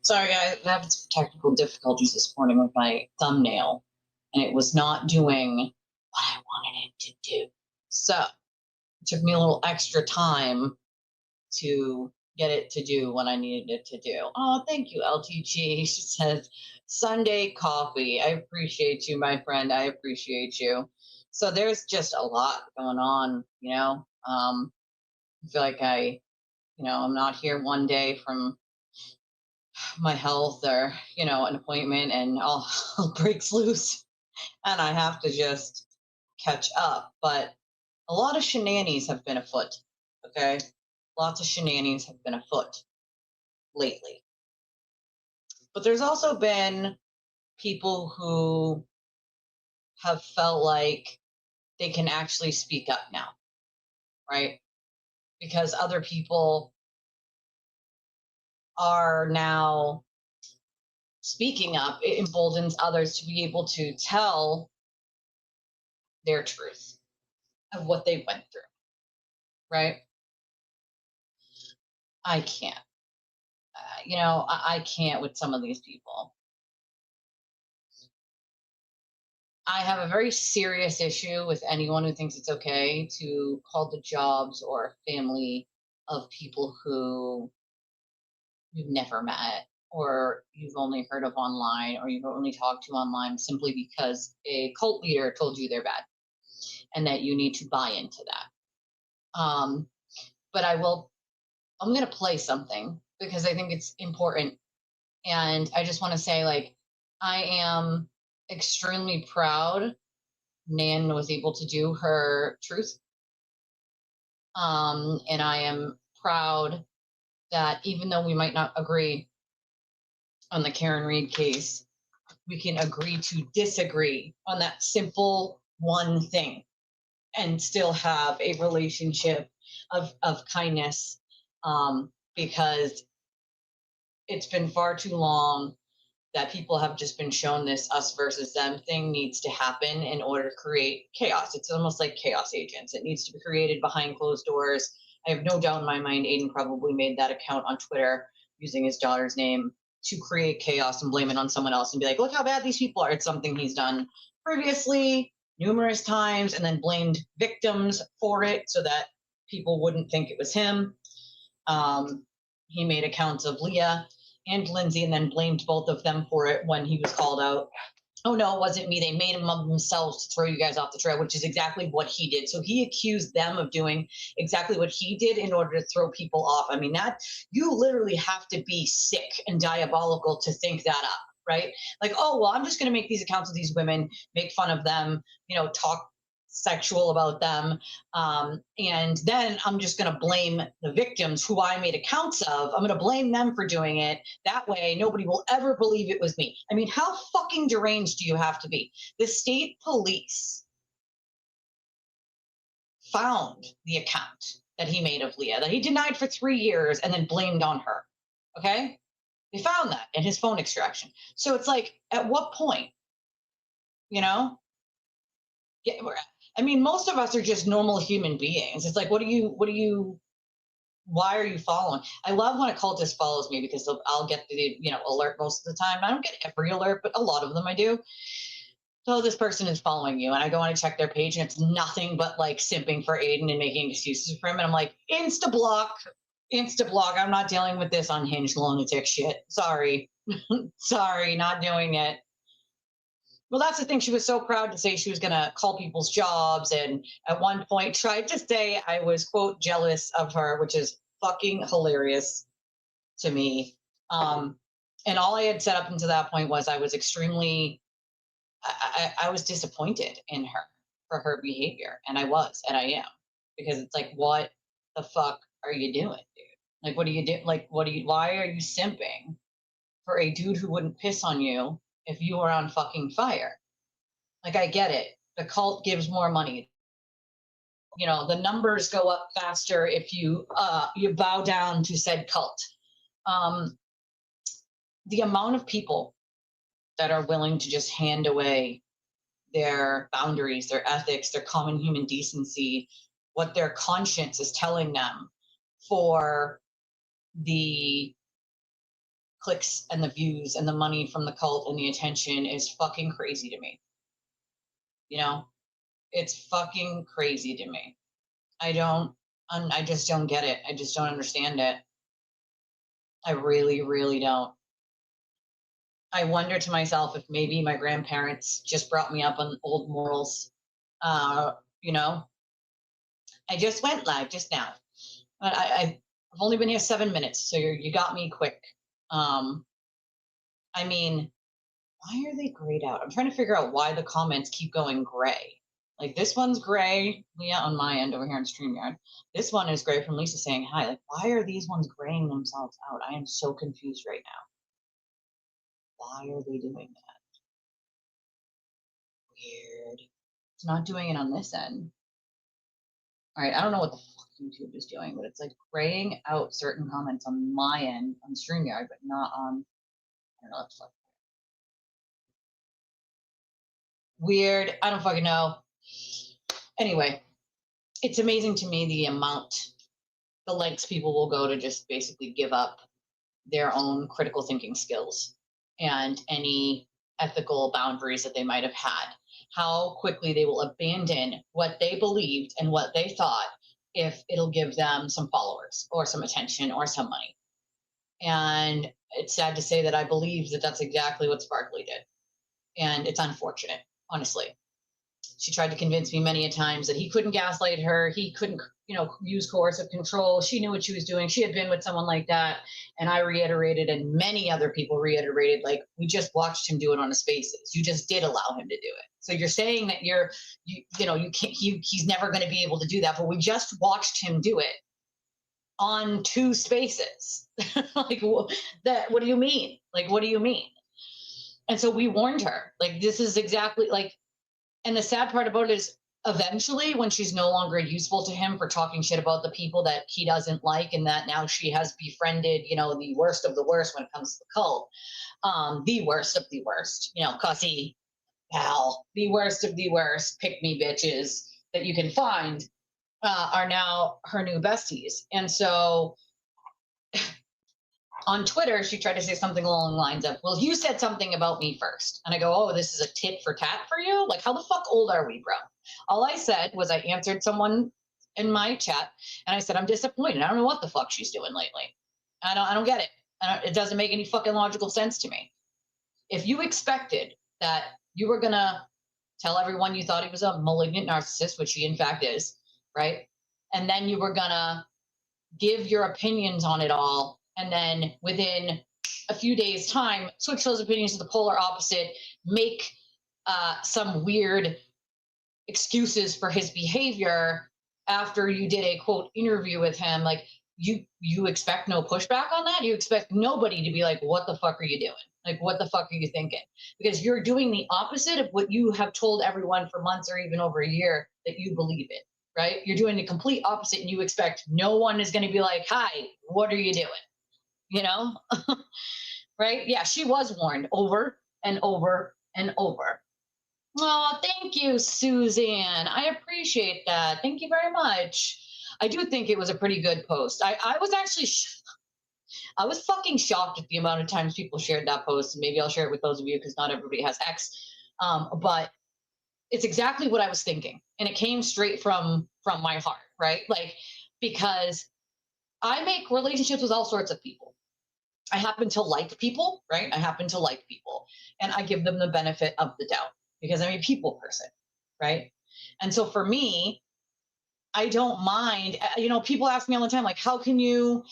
Sorry, guys, I'm having some technical difficulties this morning with my thumbnail, and it was not doing what I wanted it to do. So it took me a little extra time to get it to do what I needed it to do. Oh, thank you, LTG. She says, Sunday coffee. I appreciate you, my friend. I appreciate you. So there's just a lot going on, I feel like I'm not here one day from my health or an appointment and all breaks loose and I have to just catch up. But a lot of shenanigans have been afoot. Okay, lots of shenanigans have been afoot lately. But there's also been people who have felt like they can actually speak up now, right? Because other people are now speaking up. It emboldens others to be able to tell their truth of what they went through, right? I can't. I can't with some of these people. I have a very serious issue with anyone who thinks it's okay to call the jobs or family of people who you've never met or you've only heard of online or you've only talked to online simply because a cult leader told you they're bad and that you need to buy into that. But I'm going to play something because I think it's important. And I just want to say, I am extremely proud Nan was able to do her truth. And I am proud that even though we might not agree on the Karen Reed case, we can agree to disagree on that simple one thing and still have a relationship of kindness, because it's been far too long that people have just been shown this us versus them thing needs to happen in order to create chaos. It's almost like chaos agents. It needs to be created behind closed doors. I have no doubt in my mind Aiden probably made that account on Twitter using his daughter's name to create chaos and blame it on someone else and be like, look how bad these people are. It's something he's done previously numerous times and then blamed victims for it so that people wouldn't think it was him. He made accounts of Leah and Lindsay and then blamed both of them for it when he was called out. Oh, no, it wasn't me. They made him of themselves to throw you guys off the trail, which is exactly what he did. So he accused them of doing exactly what he did in order to throw people off. I mean, that you literally have to be sick and diabolical to think that up, right? Like, oh, well, I'm just going to make these accounts of these women, make fun of them, talk sexual about them. And then I'm just going to blame the victims who I made accounts of. I'm going to blame them for doing it. That way, nobody will ever believe it was me. I mean, how fucking deranged do you have to be? The state police found the account that he made of Leah, that he denied for 3 years and then blamed on her. Okay? They found that in his phone extraction. So it's like, at what point? Yeah, I mean, most of us are just normal human beings. It's like, why are you following? I love when a cultist follows me because I'll get the, alert most of the time. I don't get every alert, but a lot of them I do. So this person is following you and I go on to check their page and it's nothing but like simping for Aiden and making excuses for him. And I'm like, insta block. I'm not dealing with this unhinged lunatic shit. Sorry. Sorry, not doing it. Well, that's the thing. She was so proud to say she was going to call people's jobs. And at one point tried to say I was, quote, jealous of her, which is fucking hilarious to me. And all I had set up until that point was I was extremely, I was disappointed in her for her behavior. And I was, and I am, because it's like, what the fuck are you doing, dude? Like, what do you do? Like, why are you simping for a dude who wouldn't piss on you if you were on fucking fire? Like, I get it. The cult gives more money. The numbers go up faster if you bow down to said cult. The amount of people that are willing to just hand away their boundaries, their ethics, their common human decency, what their conscience is telling them for the clicks and the views and the money from the cult and the attention is fucking crazy to me. You know, it's fucking crazy to me. I just don't get it. I just don't understand it. I really, really don't. I wonder to myself if maybe my grandparents just brought me up on old morals. You know, I just went live just now, but I've only been here 7 minutes, so you got me quick. I mean, why are they grayed out? I'm trying to figure out why the comments keep going gray. Like this one's gray, yeah, on my end over here in StreamYard. This one is gray from Lisa saying hi. Like, why are these ones graying themselves out? I am so confused right now. Why are they doing that? Weird. It's not doing it on this end. All right, I don't know what the fuck YouTube is doing, but it's like graying out certain comments on my end on StreamYard, but not on, I don't know what the fuck. Weird. I don't fucking know. Anyway, it's amazing to me the lengths people will go to just basically give up their own critical thinking skills and any ethical boundaries that they might have had. How quickly they will abandon what they believed and what they thought if it'll give them some followers or some attention or some money. And it's sad to say that I believe that that's exactly what Sparkly did. And it's unfortunate, honestly. She tried to convince me many a times that he couldn't gaslight her. He couldn't, use coercive control. She knew what she was doing. She had been with someone like that. And I reiterated, and many other people reiterated, like, we just watched him do it on his Spaces. You just did allow him to do it. So you're saying that you can't, he's never going to be able to do that. But we just watched him do it on 2 Spaces. Like, what do you mean? Like, what do you mean? And so we warned her, like, this is exactly like, and the sad part about it is eventually when she's no longer useful to him for talking shit about the people that he doesn't like, and that now she has befriended, the worst of the worst when it comes to the cult, the worst of the worst, cussy pal, the worst of the worst pick me bitches that you can find are now her new besties. And so on Twitter, she tried to say something along the lines of, well, you said something about me first. And I go, oh, this is a tit for tat for you? Like, how the fuck old are we, bro? All I said was I answered someone in my chat, and I said, I'm disappointed. I don't know what the fuck she's doing lately. I don't get it. It doesn't make any fucking logical sense to me. If you expected that you were going to tell everyone you thought he was a malignant narcissist, which he in fact is, right? And then you were going to give your opinions on it all, and then within a few days' time, switch those opinions to the polar opposite, make some weird excuses for his behavior after you did a quote interview with him. Like, you expect no pushback on that? You expect nobody to be like, what the fuck are you doing? Like, what the fuck are you thinking? Because you're doing the opposite of what you have told everyone for months or even over a year that you believe in, right? You're doing the complete opposite, and you expect no one is going to be like, hi, what are you doing? Right? Yeah, she was warned over and over and over. Oh, thank you, Suzanne. I appreciate that. Thank you very much. I do think it was a pretty good post. I was actually, I was fucking shocked at the amount of times people shared that post. And maybe I'll share it with those of you because not everybody has X. But it's exactly what I was thinking. And it came straight from my heart, right? Like, because I make relationships with all sorts of people. I happen to like people, right? I happen to like people, and I give them the benefit of the doubt because I'm a people person, right? And so for me, I don't mind, people ask me all the time, like, how can you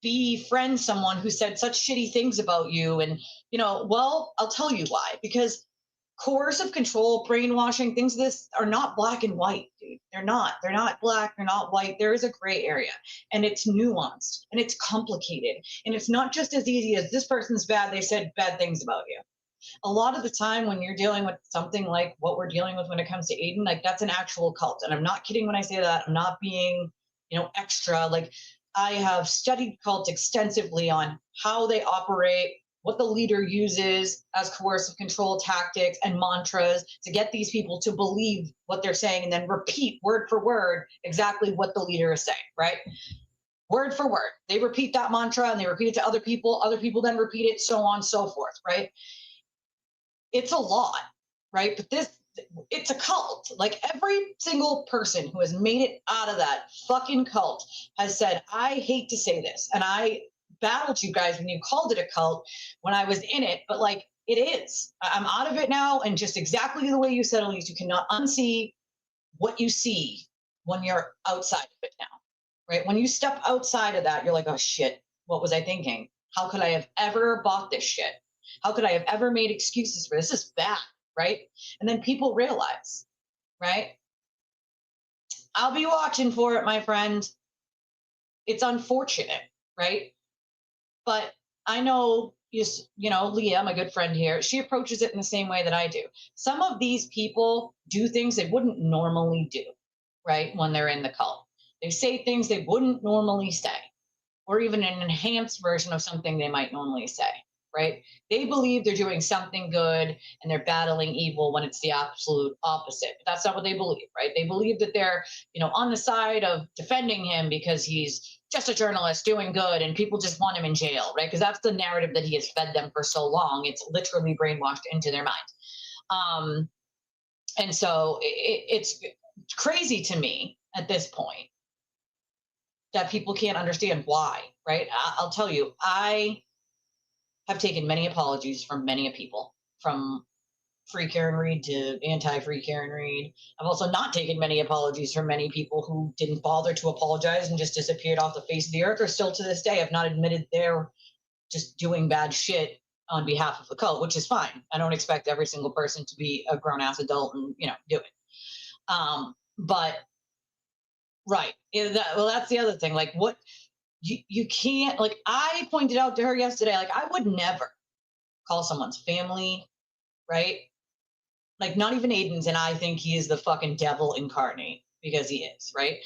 befriend someone who said such shitty things about you? And, well, I'll tell you why, because coercive control, brainwashing, things like this are not black and white, dude. They're not black, they're not white. There is a gray area, and it's nuanced and it's complicated. And it's not just as easy as this person's bad, they said bad things about you. A lot of the time when you're dealing with something like what we're dealing with when it comes to Aiden, like, that's an actual cult. And I'm not kidding when I say that. I'm not being, extra. Like, I have studied cults extensively on how they operate, what the leader uses as coercive control tactics and mantras to get these people to believe what they're saying and then repeat word for word exactly what the leader is saying, right? word for word. They repeat that mantra and they repeat it to other people then repeat it, so on and so forth, right? It's a lot, right? But it's a cult. Like every single person who has made it out of that fucking cult has said, I hate to say this, and I battled you guys when you called it a cult when I was in it, but like it is. I'm out of it now, and just exactly the way you said, Elise, you cannot unsee what you see when you're outside of it now, right? When you step outside of that, you're like, oh shit, what was I thinking? How could I have ever bought this shit? How could I have ever made excuses for this? This is bad, right? And then people realize, right? I'll be watching for it, my friend. It's unfortunate, right? But I know, Leah, my good friend here, she approaches it in the same way that I do. Some of these people do things they wouldn't normally do, right? When they're in the cult, they say things they wouldn't normally say, or even an enhanced version of something they might normally say, right? They believe they're doing something good and they're battling evil when it's the absolute opposite. But that's not what they believe, right? They believe that they're, on the side of defending him because he's just a journalist doing good and people just want him in jail, right? Because that's the narrative that he has fed them for so long. It's literally brainwashed into their mind. And so it's crazy to me at this point that people can't understand why, right? I'll tell you, I have taken many apologies from many people, from free Karen Reed to anti-free Karen Reed. I've also not taken many apologies from many people who didn't bother to apologize and just disappeared off the face of the earth, or still to this day have not admitted they're just doing bad shit on behalf of the cult, which is fine. I don't expect every single person to be a grown-ass adult and, do it. But, right. Well, that's the other thing. Like, what you can't, like, I pointed out to her yesterday, like, I would never call someone's family, right? Like, not even Aiden's, and I think he is the fucking devil incarnate, because he is, right?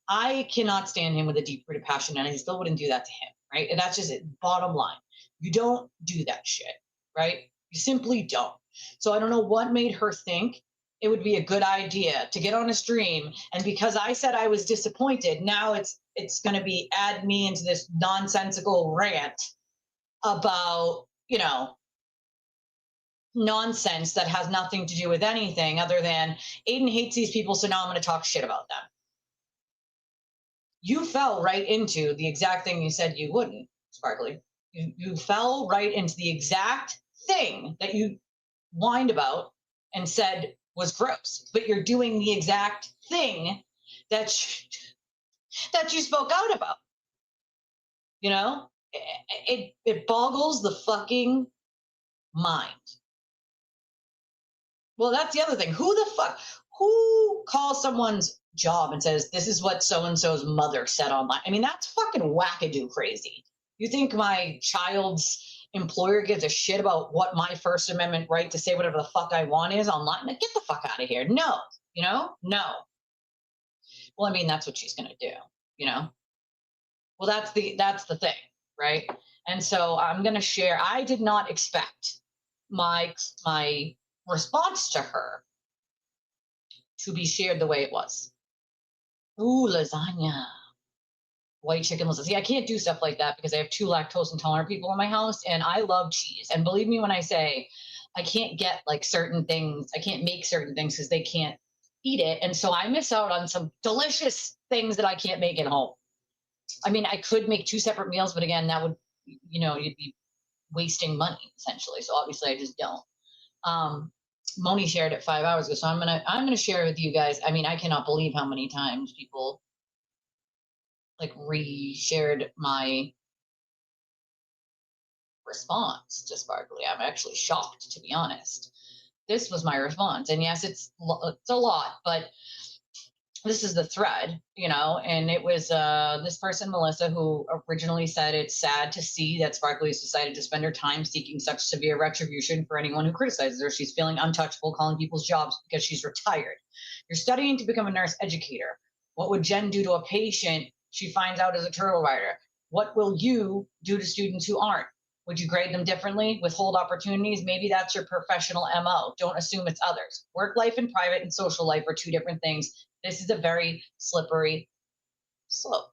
I cannot stand him with a deep rooted passion, and I still wouldn't do that to him, right? And that's just it, bottom line. You don't do that shit, right? You simply don't. So I don't know what made her think it would be a good idea to get on a stream, and because I said I was disappointed, now it's going to be add me into this nonsensical rant about, nonsense that has nothing to do with anything other than Aiden hates these people, so now I'm going to talk shit about them. You fell right into the exact thing you said you wouldn't, Sparkly. You fell right into the exact thing that you whined about and said was gross, but you're doing the exact thing that you spoke out about. It boggles the fucking mind. Well, that's the other thing. Who calls someone's job and says, this is what so-and-so's mother said online? I mean, that's fucking wackadoo crazy. You think my child's employer gives a shit about what my First Amendment right to say whatever the fuck I want is online? Like, get the fuck out of here. No, no. Well, I mean, that's what she's going to do, Well, that's the thing, right? And so I'm going to share. I did not expect my response to her to be shared the way it was. Ooh, lasagna. White chicken lasagna. See, I can't do stuff like that because I have 2 lactose intolerant people in my house, and I love cheese. And believe me when I say I can't get like certain things, I can't make certain things because they can't eat it. And so I miss out on some delicious things that I can't make at home. I mean, I could make 2 separate meals, but again, that would, you'd be wasting money essentially. So obviously I just don't. Moni shared it 5 hours ago, so I'm gonna share it with you guys. I mean, I cannot believe how many times people like re-shared my response to Sparkly. I'm actually shocked, to be honest. This was my response, and yes, it's a lot, but this is the thread, and it was this person, Melissa, who originally said it's sad to see that Sparkly has decided to spend her time seeking such severe retribution for anyone who criticizes her. She's feeling untouchable, calling people's jobs because she's retired. You're studying to become a nurse educator. What would Jen do to a patient she finds out as a turtle rider? What will you do to students who aren't? Would you grade them differently, withhold opportunities? Maybe that's your professional MO. Don't assume it's others. Work life and private and social life are 2 different things. This is a very slippery slope.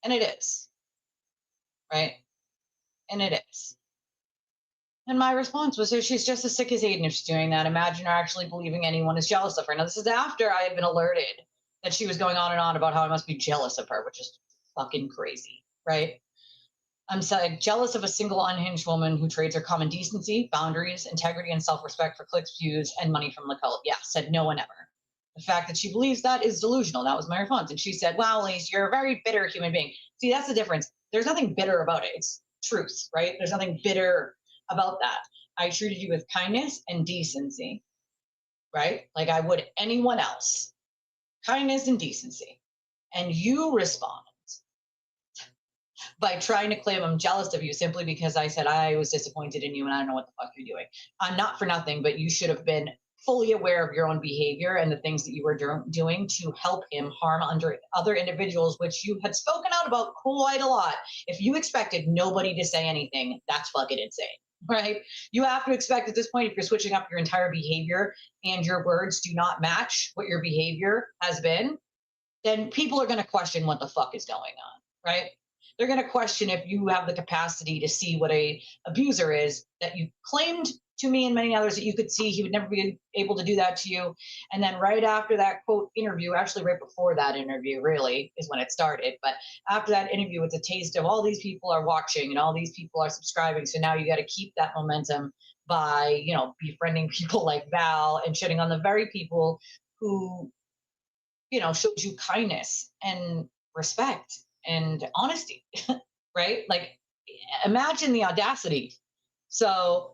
And it is, right? And it is. And my response was, so she's just as sick as Aiden if she's doing that. Imagine her actually believing anyone is jealous of her. Now, this is after I had been alerted that she was going on and on about how I must be jealous of her, which is fucking crazy, right? I'm jealous of a single unhinged woman who trades her common decency, boundaries, integrity, and self-respect for clicks, views, and money from the cult. Yeah, said no one ever. The fact that she believes that is delusional. That was my response. And she said, wow, Elise, you're a very bitter human being. See, that's the difference. There's nothing bitter about it. It's truth, right? There's nothing bitter about that. I treated you with kindness and decency, right? Like I would anyone else. Kindness and decency. And you respond by trying to claim I'm jealous of you simply because I said I was disappointed in you and I don't know what the fuck you're doing. I'm not for nothing, but you should have been fully aware of your own behavior and the things that you were doing to help him harm other individuals, which you had spoken out about quite a lot. If you expected nobody to say anything, that's fucking insane, right? You have to expect at this point, if you're switching up your entire behavior and your words do not match what your behavior has been, then people are going to question what the fuck is going on, right? They're going to question if you have the capacity to see what a abuser is that you claimed to me and many others that you could see. He would never be able to do that to you. And then right after that quote interview, actually right before that interview really is when it started. But after that interview, it's a taste of all these people are watching and all these people are subscribing. So now you got to keep that momentum by, you know, befriending people like Val and shitting on the very people who, you know, showed you kindness and respect and honesty, right? Like, imagine the audacity. So,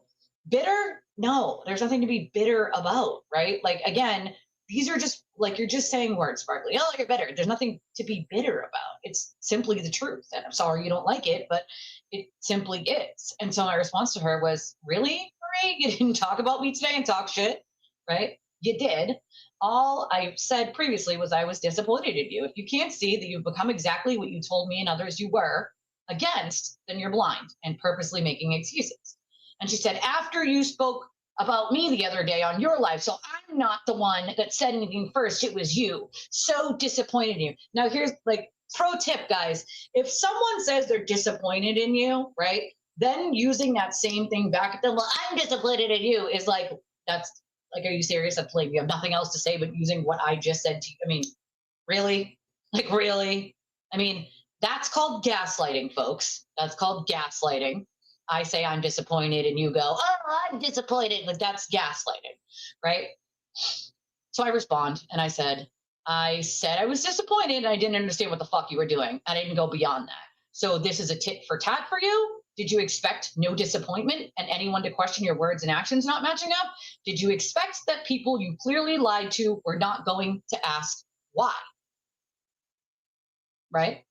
bitter? No, there's nothing to be bitter about, right? Like, again, these are just like you're just saying words, Sparkly. Oh, you're bitter. There's nothing to be bitter about. It's simply the truth. And I'm sorry you don't like it, but it simply is. And so my response to her was, really, Marie? You didn't talk about me today and talk shit, right? You did. All I said previously was I was disappointed in you. If you can't see that you've become exactly what you told me and others you were against, then you're blind and purposely making excuses. And she said, after you spoke about me the other day on your live, so I'm not the one that said anything first, it was you. So disappointed in you. Now here's like pro tip, guys. If someone says they're disappointed in you, right, then using that same thing back at them, well, I'm disappointed in you is like, that's like, are you serious? That's like, you have nothing else to say but using what I just said to you. I mean, really? Like, really? I mean, that's called gaslighting, folks. That's called gaslighting. I say I'm disappointed and you go, oh, I'm disappointed. Like, that's gaslighting, right? So I respond and I said I was disappointed and I didn't understand what the fuck you were doing. I didn't go beyond that. So this is a tit for tat for you? Did you expect no disappointment and anyone to question your words and actions not matching up? Did you expect that people you clearly lied to were not going to ask why? Right?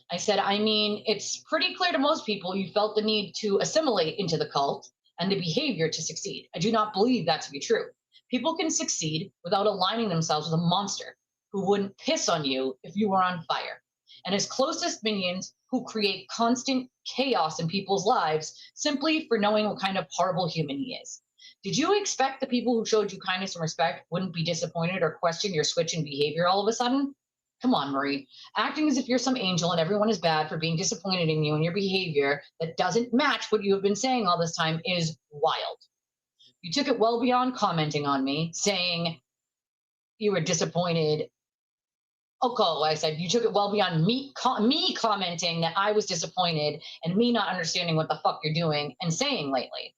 I said, I mean, it's pretty clear to most people you felt the need to assimilate into the cult and the behavior to succeed. I do not believe that to be true. People can succeed without aligning themselves with a monster who wouldn't piss on you if you were on fire. And his closest minions who create constant chaos in people's lives simply for knowing what kind of horrible human he is. Did you expect the people who showed you kindness and respect wouldn't be disappointed or question your switch in behavior all of a sudden? Come on, Marie. Acting as if you're some angel and everyone is bad for being disappointed in you and your behavior that doesn't match what you have been saying all this time is wild. You took it well beyond commenting on me, saying you were disappointed. Okay, I said you took it well beyond me commenting that I was disappointed and me not understanding what the fuck you're doing and saying lately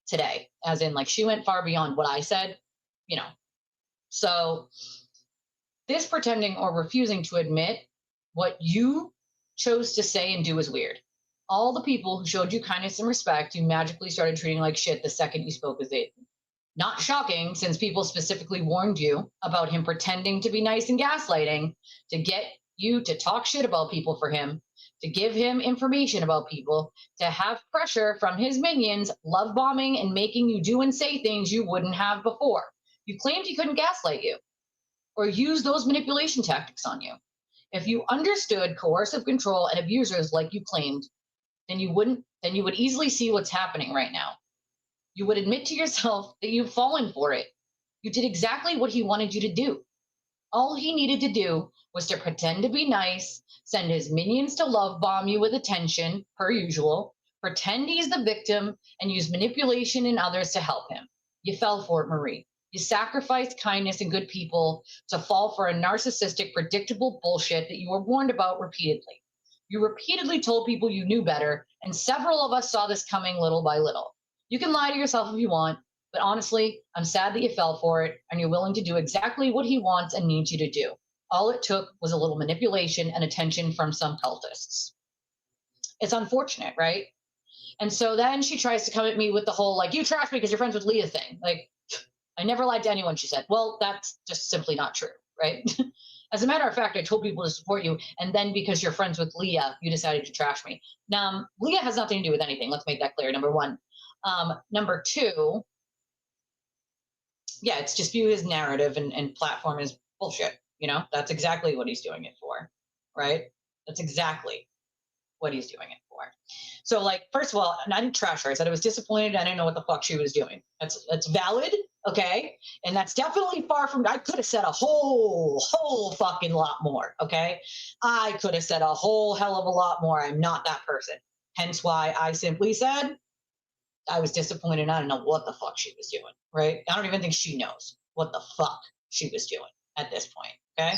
today, as in like she went far beyond what I said, you know. So this pretending or refusing to admit what you chose to say and do is weird. All the people who showed you kindness and respect, you magically started treating like shit the second you spoke with it. Not shocking, since people specifically warned you about him pretending to be nice and gaslighting to get you to talk shit about people for him, to give him information about people, to have pressure from his minions, love bombing and making you do and say things you wouldn't have before. You claimed he couldn't gaslight you or use those manipulation tactics on you. If you understood coercive control and abusers like you claimed, then you would easily see what's happening right now. You would admit to yourself that you've fallen for it. You did exactly what he wanted you to do. All he needed to do was to pretend to be nice, send his minions to love bomb you with attention, per usual, pretend he's the victim, and use manipulation in others to help him. You fell for it, Marie. You sacrificed kindness and good people to fall for a narcissistic, predictable bullshit that you were warned about repeatedly. You repeatedly told people you knew better, and several of us saw this coming little by little. You can lie to yourself if you want, but honestly, I'm sad that you fell for it, and you're willing to do exactly what he wants and needs you to do. All it took was a little manipulation and attention from some cultists. It's unfortunate, right? And so then she tries to come at me with the whole, like, you trashed me because you're friends with Leah thing. Like, I never lied to anyone, she said. Well, that's just simply not true, right? As a matter of fact, I told people to support you, and then because you're friends with Leah, you decided to trash me. Now, Leah has nothing to do with anything. Let's make that clear, number one. Number two, yeah, it's just view his narrative and platform is bullshit. You know, that's exactly what he's doing it for, right? That's exactly what he's doing it for. So, like, first of all, I didn't trash her. I said I was disappointed. I didn't know what the fuck she was doing. That's valid, okay? And that's definitely far from. I could have said a whole fucking lot more, okay? I could have said a whole hell of a lot more. I'm not that person. Hence why I simply said I was disappointed. I don't know what the fuck she was doing, right? I don't even think she knows what the fuck she was doing at this point, okay?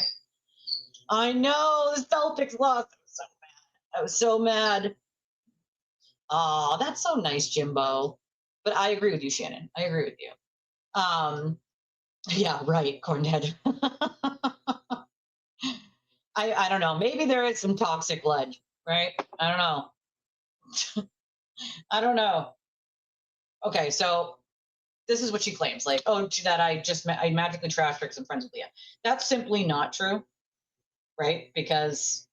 I know the Celtics lost. I was so mad. Oh, that's so nice, Jimbo. But I agree with you, Shannon. I agree with you. Yeah, right, Cornhead. I don't know. Maybe there is some toxic ledge, right? I don't know. I don't know. Okay, so this is what she claims, like, oh, that I magically trashed her because I'm friends with Leah. That's simply not true, right? Because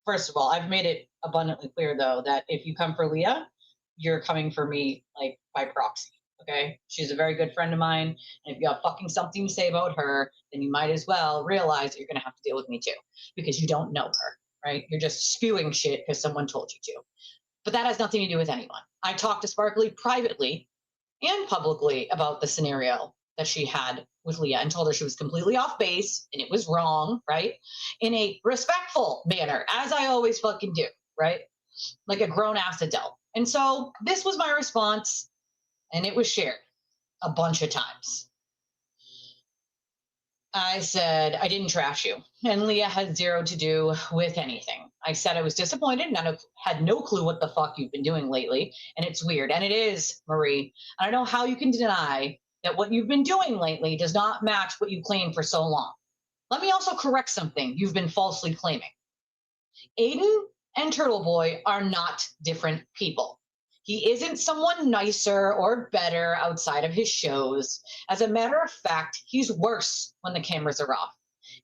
first of all, I've made it abundantly clear, though, that if you come for Leah, you're coming for me, like, by proxy, okay? She's a very good friend of mine, and if you have fucking something to say about her, then you might as well realize that you're going to have to deal with me, too, because you don't know her, right? You're just spewing shit because someone told you to. But that has nothing to do with anyone. I talked to Sparkly privately and publicly about the scenario that she had with Leah and told her she was completely off base and it was wrong, right? In a respectful manner, as I always fucking do, right? Like a grown ass adult. And so this was my response, and it was shared a bunch of times. I said, I didn't trash you, and Leah had zero to do with anything. I said I was disappointed and I had no clue what the fuck you've been doing lately, and it's weird. And it is, Marie. I don't know how you can deny that what you've been doing lately does not match what you claimed for so long. Let me also correct something you've been falsely claiming. Aiden and Turtle Boy are not different people. He isn't someone nicer or better outside of his shows. As a matter of fact, he's worse when the cameras are off.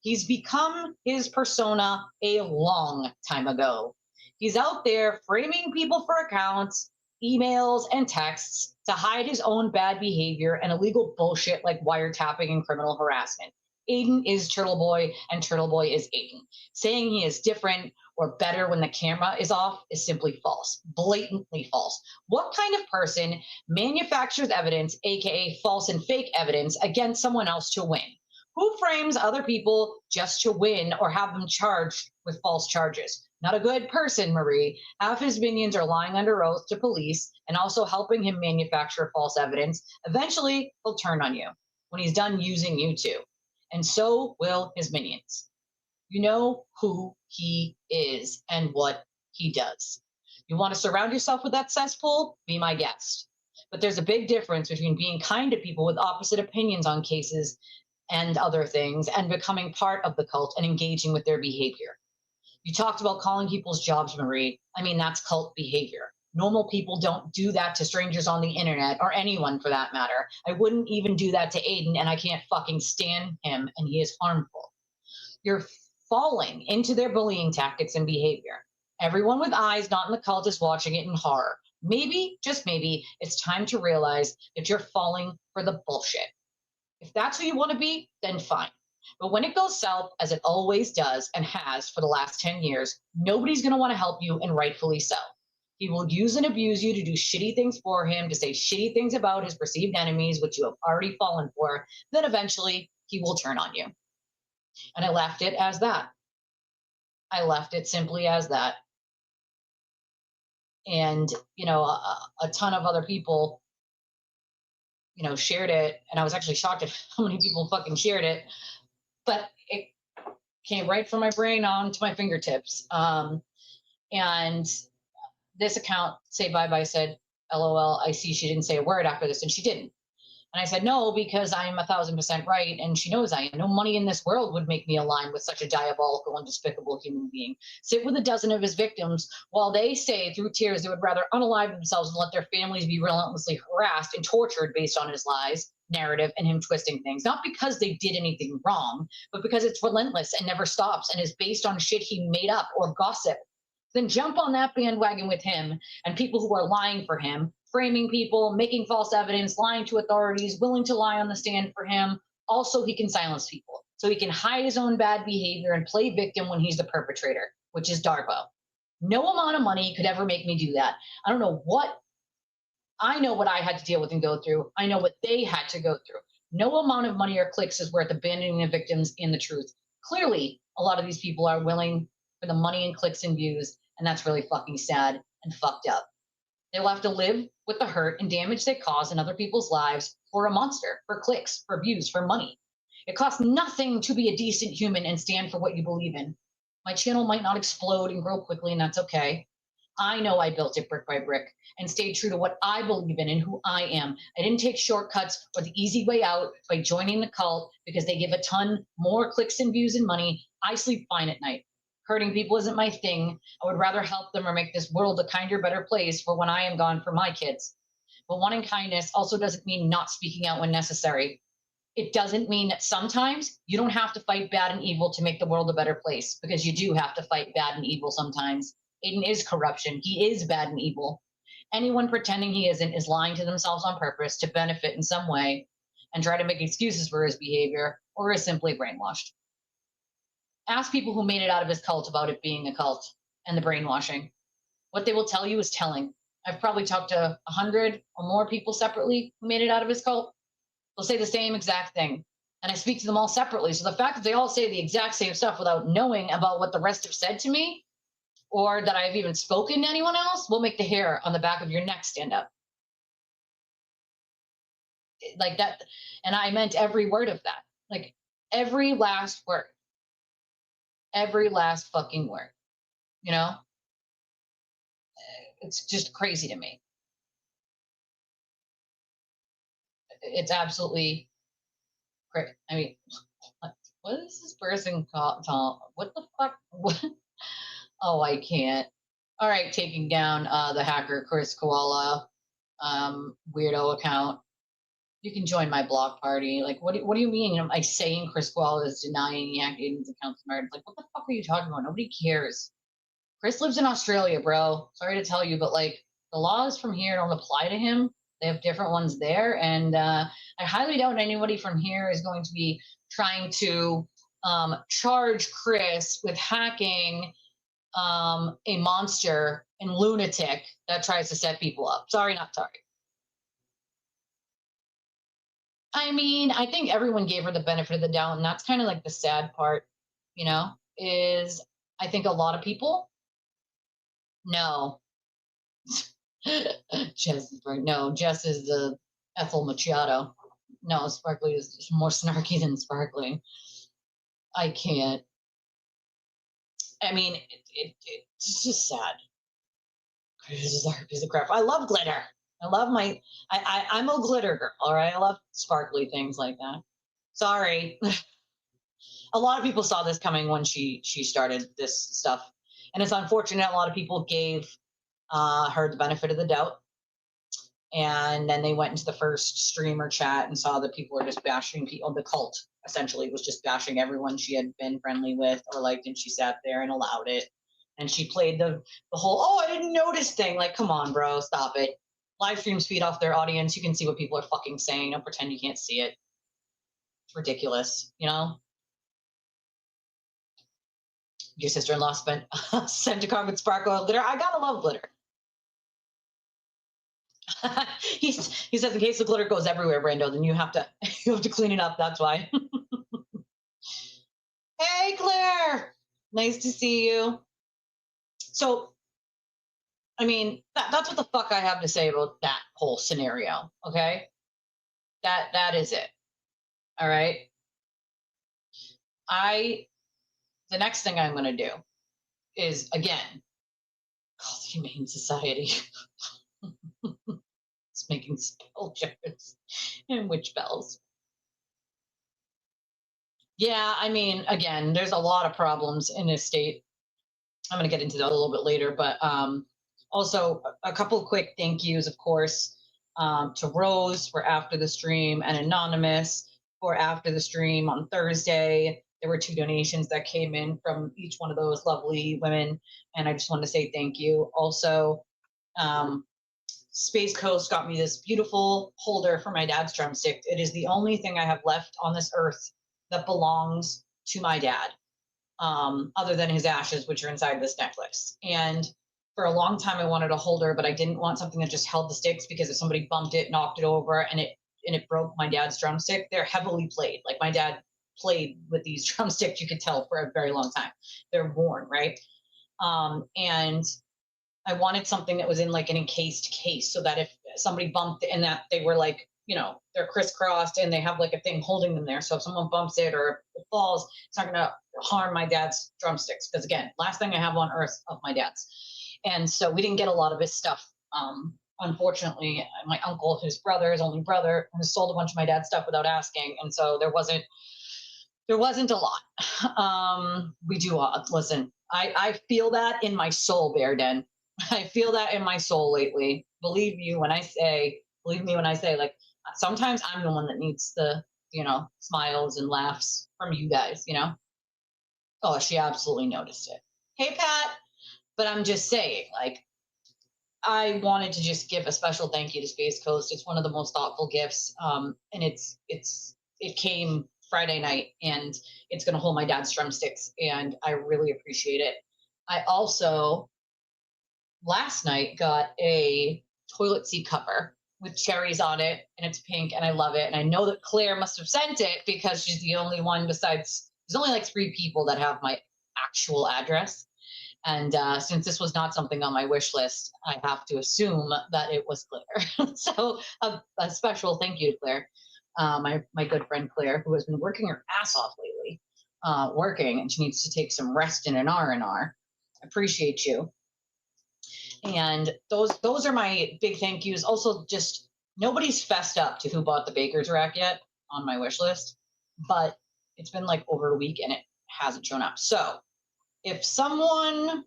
He's become his persona a long time ago. He's out there framing people for accounts, emails, and texts to hide his own bad behavior and illegal bullshit like wiretapping and criminal harassment. Aiden is Turtle Boy, and Turtle Boy is Aiden. Saying he is different or better when the camera is off is simply false, blatantly false. What kind of person manufactures evidence, aka false and fake evidence, against someone else to win? Who frames other people just to win or have them charged with false charges? Not a good person, Marie. Half his minions are lying under oath to police and also helping him manufacture false evidence. Eventually, he'll turn on you when he's done using you too. And so will his minions. You know who he is and what he does. You want to surround yourself with that cesspool? Be my guest. But there's a big difference between being kind to people with opposite opinions on cases and other things and becoming part of the cult and engaging with their behavior. You talked about calling people's jobs, Marie. I mean, that's cult behavior. Normal people don't do that to strangers on the internet, or anyone for that matter. I wouldn't even do that to Aiden, and I can't fucking stand him, and he is harmful. You're falling into their bullying tactics and behavior. Everyone with eyes not in the cult is watching it in horror. Maybe, just maybe, it's time to realize that you're falling for the bullshit. If that's who you want to be, then fine. But when it goes south, as it always does and has for the last 10 years, nobody's going to want to help you, and rightfully so. He will use and abuse you to do shitty things for him, to say shitty things about his perceived enemies, which you have already fallen for. Then eventually he will turn on you. And I left it as that. I left it simply as that. And, you know, a ton of other people, you know, shared it. And I was actually shocked at how many people fucking shared it. But it came right from my brain onto my fingertips. And this account, Say Bye Bye, said, LOL, I see she didn't say a word after this. And she didn't. And I said, no, because I'm 1,000% right. And she knows I am. No money in this world would make me align with such a diabolical and despicable human being. Sit with a dozen of his victims while they say through tears they would rather unalive themselves and let their families be relentlessly harassed and tortured based on his lies, narrative, and him twisting things. Not because they did anything wrong, but because it's relentless and never stops and is based on shit he made up or gossip. Then jump on that bandwagon with him and people who are lying for him, framing people, making false evidence, lying to authorities, willing to lie on the stand for him. Also, he can silence people. So he can hide his own bad behavior and play victim when he's the perpetrator, which is DARPA. No amount of money could ever make me do that. I don't know what, I know what I had to deal with and go through. I know what they had to go through. No amount of money or clicks is worth abandoning the victims in the truth. Clearly, a lot of these people are willing for the money and clicks and views, and that's really fucking sad and fucked up. They'll have to live with the hurt and damage they cause in other people's lives for a monster, for clicks, for views, for money. It costs nothing to be a decent human and stand for what you believe in. My channel might not explode and grow quickly, and that's okay. I know I built it brick by brick and stayed true to what I believe in and who I am. I didn't take shortcuts or the easy way out by joining the cult because they give a ton more clicks and views and money. I sleep fine at night. Hurting people isn't my thing. I would rather help them or make this world a kinder, better place for when I am gone for my kids. But wanting kindness also doesn't mean not speaking out when necessary. It doesn't mean that sometimes you don't have to fight bad and evil to make the world a better place, because you do have to fight bad and evil sometimes. Aiden is corruption. He is bad and evil. Anyone pretending he isn't is lying to themselves on purpose to benefit in some way and try to make excuses for his behavior, or is simply brainwashed. Ask people who made it out of his cult about it being a cult and the brainwashing. What they will tell you is telling. I've probably talked to 100 or more people separately who made it out of his cult. They'll say the same exact thing. And I speak to them all separately. So the fact that they all say the exact same stuff without knowing about what the rest have said to me, or that I've even spoken to anyone else, will make the hair on the back of your neck stand up. Like that. And I meant every word of that. Like every last word. Every last fucking word. You know? It's just crazy to me. It's absolutely crazy. I mean, what is this person called? What the fuck? What? Oh, I can't. All right, taking down the hacker Chris Koala weirdo account. You can join my block party. Like, what do you mean? Am I saying Chris Koala is denying he hacked Aiden's account smart? Like, what the fuck are you talking about? Nobody cares. Chris lives in Australia, bro. Sorry to tell you, but like the laws from here don't apply to him. They have different ones there, and I highly doubt anybody from here is going to be trying to charge Chris with hacking a monster and lunatic that tries to set people up. Sorry, not sorry. I mean, I think everyone gave her the benefit of the doubt, and that's kind of like the sad part, you know, is I think a lot of people know. Jess is right. No, Jess is the Ethel Machado. No, Sparkly is more snarky than Sparkly. I can't. I mean, it's just sad. This is a piece of crap. I love glitter. I love I'm a glitter girl, all right? I love sparkly things like that. Sorry. A lot of people saw this coming when she started this stuff. And it's unfortunate a lot of people gave her the benefit of the doubt. And then they went into the first streamer chat and saw that people were just bashing people. The cult essentially was just bashing everyone she had been friendly with or liked, and she sat there and allowed it. And she played the whole, oh, I didn't notice thing. Like, come on, bro, stop it. Live streams feed off their audience. You can see what people are fucking saying. Don't pretend you can't see it. It's ridiculous, you know? Your sister-in-law sent a Carmen Sparkle glitter. I gotta love glitter. He says in case the glitter goes everywhere, Brando, then you have to clean it up. That's why. Hey, Claire. Nice to see you. So, I mean, that's what the fuck I have to say about that whole scenario. Okay, that is it. All right. I The next thing I'm going to do is again call the Humane Society. It's making spell checkers and witch bells. Yeah, I mean, again, there's a lot of problems in this state. I'm going to get into that a little bit later, but also a couple quick thank yous, of course, to Rose for after the stream and Anonymous for after the stream on Thursday. There were 2 donations that came in from each one of those lovely women, and I just want to say thank you. Also, um, Space Coast got me this beautiful holder for my dad's drumstick. It is the only thing I have left on this earth that belongs to my dad, other than his ashes, which are inside this necklace. And for a long time, I wanted a holder, but I didn't want something that just held the sticks because if somebody bumped it, knocked it over, and it broke my dad's drumstick, they're heavily played. Like my dad played with these drumsticks, you could tell for a very long time. They're worn, right? And I wanted something that was in like an encased case so that if somebody bumped and that they were like, they're crisscrossed and they have like a thing holding them there. So if someone bumps it or it falls, it's not going to harm my dad's drumsticks. Because again, last thing I have on earth of my dad's. And so we didn't get a lot of his stuff. Unfortunately, my uncle, his brother, his only brother, has sold a bunch of my dad's stuff without asking. And so there wasn't a lot. We do listen. I feel that in my soul, Bear Den. I feel that in my soul lately. Believe me when I say, like, sometimes I'm the one that needs the, smiles and laughs from you guys. Oh, she absolutely noticed it. Hey, Pat. But I'm just saying, like, I wanted to just give a special thank you to Space Coast. It's one of the most thoughtful gifts. And it came Friday night, and it's going to hold my dad's drumsticks, and I really appreciate it. I also last night got a toilet seat cover with cherries on it, and it's pink, and I love it. And I know that Claire must have sent it because she's the only one besides. There's only like 3 people that have my actual address. And since this was not something on my wish list, I have to assume that it was Claire. So a special thank you to Claire, my good friend Claire, who has been working her ass off lately, working, and she needs to take some rest in an R&R. Appreciate you. And those are my big thank yous. Also, just nobody's fessed up to who bought the baker's rack yet on my wish list, but it's been like over a week and it hasn't shown up. So if someone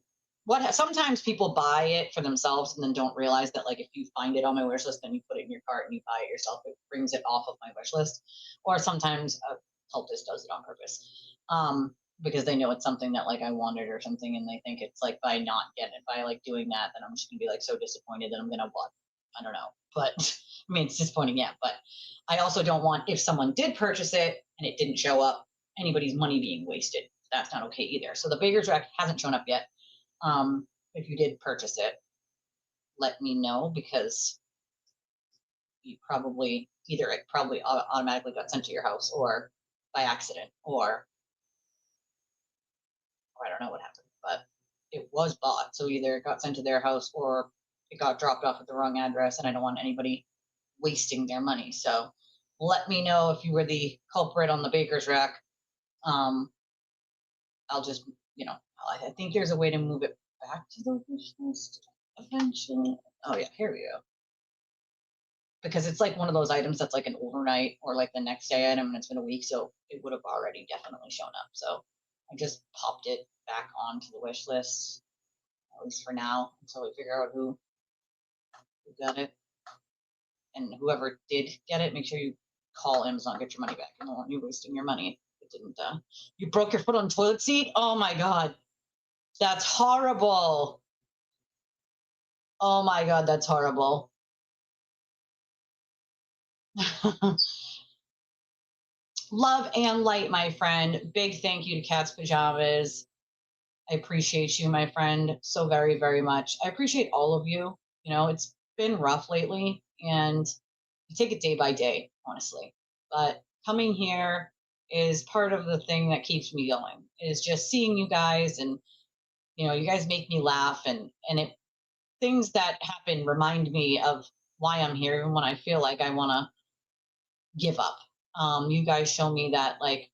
sometimes people buy it for themselves and then don't realize that, like, if you find it on my wish list then you put it in your cart and you buy it yourself, it brings it off of my wish list. Or sometimes a cultist does it on purpose, because they know it's something that like I wanted or something, and they think it's like by not getting it, by like doing that, then I'm just gonna be like so disappointed that I'm gonna what, I don't know. But I mean, it's disappointing, yeah, but I also don't want, if someone did purchase it and it didn't show up, anybody's money being wasted. That's not okay either. So the baker's rack hasn't shown up yet. If you did purchase it, let me know, because you probably either it probably automatically got sent to your house or by accident, or I don't know what happened, but it was bought. So either it got sent to their house or it got dropped off at the wrong address, and I don't want anybody wasting their money. So let me know if you were the culprit on the baker's rack. I'll just, I think there's a way to move it back to the wish list eventually. Oh yeah, here we go. Because it's like one of those items that's like an overnight or like the next day item, and it's been a week, so it would have already definitely shown up. So I just popped it back onto the wish list, at least for now, until we figure out who got it. And whoever did get it, make sure you call Amazon, get your money back. I don't want you wasting your money. It didn't. You broke your foot on the toilet seat? Oh my God. That's horrible. Oh my God, that's horrible. Love and light, my friend. Big thank you to Cat's Pajamas. I appreciate you, my friend, so very, very much. I appreciate all of you. It's been rough lately, and you take it day by day, honestly. But coming here is part of the thing that keeps me going, is just seeing you guys, and you guys make me laugh, and it things that happen remind me of why I'm here, even when I feel like I want to give up. You guys show me that, like,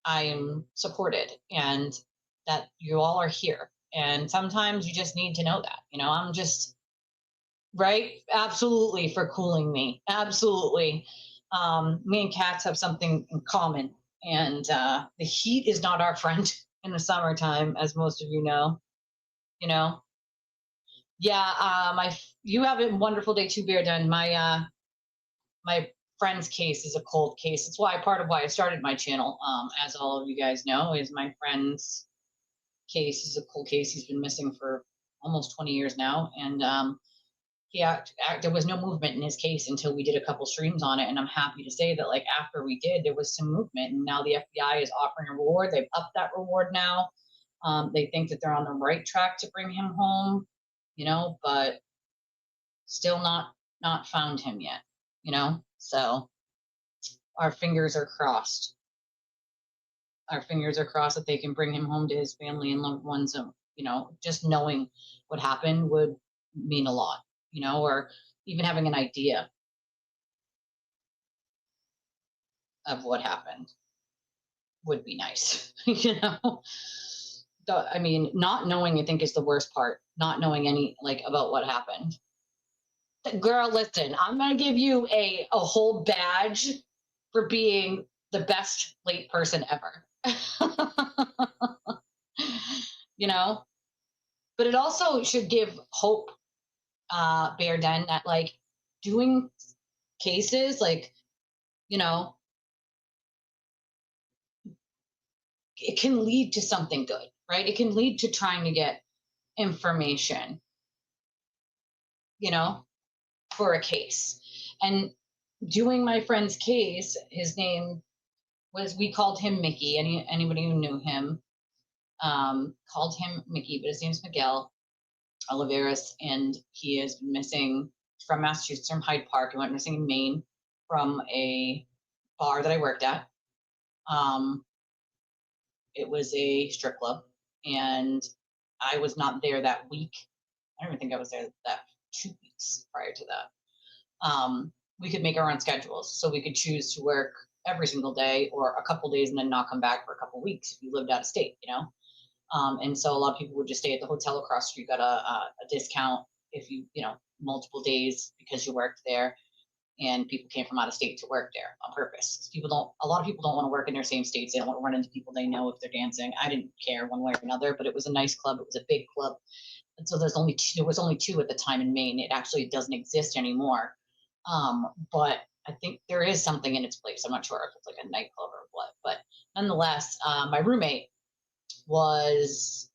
I'm supported and that you all are here. And sometimes you just need to know that, I'm just right. Absolutely, for cooling me. Absolutely. Me and cats have something in common, and the heat is not our friend in the summertime, as most of you know. You know, yeah. You have a wonderful day too, Bear Den. My friend's case is a cold case. It's why part of why I started my channel. As all of you guys know, is my friend's case is a cold case. He's been missing for almost 20 years now, and there was no movement in his case until we did a couple streams on it. And I'm happy to say that, like, after we did, there was some movement, and now the FBI is offering a reward. They've upped that reward now. They think that they're on the right track to bring him home, but still not found him yet, so our fingers are crossed. Our fingers are crossed that they can bring him home to his family and loved ones. And just knowing what happened would mean a lot, or even having an idea of what happened would be nice. I mean, not knowing, I think, is the worst part. Not knowing any, like, about what happened. Girl, listen, I'm gonna give you a whole badge for being the best late person ever. But it also should give hope, Bear Den, that, like, doing cases, like, it can lead to something good, right? It can lead to trying to get information, for a case. And doing my friend's case, his name was, we called him Mickey. Anybody who knew him called him Mickey, but his name's Miguel Oliveras, and he is missing from Massachusetts, from Hyde Park. He went missing in Maine from a bar that I worked at. It was a strip club, and I was not there that week. I don't even think I was there that 2 weeks prior to that. We could make our own schedules, so we could choose to work every single day or a couple days and then not come back for a couple weeks if you lived out of state, and so a lot of people would just stay at the hotel across the street, got a discount if you, multiple days because you worked there, and people came from out of state to work there on purpose. A lot of people don't want to work in their same states. They don't want to run into people they know if they're dancing. I didn't care one way or another, but it was a nice club. It was a big club. And so there was only two at the time in Maine. It actually doesn't exist anymore. But I think there is something in its place. I'm not sure if it's like a nightclub or what, but nonetheless, my roommate was,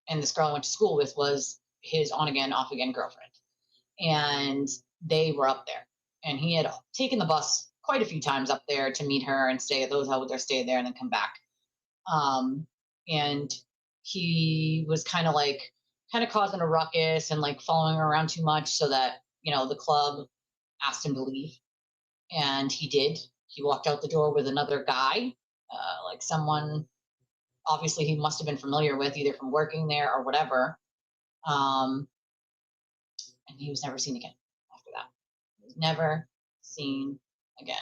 and this girl I went to school with was his on again, off again girlfriend. And they were up there, and he had taken the bus quite a few times up there to meet her and stay at the hotel with her, stay there, and then come back. And he was kind of causing a ruckus and, like, following her around too much, so that, the club asked him to leave. And he did. He walked out the door with another guy, like someone obviously he must have been familiar with, either from working there or whatever. And he was never seen again after that. He was never seen again.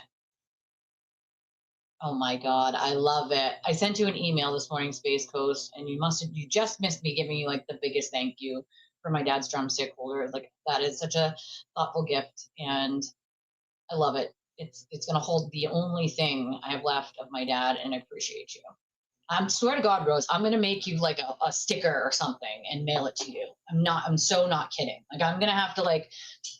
Oh my God, I love it. I sent you an email this morning, Space Coast, and you just missed me giving you, like, the biggest thank you for my dad's drumstick holder. Like, that is such a thoughtful gift, and I love it. It's going to hold the only thing I have left of my dad, and I appreciate you. I swear to God, Rose, I'm going to make you, like, a sticker or something and mail it to you. I'm so not kidding. Like, I'm going to have to, like,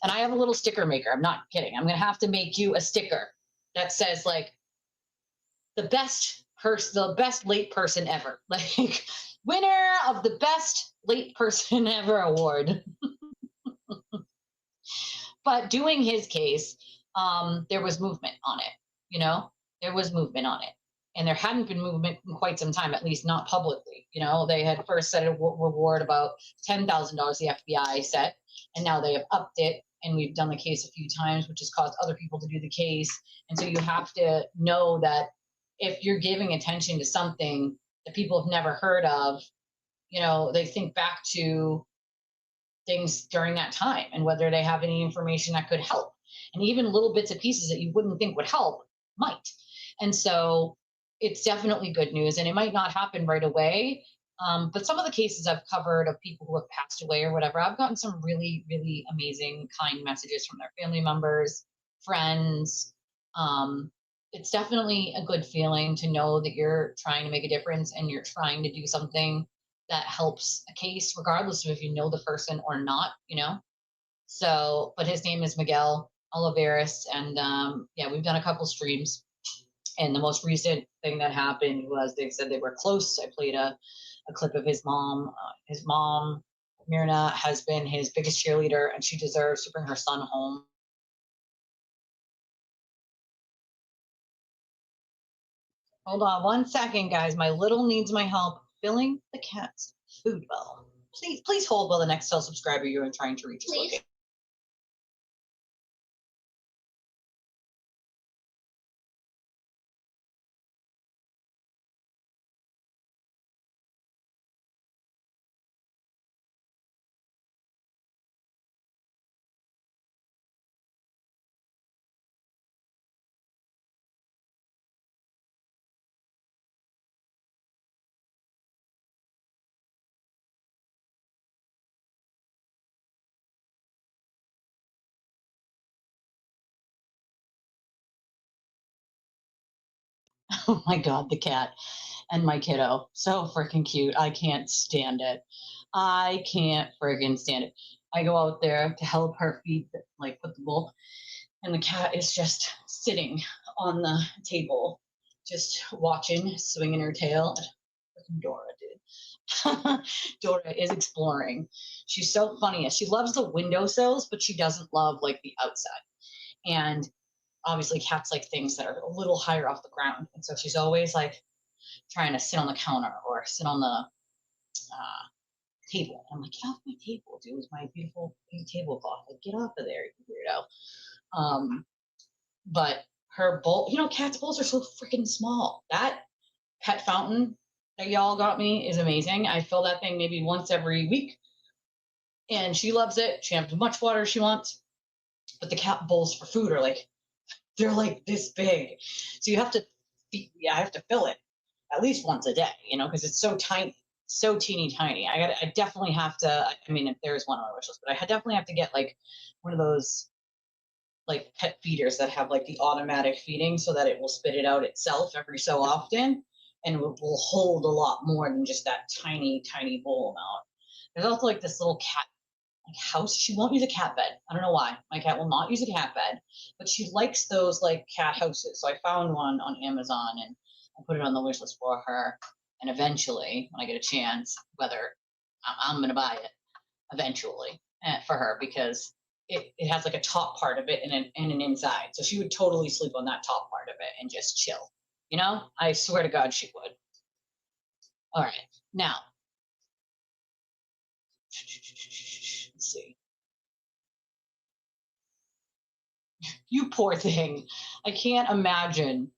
and I have a little sticker maker. I'm not kidding. I'm going to have to make you a sticker that says, like, the best late person ever. Like, winner of the best late person ever award. But doing his case, there was movement on it, there was movement on it. And there hadn't been movement in quite some time, at least not publicly. They had first set a reward about $10,000 the FBI set, and now they have upped it and we've done the case a few times, which has caused other people to do the case. And so you have to know that if you're giving attention to something that people have never heard of, they think back to things during that time and whether they have any information that could help. And even little bits and pieces that you wouldn't think would help might. And so it's definitely good news. And it might not happen right away. But some of the cases I've covered of people who have passed away or whatever, I've gotten some really, really amazing, kind messages from their family members, friends. It's definitely a good feeling to know that you're trying to make a difference and you're trying to do something that helps a case, regardless of if you know the person or not. So, but his name is Miguel Olivares. And yeah, we've done a couple streams. And the most recent thing that happened was they said they were close. I played a clip of his mom. His mom, Myrna, has been his biggest cheerleader, and she deserves to bring her son home. Hold on one second, guys. My little needs my help filling the cat's food bowl. Please hold while the next cell subscriber you're trying to reach is looking. Oh my God, the cat and my kiddo. So freaking cute. I can't stand it. I can't friggin' stand it. I go out there to help her feed, put the bowl, and the cat is just sitting on the table, just watching, swinging her tail. Freaking Dora, dude. Dora is exploring. She's so funny. She loves the windowsills, but she doesn't love the outside. And obviously cats like things that are a little higher off the ground. And so she's always trying to sit on the counter or sit on the table. And I'm like, get off my table, dude. It's my beautiful tablecloth. Get off of there, you weirdo. But her bowl, cats' bowls are so freaking small. That pet fountain that y'all got me is amazing. I fill that thing maybe once every week. And she loves it. She has as much water as she wants. But the cat bowls for food are they're this big. So you have to, I have to fill it at least once a day, because it's so tiny, so teeny tiny. I definitely have to, I mean, if there's one on my wish list, but I definitely have to get one of those pet feeders that have the automatic feeding so that it will spit it out itself every so often. And it will hold a lot more than just that tiny, tiny bowl amount. There's also this little cat house. She won't use a cat bed. I don't know why. My cat will not use a cat bed, but she likes those cat houses. So I found one on Amazon and I put it on the wish list for her. And eventually, when I get a chance, whether I'm going to buy it eventually for her, because it has a top part of it and an inside. So she would totally sleep on that top part of it and just chill. I swear to God she would. All right. Now, let's see. You poor thing. I can't imagine.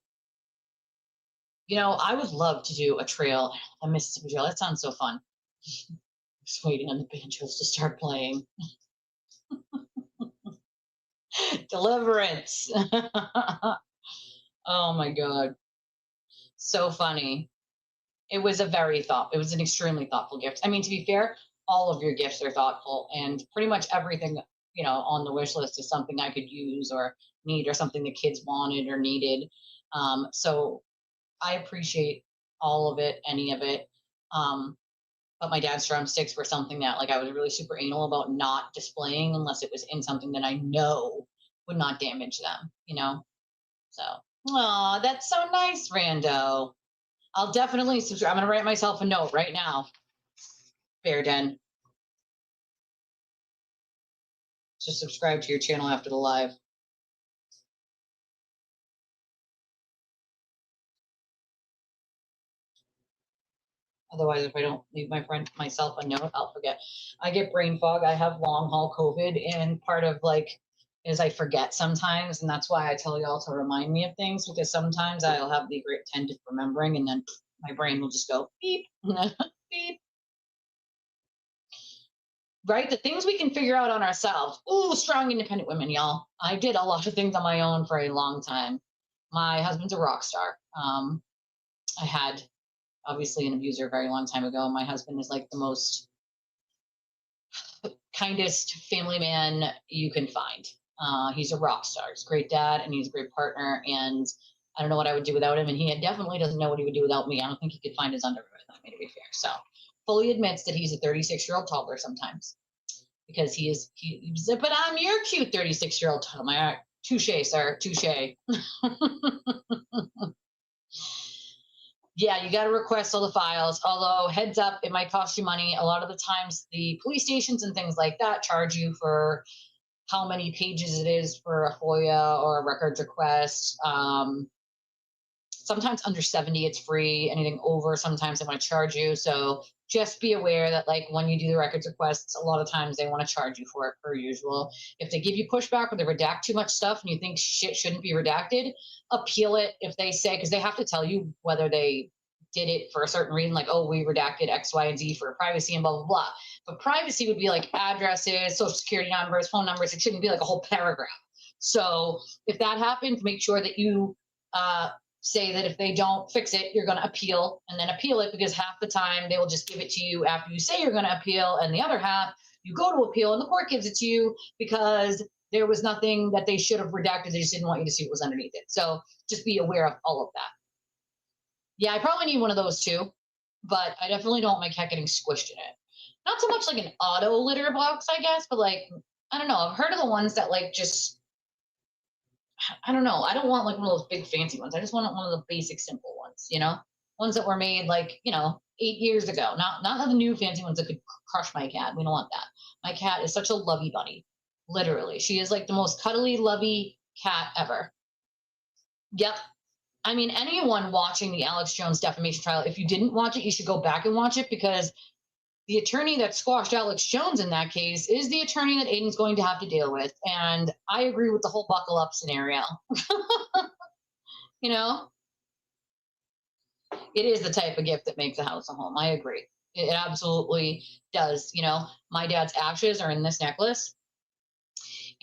I would love to do a trail on Mississippi Trail. That sounds so fun. Just waiting on the banjos to start playing. Deliverance. Oh my God. So funny. It was it was an extremely thoughtful gift. I mean, to be fair, all of your gifts are thoughtful, and pretty much everything, on the wish list is something I could use or need or something the kids wanted or needed. So I appreciate all of it, any of it. But my dad's drumsticks were something that I was really super anal about not displaying unless it was in something that I know would not damage them. So, oh, that's so nice, Rando. I'll definitely subscribe. I'm going to write myself a note right now. Bear Den. Just subscribe to your channel after the live. Otherwise, if I don't leave myself a note, I'll forget. I get brain fog. I have long haul COVID, and part of like is I forget sometimes, and that's why I tell y'all to remind me of things, because sometimes I'll have the great tend of remembering, and then my brain will just go beep, beep. Right? The things we can figure out on ourselves. Ooh, strong, independent women, y'all. I did a lot of things on my own for a long time. My husband's a rock star. I had obviously an abuser a very long time ago. My husband is like the most kindest family man you can find. He's a rock star. He's a great dad, and he's a great partner. And I don't know what I would do without him. And he definitely doesn't know what he would do without me. I don't think he could find his underwear without me, to be fair. So fully admits that he's a 36-year-old toddler sometimes, because he's like, but I'm your cute 36-year-old toddler. I'm like, touche, sir, touche. Yeah, you got to request all the files. Although, heads up, it might cost you money. A lot of the times, the police stations and things like that charge you for how many pages it is for a FOIA or a records request. Sometimes under 70, it's free. Anything over, sometimes they want to charge you. So just be aware that, like, when you do the records requests, a lot of times they want to charge you for it per usual. If they give you pushback or they redact too much stuff and you think shit shouldn't be redacted, appeal it. If they say, because they have to tell you whether they did it for a certain reason, like, oh, we redacted X, Y, and Z for privacy and blah, blah, blah. But privacy would be like addresses, social security numbers, phone numbers. It shouldn't be like a whole paragraph. So if that happens, make sure that you say that if they don't fix it, you're going to appeal, and then appeal it, because half the time they will just give it to you after you say you're going to appeal, and the other half you go to appeal and the court gives it to you because there was nothing that they should have redacted. They just didn't want you to see what was underneath it. So just be aware of all of that. Yeah, I probably need one of those too, but I definitely don't want my cat getting squished in it. Not so much like an auto litter box, I guess, but like, I don't know. I've heard of the ones that like just, I don't know. I don't want like one of those big fancy ones. I just want one of the basic simple ones, ones that were made like, 8 years ago. Not the new fancy ones that could crush my cat. We don't want that. My cat is such a lovey bunny. Literally. She is like the most cuddly, lovey cat ever. Yep. I mean, anyone watching the Alex Jones defamation trial, if you didn't watch it, you should go back and watch it, because the attorney that squashed Alex Jones in that case is the attorney that Aiden's going to have to deal with. And I agree with the whole buckle up scenario. It is the type of gift that makes a house a home. I agree. It absolutely does. My dad's ashes are in this necklace.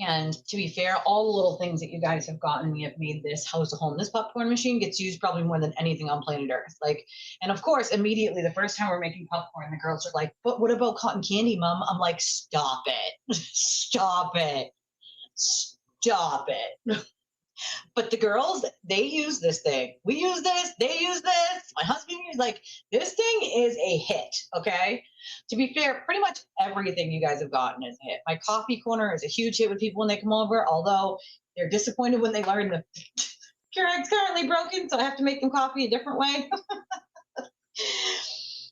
And to be fair, all the little things that you guys have gotten me have made this house a home. This popcorn machine gets used probably more than anything on planet Earth. And of course, immediately the first time we're making popcorn, the girls are like, but what about cotton candy, Mom? I'm like, stop it. Stop it. Stop it. But the girls, they use this thing. We use this. They use this. My husband used, this thing is a hit, okay? To be fair, pretty much everything you guys have gotten is a hit. My coffee corner is a huge hit with people when they come over, although they're disappointed when they learn the Keurig's currently broken, so I have to make them coffee a different way.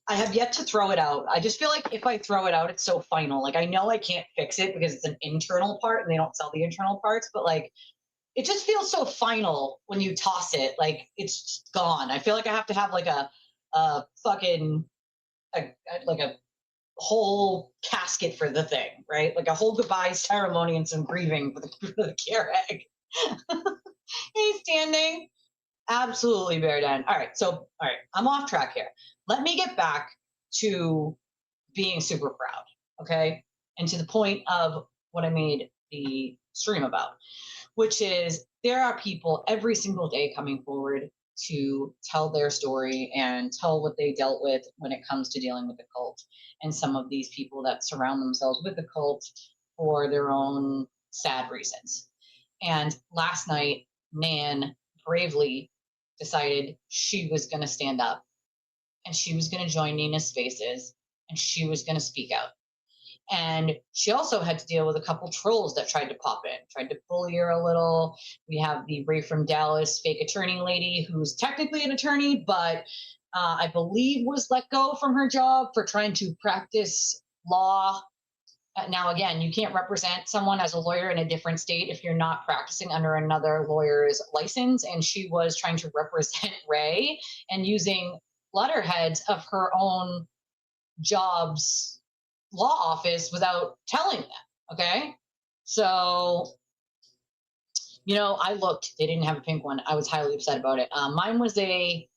I have yet to throw it out. I just feel like if I throw it out, it's so final. I know I can't fix it because it's an internal part and they don't sell the internal parts, but it just feels so final when you toss it. It's gone. I feel like I have to have a whole casket for the thing, right? Like a whole goodbye ceremony and some grieving for the Keurig. He's standing. Absolutely bear down. All right. I'm off track here. Let me get back to being super proud. Okay. And to the point of what I made the stream about, which is there are people every single day coming forward to tell their story and tell what they dealt with when it comes to dealing with the cult, and some of these people that surround themselves with the cult for their own sad reasons. And last night, Nan bravely decided she was going to stand up and she was going to join Nina's Spaces and she was going to speak out. And she also had to deal with a couple trolls that tried to pop in, tried to bully her a little. We have the Ray from Dallas fake attorney lady, who's technically an attorney, but I believe was let go from her job for trying to practice law. Now, again, you can't represent someone as a lawyer in a different state if you're not practicing under another lawyer's license. And she was trying to represent Ray and using letterheads of her own job's law office without telling them. Okay. So, I looked, they didn't have a pink one. I was highly upset about it. Mine was I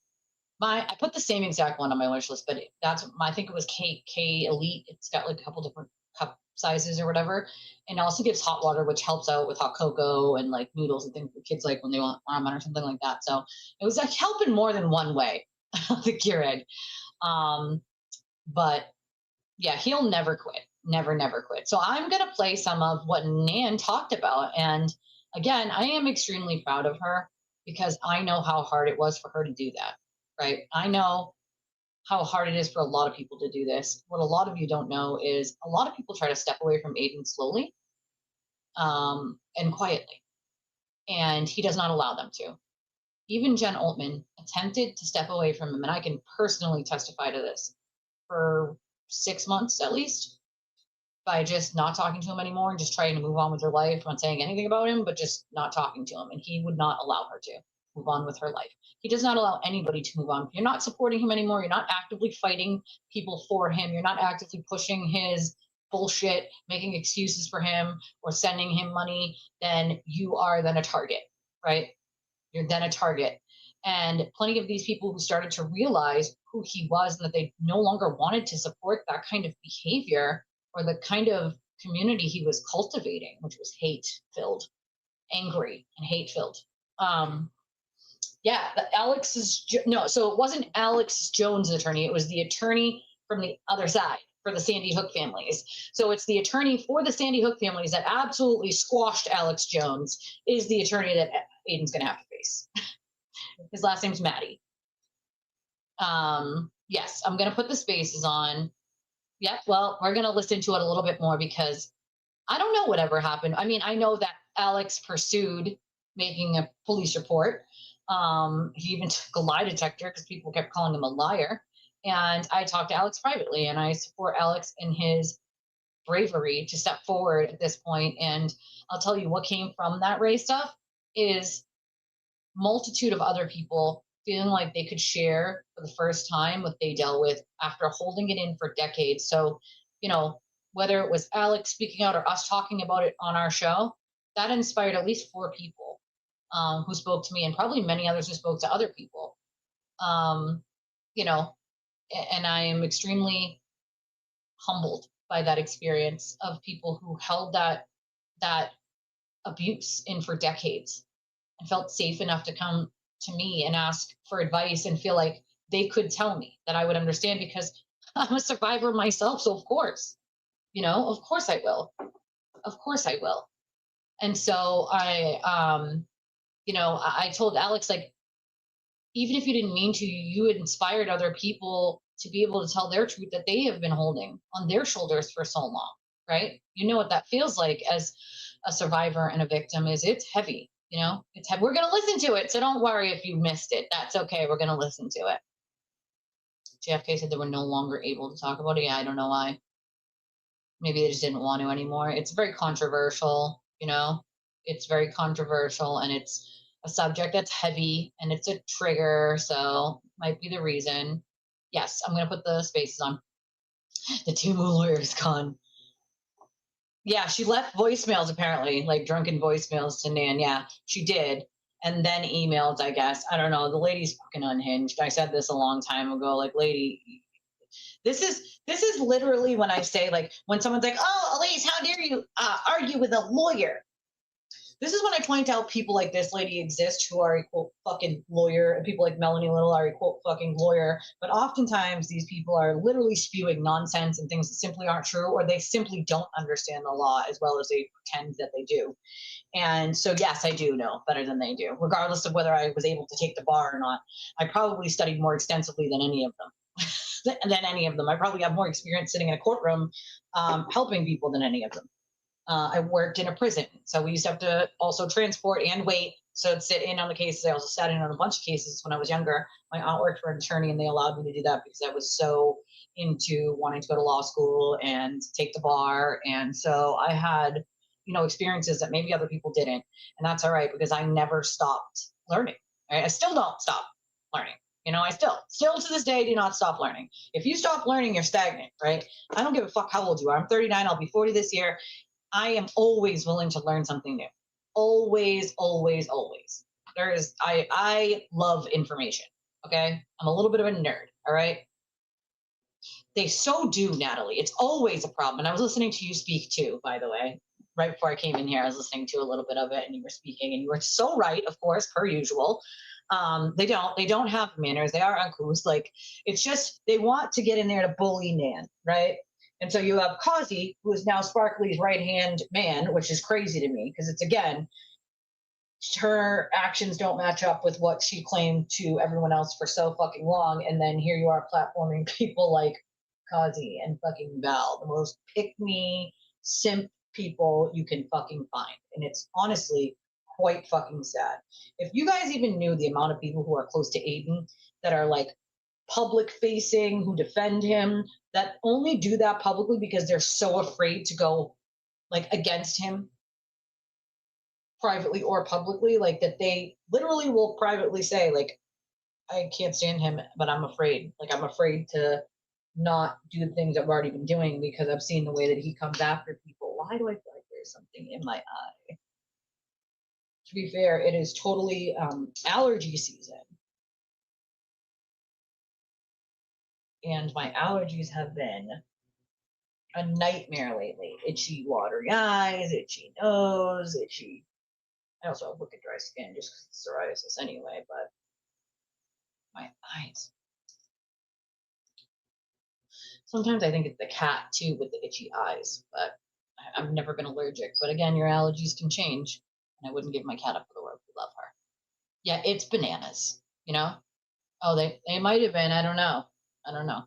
put the same exact one on my wish list, but I think it was K Elite. It's got like a couple different cup sizes or whatever. And it also gives hot water, which helps out with hot cocoa and like noodles and things that kids like when they want ramen or something like that. So it was like helping more than one way, the Keurig. But yeah, he'll never quit. Never, never quit. So I'm going to play some of what Nan talked about. And again, I am extremely proud of her because I know how hard it was for her to do that, right? I know how hard it is for a lot of people to do this. What a lot of you don't know is a lot of people try to step away from Aiden slowly and quietly, and he does not allow them to. Even Jen Altman attempted to step away from him, and I can personally testify to this, for 6 months at least, by just not talking to him anymore and just trying to move on with her life, not saying anything about him, but just not talking to him. And he would not allow her to move on with her life. He does not allow anybody to move on. You're not supporting him anymore. You're not actively fighting people for him. You're not actively pushing his bullshit, making excuses for him or sending him money. Then you are then a target, right? You're then a target. And plenty of these people who started to realize who he was and that they no longer wanted to support that kind of behavior or the kind of community he was cultivating, which was hate filled, angry and hate filled. Yeah, so it wasn't Alex Jones' attorney. It was the attorney from the other side for the Sandy Hook families. So it's the attorney for the Sandy Hook families that absolutely squashed Alex Jones is the attorney that Aiden's going to have to face. His last name's Maddie. Yes, I'm going to put the spaces on. Yeah, well, we're going to listen to it a little bit more because I don't know whatever happened. I mean, I know that Alex pursued making a police report. He even took a lie detector because people kept calling him a liar. And I talked to Alex privately, and I support Alex in his bravery to step forward at this point. And I'll tell you what came from that Ray stuff is multitude of other people feeling like they could share for the first time what they dealt with after holding it in for decades. So, whether it was Alex speaking out or us talking about it on our show, that inspired at least 4 people who spoke to me, and probably many others who spoke to other people. And I am extremely humbled by that experience of people who held that abuse in for decades and felt safe enough to come to me and ask for advice and feel like they could tell me that I would understand because I'm a survivor myself. So of course I will. Of course I will. And so I told Alex, like, even if you didn't mean to, you had inspired other people to be able to tell their truth that they have been holding on their shoulders for so long, right? You know what that feels like as a survivor and a victim is it's heavy, it's heavy. We're going to listen to it. So don't worry if you missed it. That's okay. We're going to listen to it. JFK said they were no longer able to talk about it. Yeah, I don't know why. Maybe they just didn't want to anymore. It's very controversial, it's very controversial and it's a subject that's heavy and it's a trigger. So might be the reason. Yes, I'm going to put the spaces on. The two lawyers gone. Yeah, she left voicemails apparently, like drunken voicemails to Nan. Yeah, she did. And then emailed, I guess. I don't know. The lady's fucking unhinged. I said this a long time ago. Like, lady, this is literally when I say, like, when someone's like, oh, Elise, how dare you argue with a lawyer? This is when I point out people like this lady exist who are a quote fucking lawyer, and people like Melanie Little are a quote fucking lawyer. But oftentimes these people are literally spewing nonsense and things that simply aren't true, or they simply don't understand the law as well as they pretend that they do. And so, yes, I do know better than they do, regardless of whether I was able to take the bar or not. I probably studied more extensively than any of them. I probably have more experience sitting in a courtroom helping people than any of them. I worked in a prison, so we used to have to also transport and wait. So I'd sit in on the cases. I also sat in on a bunch of cases when I was younger. My aunt worked for an attorney, and they allowed me to do that because I was so into wanting to go to law school and take the bar. And so I had, experiences that maybe other people didn't, and that's all right because I never stopped learning. Right? I still don't stop learning. You know, I still to this day do not stop learning. If you stop learning, you're stagnant, right? I don't give a fuck how old you are. I'm 39. I'll be 40 this year. I am always willing to learn something new. Always, always, always. I love information. Okay. I'm a little bit of a nerd. All right. They so do, Natalie. It's always a problem. And I was listening to you speak too, by the way. Right before I came in here, I was listening to a little bit of it, and you were speaking, and you were so right, of course, per usual. They don't have manners. They are uncouth. Like, it's just they want to get in there to bully Nan, right? And so you have Kazi, who is now Sparkly's right-hand man, which is crazy to me because it's, again, her actions don't match up with what she claimed to everyone else for so fucking long. And then here you are platforming people like Kazi and fucking Val, the most pick-me, simp people you can fucking find. And it's honestly quite fucking sad. If you guys even knew the amount of people who are close to Aiden that are like public facing, who defend him, that only do that publicly because they're so afraid to go like against him privately or publicly, like that they literally will privately say, like, I can't stand him, but I'm afraid. Like, I'm afraid to not do the things I've already been doing because I've seen the way that he comes after people. Why do I feel like there's something in my eye? To be fair, it is totally allergy season. And my allergies have been a nightmare lately. Itchy, watery eyes, itchy nose, itchy. I also have wicked dry skin just because it's psoriasis anyway, but my eyes. Sometimes I think it's the cat too with the itchy eyes, but I've never been allergic. But again, your allergies can change, and I wouldn't give my cat up for the world. We love her. Yeah, it's bananas, you know? Oh, they might have been. I don't know. I don't know.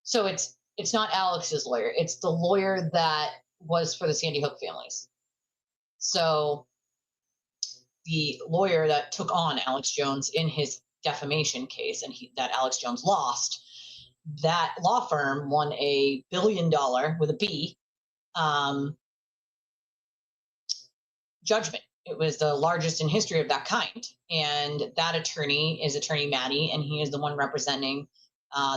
So it's not Alex's lawyer. It's the lawyer that was for the Sandy Hook families. So the lawyer that took on Alex Jones in his defamation case, and that Alex Jones lost, that law firm won $1 billion with a B judgment. It was the largest in history of that kind. And that attorney is Attorney Maddie, and he is the one representing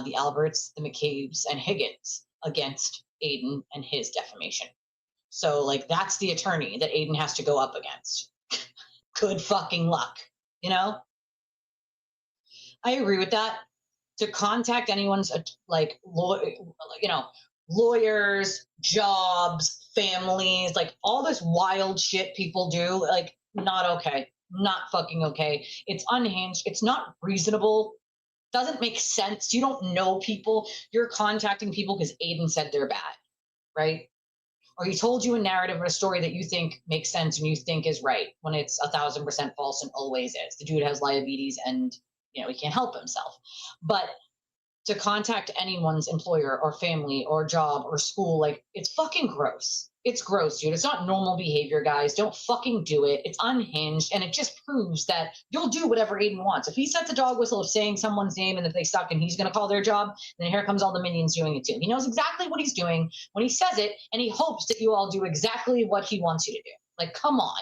the Alberts, the McCabe's, and Higgins against Aiden and his defamation. So, like, that's the attorney that Aiden has to go up against. Good fucking luck, you know? I agree with that. To contact anyone's, like, lawyers, jobs, families, like all this wild shit people do, like, not okay. Not fucking okay. It's unhinged. It's not reasonable. Doesn't make sense. You don't know people. You're contacting people because Aiden said they're bad, right? Or he told you a narrative or a story that you think makes sense and you think is right when it's 1,000% false and always is. The dude has diabetes and, you know, he can't help himself. But to contact anyone's employer or family or job or school, like, it's fucking gross. It's gross, dude. It's not normal behavior, guys. Don't fucking do it. It's unhinged, and it just proves that you'll do whatever Aiden wants. If he sets a dog whistle of saying someone's name and if they suck and he's going to call their job, then here comes all the minions doing it too. He knows exactly what he's doing when he says it, and he hopes that you all do exactly what he wants you to do. Like, come on.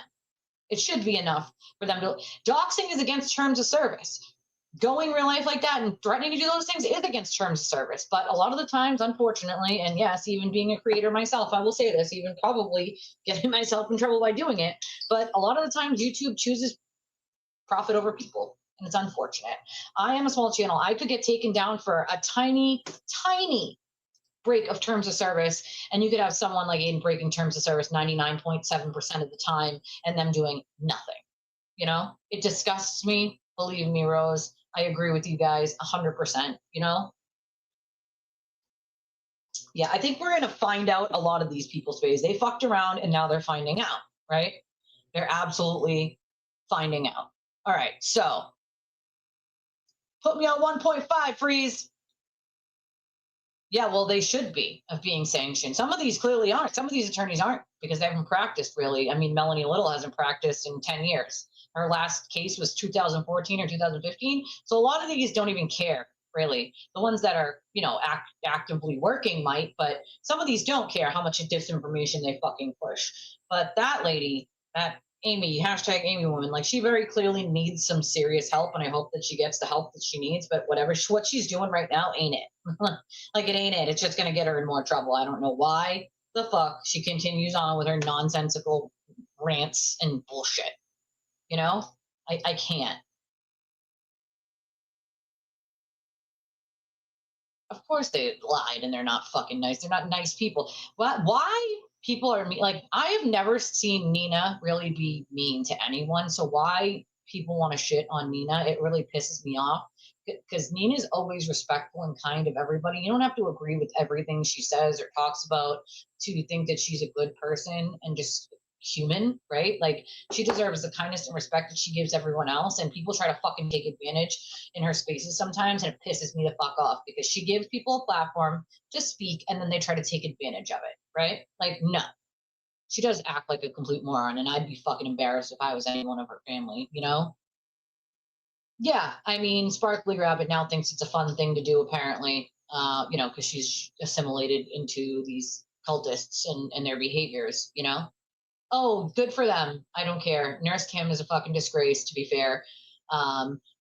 It should be enough for them to. Doxing is against terms of service. Going real life like that and threatening to do those things is against terms of service. But a lot of the times, unfortunately, and yes, even being a creator myself, I will say this, even probably getting myself in trouble by doing it. But a lot of the times YouTube chooses profit over people, and it's unfortunate. I am a small channel. I could get taken down for a tiny, tiny break of terms of service, and you could have someone like Aiden breaking terms of service 99.7% of the time and them doing nothing. You know, it disgusts me. Believe me, Rose. I agree with you guys 100%, you know? Yeah, I think we're going to find out a lot of these people's ways. They fucked around and now they're finding out, right? They're absolutely finding out. All right, so put me on 1.5, freeze. Yeah, well, they should be of being sanctioned. Some of these clearly aren't. Some of these attorneys aren't because they haven't practiced really. I mean, Melanie Little hasn't practiced in 10 years. Her last case was 2014 or 2015. So a lot of these don't even care, really. The ones that are, you know, actively working might, but some of these don't care how much disinformation they fucking push. But that lady, that Amy, hashtag Amy woman. Like, she very clearly needs some serious help, and I hope that she gets the help that she needs. But whatever what she's doing right now ain't it. Like, it ain't it. It's just gonna get her in more trouble. I don't know why the fuck she continues on with her nonsensical rants and bullshit. You know, I can't. Of course they lied and they're not fucking nice. They're not nice people. Why people are mean? Like, I have never seen Nina really be mean to anyone. So why people want to shit on Nina? It really pisses me off because Nina's always respectful and kind of everybody. You don't have to agree with everything she says or talks about to think that she's a good person and just human, right? Like, she deserves the kindness and respect that she gives everyone else, and people try to fucking take advantage in her spaces sometimes, and it pisses me the fuck off because she gives people a platform to speak and then they try to take advantage of it, right? Like, no. She does act like a complete moron, and I'd be fucking embarrassed if I was anyone of her family, you know? Yeah, I mean, Sparkly Rabbit now thinks it's a fun thing to do, apparently, you know, because she's assimilated into these cultists and their behaviors, you know? Oh, good for them. I don't care. Nurse Kim is a fucking disgrace, to be fair.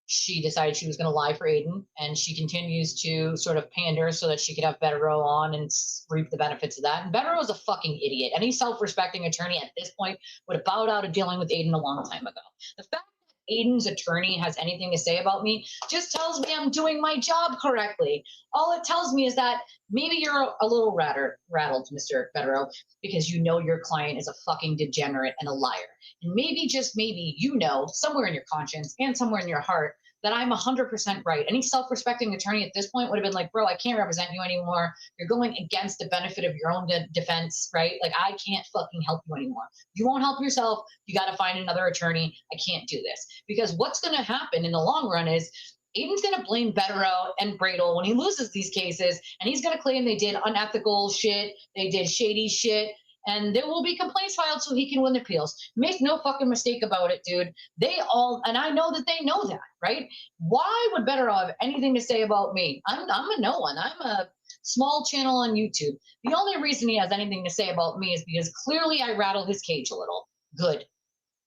She decided she was going to lie for Aiden, and she continues to sort of pander so that she could have Betterow on and reap the benefits of that. And Betterow is a fucking idiot. Any self-respecting attorney at this point would have bowed out of dealing with Aiden a long time ago. The fact that Aiden's attorney has anything to say about me just tells me I'm doing my job correctly. All it tells me is that maybe you're a little rattled, Mr. Betterow, because you know your client is a fucking degenerate and a liar. And maybe, just maybe, you know, somewhere in your conscience and somewhere in your heart, that I'm 100% right. Any self-respecting attorney at this point would have been like, bro, I can't represent you anymore. You're going against the benefit of your own defense, right? Like, I can't fucking help you anymore. You won't help yourself. You got to find another attorney. I can't do this. Because what's going to happen in the long run is Aiden's going to blame Betterow and Bradel when he loses these cases, and he's going to claim they did unethical shit, they did shady shit, and there will be complaints filed so he can win appeals. Make no fucking mistake about it, dude. They all, and I know that they know that, right? Why would Betterow have anything to say about me? I'm a no one. I'm a small channel on YouTube. The only reason he has anything to say about me is because clearly I rattle his cage a little. Good.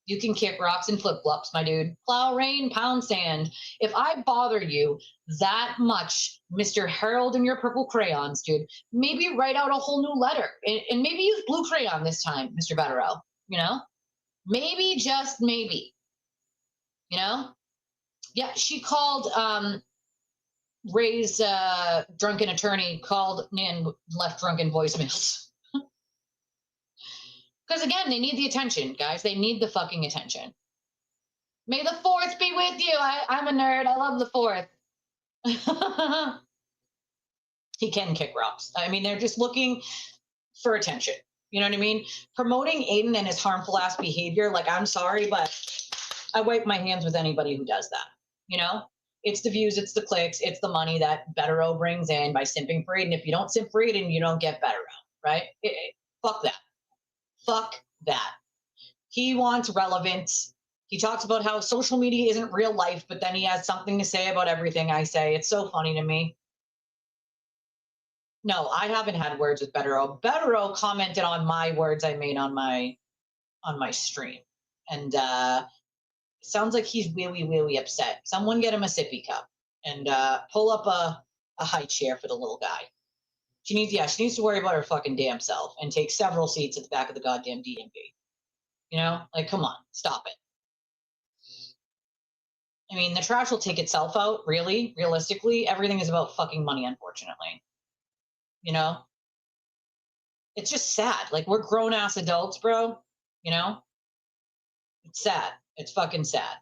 You can kick rocks and flip-flops, my dude. Plow rain, pound sand. If I bother you that much, Mr. Harold and your purple crayons, dude, maybe write out a whole new letter. And maybe use blue crayon this time, Mr. Betterow. You know? Maybe, just maybe. You know? Yeah, she called Ray's drunken attorney, called and left drunken voicemails. Because again, they need the attention, guys. They need the fucking attention. May the fourth be with you. I'm a nerd. I love the fourth. He can kick rocks. I mean, they're just looking for attention. You know what I mean? Promoting Aiden and his harmful ass behavior, like, I'm sorry, but I wipe my hands with anybody who does that. You know? It's the views, it's the clicks, it's the money that Betterow brings in by simping for Aiden. If you don't simp for Aiden, you don't get Betterow, right? Fuck that. Fuck that. He wants relevance. He talks about how social media isn't real life, but then he has something to say about everything I say. It's so funny to me. No, I haven't had words with Betterow. Betterow commented on my words I made on my stream. And sounds like he's really, really upset. Someone get him a sippy cup and pull up a high chair for the little guy. She needs to worry about her fucking damn self and take several seats at the back of the goddamn DMV. You know, like, come on, stop it. I mean, the trash will take itself out, really, realistically. Everything is about fucking money, unfortunately. You know? It's just sad. Like, we're grown-ass adults, bro. You know? It's sad. It's fucking sad.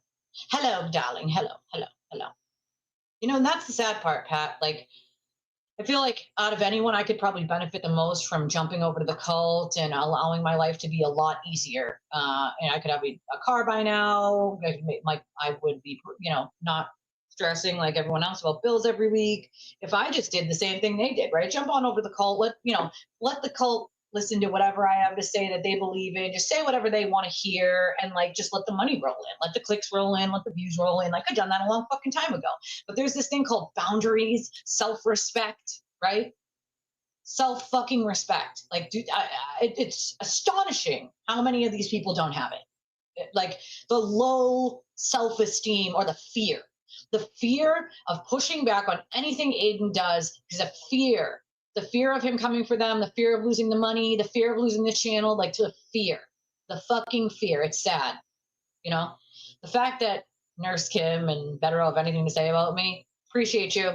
Hello, darling. Hello, hello, hello. You know, and that's the sad part, Pat. Like, I feel like out of anyone, I could probably benefit the most from jumping over to the cult and allowing my life to be a lot easier. And I could have a car by now. I would be, you know, not stressing like everyone else about bills every week. If I just did the same thing they did, right? Jump on over to the cult. Let the cult listen to whatever I have to say that they believe in. Just say whatever they want to hear, and like, just let the money roll in, let the clicks roll in, let the views roll in. Like, I've done that a long fucking time ago. But there's this thing called boundaries, self-respect, right? Self-fucking respect. Like, dude, it's astonishing how many of these people don't have it. like the low self-esteem or the fear of pushing back on anything Aiden does, because the fear of him coming for them, the fear of losing the money, the fear of losing the channel, like the fucking fear. It's sad, you know. The fact that Nurse Kim and Better have anything to say about me, appreciate you.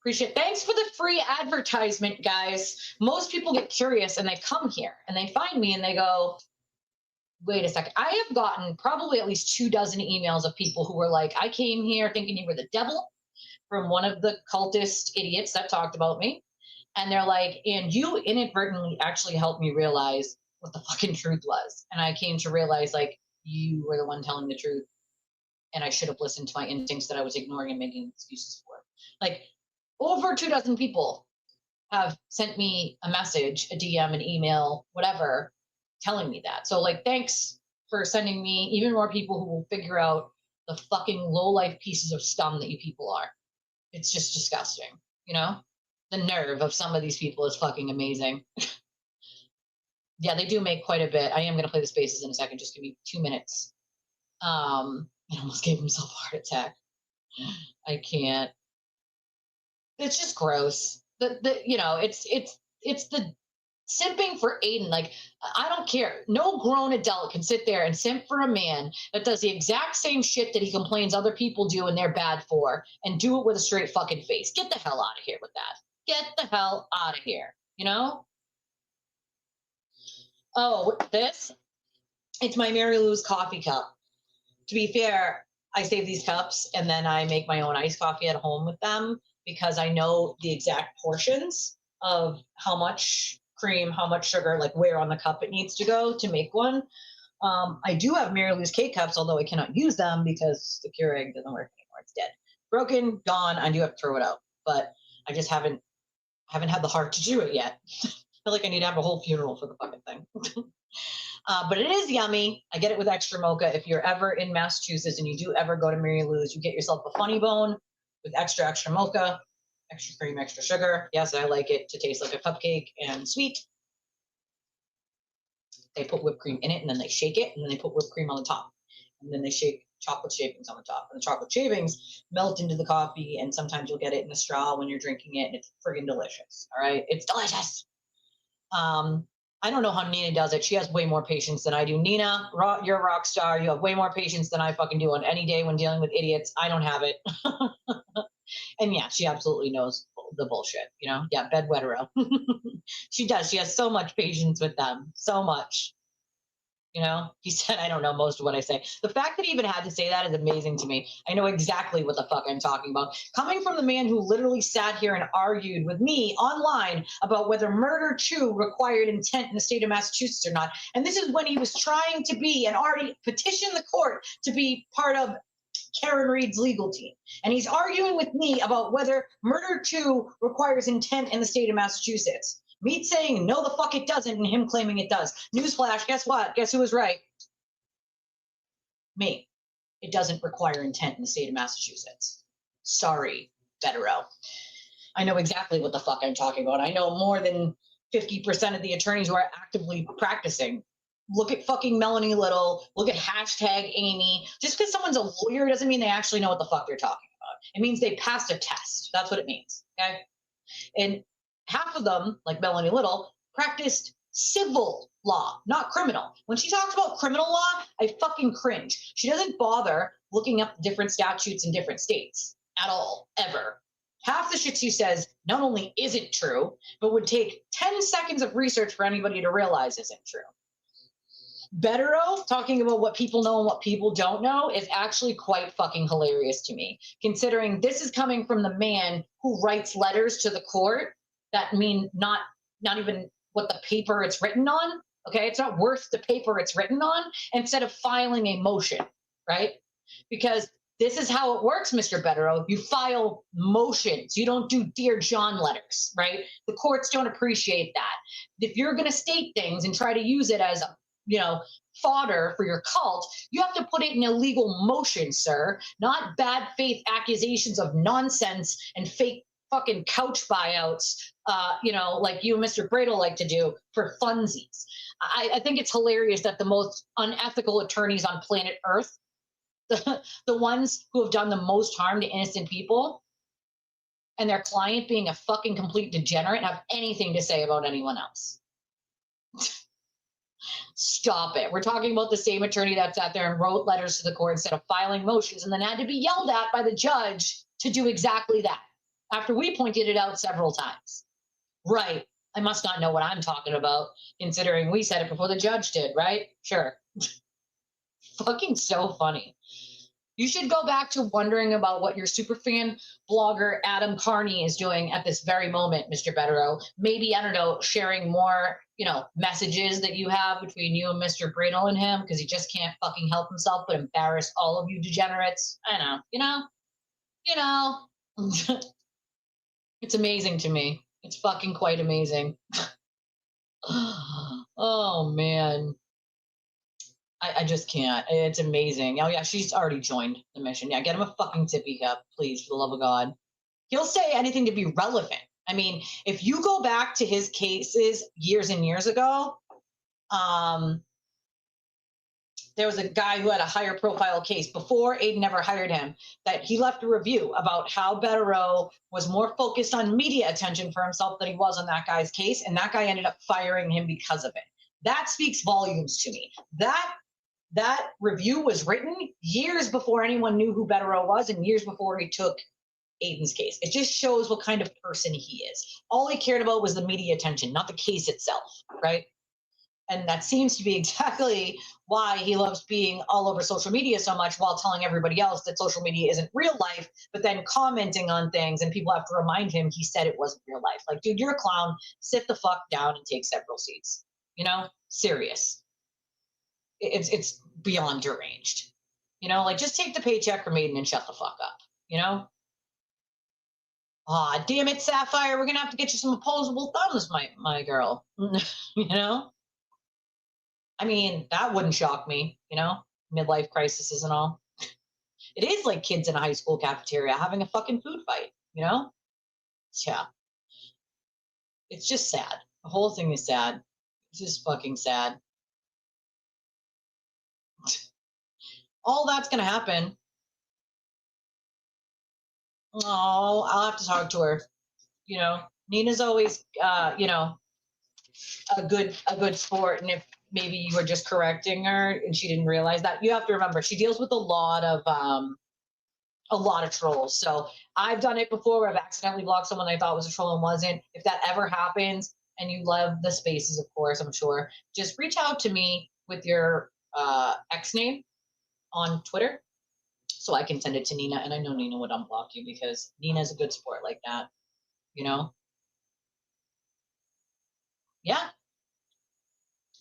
Thanks for the free advertisement, guys. Most people get curious and they come here and they find me and they go, wait a second. I have gotten probably at least 24 emails of people who were like, I came here thinking you were the devil, from one of the cultist idiots that talked about me. And they're like, and you inadvertently actually helped me realize what the fucking truth was. And I came to realize, like, you were the one telling the truth. And I should have listened to my instincts that I was ignoring and making excuses for. Like, over 24 people have sent me a message, a DM, an email, whatever, telling me that. So, like, thanks for sending me even more people who will figure out the fucking low-life pieces of scum that you people are. It's just disgusting, you know? The nerve of some of these people is fucking amazing. Yeah, they do make quite a bit. I am going to play the spaces in a second. Just give me 2 minutes. He almost gave himself a heart attack. I can't. It's just gross. It's the simping for Aiden. Like, I don't care. No grown adult can sit there and simp for a man that does the exact same shit that he complains other people do and they're bad for, and do it with a straight fucking face. Get the hell out of here with that. Get the hell out of here, you know? Oh, it's my Mary Lou's coffee cup. To be fair, I save these cups and then I make my own iced coffee at home with them, because I know the exact portions of how much cream, how much sugar, like where on the cup it needs to go to make one. I do have Mary Lou's K-Cups, although I cannot use them because the Keurig doesn't work anymore. It's dead. Broken, gone. I do have to throw it out. But I just haven't had the heart to do it yet. I feel like I need to have a whole funeral for the fucking thing. But it is yummy. I get it with extra mocha. If you're ever in Massachusetts and you do ever go to Mary Lou's, you get yourself a funny bone with extra mocha, extra cream, extra sugar. Yes, I like it to taste like a cupcake and sweet. They put whipped cream in it and then they shake it and then they put whipped cream on the top. And then they shake chocolate shavings on the top. And the chocolate shavings melt into the coffee, and sometimes you'll get it in a straw when you're drinking it, and it's friggin' delicious. All right? It's delicious. I don't know how Nina does it. She has way more patience than I do. Nina, you're a rock star. You have way more patience than I fucking do on any day when dealing with idiots. I don't have it. And yeah, she absolutely knows the bullshit, you know? Yeah, bedwettero. She does. She has so much patience with them. So much. You know, he said, I don't know most of what I say. The fact that he even had to say that is amazing to me. I know exactly what the fuck I'm talking about. Coming from the man who literally sat here and argued with me online about whether murder 2 required intent in the state of Massachusetts or not. And this is when he was trying to be and already petitioned the court to be part of Karen Reed's legal team. And he's arguing with me about whether murder 2 requires intent in the state of Massachusetts. Me saying, no, the fuck it doesn't, and him claiming it does. Newsflash, guess what? Guess who was right? Me. It doesn't require intent in the state of Massachusetts. Sorry, Federo. I know exactly what the fuck I'm talking about. I know more than 50% of the attorneys who are actively practicing. Look at fucking Melanie Little. Look at hashtag Amy. Just because someone's a lawyer doesn't mean they actually know what the fuck they're talking about. It means they passed a test. That's what it means, okay? And half of them, like Melanie Little, practiced civil law, not criminal. When she talks about criminal law, I fucking cringe. She doesn't bother looking up different statutes in different states at all, ever. Half the shit she says not only isn't true, but would take 10 seconds of research for anybody to realize isn't true. Bettero talking about what people know and what people don't know is actually quite fucking hilarious to me, considering this is coming from the man who writes letters to the court that mean not even what the paper it's written on. Okay, it's not worth the paper it's written on, instead of filing a motion, right? Because this is how it works, Mr. Bettero. You file motions. You don't do Dear John letters, right? The courts don't appreciate that. If you're going to state things and try to use it as fodder for your cult, you have to put it in a legal motion, sir, not bad faith accusations of nonsense and fake fucking couch buyouts, like you and Mr. Bradle like to do for funsies. I think it's hilarious that the most unethical attorneys on planet Earth, the ones who have done the most harm to innocent people, and their client being a fucking complete degenerate, have anything to say about anyone else. Stop it. We're talking about the same attorney that sat there and wrote letters to the court instead of filing motions and then had to be yelled at by the judge to do exactly that after we pointed it out several times. Right. I must not know what I'm talking about, considering we said it before the judge did, right? Sure. Fucking so funny. You should go back to wondering about what your superfan blogger Adam Carney is doing at this very moment, Mr. Betterow. Maybe, I don't know, sharing more, messages that you have between you and Mr. Brino and him, because he just can't fucking help himself but embarrass all of you degenerates. I know. It's amazing to me. It's fucking quite amazing. Oh, man. I just can't. It's amazing. Oh, yeah, she's already joined the mission. Yeah, get him a fucking tippy cup, please, for the love of God. He'll say anything to be relevant. I mean, if you go back to his cases years and years ago, there was a guy who had a higher profile case before Aiden ever hired him, that he left a review about how Betterow was more focused on media attention for himself than he was on that guy's case, and that guy ended up firing him because of it. That speaks volumes to me. That review was written years before anyone knew who Betterow was and years before he took Aiden's case. It just shows what kind of person he is. All he cared about was the media attention, not the case itself, right? And that seems to be exactly why he loves being all over social media so much, while telling everybody else that social media isn't real life, but then commenting on things and people have to remind him he said it wasn't real life. Like, dude, you're a clown. Sit the fuck down and take several seats. Serious. It's beyond deranged. Like, just take the paycheck from Aiden and shut the fuck up, Aw, damn it, Sapphire, we're gonna have to get you some opposable thumbs, my girl. I mean, that wouldn't shock me, midlife crises and all. It is like kids in a high school cafeteria having a fucking food fight, Yeah. It's just sad. The whole thing is sad. It's just fucking sad. All that's going to happen. Oh, I'll have to talk to her. Nina's always, a good sport. And if maybe you were just correcting her and she didn't realize that, you have to remember she deals with a lot of trolls. So I've done it before where I've accidentally blocked someone I thought was a troll and wasn't. If that ever happens, and you love the spaces, of course, I'm sure, just reach out to me with your X name on Twitter so I can send it to Nina. And I know Nina would unblock you because Nina's a good sport like that, Yeah.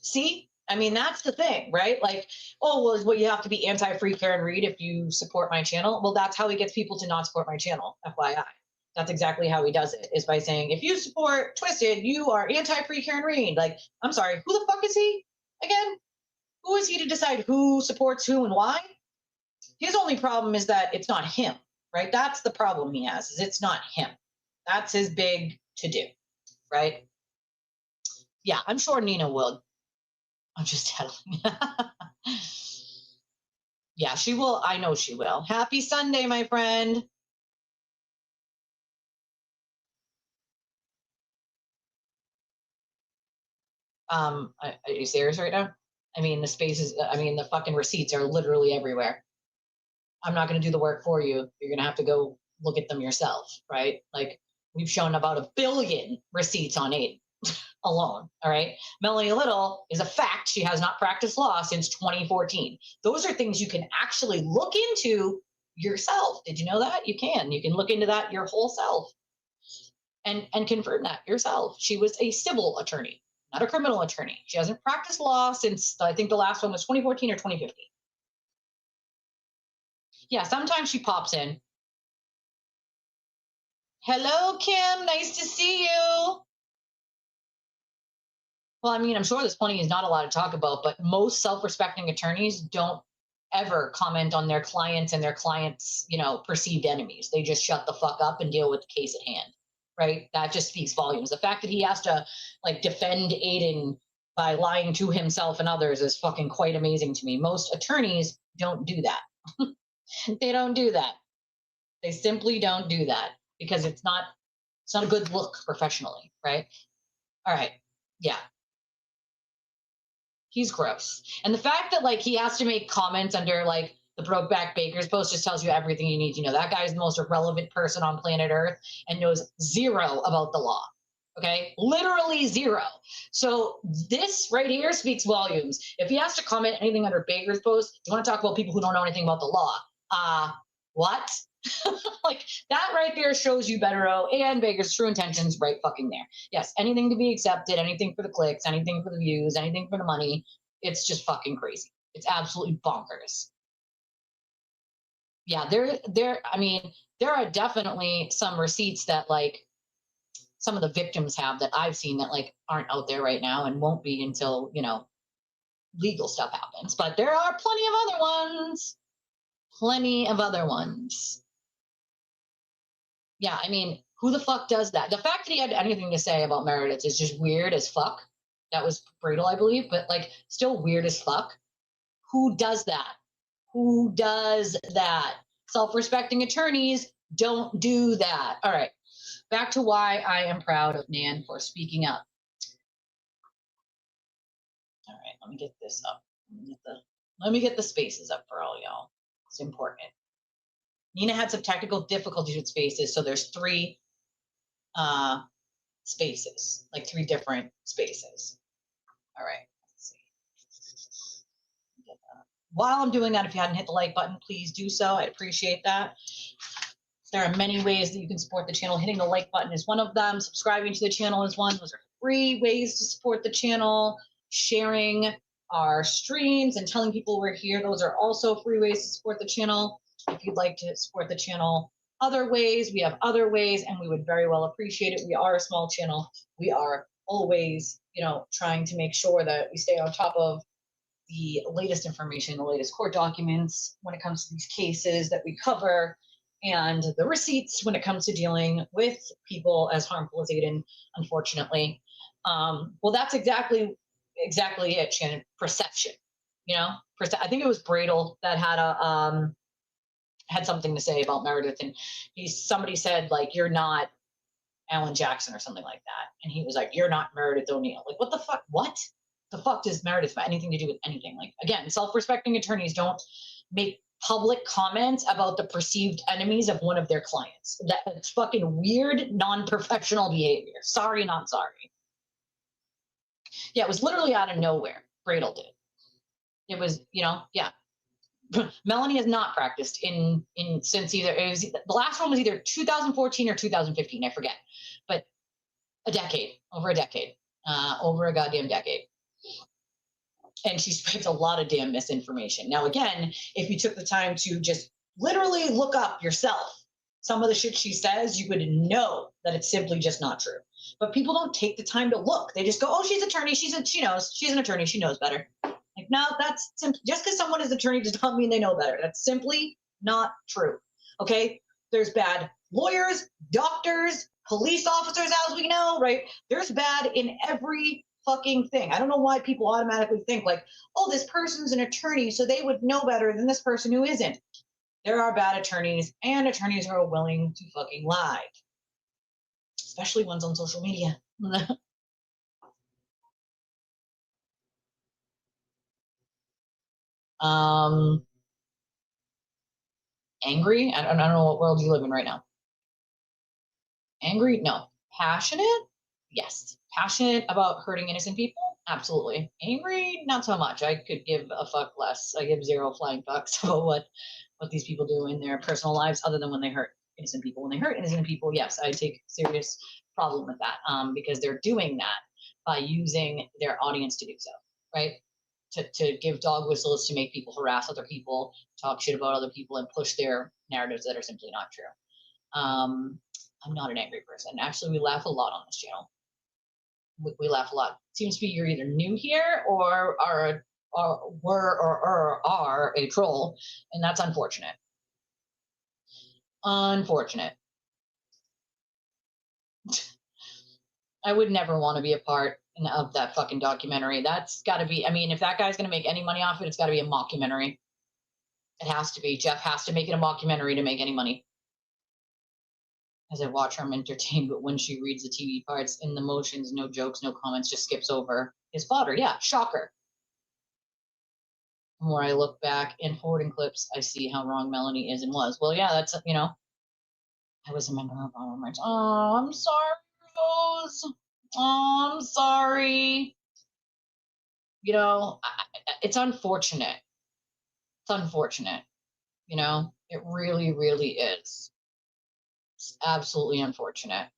See? I mean, that's the thing, right? Like, oh, well, you have to be anti-free Karen Reed if you support my channel. Well, that's how he gets people to not support my channel, FYI. That's exactly how he does it, is by saying, if you support Twisted, you are anti-free Karen Reed. Like, I'm sorry, who the fuck is he again? Who is he to decide who supports who and why? His only problem is that it's not him, right? That's the problem he has, is it's not him. That's his big to-do, right? Yeah, I'm sure Nina will. I'm just telling you. Yeah, she will. I know she will. Happy Sunday, my friend. Are you serious right now? I mean, the fucking receipts are literally everywhere. I'm not going to do the work for you. You're going to have to go look at them yourself, right? Like, we've shown about 1 billion receipts on Aiden alone, all right? Melanie Little is a fact. She has not practiced law since 2014. Those are things you can actually look into yourself. Did you know that? You can look into that your whole self and confirm that yourself. She was a civil attorney, not a criminal attorney. She hasn't practiced law since, I think the last one was 2014 or 2015. Yeah, sometimes she pops in. Hello, Kim. Nice to see you. Well, I mean, I'm sure this plenty is not a lot to talk about, but most self-respecting attorneys don't ever comment on their clients and their clients', perceived enemies. They just shut the fuck up and deal with the case at hand, right? That just speaks volumes. The fact that he has to, like, defend Aiden by lying to himself and others is fucking quite amazing to me. Most attorneys don't do that. They don't do that. They simply don't do that because it's not a good look professionally, right? All right. Yeah. He's gross. And the fact that like he has to make comments under like the Brokeback Baker's post just tells you everything you need to know. That guy is the most irrelevant person on planet Earth and knows zero about the law. Okay, literally zero. So this right here speaks volumes. If he has to comment anything under Baker's post, you want to talk about people who don't know anything about the law. What? Like that right there shows you Bettero and Baker's true intentions right fucking there. Yes, anything to be accepted, anything for the clicks, anything for the views, anything for the money. It's just fucking crazy. It's absolutely bonkers. Yeah, I mean, there are definitely some receipts that like some of the victims have that I've seen that like aren't out there right now and won't be until, you know, legal stuff happens. But there are plenty of other ones. Plenty of other ones. Yeah, I mean, who the fuck does that? The fact that he had anything to say about Meredith is just weird as fuck. That was brutal, I believe, but like still weird as fuck. Who does that? Who does that? Self-respecting attorneys don't do that. All right, back to why I am proud of Nan for speaking up. All right, let me get this up. Let me get the spaces up for all y'all. It's important. Nina had some technical difficulties with spaces, so there's 3 spaces, like 3 different spaces. All right, let's see. While I'm doing that, if you hadn't hit the like button, please do so. I'd appreciate that. There are many ways that you can support the channel. Hitting the like button is one of them. Subscribing to the channel is one. Those are free ways to support the channel. Sharing our streams and telling people we're here, those are also free ways to support the channel. If you'd like to support the channel other ways, we have other ways, and we would very well appreciate it. We are a small channel. We are always, you know, trying to make sure that we stay on top of the latest information, the latest court documents when it comes to these cases that we cover, and the receipts when it comes to dealing with people as harmful as Aiden, unfortunately. Well, that's exactly it, Shannon. Perception, you know. I think it was Bradel that had something to say about Meredith, and somebody said like, "You're not Alan Jackson" or something like that, and he was like, "You're not Meredith O'Neill." Like, what the fuck? What the fuck does Meredith have anything to do with anything? Like, again, self-respecting attorneys don't make public comments about the perceived enemies of one of their clients. That's fucking weird, non-professional behavior. Sorry, not sorry. Yeah, it was literally out of nowhere. Bradel did. It was, you know, yeah. Melanie has not practiced since either the last one was either 2014 or 2015, I forget, but over a goddamn decade. And she spreads a lot of damn misinformation. Now, again, if you took the time to just literally look up yourself some of the shit she says, you would know that it's simply just not true. But people don't take the time to look. They just go, "Oh, she's an attorney. She knows. She's an attorney. She knows better." Like, no, that's simply, just because someone is an attorney does not mean they know better. That's simply not true. Okay? There's bad lawyers, doctors, police officers, as we know, right? There's bad in every fucking thing. I don't know why people automatically think like, "Oh, this person's an attorney, so they would know better than this person who isn't." There are bad attorneys and attorneys who are willing to fucking lie, especially ones on social media. Angry? I don't know what world you live in right now. Angry? No. Passionate? Yes. Passionate about hurting innocent people? Absolutely. Angry? Not so much. I could give a fuck less. I give 0 flying fucks about what these people do in their personal lives other than when they hurt innocent people. When they hurt innocent people, yes, I take serious problem with that because they're doing that by using their audience to do so, right? To give dog whistles, to make people harass other people, talk shit about other people, and push their narratives that are simply not true. I'm not an angry person. Actually, we laugh a lot on this channel. We laugh a lot. Seems to be you're either new here or are a troll, and that's unfortunate. Unfortunate. I would never want to be a part of that fucking documentary. That's got to be, I mean, if that guy's going to make any money off it, it's got to be a mockumentary. It has to be. Jeff has to make it a mockumentary to make any money. As I watch her, I'm entertained, but when she reads the TV parts, in the motions, no jokes, no comments, just skips over his fodder. Yeah, shocker. The more I look back in forwarding clips, I see how wrong Melanie is and was. Well, yeah, that's, you know, I was a member of Obama Rights. Oh, I'm sorry, Rose. Oh, I'm sorry. You know, it's unfortunate. It's unfortunate. You know, it really, really is. It's absolutely unfortunate.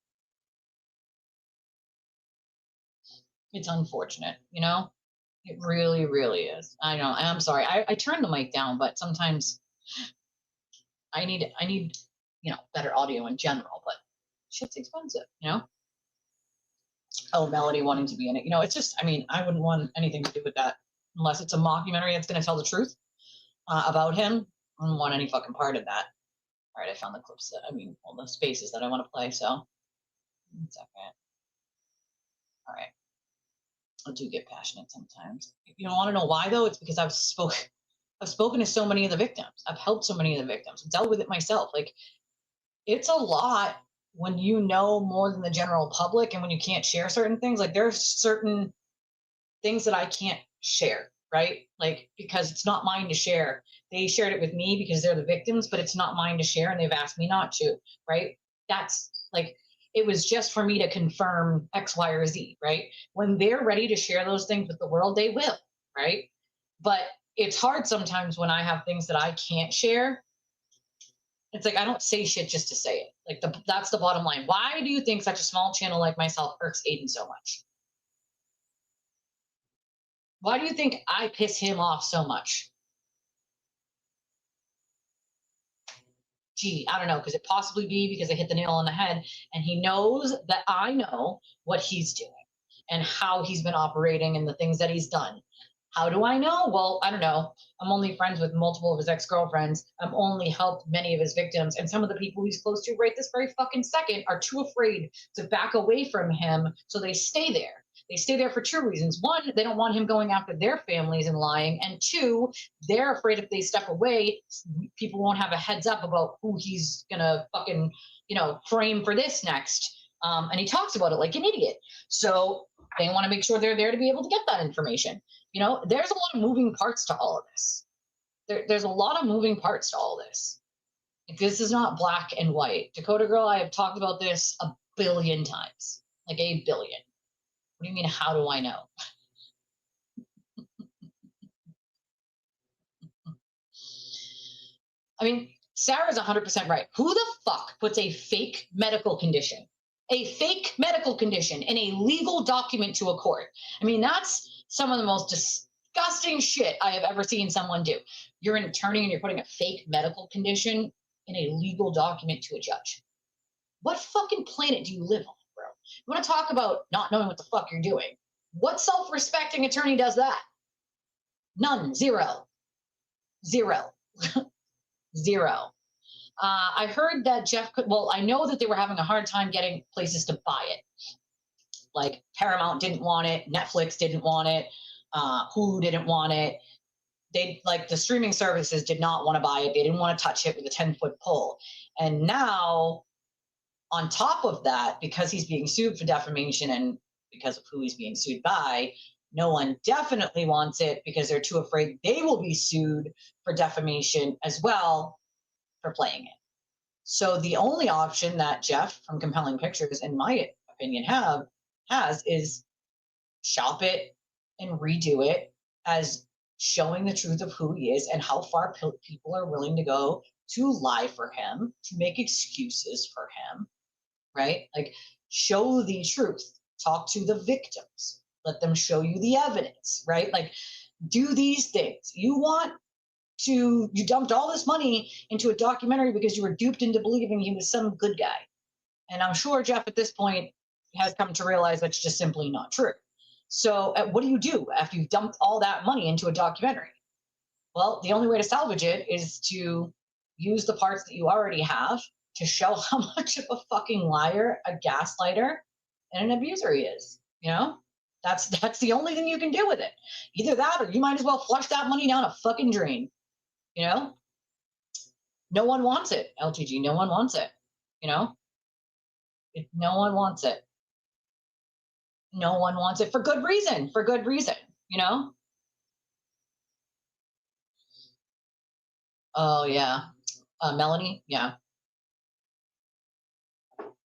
It's unfortunate, you know? It really, really is. I know. I'm sorry. I turned the mic down, but sometimes I need, you know, better audio in general, but shit's expensive, you know? Oh, Melody wanting to be in it. You know, it's just, I mean, I wouldn't want anything to do with that unless it's a mockumentary that's going to tell the truth about him. I don't want any fucking part of that. All right, I found the clips that, I mean, all the spaces that I want to play, so. 1 second. All right. I do get passionate sometimes. You don't want to know why, though? It's because I've spoken to so many of the victims. I've helped so many of the victims. I've dealt with it myself. Like, it's a lot when you know more than the general public and when you can't share certain things. Like, there's certain things that I can't share, right? Like, because it's not mine to share. They shared it with me because they're the victims, but it's not mine to share, and they've asked me not to, right? That's like, it was just for me to confirm X, Y, or Z, right? When they're ready to share those things with the world, they will, right? But it's hard sometimes when I have things that I can't share. It's like, I don't say shit just to say it. Like, that's the bottom line. Why do you think such a small channel like myself irks Aiden so much? Why do you think I piss him off so much? Gee, I don't know. Could it possibly be because I hit the nail on the head and he knows that I know what he's doing and how he's been operating and the things that he's done? How do I know? Well, I don't know. I'm only friends with multiple of his ex-girlfriends. I'm only helped many of his victims. And some of the people he's close to right this very fucking second are too afraid to back away from him. So they stay there. They stay there for two reasons. One, they don't want him going after their families and lying. And two, they're afraid if they step away, people won't have a heads up about who he's going to fucking, you know, frame for this next. And he talks about it like an idiot. So they want to make sure they're there to be able to get that information. You know, there's a lot of moving parts to all of this. There's a lot of moving parts to all this. This is not black and white. Dakota Girl, I have talked about this a billion times, like a billion. What do you mean, how do I know? I mean, Sarah's 100% right. Who the fuck puts a fake medical condition in a legal document to a court? I mean, that's some of the most disgusting shit I have ever seen someone do. You're an attorney and you're putting a fake medical condition in a legal document to a judge. What fucking planet do you live on, bro? You want to talk about not knowing what the fuck you're doing? What self-respecting attorney does that? None. Zero. Zero. Zero. I heard that Jeff could, well, I know that they were having a hard time getting places to buy it. Like Paramount didn't want it, Netflix didn't want it, Hulu didn't want it. They, like, the streaming services did not want to buy it. They didn't want to touch it with a 10-foot pole. And now, on top of that, because he's being sued for defamation and because of who he's being sued by, no one definitely wants it because they're too afraid they will be sued for defamation as well for playing it. So the only option that Jeff from Compelling Pictures, in my opinion, has is shop it and redo it as showing the truth of who he is and how far people are willing to go to lie for him, to make excuses for him, right? Like, show the truth, talk to the victims, let them show you the evidence, right? Like, do these things. You dumped all this money into a documentary because you were duped into believing he was some good guy. And I'm sure Jeff at this point has come to realize that's just simply not true. So what do you do after you've dumped all that money into a documentary? Well, the only way to salvage it is to use the parts that you already have to show how much of a fucking liar, a gaslighter, and an abuser he is, you know? That's the only thing you can do with it. Either that or you might as well flush that money down a fucking drain, you know? No one wants it, LTG. No one wants it, you know? No one wants it. No one wants it for good reason, you know? Oh, yeah. Melanie, yeah.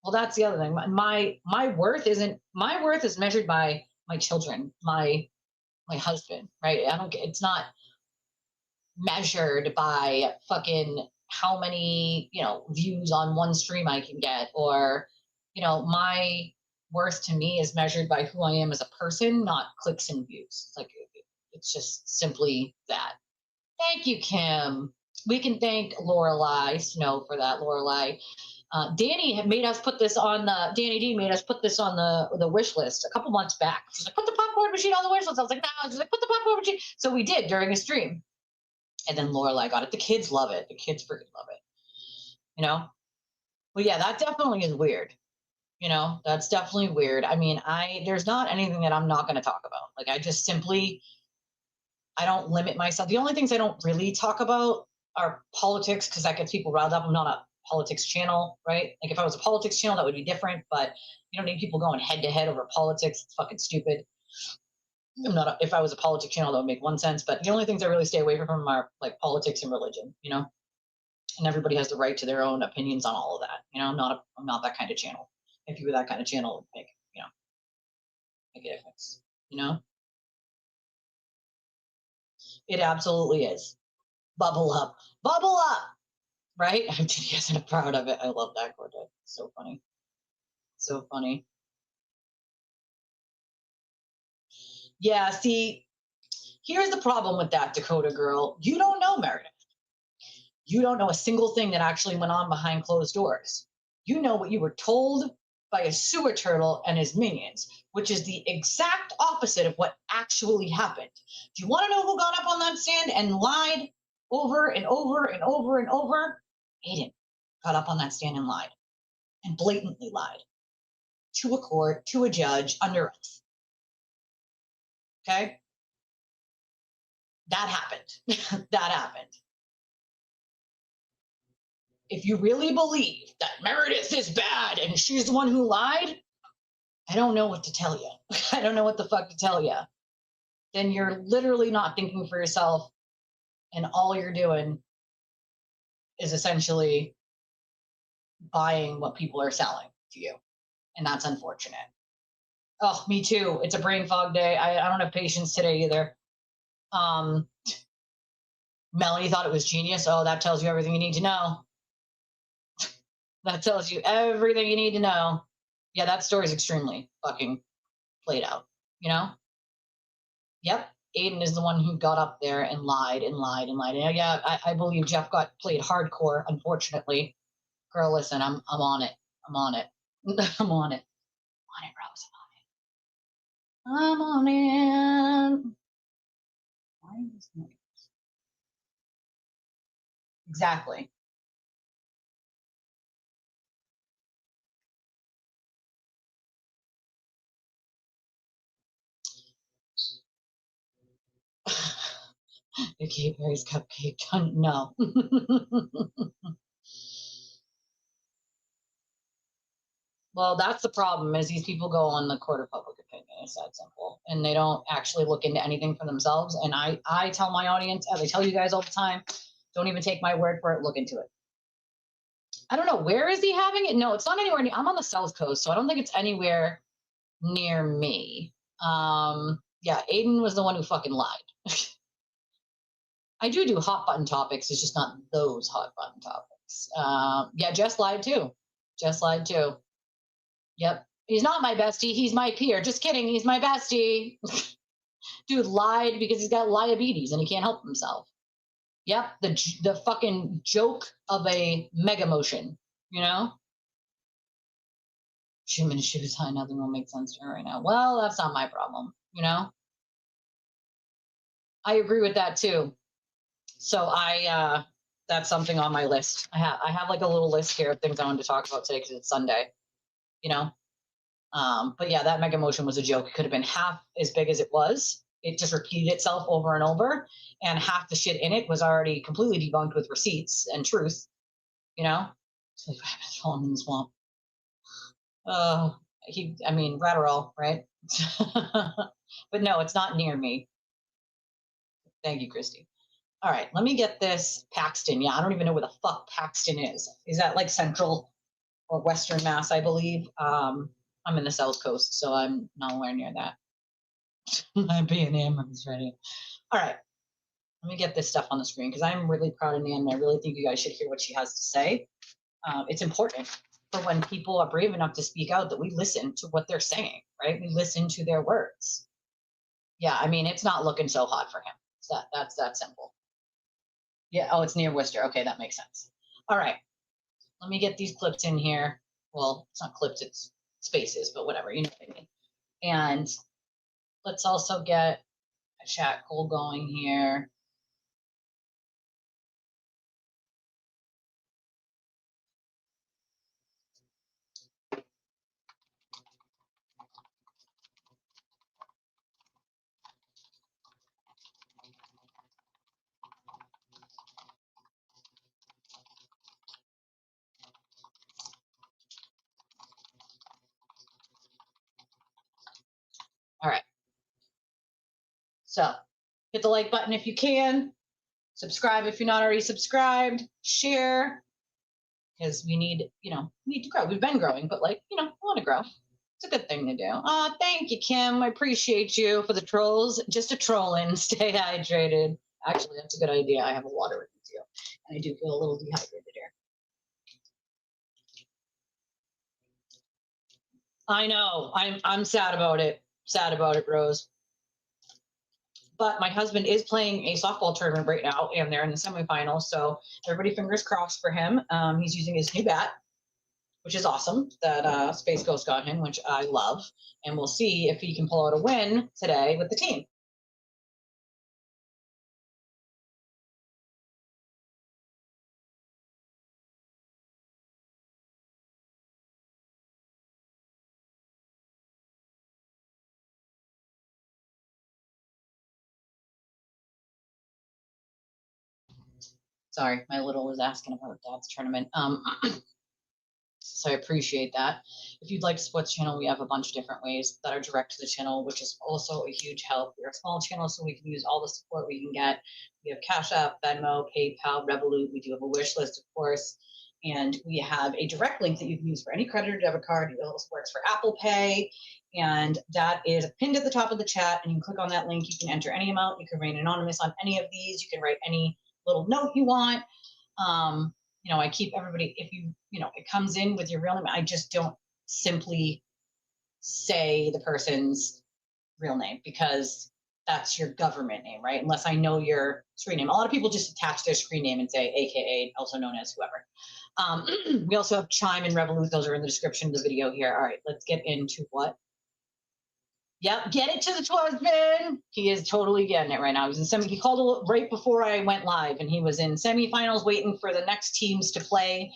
Well, that's the other thing. My worth is measured by my children, my husband, right? I don't get, it's not measured by fucking how many, views on one stream I can get, or, my worth to me is measured by who I am as a person, not clicks and views. Like, it's just simply that. Thank you, Kim. We can thank Lorelei Snow for that. Lorelei. Danny had made us put this on the Danny D made us put this on the wish list a couple months back. She's like, put the popcorn machine on the wish list. I was like, no. She's like, put the popcorn machine. So we did during a stream. And then Lorelei got it. The kids love it. The kids freaking love it. You know? But yeah, that definitely is weird. That's definitely weird. I mean, there's not anything that I'm not going to talk about. Like, I don't limit myself. The only things I don't really talk about are politics, because that gets people riled up. I'm not a politics channel, right? Like, if I was a politics channel, that would be different, but you don't need people going head to head over politics. It's fucking stupid. If I was a politics channel, that would make one sense, but the only things I really stay away from are like politics and religion, and everybody has the right to their own opinions on all of that. I'm not that kind of channel. If you were that kind of channel, it would make a difference, It absolutely is. Bubble up, right? I'm just proud of it. I love that, Cortez. So funny. So funny. Yeah, see, here's the problem with that, Dakota girl. You don't know Meredith. You don't know a single thing that actually went on behind closed doors. You know what you were told by a sewer turtle and his minions, which is the exact opposite of what actually happened. Do you want to know who got up on that stand and lied over and over and over and over? Aiden got up on that stand and lied, and blatantly lied to a court, to a judge, under oath. Okay? That happened. That happened. If you really believe that Meredith is bad and she's the one who lied, I don't know what to tell you. I don't know what the fuck to tell you. Then you're literally not thinking for yourself, and all you're doing is essentially buying what people are selling to you. And that's unfortunate. Oh, me too. It's a brain fog day. I don't have patience today either. Melanie thought it was genius. Oh, that tells you everything you need to know. That tells you everything you need to know. Yeah, that story is extremely fucking played out, Yep. Aiden is the one who got up there and lied and lied and lied. And yeah, I believe Jeff got played hardcore, unfortunately. Girl, listen, I'm on it. I'm on it. I'm on it. On it, Rose. I'm on it. Why is this? Exactly. The Kate Perry's cupcake. No. Well, that's the problem, is these people go on the court of public opinion. It's that simple. And they don't actually look into anything for themselves. And I tell my audience, as I tell you guys all the time, don't even take my word for it, look into it. I don't know, where is he having it? No, it's not anywhere near. I'm on the South Coast, so I don't think it's anywhere near me. Yeah, Aiden was the one who fucking lied. I do hot button topics. It's just not those hot button topics. Yeah, Jess lied too. Jess lied too. Yep. He's not my bestie. He's my peer. Just kidding. He's my bestie. Dude lied because he's got diabetes and he can't help himself. Yep. The fucking joke of a mega motion, She was high. Nothing will make sense to her right now. Well, that's not my problem, I agree with that too. So that's something on my list. I have like a little list here of things I wanted to talk about today because it's Sunday, But yeah, that mega motion was a joke. It could have been half as big as it was. It just repeated itself over and over, and half the shit in it was already completely debunked with receipts and truth. You know, so like rabbits falling in the swamp. I mean, Ratterall, right? But no, it's not near me. Thank you, Christy. All right, let me get this Paxton. Yeah, I don't even know where the fuck Paxton is. Is that like central or western Mass, I believe? I'm in the South Coast, so I'm nowhere near that. My B&M is ready. All right, let me get this stuff on the screen because I'm really proud of Nan, and I really think you guys should hear what she has to say. It's important for when people are brave enough to speak out that we listen to what they're saying, right? We listen to their words. Yeah, I mean, it's not looking so hot for him. That's that simple. Yeah, oh, it's near Worcester. Okay, that makes sense. All right, let me get these clips in here. Well, it's not clips, it's spaces, but whatever, you know what I mean. And let's also get a chat poll going here. All right. So hit the like button if you can. Subscribe if you're not already subscribed. Share, because we need to grow. We've been growing, but we want to grow. It's a good thing to do. Thank you, Kim. I appreciate you for the trolls. Just a trolling. Stay hydrated. Actually, that's a good idea. I have a water with me too, and I do feel a little dehydrated here. I know. I'm sad about it. Sad about it, Rose. But my husband is playing a softball tournament right now, and they're in the semifinals. So everybody, fingers crossed for him. He's using his new bat, which is awesome. That Space Ghost got him, which I love. And we'll see if he can pull out a win today with the team. Sorry, my little was asking about Dad's tournament. So I appreciate that. If you'd like to support the channel, we have a bunch of different ways that are direct to the channel, which is also a huge help. We're a small channel, so we can use all the support we can get. We have Cash App, Venmo, PayPal, Revolut. We do have a wish list, of course. And we have a direct link that you can use for any credit or debit card. It also works for Apple Pay. And that is pinned at the top of the chat. And you can click on that link. You can enter any amount. You can remain anonymous on any of these. You can write any little note you want. I keep everybody, if it comes in with your real name, I just don't simply say the person's real name because that's your government name, right? Unless I know your screen name. A lot of people just attach their screen name and say AKA, also known as whoever. We also have Chime and Revolut. Those are in the description of the video here. All right, let's get into what? Yep, get it to the husband. He is totally getting it right now. He called right before I went live, and he was in semifinals waiting for the next teams to play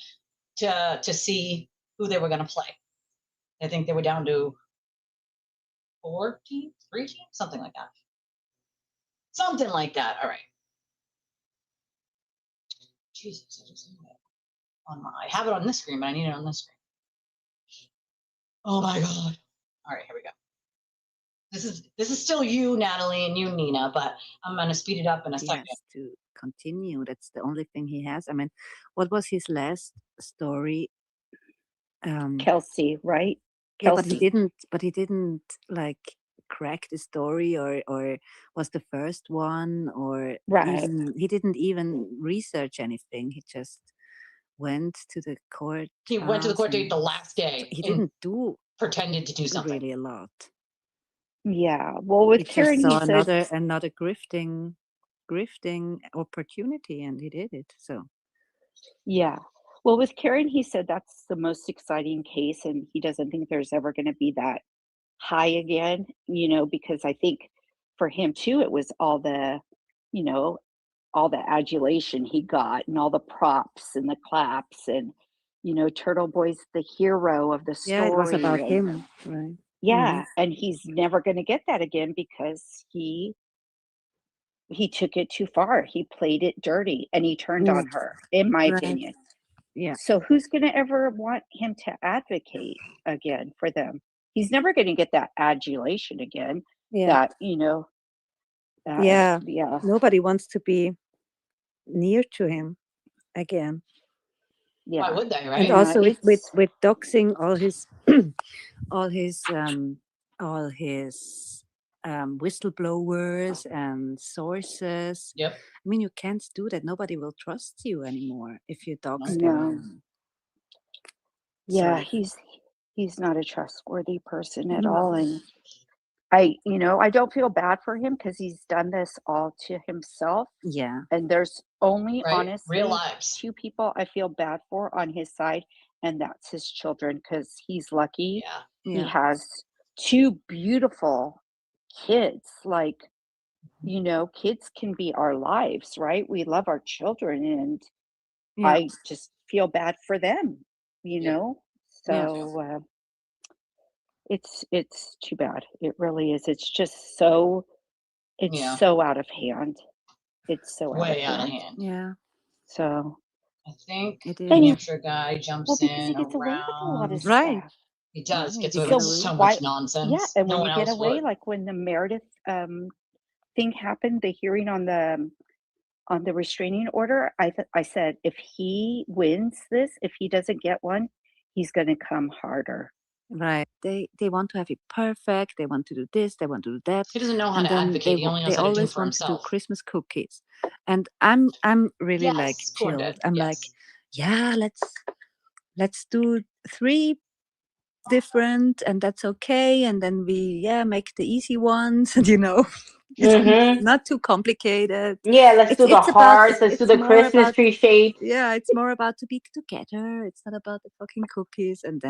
to see who they were going to play. I think they were down to 3 teams, something like that. Something like that. All right. Jesus, I just need it I have it on this screen, but I need it on this screen. Oh my God. All right, here we go. This is still you, Natalie, and you, Nina, but I'm going to speed it up in a second. Has to continue. That's the only thing he has. I mean, what was his last story? Kelsey, right? Yeah, but he didn't like crack the story or was the first one or right. He didn't even research anything. He just went to the court. He went to the court date the last day. He didn't pretended to do something. Really a lot. Yeah. Well, with Karen, he said another grifting opportunity, and he did it. So yeah. Well, with Karen, he said that's the most exciting case, and he doesn't think there's ever going to be that high again, because I think for him too, it was all the, all the adulation he got and all the props and the claps and, Turtle Boy's the hero of the story. Yeah, it was about and, him, right? Yeah, and he's never going to get that again because he took it too far. He played it dirty and he turned on her, in my Right. opinion. Yeah. So who's going to ever want him to advocate again for them? He's never going to get that adulation again. Yeah. Yeah. Nobody wants to be near to him again. Yeah. Why would they, right? And Yeah, also with it's- doxing all his whistleblowers and sources. Yep. I mean, you can't do that. Nobody will trust you anymore if you dox No. them. Yeah, So, he's not a trustworthy person at No. all. And I don't feel bad for him because he's done this all to himself. yeah. And there's only, Right. honestly, Real lives. 2 people I feel bad for on his side, and that's his children, because he's lucky. Yeah. He Yeah. has 2 beautiful kids. Like, kids can be our lives, right? We love our children, and Yeah. I just feel bad for them, Yeah. So it's too bad. It really is. It's just so Yeah. so out of hand. It's so Way out of hand. Yeah. So I think It the is. New And- Hampshire guy jumps well, because he in gets away with a lot of around. Right. stuff. He does. Right, Gets he away gets with away. so Why- much nonsense. Yeah, and no when one you get else away, would. like when the Meredith thing happened, the hearing on the restraining order, I said if he wins this, if he doesn't get one, he's going to come harder. Right. They want to have it perfect. They want to do this. They want to do that. He doesn't know how And to then advocate. He only knows they how to do always for want to do himself. Christmas cookies. And I'm really like Yes, poor chilled. Dad. I'm Yes. like, yeah, let's do 3 different, and that's okay. And then we make the easy ones, and Mhm. not too complicated. Yeah, let's do the It's about- hearts. Let's do it's the more Christmas about- tree shape. Yeah, it's more about to be together. It's not about the fucking cookies. And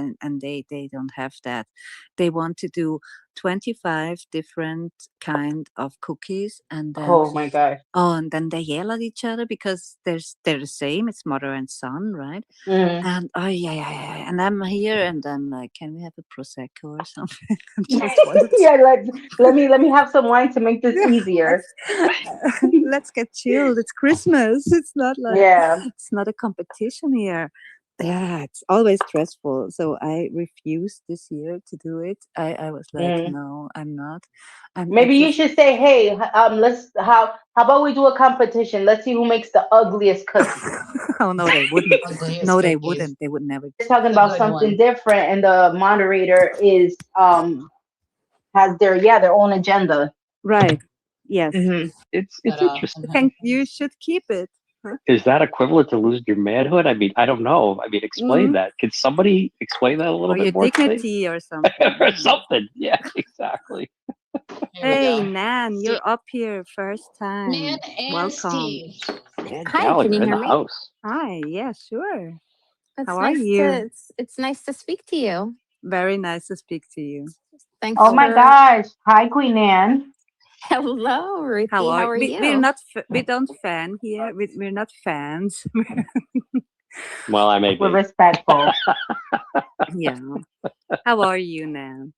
they don't have that. They want to do 25 different kind of cookies, and then Oh my god. and then they yell at each other because they're the same. It's mother and son, right? Mm. And yeah. And I'm here, and I'm like, can we have a prosecco or something? I just wanted to- Yeah, let me have some wine to make this easier. Let's get chilled. It's Christmas. It's not like Yeah. it's not a competition here. Yeah, it's always stressful. So I refused this year to do it. I was like, no, I'm not. Maybe you should say, hey, let's how about we do a competition? Let's see who makes the ugliest cookie. Oh no, they wouldn't. Ugliest No, they cookies. wouldn't. They would never. They're talking That's a about good something one. different, and the moderator is has their own agenda. Right. Yes. It's But, interesting. You should keep it. Is that equivalent to losing your manhood? I mean, I don't know. I mean, explain that. Can somebody explain that a little Or your bit more to me? dignity or something. Or something. Yeah, exactly. Here we Hey, go. Nan, you're up here first time. Nan and Welcome. Steve. Dan Hi, Gallagher can you in hear the me? house. Hi. Yeah, sure. It's How are nice you? it's nice to speak to you. Very nice to speak to you. Thanks Oh my for gosh. Hi, Queen Anne. hello, Ruthie. How are you? We're not. We don't fan here. We're not fans. Well, I may be. We're respectful. Yeah. How are you, Nan?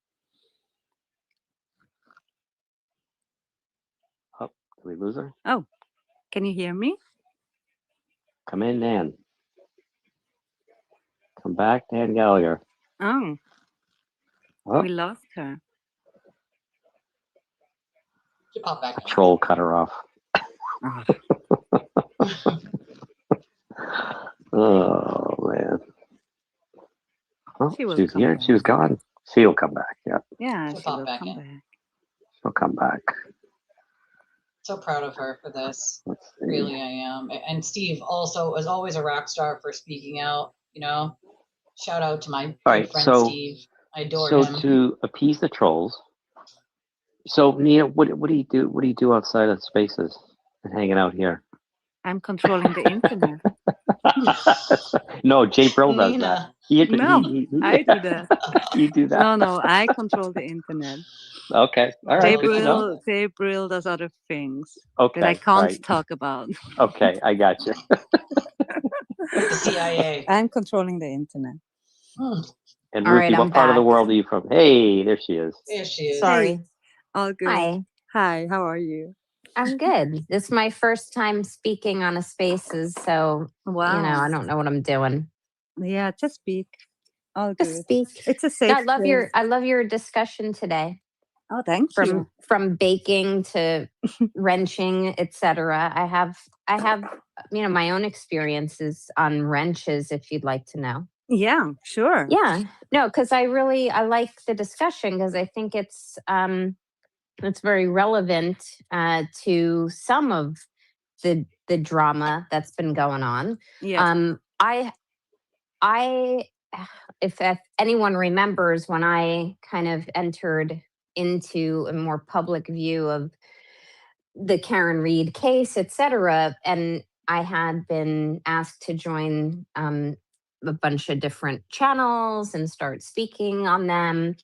Oh, did we lose her? Oh, can you hear me? Come in, Nan. Come back, Dan Gallagher. Oh, Oh, we lost her. She popped back. a troll cut her off. Oh, man. Oh, She will she's come here. back. She was gone. She'll come back. Yeah, Yeah, She'll she pop will back come in. back. she'll come back. So proud of her for this. Let's see. Really, I am. And Steve also is always a rock star for speaking out. Shout out to my All good right, friend so- Steve. I adore So him. to appease the trolls, so Nina, what do you do? What do you do outside of Spaces and hanging out here? I'm controlling the internet. No, Jay Brill does that. Nina. No, I do that. You do that. No, I control the internet. Okay, all right. Good to know. Jay Brill does other things Okay, that I can't right. talk about. Okay, I got you. With the CIA. I'm controlling the internet. And All right, Ruthie, I'm what part of the back. world are you from? Hey, there she is. There she is. Sorry. All good. Hi. Hi, how are you? I'm good. This is my first time speaking on a Spaces, so Wow. I don't know what I'm doing. Yeah, just speak. All Just good. speak. It's a safe I love place. your discussion today. Oh, thank you. From baking to wrenching, etc. I have my own experiences on wrenches if you'd like to know. Yeah, sure. Yeah. No, because I like the discussion because I think it's very relevant to some of the drama that's been going on. Yeah. I if anyone remembers when I kind of entered into a more public view of the Karen Reed case, etc., and I had been asked to join a bunch of different channels and start speaking on them.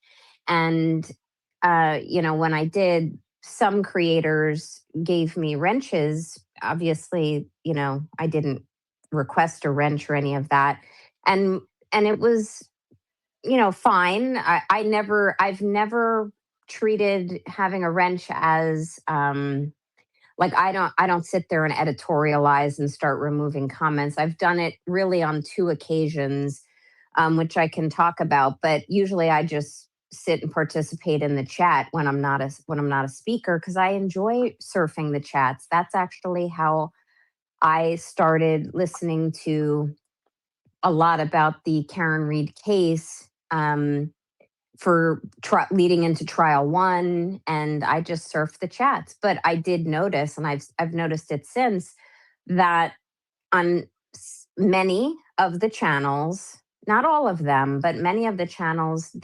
And when I did, some creators gave me wrenches. Obviously, I didn't request a wrench or any of that, and it was fine. I've never treated having a wrench as like I don't sit there and editorialize and start removing comments. I've done it really on 2 occasions, which I can talk about, but usually I just sit and participate in the chat when I'm not a speaker because I enjoy surfing the chats. That's actually how I started listening to a lot about the Karen Reed case for leading into trial 1, and I just surfed the chats. But I did notice, and I've noticed it since, that on many of the channels, not all of them, but many of the channels,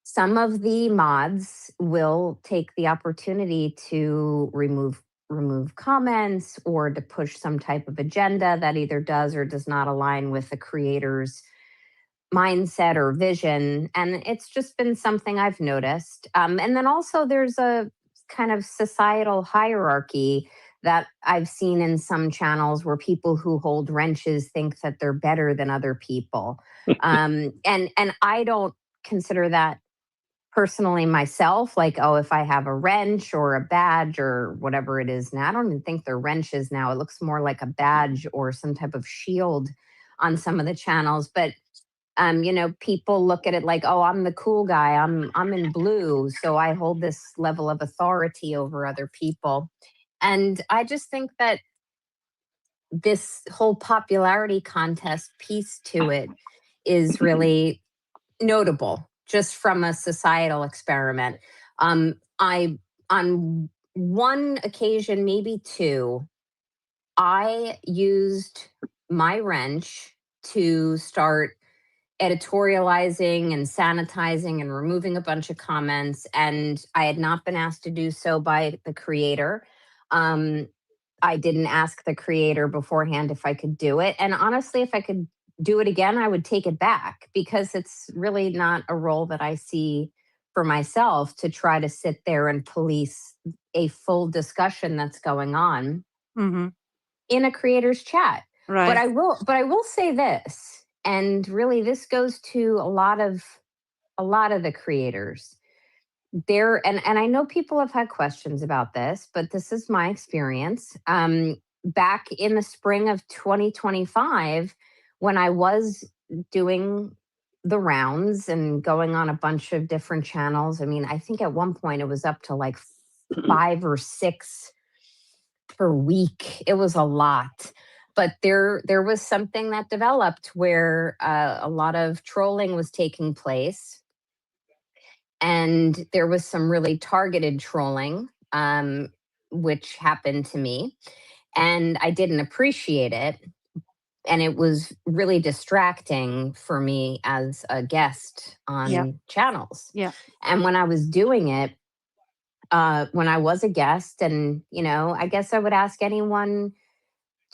some of the mods will take the opportunity to remove comments or to push some type of agenda that either does or does not align with the creator's mindset or vision. And it's just been something I've noticed. And then also there's a kind of societal hierarchy that I've seen in some channels where people who hold wrenches think that they're better than other people. And I don't consider that personally myself, like, oh, if I have a wrench or a badge or whatever it is now, I don't even think they're wrenches now. It looks more like a badge or some type of shield on some of the channels. But people look at it like, oh, I'm the cool guy. I'm in blue, so I hold this level of authority over other people. And I just think that this whole popularity contest piece to it is really notable, just from a societal experiment. I on one occasion, maybe 2, I used my wrench to start editorializing and sanitizing and removing a bunch of comments, and I had not been asked to do so by the creator. I didn't ask the creator beforehand if I could do it, and honestly, if I could do it again, I would take it back because it's really not a role that I see for myself to try to sit there and police a full discussion that's going on in a creator's chat. Right. But I will say this, and really this goes to a lot of the creators. And I know people have had questions about this, but this is my experience. Back in the spring of 2025, when I was doing the rounds and going on a bunch of different channels, I mean, I think at one point it was up to like 5 or 6 per week. It was a lot. But there was something that developed where a lot of trolling was taking place. And there was some really targeted trolling, which happened to me. And I didn't appreciate it. And it was really distracting for me as a guest on channels. Yeah. And when I was doing it, when I was a guest, and, I guess I would ask anyone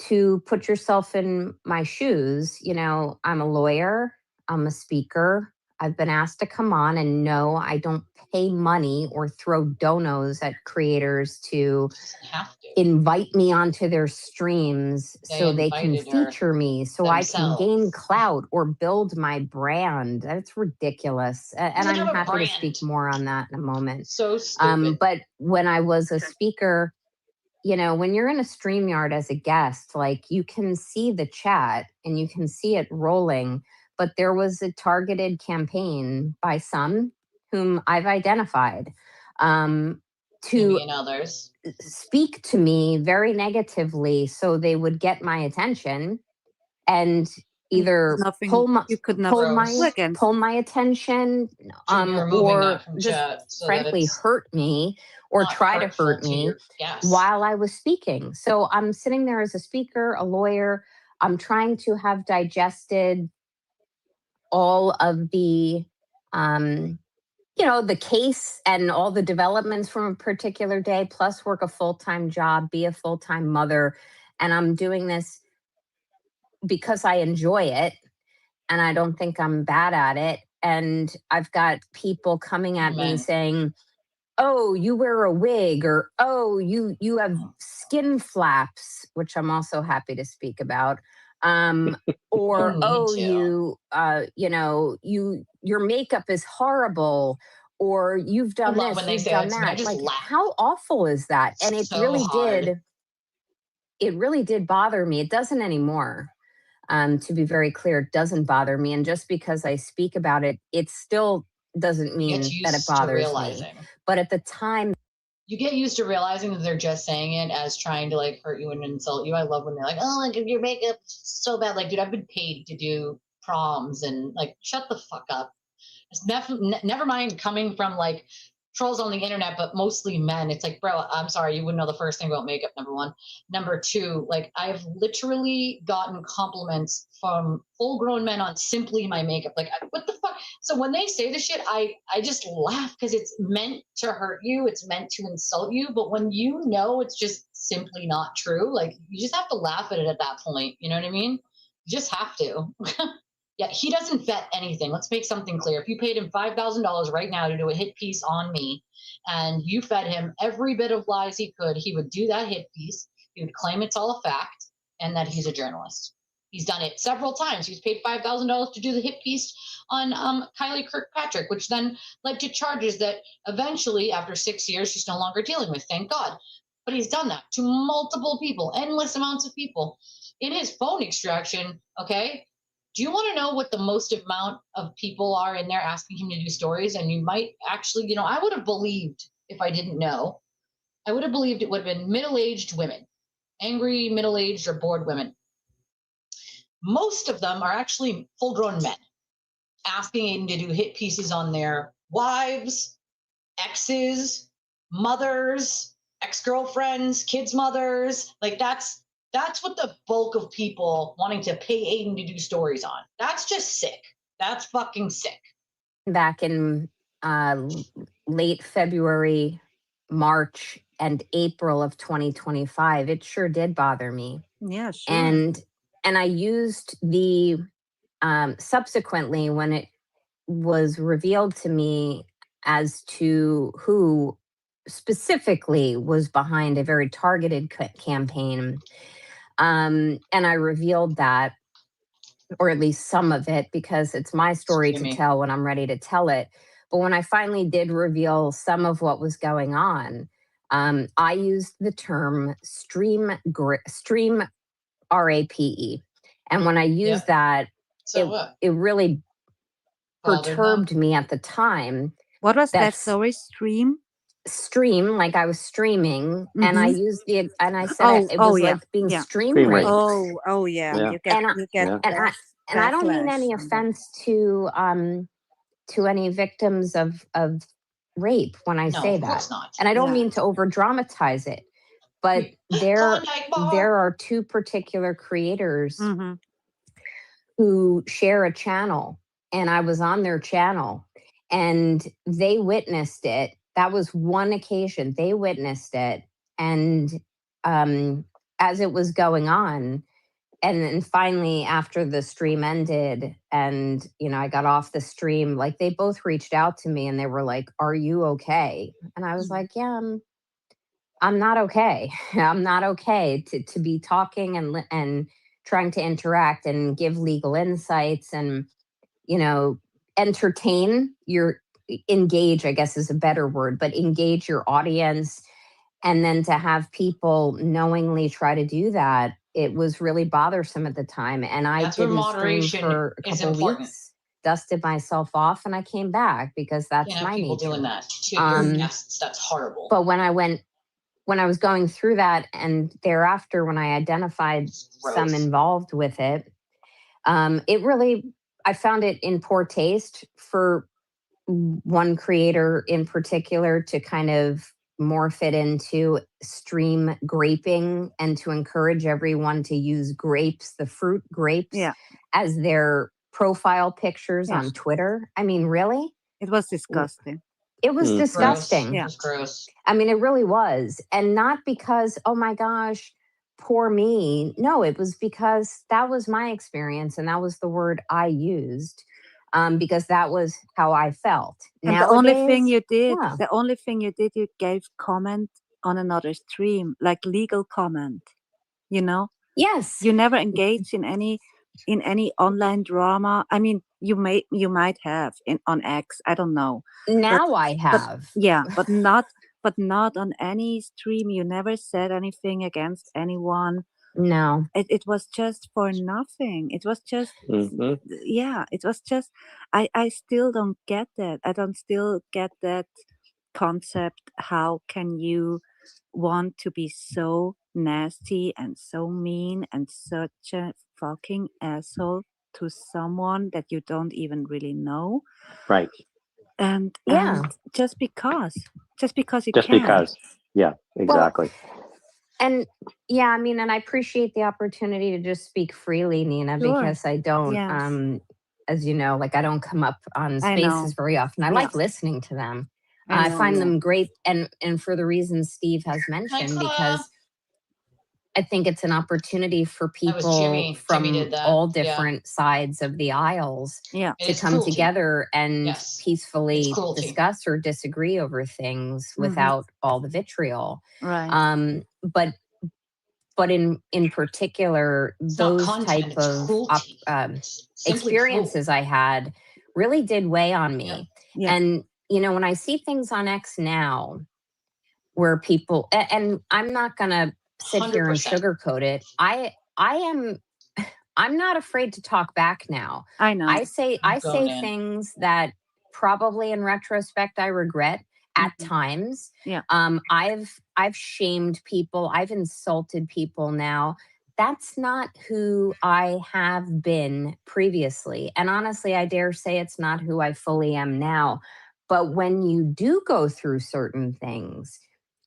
to put yourself in my shoes. I'm a lawyer, I'm a speaker, I've been asked to come on, and no, I don't pay money or throw donos at creators to Have to. invite me onto their streams so they can invited her feature me, so I can gain themselves. clout or build my brand. That's ridiculous. And Doesn't I'm have a happy to brand. speak more on that in a moment. So stupid. But when I was a speaker, you know, when you're in a StreamYard as a guest, like you can see the chat and you can see it rolling, but there was a targeted campaign by some whom I've identified to Me and others. speak to me very negatively so they would get my attention and either Nothing pull my you could pull nothing my do against. pull my attention Should be removing or that from just chat so that frankly it's hurt me or not try to hurtful hurt to me your guests. while I was speaking. So I'm sitting there as a speaker, a lawyer. I'm trying to have digested all of the you know, the case and all the developments from a particular day, plus work a full-time job, be a full-time mother. And I'm doing this because I enjoy it and I don't think I'm bad at it. And I've got people coming at me Amen. saying, "Oh, you wear a wig," or "Oh, you have skin flaps," which I'm also happy to speak about. Or You need "Oh, to. you know, your makeup is horrible," or "You've I done love this, when they you've say done that to me. I that." just Like, laugh how awful is that? And so hard. it really did bother me. It doesn't anymore. To be very clear, it doesn't bother me. And just because I speak about it, it still doesn't Get mean that it used to bothers me. realizing. But at the time, You get used to realizing that they're just saying it as trying to like hurt you and insult you. I love when they're like, "Oh, like your makeup's so bad." Like, dude, I've been paid to do proms and like, shut the fuck up. It's never mind coming from like trolls on the internet, but mostly men. It's like, bro, I'm sorry, you wouldn't know the first thing about makeup. Number one. Number two, like I've literally gotten compliments from full-grown men on simply my makeup. Like, what the fuck? So when they say the shit, I just laugh because it's meant to hurt you. It's meant to insult you. But when you know it's just simply not true, like you just have to laugh at it at that point. You know what I mean? You just have to. Yeah, he doesn't vet anything. Let's make something clear. If you paid him $5,000 right now to do a hit piece on me and you fed him every bit of lies he could, he would do that hit piece. He would claim it's all a fact and that he's a journalist. He's done it several times. He was paid $5,000 to do the hit piece on Kylie Kirkpatrick, which then led to charges that eventually, after 6 years, she's no longer dealing with. Thank God. But he's done that to multiple people, endless amounts of people. In his phone extraction, okay, do you want to know what the most amount of people are in there asking him to do stories? And you might actually, you know, I would have believed if I didn't know, I would have believed it would have been middle-aged women, angry, middle-aged, or bored women. Most of them are actually full-grown men asking him to do hit pieces on their wives, exes, mothers, ex-girlfriends, kids' mothers. Like that's what the bulk of people wanting to pay Aiden to do stories on. That's just sick. That's fucking sick. back in late February, March, and April of 2025, it sure did bother me. Yeah, sure. And I used the subsequently when it was revealed to me as to who specifically was behind a very targeted campaign. And I revealed that, or at least some of it, because it's my story to Jimmy. tell when I'm ready to tell it. But when I finally did reveal some of what was going on, I used the term stream RAPE. And when I used that, So it really bothered them? perturbed me at the time. What was that That's- story? Stream, like I was streaming, and I used and I said Oh, it was yeah, like being yeah. stream Stream raped. raped. Oh yeah. Yeah. You get And I- you get Yeah. And I don't mean backlash any on that. offense to any victims of rape when I No, say of that. course not. And I don't Yeah. mean to over dramatize it, but Klondike bar. there are two particular creators Mm-hmm. who share a channel, and I was on their channel and they witnessed it. That was one occasion they witnessed it. And as it was going on, and then finally, after the stream ended and, I got off the stream, like they both reached out to me and they were like, "Are you okay?" And I was like, "Yeah, I'm not okay. I'm not okay to be talking and trying to interact and give legal insights and, entertain engage, I guess is a better word, but engage your audience. And then to have people knowingly try to do that, it was really bothersome at the time. And I That's where didn't stream moderation for a is couple important. weeks, dusted myself off, and I came back because Can't that's have my people nature. doing that to your Um, guests. That's horrible. but when I was going through that and thereafter, when I identified some Gross. involved with it, I found it in poor taste for one creator in particular to kind of morph it into stream graping and to encourage everyone to use grapes, the fruit grapes, Yeah. as their profile pictures Yeah. on Twitter. I mean, really? It was disgusting. It was Mhm. disgusting. Gross. It was gross. I mean, it really was. And not because, oh my gosh, poor me. No, it was because that was my experience and that was the word I used, because that was how I felt. And Nowadays, the only thing you did, you gave comment on another stream, like legal comment, yes. You never engaged in any online drama. I mean, you might have on X, I don't know. Now I have. Yeah, but not on any stream. You never said anything against anyone. No. It was just for nothing. It was just Mhm. yeah, it was just I still don't get that. I don't still get that concept. How can you want to be so nasty and so mean and such a fucking asshole to someone that you don't even really know? Right. And Yeah. just because you Just can. because. Yeah, exactly. And yeah, I mean, and I appreciate the opportunity to just speak freely, Nina, Sure. because I don't, Yes. as you know, like I don't come up on I know. spaces very often. I Yeah. like listening to them. I I know, find yeah. them great, and for the reasons Steve has Hi, mentioned, Claude. because I think it's an opportunity for That was people Jimmy. Jimmy from did that. all Yeah. different sides of the aisles Yeah. It to is come cruelty. together and Yes. It's peacefully cruelty. discuss or disagree over things Mhm. without all the vitriol. Right. But in particular, It's not those content. type It's of cruelty. It's simply cruel. experiences I had really did weigh on me. Yeah. And when I see things on X now where people and I'm not gonna sit here and 100%. sugarcoat it. I'm not afraid to talk back now. I know. I say Go, Nan. things that probably in retrospect I regret at Mhm. times. Yeah. I've shamed people, I've insulted people now. That's not who I have been previously. And honestly, I dare say it's not who I fully am now. But when you do go through certain things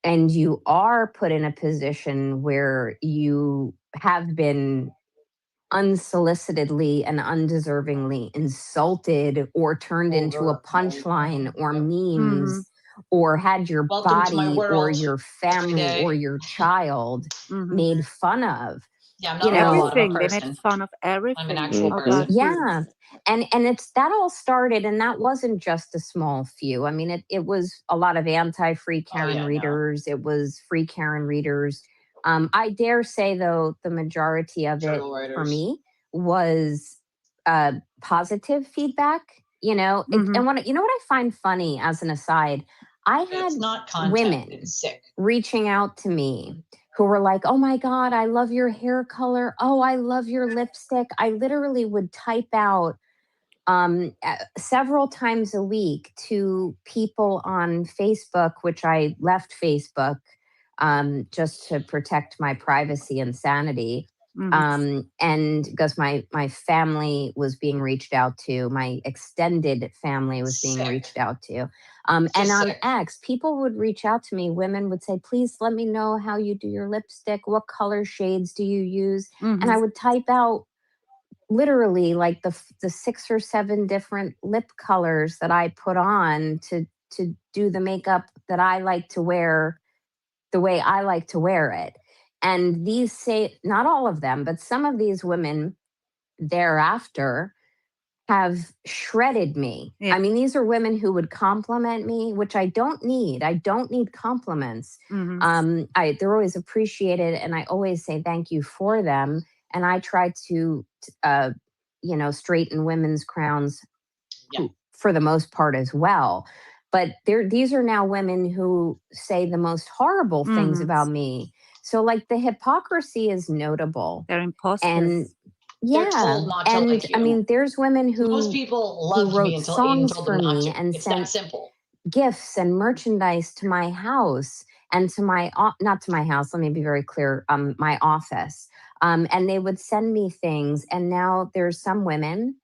and you are put in a position where you have been unsolicitedly and undeservingly insulted or turned into a punchline or memes or had your Welcome to my body or world your every family day. or your child Mhm. made fun of. Yeah, I'm not a robot. I'm a Everything. They person. made fun of everything. I'm an actual about person. you. Yeah. And it's that all started, and that wasn't just a small few. I mean, it was a lot of anti-free Oh, Karen yeah, no. readers. It was free Karen readers. I dare say, though, the majority of it Journal for writers. me was positive feedback. Mhm. And what I find funny, as an aside, I It's had not content. women It's sick. reaching out to me who were like, "Oh my God, I love your hair color. Oh, I love your lipstick." I literally would type out several times a week to people on Facebook, which I left Facebook just to protect my privacy and sanity. Mhm. And because my family was being reached out to, my extended family was being Sick. reached out to. Just And on sick. X, people would reach out to me. Women would say, "Please let me know how you do your lipstick. What color shades do you use?" And I Mhm. would type out literally like the 6 or 7 different lip colors that I put on to do the makeup that I like to wear the way I like to wear it. And these say, not all of them, but some of these women thereafter have shredded me. Yeah. I mean, these are women who would compliment me, which I don't need. I don't need compliments. Mhm. They're always appreciated, and I always say thank you for them. And I try to, straighten women's crowns Yeah. for the most part as well. But these are now women who say the most horrible things Mhm. about me. So, like, the hypocrisy is notable. They're imposters. And They're yeah, told not to and like I you. mean, there's women Most who people loved me wrote until Aiden songs told for them not me to. and It's that sent simple. gifts and merchandise to my house and to my not to my house. Let me be very clear. My office. And they would send me things. And now there's some women,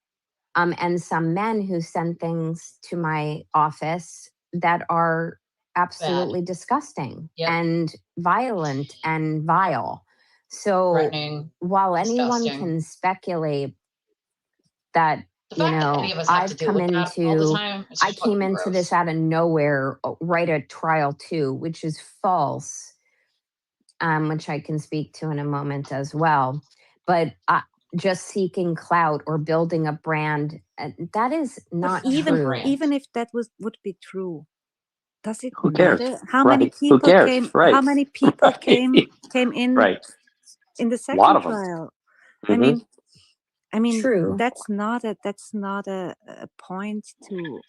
and some men who send things to my office that are absolutely disgusting Yep. and violent and vile. So Threatening, while anyone disgusting. can speculate that, The fact that any of us have to I've deal come with that all the into, time, it's I just came fucking into gross. this out of nowhere, right at trial 2, which is false, which I can speak to in a moment as well. But just seeking clout or building a brand, that is not Even- true. Even if that would be true, does it Who cares? matter? How many Right. Who people cares? came? Right. How many people Right. came in Right. in the A second lot of them. trial? Mhm. I mean, True. that's not a point to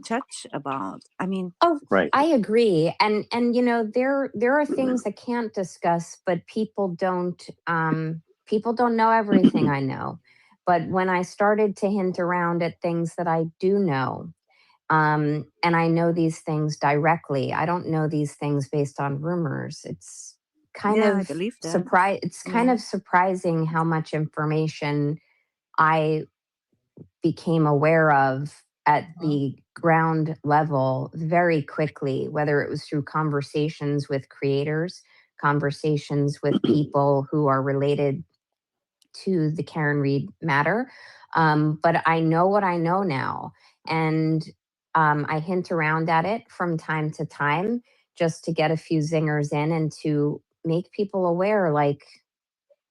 judge about. I mean, Right. I agree, and there are things I can't discuss, but people don't know everything I know. But when I started to hint around at things that I do know, and I know these things directly, I don't know these things based on rumors. It's kind yeah, I of believe that. It's kind of surprising how much information I became aware of at the ground level very quickly, whether it was through conversations with creators, conversations with people who are related to the Karen Reed matter. But I know what I know now. And I hint around at it from time to time just to get a few zingers in and to make people aware, like,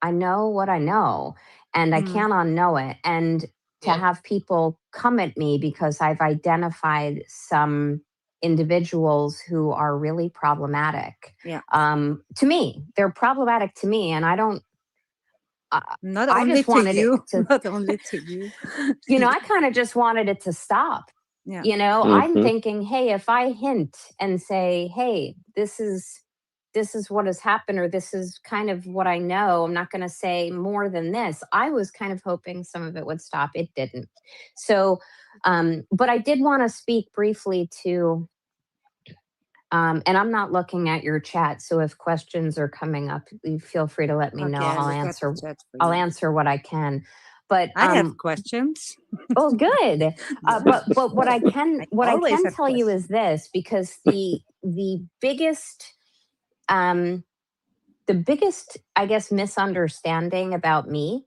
I know what I know and I can't unknow it. And to have people come at me because I've identified some individuals who are really problematic. Yeah. To me, they're problematic to me, and I don't. Not I only just to wanted you, it to. not only to you. I kind of just wanted it to stop. Yeah. I'm Mhm. thinking, hey, if I hint and say, hey, this is what has happened, or this is kind of what I know, I'm not going to say more than this. I was kind of hoping some of it would stop. It didn't. So, but I did want to speak briefly to, and I'm not looking at your chat. So if questions are coming up, you feel free to let me know. Okay, I I'll look at the answer. chat for I'll you. answer what I can. But I have questions. oh, good. But what I can always have tell you questions. is this, because the biggest I guess misunderstanding about me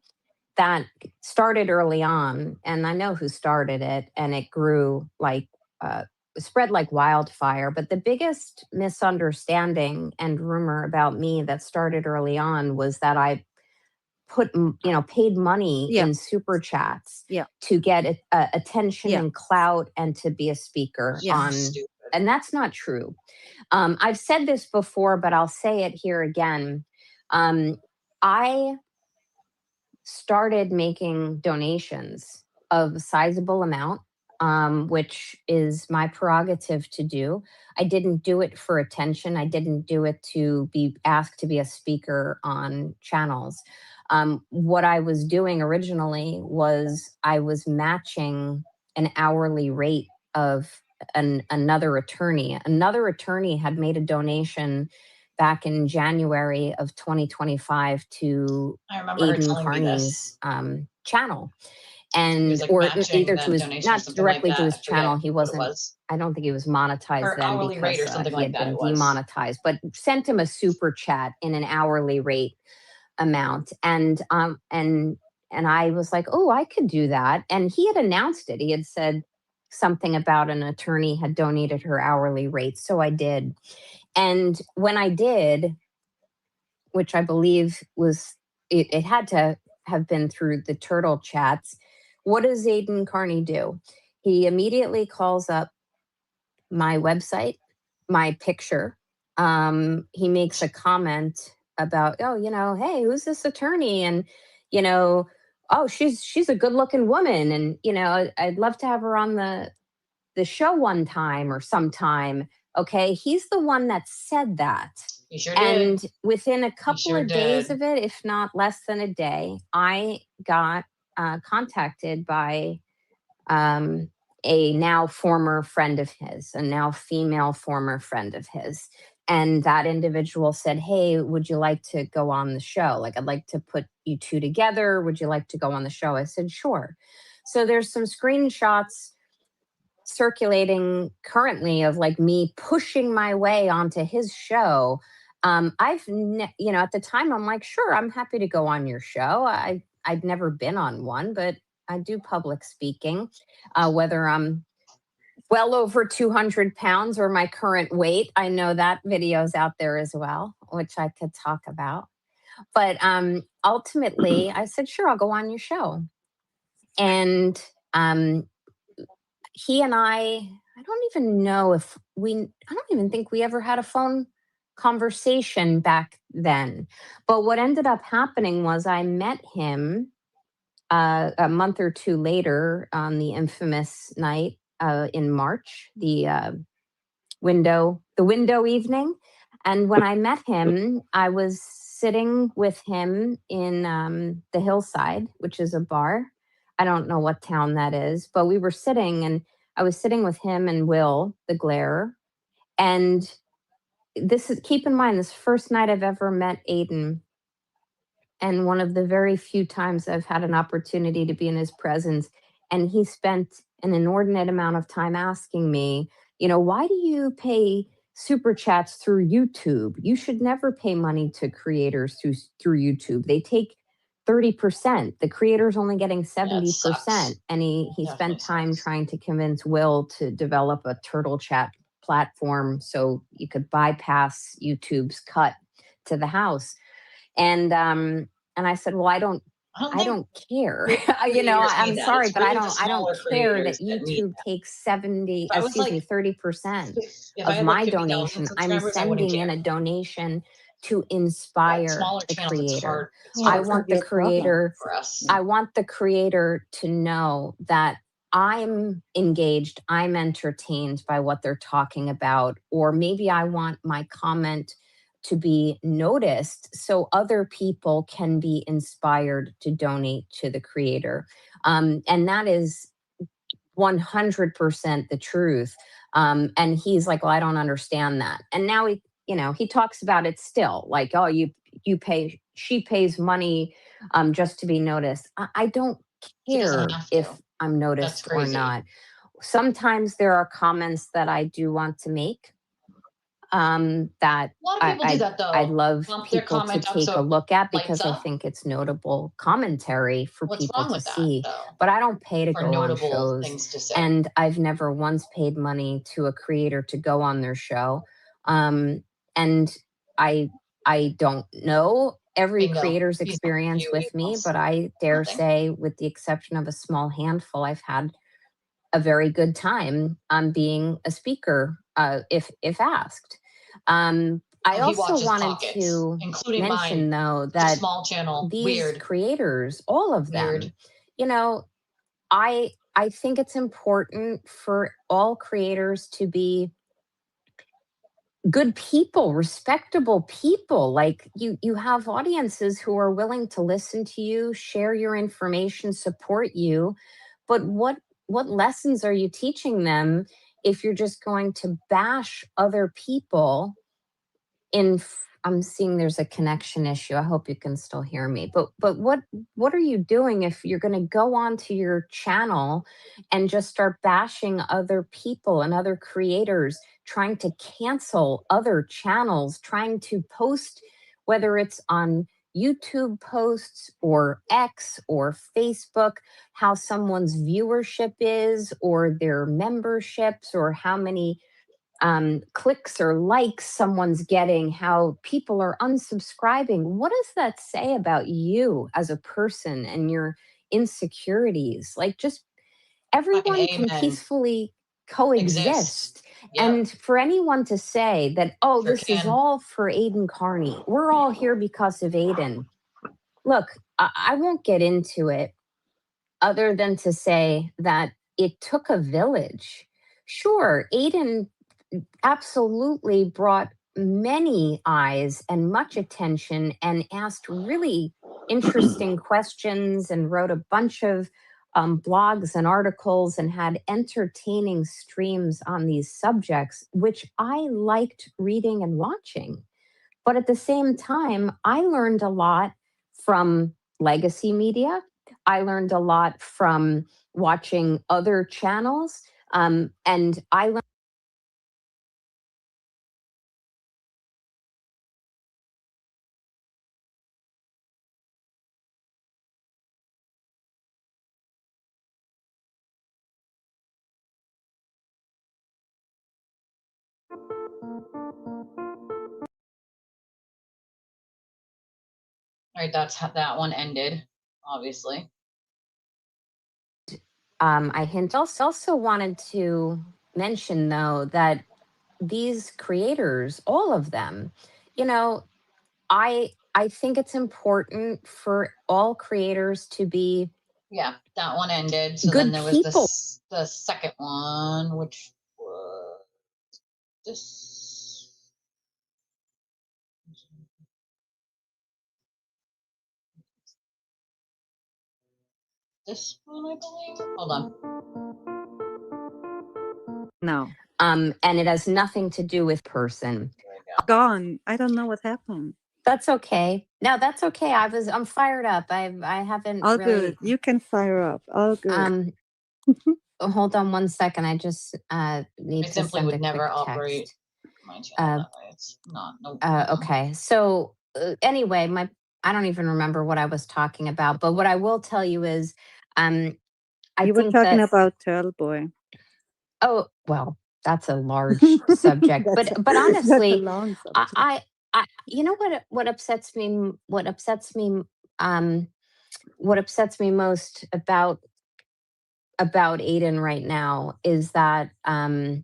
that started early on, and I know who started it, and it grew like spread like wildfire. But the biggest misunderstanding and rumor about me that started early on was that I paid money Yeah. in super chats Yeah. to get attention Yeah. and clout and to be a speaker Yeah. on, Stupid. and that's not true. I've said this before, but I'll say it here again. I started making donations of a sizable amount, which is my prerogative to do. I didn't do it for attention. I didn't do it to be asked to be a speaker on channels. What I was doing originally was I was matching an hourly rate of another attorney. Another attorney had made a donation back in January of 2025 to I remember her Aiden telling me this. Carney's channel. He And was like or matching either that to his, donation or not something like directly to that. his I forget channel. He what it wasn't, was. I don't think he was monetized Or then hourly rate because or something he like had that been it was. demonetized, but sent him a super chat in an hourly rate amount. And I was like, oh, I could do that. And he had announced it. He had said something about an attorney had donated her hourly rate. So I did. And when I did, which I believe was, it had to have been through the turtle chats. What does Aiden Carney do? He immediately calls up my website, my picture. He makes a comment about, oh, hey, who's this attorney? And, oh, she's a good looking woman. And, I'd love to have her on the show one time or sometime. Okay. He's the one that said that. He sure And did. within a couple sure of days did. of it, if not less than a day, I got contacted by a now former friend of his, a now female former friend of his. And that individual said, hey, would you like to go on the show? Like, I'd like to put you two together. Would you like to go on the show? I said, sure. So there's some screenshots circulating currently of like me pushing my way onto his show. At the time I'm like, sure, I'm happy to go on your show. I'd never been on one, but I do public speaking, whether I'm well over 200 pounds or my current weight. I know that video's out there as well, which I could talk about. But ultimately, I said, sure, I'll go on your show. And he and I don't even know if I don't even think we ever had a phone conversation back then. But what ended up happening was I met him a month or two later on the infamous night in March, the window evening. And when I met him, I was sitting with him in the Hillside, which is a bar. I don't know what town that is, but we were sitting, and I was sitting with him and Will, the Glare. And keep in mind, this first night I've ever met Aiden, and one of the very few times I've had an opportunity to be in his presence. And he spent an inordinate amount of time asking me, why do you pay super chats through YouTube? You should never pay money to creators through YouTube. They take 30%. The creator's only getting 70%. And he spent time trying to convince Will to develop a turtle chat platform so you could bypass YouTube's cut to the house. And I said, well, I don't care. I'm sorry, but I don't care that YouTube takes 30% of my donation. I'm sending in a donation to inspire the creator. I want the creator. I want the creator to know that I'm engaged, I'm entertained by what they're talking about, or maybe I want my comment to be noticed so other people can be inspired to donate to the creator. And that is 100% the truth. And he's like, well, I don't understand that. And now he talks about it still, like, oh, she pays money just to be noticed. I don't care if I'm noticed or not. Sometimes there are comments that I do want to make that I'd love people to take a look at, because I think it's notable commentary for people to see. But I don't pay to go on shows, and I've never once paid money to a creator to go on their show. And I don't know every creator's experience with me, but I dare say, with the exception of a small handful, I've had a very good time being a speaker if asked. I also wanted to mention, though, that these creators, all of them, I think it's important for all creators to be good people, respectable people. Like you have audiences who are willing to listen to you, share your information, support you. But what lessons are you teaching them if you're just going to bash other people I'm seeing there's a connection issue. I hope you can still hear me. But what are you doing if you're going to go onto your channel and just start bashing other people and other creators, trying to cancel other channels, trying to post, whether it's on YouTube posts or X or Facebook, how someone's viewership is or their memberships or how many clicks or likes someone's getting, how people are unsubscribing. What does that say about you as a person and your insecurities? Like, just everyone can amen. peacefully coexist. Yep. And for anyone to say that, oh, Sure this is can. all for Aiden Carney, we're all here because of Aiden. Look, I won't get into it other than to say that it took a village. Sure, Aiden absolutely brought many eyes and much attention and asked really interesting questions and wrote a bunch of blogs and articles and had entertaining streams on these subjects, which I liked reading and watching. But at the same time, I learned a lot from legacy media. I learned a lot from watching other channels. And I learned. All right, that's how that one ended, obviously. I also wanted to mention, though, that these creators, all of them, you know, I think it's important for all creators to be Yeah, that one ended. So good then there was people. the second one, which was this. This one, I believe. Hold on. No. And it has nothing to do with person. Gone. I don't know what happened. That's okay. No, that's okay. I'm fired up. I haven't All really. good. You can fire up. All good. Hold on one second. I just need I to simply send would a never quick operate text. my channel that way. It's not. Nope. Okay. So anyway, I don't even remember what I was talking about, but what I will tell you is, I You were think talking that. about Turtle Boy. Oh, well, that's a large subject, but honestly, that's a long subject. I you know what upsets me, what upsets me most about Aiden right now is that I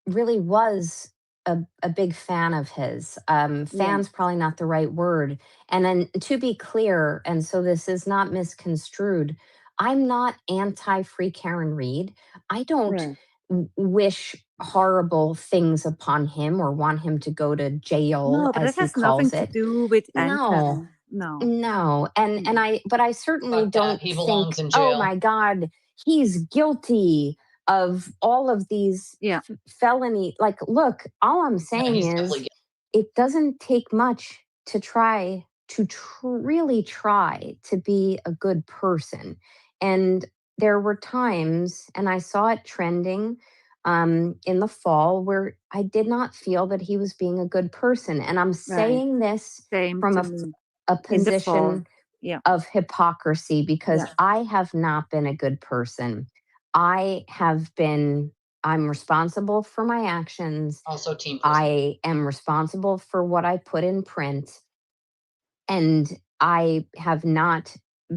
really was a big fan of his. Fan's probably not the right word. And then, to be clear, and so this is not misconstrued, I'm not anti-Free Karen Reed. I don't wish horrible things upon him or want him to go to jail, No, but as it he has nothing calls to it. do with No. No. But I certainly Fuck that. don't He belongs think, in oh jail. my God, he's guilty of all of these felony. Like, look, all I'm saying he's is definitely it doesn't take much to try to really try to be a good person. And there were times, and I saw it trending in the fall, where I did not feel that he was being a good person. And I'm saying this Same from to a me. In the fall. position of hypocrisy, because I have not been a good person. I'm responsible for my actions. Also team person. I am responsible for what I put in print. And I have not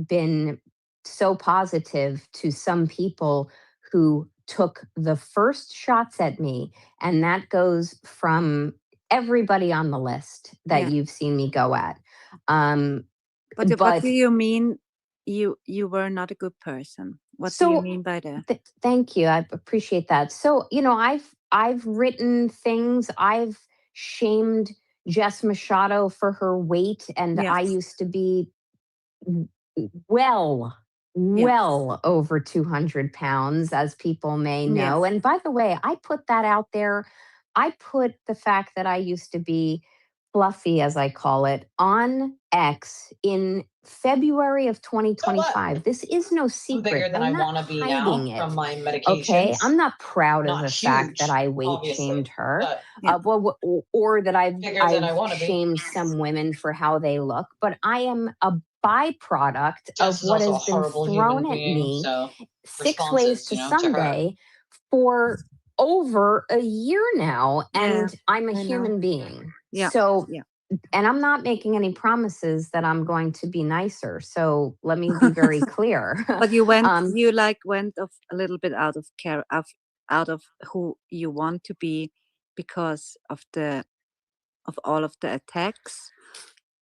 been so positive to some people who took the first shots at me. And that goes from everybody on the list that you've seen me go at. But what do you mean you were not a good person? What do you mean by that? Thank you. I appreciate that. So, I've written things. I've shamed Jess Machado for her weight, and I used to be well over 200 pounds, as people may know. And by the way, I put that out there. I put the fact that I used to be fluffy, as I call it, on X in February of 2025. This is no secret. Bigger than I'm I want to be now it. from my medications. Okay, I'm not proud of Not the fact huge, that I weight obviously, shamed her, but or that bigger than I I've wanna be. shamed some women for how they look. But I am a byproduct Jess of is what also has a been horrible thrown human at being, me so 6 ways to responses, to her. Sunday for over a year now, and I'm a I know. human being. Yeah. So, Yeah. and I'm not making any promises that I'm going to be nicer. So let me be very clear. But you went of a little bit out of care out of who you want to be because of all of the attacks,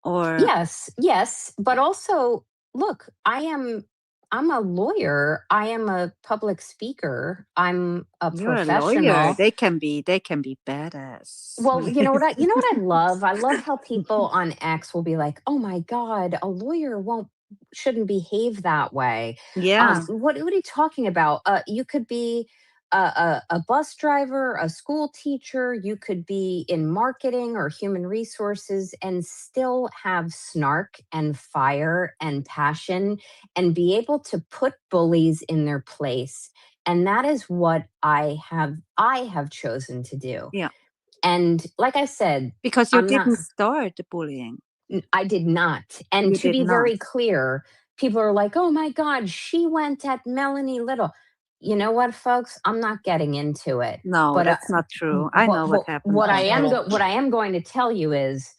or yes, but also look, I'm a lawyer. I am a public speaker. I'm a you're a lawyer. professional. They can be badass. Well, you know what I love? I love how people on X will be like, "Oh my God, a lawyer shouldn't behave that way." Yeah. What are you talking about? You could be a bus driver, a school teacher. You could be in marketing or human resources and still have snark and fire and passion and be able to put bullies in their place. And that is what I have chosen to do. Yeah. And like I said, Because you I'm not- didn't start the bullying. I did not. And You to did be very not. clear, people are like, "Oh my God, she went at Melanie Little." You know what, folks? I'm not getting into it. No, but that's not true. I know what happened. What I what I am going to tell you is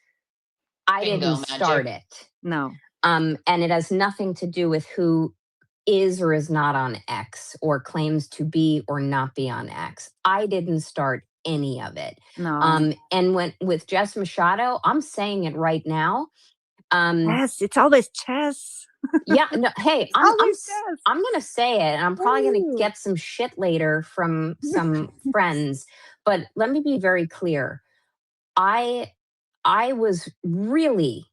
I Bingo didn't start magic. it. No. And it has nothing to do with who is or is not on X or claims to be or not be on X. I didn't start any of it. No. And with Jess Machado, I'm saying it right now. Yes, it's always Chess. Yeah, no, hey, I'm gonna say it, and I'm probably gonna Ooh. get some shit later from some friends. But let me be very clear. I was really,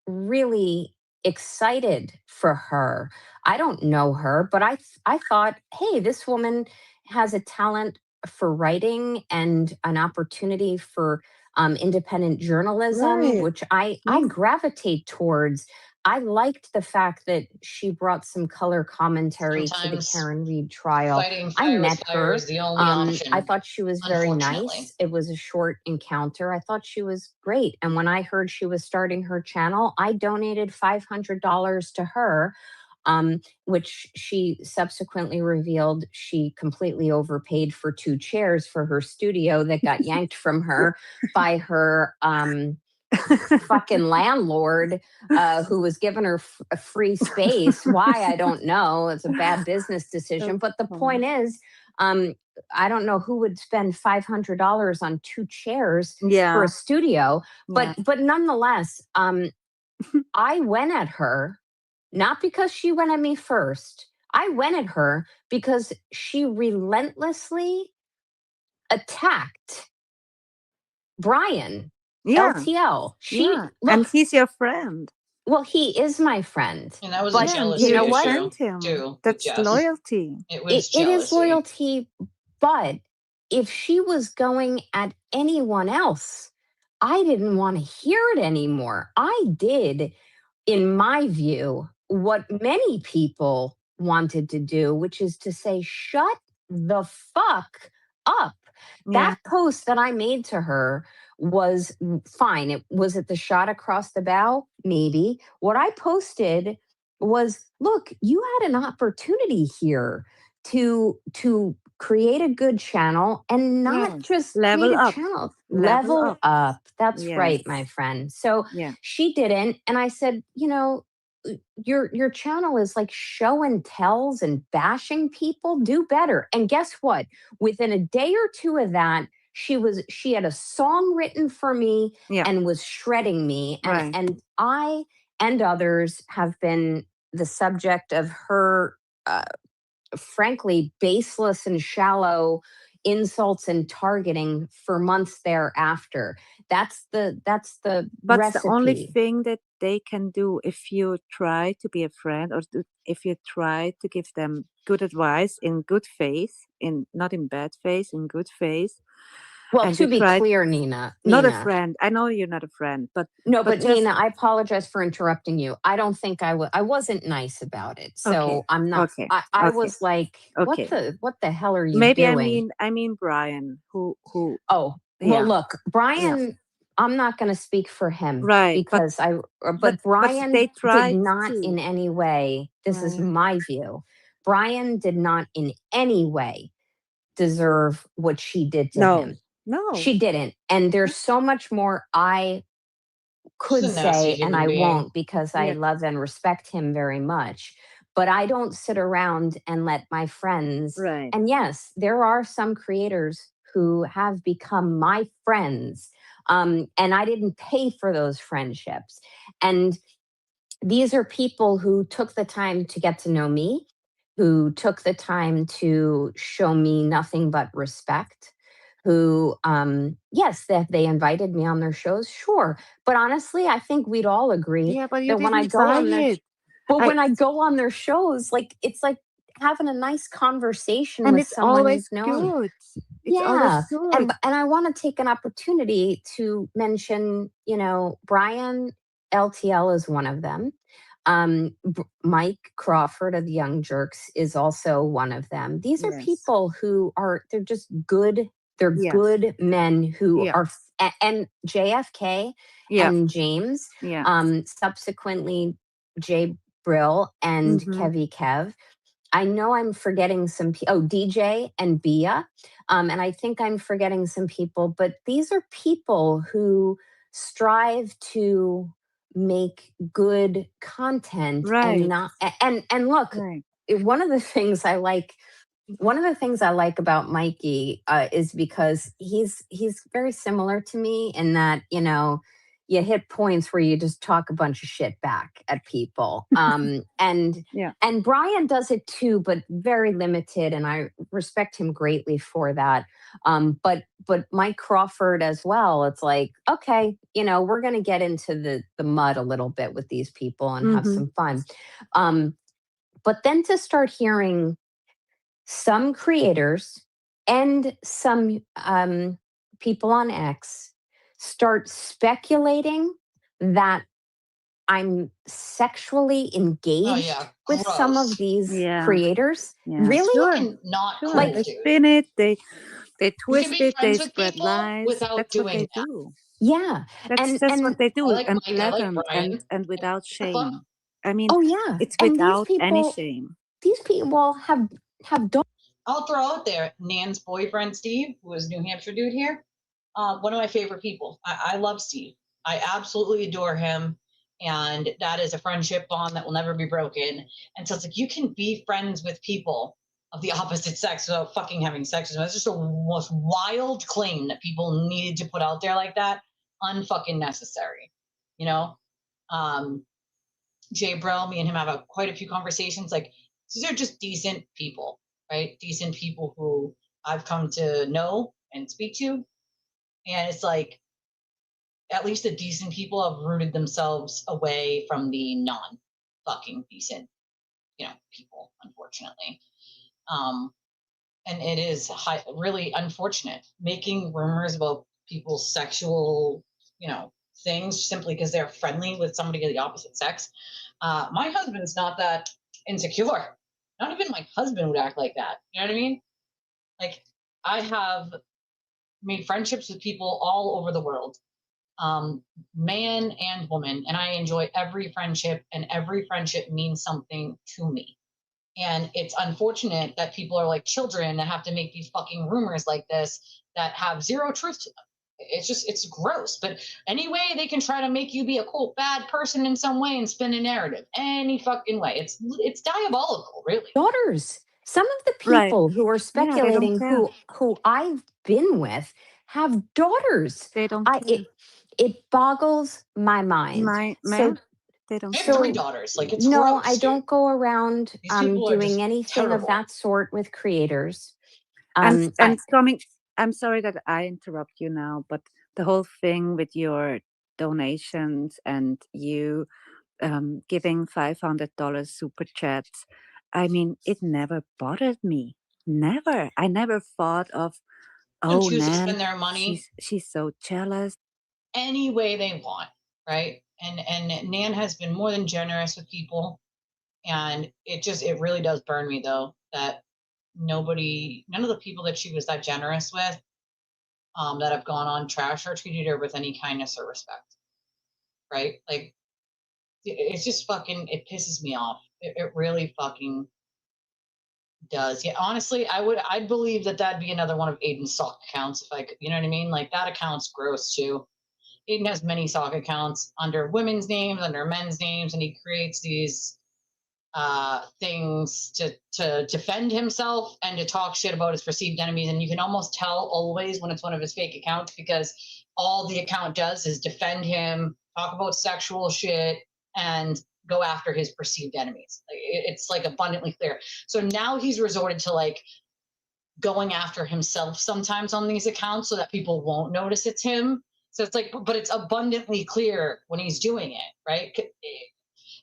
really excited for her. I don't know her, but I thought, hey, this woman has a talent for writing and an opportunity for independent journalism, Right. which I gravitate towards. I liked the fact that she brought some color commentary to the Sometimes Karen Reed trial. Fighting I fire with met fire her. is the only option. I thought she was very unfortunately. nice. It was a short encounter. I thought she was great. And when I heard she was starting her channel, I donated $500 to her, which she subsequently revealed she completely overpaid for 2 chairs for her studio that got yanked from her by her fucking landlord who was giving her a free space. Why, I don't know. It's a bad business decision. But the point is, I don't know who would spend $500 on 2 chairs for a studio. But nonetheless, I went at her, not because she went at me first. I went at her because she relentlessly attacked Brian. LTL. Look, and he's your friend. Well, he is my friend. And that was but a jealousy you know what? issue too. That's loyalty. It was it is loyalty. But if she was going at anyone else, I didn't want to hear it anymore. I did, in my view, what many people wanted to do, which is to say, shut the fuck up. That post that I made to her was fine. It was the shot across the bow, maybe. What I posted was, look, you had an opportunity here to create a good channel and not just level create a up. channel. Level Level up. That's right, Yes. my friend. So she didn't, and I said, you know, your channel is like show and tells and bashing people. Do better. And guess what? Within a day or two of that, she had a song written for me and was shredding me. And I and others have been the subject of her frankly baseless and shallow insults and targeting for months thereafter. That's the But recipe. the only thing that they can do, if you try to be a friend, or if you try to give them good advice in good faith, not in bad faith, in good faith. Well, and to be clear, Nina, not a friend. I know you're not a friend, but but just, Nina, I apologize for interrupting you. I don't think I wasn't nice about it. So I'm not. Okay. I was like, what the hell are you Maybe doing? I mean Brian, who. Oh, well, look, Brian. I'm not going to speak for him, right? Because but Brian they tried did not in any way. This is my view. Brian did not in any way deserve what she did to No, him. no. She didn't. And there's so much more I could She's a nasty say, and human I being. won't because I Yes. love and respect him very much. But I don't sit around and let my friends, Right. and yes, there are some creators who have become my friends. And I didn't pay for those friendships. And these are people who took the time to get to know me, who took the time to show me nothing but respect, who, yes, that they invited me on their shows, sure. But honestly, I think we'd all agree Yeah, but you that when I didn't go buy on their, it. well, I- when I go on their shows, like it's like having a nice conversation And with it's someone always you've known. good. It's Yeah. always good. And I want to take an opportunity to mention, Brian LTL is one of them. Mike Crawford of the Young Jerks is also one of them. These are Yes. people who they're just good. They're Yes. good men who Yeah. are, and JFK Yeah. and James, Yeah. subsequently Jay Brill and Mhm. Kevy Kev. I know I'm forgetting some DJ and Bia. And I think I'm forgetting some people, but these are people who strive to make good content Right. and not and look, Right. one of the things I like about Mikey is because he's very similar to me in that you hit points where you just talk a bunch of shit back at people, and Yeah. and Brian does it too, but very limited, and I respect him greatly for that. But Mike Crawford as well. It's like, okay, we're going to get into the mud a little bit with these people and have Mhm. some fun. But then to start hearing some creators and some people on X start speculating that I'm sexually engaged yeah, with some gross. of these Yeah. creators. Yeah. Really? Sure. Fucking not Sure. cool, They dude. spin it. They You can twist be it. They friends with spread people lies. without That's what doing they that. do. Yeah. That's And what they do, I like Mike, I like unpleasant Brian. and without Fuck. shame. I mean, oh yeah. it's And without any shame. these people have done. I'll throw out there Nan's boyfriend, Steve, who is New Hampshire dude here. One of my favorite people. I love Steve. I absolutely adore him. And that is a friendship bond that will never be broken. And so it's like you can be friends with people of the opposite sex without fucking having sex with them. It's just the most wild claim that people needed to put out there like that. Unfucking necessary. Jay Brill, me and him have quite a few conversations. Like, these are just decent people, right? Decent people who I've come to know and speak to. And it's like, at least the decent people have rooted themselves away from the non fucking decent, people, unfortunately. And it is really unfortunate making rumors about people's sexual, things simply because they're friendly with somebody of the opposite sex. My husband's not that insecure. Not even my husband would act like that. You know what I mean? Like, I have made friendships with people all over the world, man and woman, and I enjoy every friendship, and every friendship means something to me. And it's unfortunate that people are like children that have to make these fucking rumors like this that have zero truth to them. It's gross. But anyway, they can try to make you be a cool, bad person in some way and spin a narrative any fucking way. It's diabolical, really. Daughters. Some of the Right. people who are Yeah, they don't speculating care. who I've been with have daughters. They don't care. It boggles my mind. So they don't I have care. 3 daughters. Like, it's no, gross, I don't dude. go around These people are just doing anything terrible. of that sort with creators. And coming, I'm sorry that I interrupt you now, but the whole thing with your donations and you giving $500 super chats, I mean, it never bothered me. Never. I never thought of, Don't choose to man, spend their money she's so jealous. any way they want, right? And Nan has been more than generous with people, and it really does burn me though that none of the people that she was that generous with, that have gone on trash her, treated her with any kindness or respect, right? Like, it's just fucking, it pisses me off. It really fucking does. Yeah, honestly, I'd believe that that'd be another one of Aiden's sock accounts if I could, you know what I mean? Like that account's gross too. Aiden has many sock accounts under women's names, under men's names, and he creates these things to defend himself and to talk shit about his perceived enemies. And you can almost tell always when it's one of his fake accounts because all the account does is defend him, talk about sexual shit, and go after his perceived enemies. It's like abundantly clear. So now he's resorted to like going after himself sometimes on these accounts so that people won't notice it's him. So it's like, but it's abundantly clear when he's doing it, right?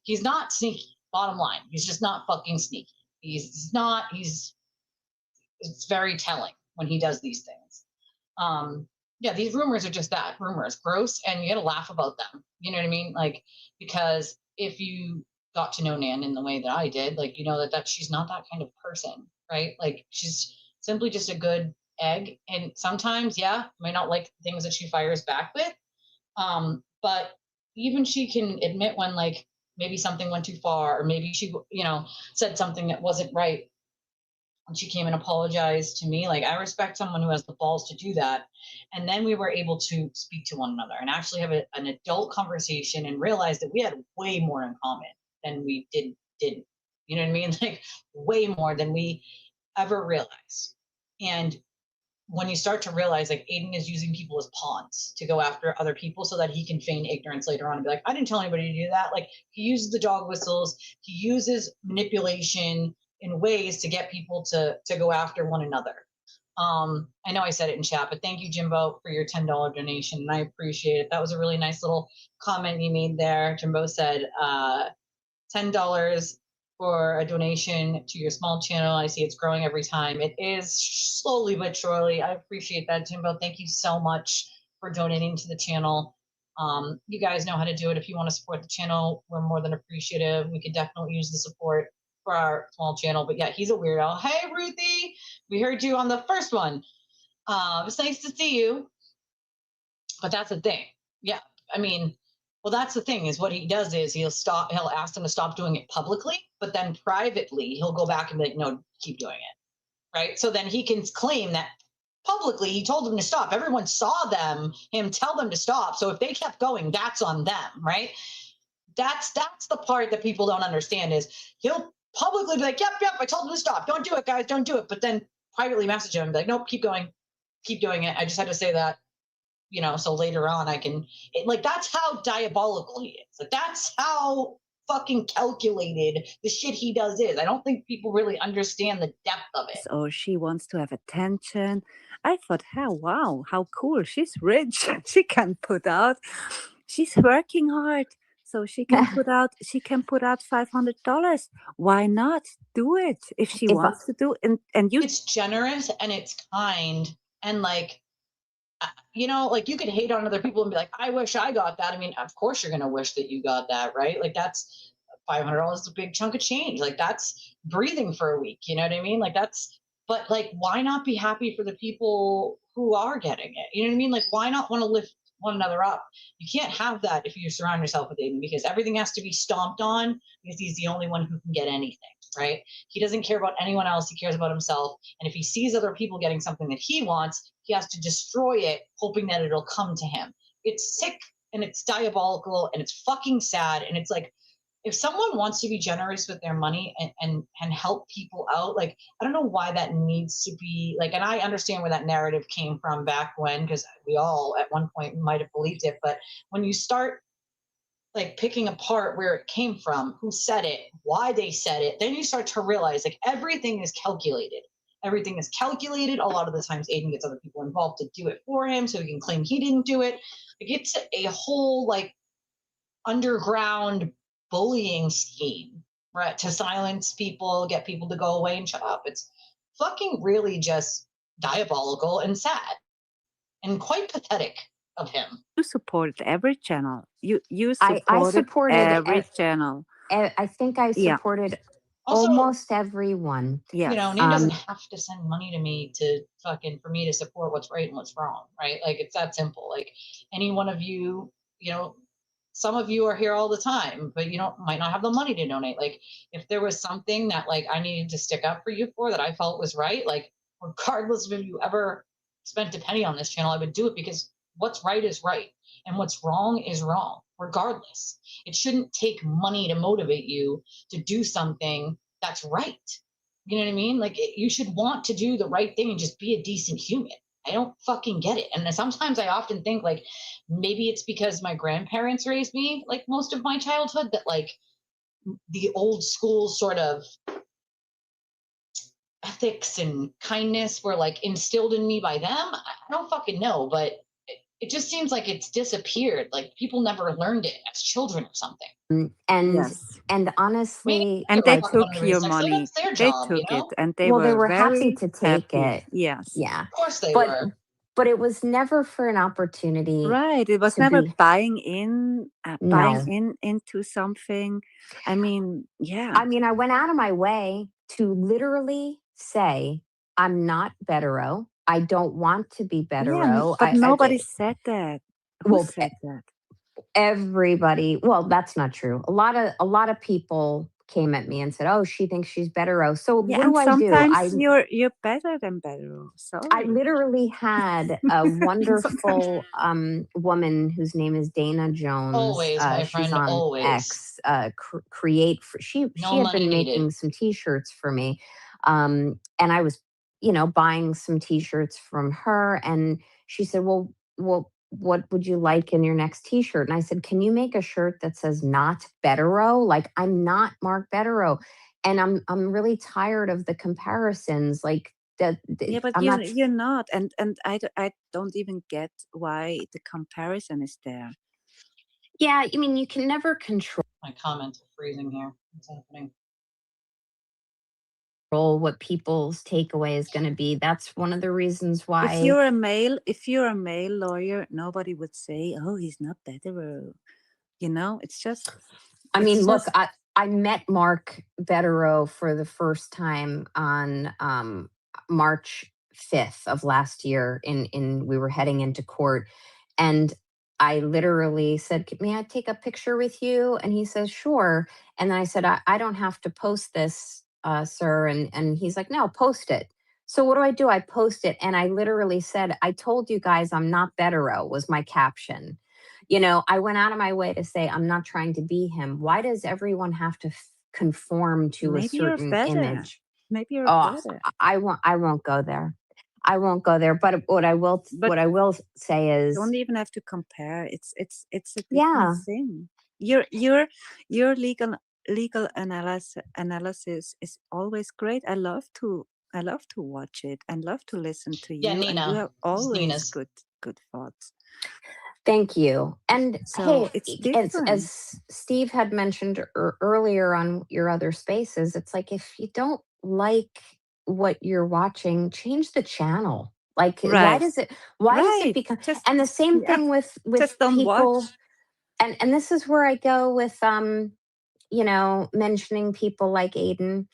He's not sneaky. Bottom line, he's just not fucking sneaky. He's not. It's very telling when he does these things. Yeah, these rumors are just that, rumors, gross, and you gotta laugh about them. You know what I mean? Like, because if you got to know Nan in the way that I did, like, you know that she's not that kind of person, right? Like, she's simply just a good egg, and sometimes, yeah, might not like things that she fires back with, but even she can admit when like maybe something went too far, or maybe she, you know, said something that wasn't right. And she came and apologized to me. Like, I respect someone who has the balls to do that. And then we were able to speak to one another and actually have an adult conversation and realize that we had way more in common than we didn't. You know what I mean? Like, way more than we ever realized. And when you start to realize like Aiden is using people as pawns to go after other people so that he can feign ignorance later on and be like, I didn't tell anybody to do that. Like, he uses the dog whistles, he uses manipulation in ways to get people to go after one another. I know I said it in chat, but thank you, Jimbo, for your $10 donation, and I appreciate it. That was a really nice little comment you made there. Jimbo said $10 for a donation to your small channel. I see it's growing every time. It is slowly but surely. I appreciate that, Jimbo. Thank you so much for donating to the channel. You guys know how to do it. If you want to support the channel, we're more than appreciative. We could definitely use the support for our small channel. But yeah, he's a weirdo. Hey, Ruthie, we heard you on the first one. It's nice to see you. But that's the thing. Yeah, I mean, well, that's the thing is what he does is he'll ask them to stop doing it publicly, but then privately he'll go back and be like, no, keep doing it. Right. So then he can claim that publicly he told them to stop. Everyone saw him tell them to stop. So if they kept going, that's on them. Right. That's the part that people don't understand is he'll publicly be like, yep, I told them to stop. Don't do it, guys. Don't do it. But then privately message him and be like, nope, keep going. Keep doing it. I just had to say that. You know, so later on I can, like, that's how diabolical he is. Like, that's how fucking calculated the shit he does is. I don't think people really understand the depth of it. So she wants to have attention. I thought, wow, how cool. She's rich. She can put out, she's working hard. So she can put out $500. Why not do it if she wants to do it? And you, it's generous and it's kind and like, you know, like you could hate on other people and be like, I wish I got that. I mean, of course you're going to wish that you got that, right? Like that's $500 is a big chunk of change. Like that's breathing for a week. You know what I mean? Like that's, but like, why not be happy for the people who are getting it? You know what I mean? Like, why not want to lift one another up? You can't have that if you surround yourself with Aiden because everything has to be stomped on because he's the only one who can get anything, right? He doesn't care about anyone else. He cares about himself. And if he sees other people getting something that he wants, he has to destroy it, hoping that it'll come to him. It's sick and it's diabolical and it's fucking sad. And it's like, if someone wants to be generous with their money and help people out, like, I don't know why that needs to be like, and I understand where that narrative came from back when, because we all at one point might have believed it. But when you start like picking apart where it came from, who said it, why they said it, then you start to realize like everything is calculated. Everything is calculated. A lot of the times Aiden gets other people involved to do it for him so he can claim he didn't do it. Like it's a whole like underground bullying scheme, right? To silence people, get people to go away and shut up. It's fucking really just diabolical and sad and quite pathetic of him. You support every channel. You supported every channel. I think I supported almost everyone. Yeah. You know, Nan doesn't have to send money to me for me to support what's right and what's wrong, right? Like it's that simple. Like any one of you, you know, some of you are here all the time, but you might not have the money to donate. Like, if there was something that like I needed to stick up for you for that I felt was right, like regardless of if you ever spent a penny on this channel, I would do it because what's right is right and what's wrong is wrong, regardless. It shouldn't take money to motivate you to do something that's right. You know what I mean? Like, you should want to do the right thing and just be a decent human. I don't fucking get it. And sometimes I often think like maybe it's because my grandparents raised me like most of my childhood, that like the old school sort of ethics and kindness were like instilled in me by them. I don't fucking know, but it just seems like it's disappeared. Like people never learned it as children or something. And Yes. honestly, And they like, fucking took your raised. Like, so money. that's their They job, took you know? it, and they well, they were were happy very to take happy. it. Yes. Yeah. Of course they But were. but it was never for an opportunity Right. It was to never be buying no. into something. I mean, yeah. I mean, I went out of my way to literally say, I'm not Betero. I don't want to be Yeah, Betero. but nobody said that. Who well, said that? everybody, well, that's not true. A lot of people came at me and said, oh, she thinks she's Betero. So Yeah, what and do? sometimes you're better than better. I Sorry. literally had a wonderful woman whose name is Dana Jones. Always, my She's friend, on always. X. Create for, she No had money been needed. making some T-shirts for me, and I was, buying some T-shirts from her, and she said, well, what would you like in your next T-shirt? And I said, can you make a shirt that says "Not Betero"? Like, I'm not Mark Betero, and I'm really tired of the comparisons. Like, Yeah, but I'm not. you're not, and I don't even get why the comparison is there. Yeah, I mean, you can never control My comments are freezing here. What's happening? what people's takeaway is going to be. That's one of the reasons why. If you're a male lawyer, nobody would say, "Oh, he's not Betero." It's just. I mean, it's look, just- I met Mark Betero for the first time on March 5th of last year. We were heading into court, and I literally said, may I take a picture with you? And he says, sure. And then I said, I don't have to post this, sir. And he's like, no, post it. So what do? I post it. And I literally said, I told you guys I'm not Betero, was my caption. I went out of my way to say, I'm not trying to be him. Why does everyone have to conform to a Maybe you're certain better. image? Maybe you're Oh, better. I won't go there. I won't go there. But what I will say is, Don't even have to compare. It's a different yeah. thing. Your legal analysis is always great. I love to watch it and love to listen to you. Yeah, Nina. And you have always Nina's. good thoughts. Thank you. And So hey, it's different. as Steve had mentioned earlier on your other spaces, it's like, if you don't like what you're watching, change the channel. Like, why Right. does it become? And the same thing with just don't people. watch. And this is where I go with mentioning people like Aiden,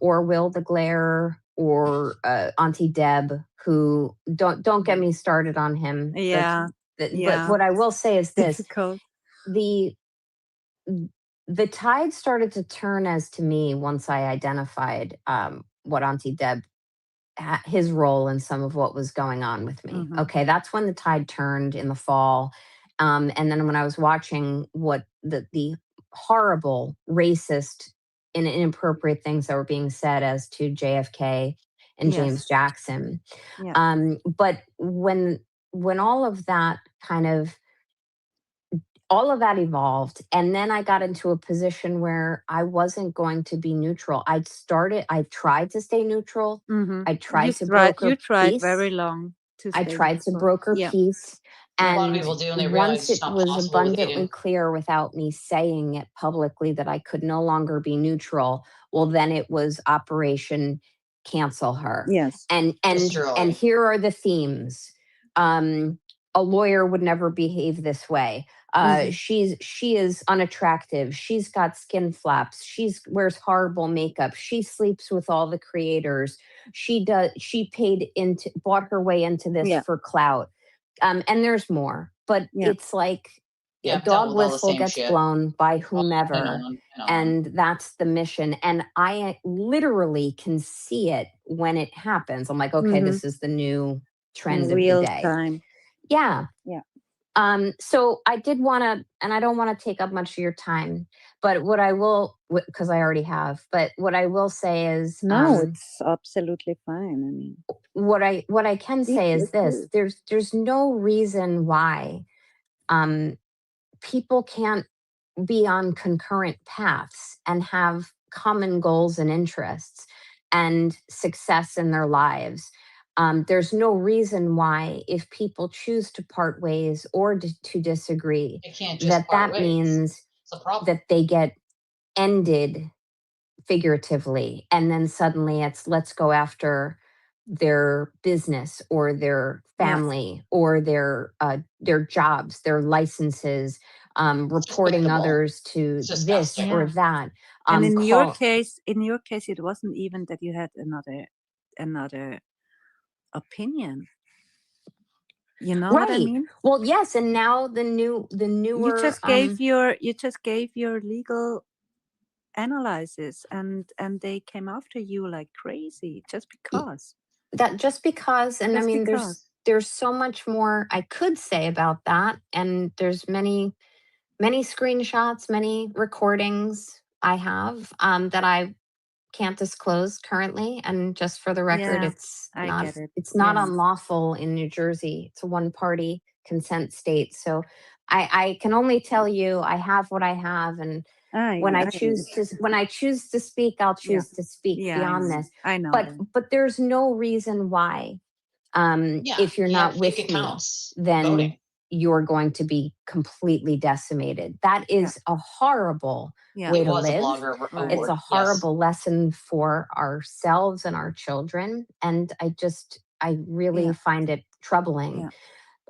or Will the Glare, or Auntie Deb, who don't get me started on him. Yeah. But what I will say is this: difficult. the tide started to turn as to me once I identified what Auntie Deb, his role in some of what was going on with me. Mhm. Okay, that's when the tide turned in the fall. And then when I was watching what the horrible, racist, and inappropriate things that were being said as to JFK and Yes. James Jackson. Yeah. But when all of that evolved, and then I got into a position where I wasn't going to be neutral. I tried to stay neutral. Mhm. I tried You to tried broker peace. very long to I stay tried to neutral. broker Yeah. peace. A lot of And people do, and they realize once it's it not was possible with abundantly Aiden. clear without me saying it publicly that I could no longer be neutral, well, then it was Operation Cancel Her. Yes. And Destroy. here are the themes. A lawyer would never behave this way. She is unattractive. She's got skin flaps. She wears horrible makeup. She sleeps with all the creators. She bought her way into this Yeah. for clout. And there's more, but Yeah. it's like, Yeah, a I've dealt dog with all the whistle same gets shit. blown by I whomever, know. and that's the mission. And I literally can see it when it happens. I'm like, okay, Mhm. this is the new In trend of the real day. time. Yeah. Yeah. So I did want to, and I don't want to take up much of your time, but what I will, because I already have, but what I will say is, No, it's absolutely fine. I mean, what I can please, say is please, this: there's no reason why people can't be on concurrent paths and have common goals and interests and success in their lives. There's no reason why, if people choose to part ways or to disagree, They can't just part that ways. means It's a problem. that they get ended figuratively, and then suddenly it's let's go after their business or their Yes. family or their jobs, their licenses, reporting despicable. others to It's this disgusting. or Yeah. that. And in your Call, case, it wasn't even that you had another opinion. You know what I right. mean? Well, yes, and now the You newer just gave your legal analysis, and they came after you like crazy just because. that just because, and I Just mean, because. there's so much more I could say about that, and there's many screenshots, many recordings I have that I can't disclose currently. And just for the record, Yeah, it's I not get it. it's not Yeah. unlawful in New Jersey. It's a one-party consent state. So I can only tell you I have what I have, and when I choose to speak, I'll choose to speak Yeah, beyond this. I know But that. there's no reason why Yeah, if you're you not have fake with me, accounts then voting. you're going to be completely decimated. That is a horrible Yeah. way It to was a live. blogger Right. It's award. a Yes. horrible lesson for ourselves and our children. And I really Yeah. find it troubling. Yeah.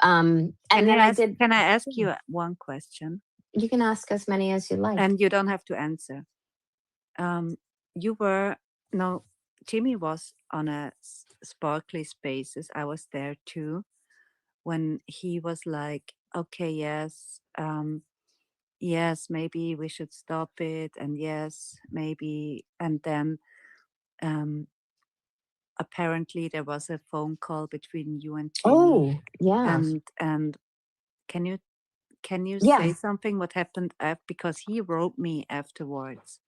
And Can then I ask you one question? You can ask as many as you like. And you don't have to answer. Jimmy was on a Sparkly Spaces. I was there too, when he was like, okay, yes, yes, maybe we should stop it, and yes, maybe, and then apparently there was a phone call between you and Jimmy. Oh, yeah. And can you Yeah. say something what happened because he wrote me afterwards.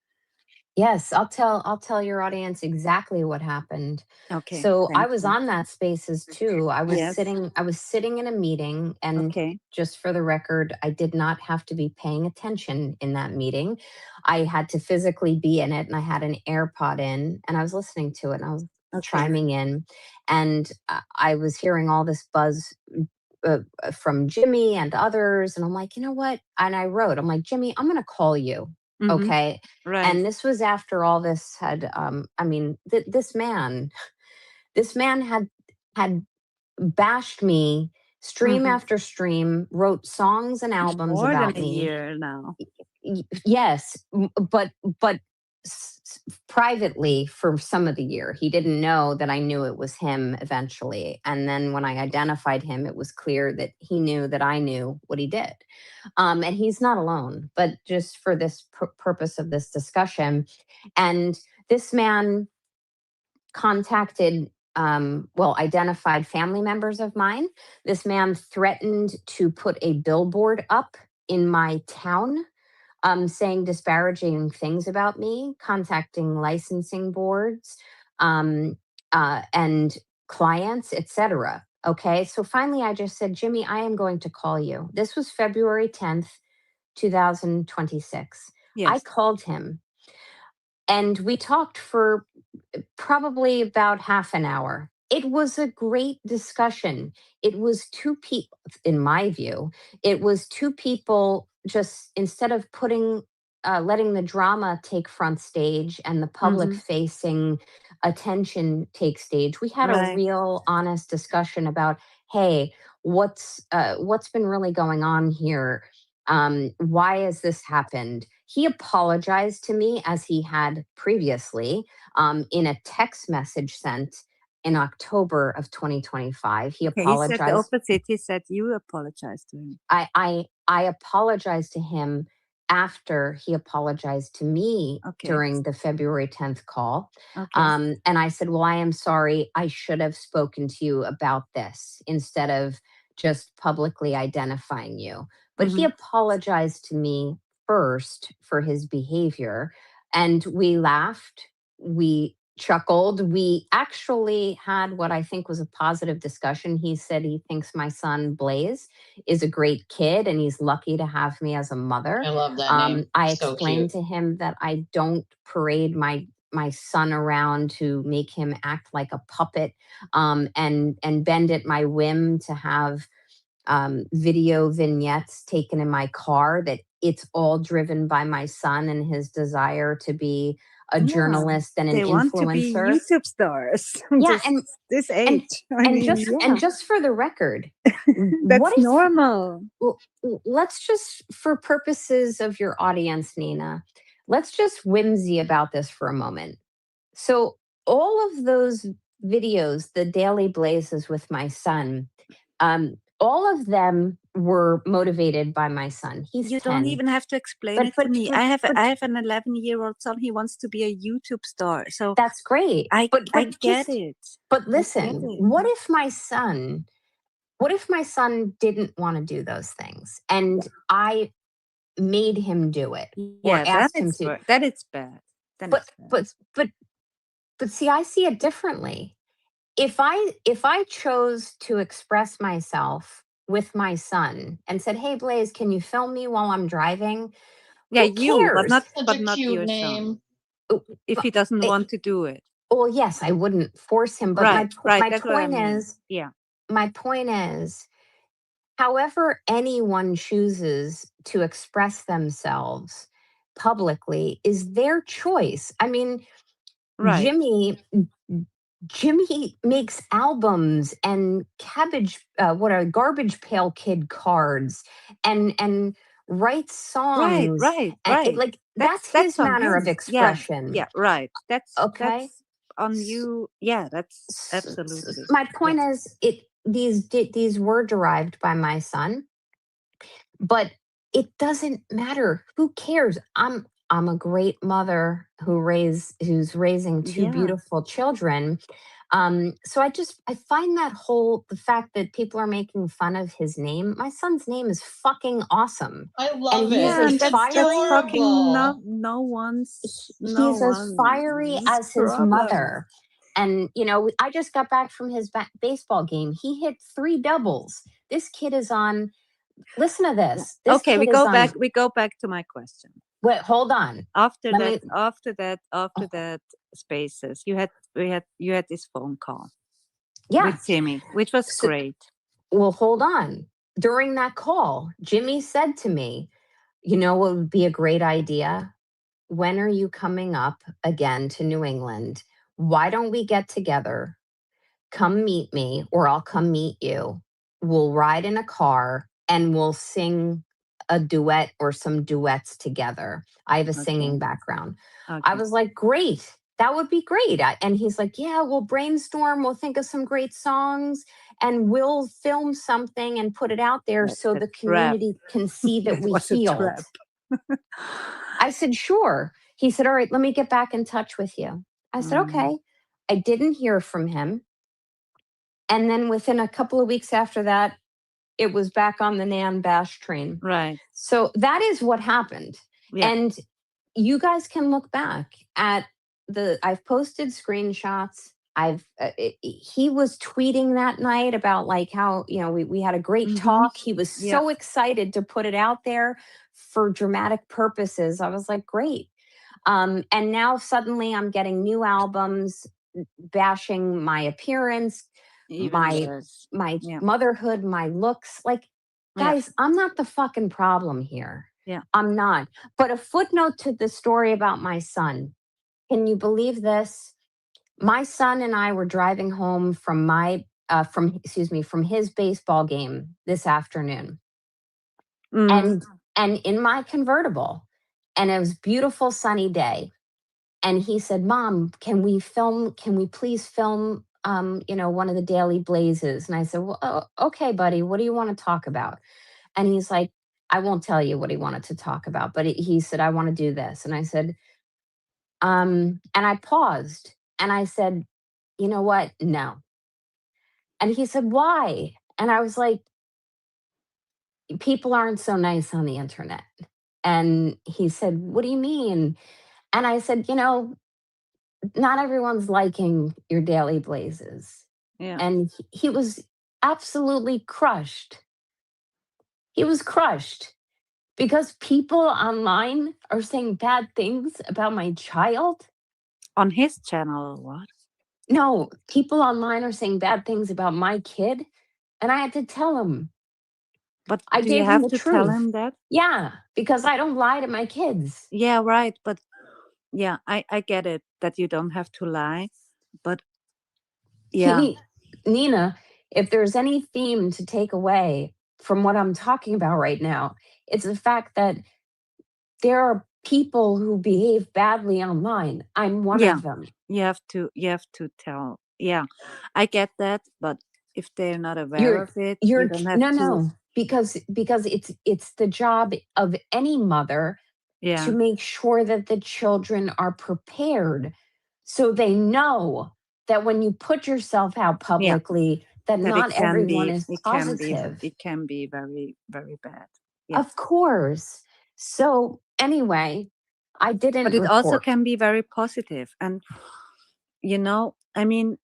Yes, I'll tell your audience exactly what happened. Okay. So I thank was you. on that Spaces too. I was Yes. sitting in a meeting, and Okay. just for the record, I did not have to be paying attention in that meeting. I had to physically be in it, and I had an AirPod in, and I was listening to it, and I was chiming in, and I was hearing all this buzz from Jimmy and others, and I'm like, you know what? And I wrote, I'm like, Jimmy, I'm going to call you. Mhm. Okay. Right. And this was after all this had, I mean, this man had bashed me stream Mhm. after stream, wrote songs and albums More about than a me. year now. Yes, but privately for some of the year. He didn't know that I knew it was him eventually. And then when I identified him, it was clear that he knew that I knew what he did. And he's not alone, but just for this purpose of this discussion. And this man contacted, identified family members of mine. This man threatened to put a billboard up in my town, saying disparaging things about me, contacting licensing boards and clients, etc. Okay, so finally I just said, Jimmy, I am going to call you. This was February 10th, 2026. Yes. I called him, and we talked for probably about half an hour. It was a great discussion. It was two people, in my view, it was two people just, instead of letting the drama take front stage and the public facing attention take stage, we had a Right. real honest discussion about, hey, what's been really going on here? Why has this happened? He apologized to me, as he had previously, in a text message sent in October of 2025. He Okay, he said the apologized. opposite. He said you apologized to him. I apologized to him after he apologized to me Okay. during the February 10th call. Okay. And I said, well, I am sorry. I should have spoken to you about this instead of just publicly identifying you. But he apologized to me first for his behavior. And we laughed. We chuckled. We actually had what I think was a positive discussion. He said he thinks my son, Blaze, is a great kid and he's lucky to have me as a mother. I love that name. I So explained cute. to him that I don't parade my son around to make him act like a puppet, and bend at my whim to have video vignettes taken in my car, that it's all driven by my son and his desire to be a Yeah, journalist and an they want to be influencer. YouTube stars. Yeah, this age. and just for the record, that's what if, normal. well, let's just, for purposes of your audience, Nina, let's just whimsy about this for a moment. So all of those videos, the daily blazes with my son, all of them were motivated by my son. He's You 10. don't even have to explain it to me. I have an 11-year-old son. He wants to be a YouTube star. So that's great. I get just, it. But listen, what if my son didn't want to do those things and I made him do it or asked him to? That is bad. But see, I see it differently. If I chose to express myself with my son and said, "Hey, Blaze, can you film me while I'm driving?" Yeah, who cares? but not cute your name. son. If he doesn't want to do it. Well, yes, I wouldn't force him. But my point is, my point is, however anyone chooses to express themselves publicly is their choice. I mean, Jimmy makes albums and garbage pail kid cards and writes songs. Right. Like that's his manner of expression. Yeah, right. That's okay. That's on you. Yeah, that's absolutely. My point is, these were derived by my son, but it doesn't matter. Who cares? I'm a great mother who's raising two beautiful children. So I find the fact that people are making fun of his name. My son's name is fucking awesome. I love it. Yeah, He's that's fucking he's as fiery as his mother. And I just got back from his baseball game. He hit 3 doubles. This kid is on. Listen to this. Okay, we go back. We go back to my question. Wait, hold on. After that, Spaces, you had this phone call. Yeah, with Jimmy, which was great. Well, hold on. During that call, Jimmy said to me, "What would be a great idea? When are you coming up again to New England? Why don't we get together? Come meet me, or I'll come meet you. We'll ride in a car and we'll sing a duet or some duets together. I have a singing background." I was like, great. That would be great. And he's like, yeah, we'll brainstorm. We'll think of some great songs and we'll film something and put it out there so the community can see that we healed. I said, sure. He said, all right, let me get back in touch with you. I said, okay. I didn't hear from him. And then within a couple of weeks after that, it was back on the Nan Bash train. Right. So that is what happened. Yeah. And you guys can look back at I've posted screenshots. He was tweeting that night about like how, we had a great talk. He was so excited to put it out there for dramatic purposes. I was like, great. And now suddenly I'm getting new albums bashing my appearance, my motherhood, my looks. Like, guys, I'm not the fucking problem here. Yeah, I'm not. But a footnote to the story about my son. Can you believe this? My son and I were driving home from from his baseball game this afternoon. And in my convertible, and it was a beautiful sunny day. And he said, "Mom, can we please film one of the daily blazes. And I said, well, okay, buddy, what do you want to talk about? And he's like, I won't tell you what he wanted to talk about, but he said, I want to do this. And I said, and I paused and I said, you know what? No. And he said, why? And I was like, people aren't so nice on the internet. And he said, what do you mean? And I said, not everyone's liking your daily blazes. Yeah. And he was absolutely crushed. He was crushed because people online are saying bad things about my child. On his channel, what? No, people online are saying bad things about my kid. And I had to tell him. But I do you gave him have the to truth. tell him that? Yeah, because I don't lie to my kids. Yeah, right. But yeah, I get it that you don't have to lie. But yeah, Nina, if there's any theme to take away from what I'm talking about right now, it's the fact that there are people who behave badly online. I'm one Yeah. of them. you have to tell. Yeah, I get that. But if they're not aware of it, you don't have to. No, because it's the job of any mother Yeah, to make sure that the children are prepared so they know that when you put yourself out publicly that that not everyone is it positive. can be very, very bad. Yeah. Of course. So anyway, I didn't But it also report. can be very positive. And I mean,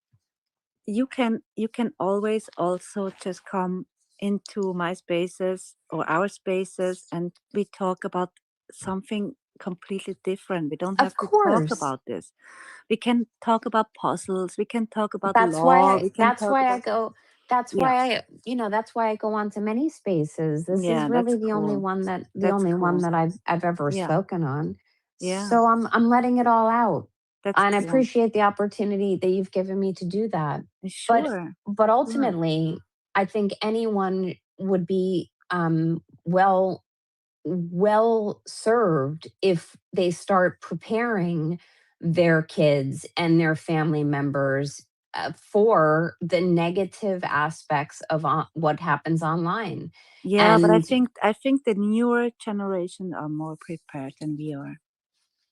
you can always also just come into my spaces or our spaces and we talk about something completely different. We don't have Of to talk course. about this. We can talk about puzzles, we can talk about That's law, why we can talk I about go that's Yeah. why that's why I go on to many spaces. This Yeah, is really that's the only cool. one That's cool. I've ever Yeah. spoken on. Yeah. So I'm letting it all out. That's And I cool. appreciate the opportunity that you've given me to do that. Sure. But ultimately, I think anyone would be well served if they start preparing their kids and their family members for the negative aspects of what happens online. Yeah, but I And think the newer generation are more prepared than we are.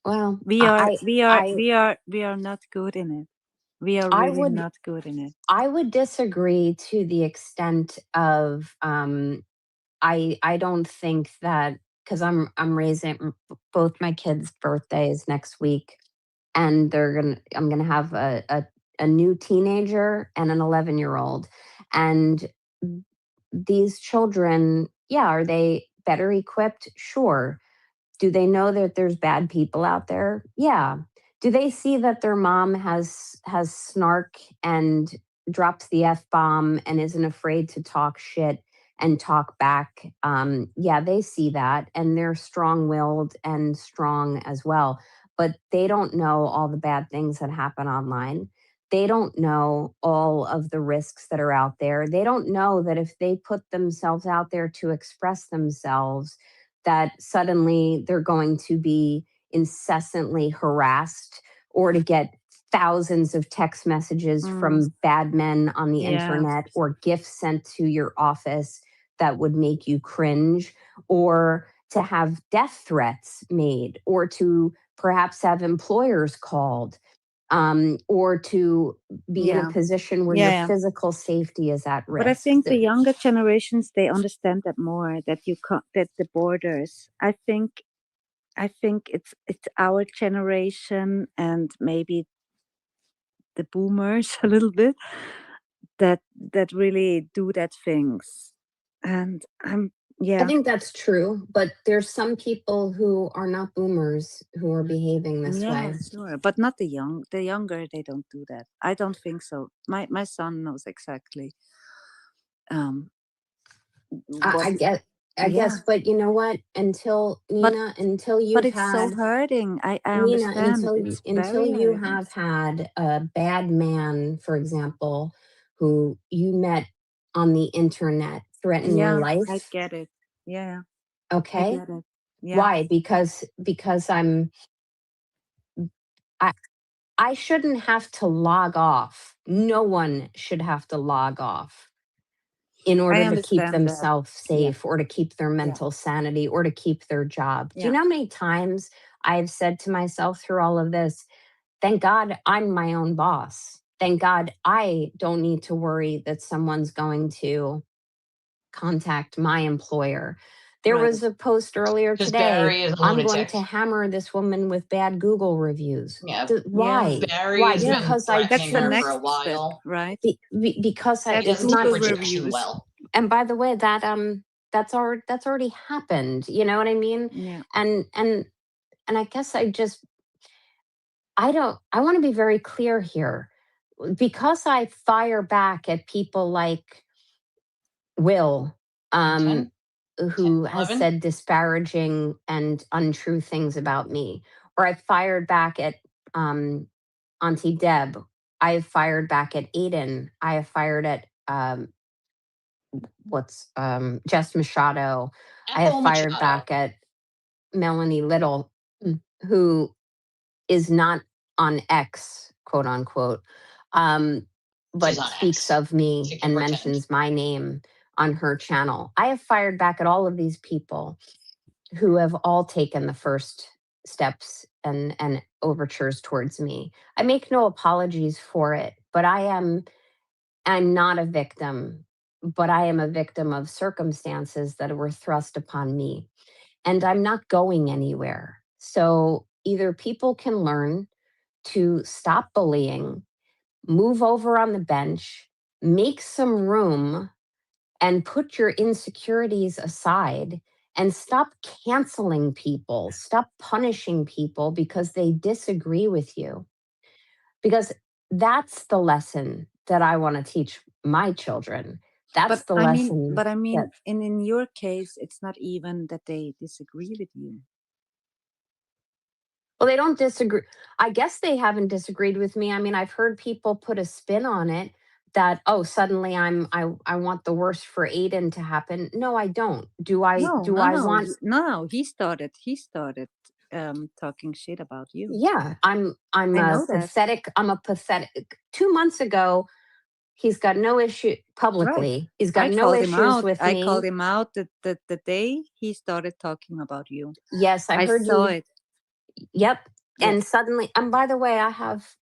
well, We are not good in it. We are really not good in it. I would disagree to the extent of I don't think that, because I'm raising both my kids' birthdays next week, and I'm gonna have a new teenager and an 11-year-old, and these children, yeah, are they better equipped? Sure. Do they know that there's bad people out there? Yeah. Do they see that their mom has snark and drops the F bomb and isn't afraid to talk shit and talk back? Yeah, they see that, and they're strong willed and strong as well. But they don't know all the bad things that happen online. They don't know all of the risks that are out there. They don't know that if they put themselves out there to express themselves, that suddenly they're going to be incessantly harassed or to get thousands of text messages from bad men on the internet or gifts sent to your office that would make you cringe, or to have death threats made, or to perhaps have employers called, or to be in a position where your physical safety is at risk. But I think the younger generations, they understand that more, that that the borders. I think it's our generation and maybe the boomers a little bit that really do that things. And I think that's true, but there's some people who are not boomers who are behaving this way. Sure, but not the younger. They don't do that. I don't think so. My son knows exactly. I guess, but you know what? Until Nina, until you've but it's so hurting. I Nina, understand. until you have had a bad man, for example, who you met on the internet threaten your life. I get it. Yeah. Okay. I get it. Yeah. Why? Because I shouldn't have to log off. No one should have to log off in I order to keep understand that. themselves Yeah. safe or to keep their Yeah. mental sanity or to keep their job. Do you Yeah. know how many times I've said to myself through all of this, thank God I'm my own boss. Thank God I don't need to worry that someone's going to contact my employer. There Right. was a post earlier Because today. Barry is a I'm going lunatic. to hammer this woman with bad Google reviews. Yeah. Why? Barry Why? has Yeah. been Because I That's threatening the her choose for a next step, while. right? because I Bad He doesn't it's take not. Google rejection reviews. well. And by the way, that's already happened. You know what I mean? Yeah. And I guess I want to be very clear here. Because I fire back at people like Will, um, 10, who has 11. said disparaging and untrue things about me, or I fired back at Auntie Deb. I have fired back at Aiden. I have fired at Jess Machado. I have Ethel fired Machado. back at Melanie Little, who is not on X, quote unquote, but She's on speaks X. of She me can and pretend. mentions my name on her channel. I have fired back at all of these people who have all taken the first steps and overtures towards me. I make no apologies for it, but I'm not a victim, but I am a victim of circumstances that were thrust upon me. And I'm not going anywhere. So either people can learn to stop bullying, move over on the bench, make some room, and put your insecurities aside and stop canceling people, stop punishing people because they disagree with you. Because that's the lesson that I want to teach my children. That's the lesson. But I mean, that, in your case, it's not even that they disagree with you. well, they don't disagree. I guess they haven't disagreed with me. I mean, I've heard people put a spin on it that, oh, suddenly I want the worst for Aiden to happen. No, I don't. Do I want? No, he started talking shit about you. Yeah, I'm I know that. pathetic. I'm a pathetic. 2 months ago, he's got no issue publicly. Right. He's got no issues with me. I called him out the day he started talking about you. Yes, I heard saw you. it. Yep. Yes. And suddenly, and by the way, I have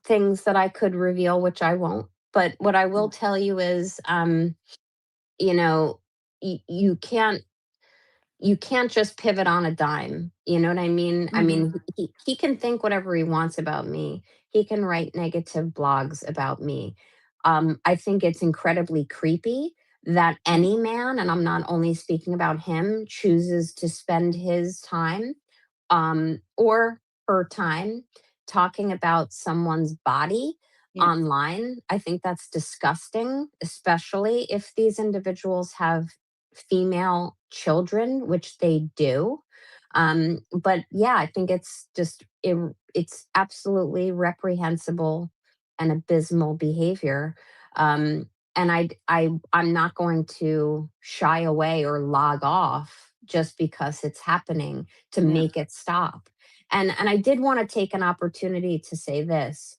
things that I could reveal, which I won't. But what I will tell you is, you know, you can't just pivot on a dime. You know what I mean? I mean, he can think whatever he wants about me. He can write negative blogs about me. I think it's incredibly creepy that any man, and I'm not only speaking about him, chooses to spend his time or her time talking about someone's body online. I think that's disgusting, especially if these individuals have female children, which they do. But yeah, I think it's just it's absolutely reprehensible and abysmal behavior. And I'm not going to shy away or log off just because it's happening to make it stop. And I did want to take an opportunity to say this,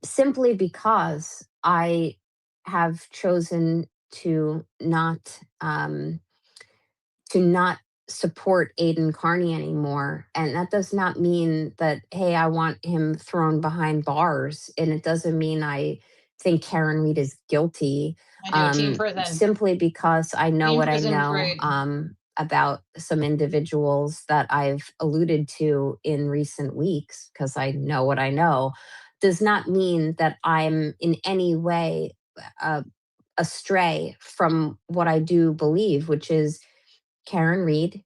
simply because I have chosen to not support Aiden Carney anymore. And that does not mean that, hey, I want him thrown behind bars. And it doesn't mean I think Karen Reed is guilty. I do. Team prison. Simply because I know Team what I prison know parade. about some individuals that I've alluded to in recent weeks, because I know what I know, does not mean that I'm in any way astray from what I do believe, which is Karen Reed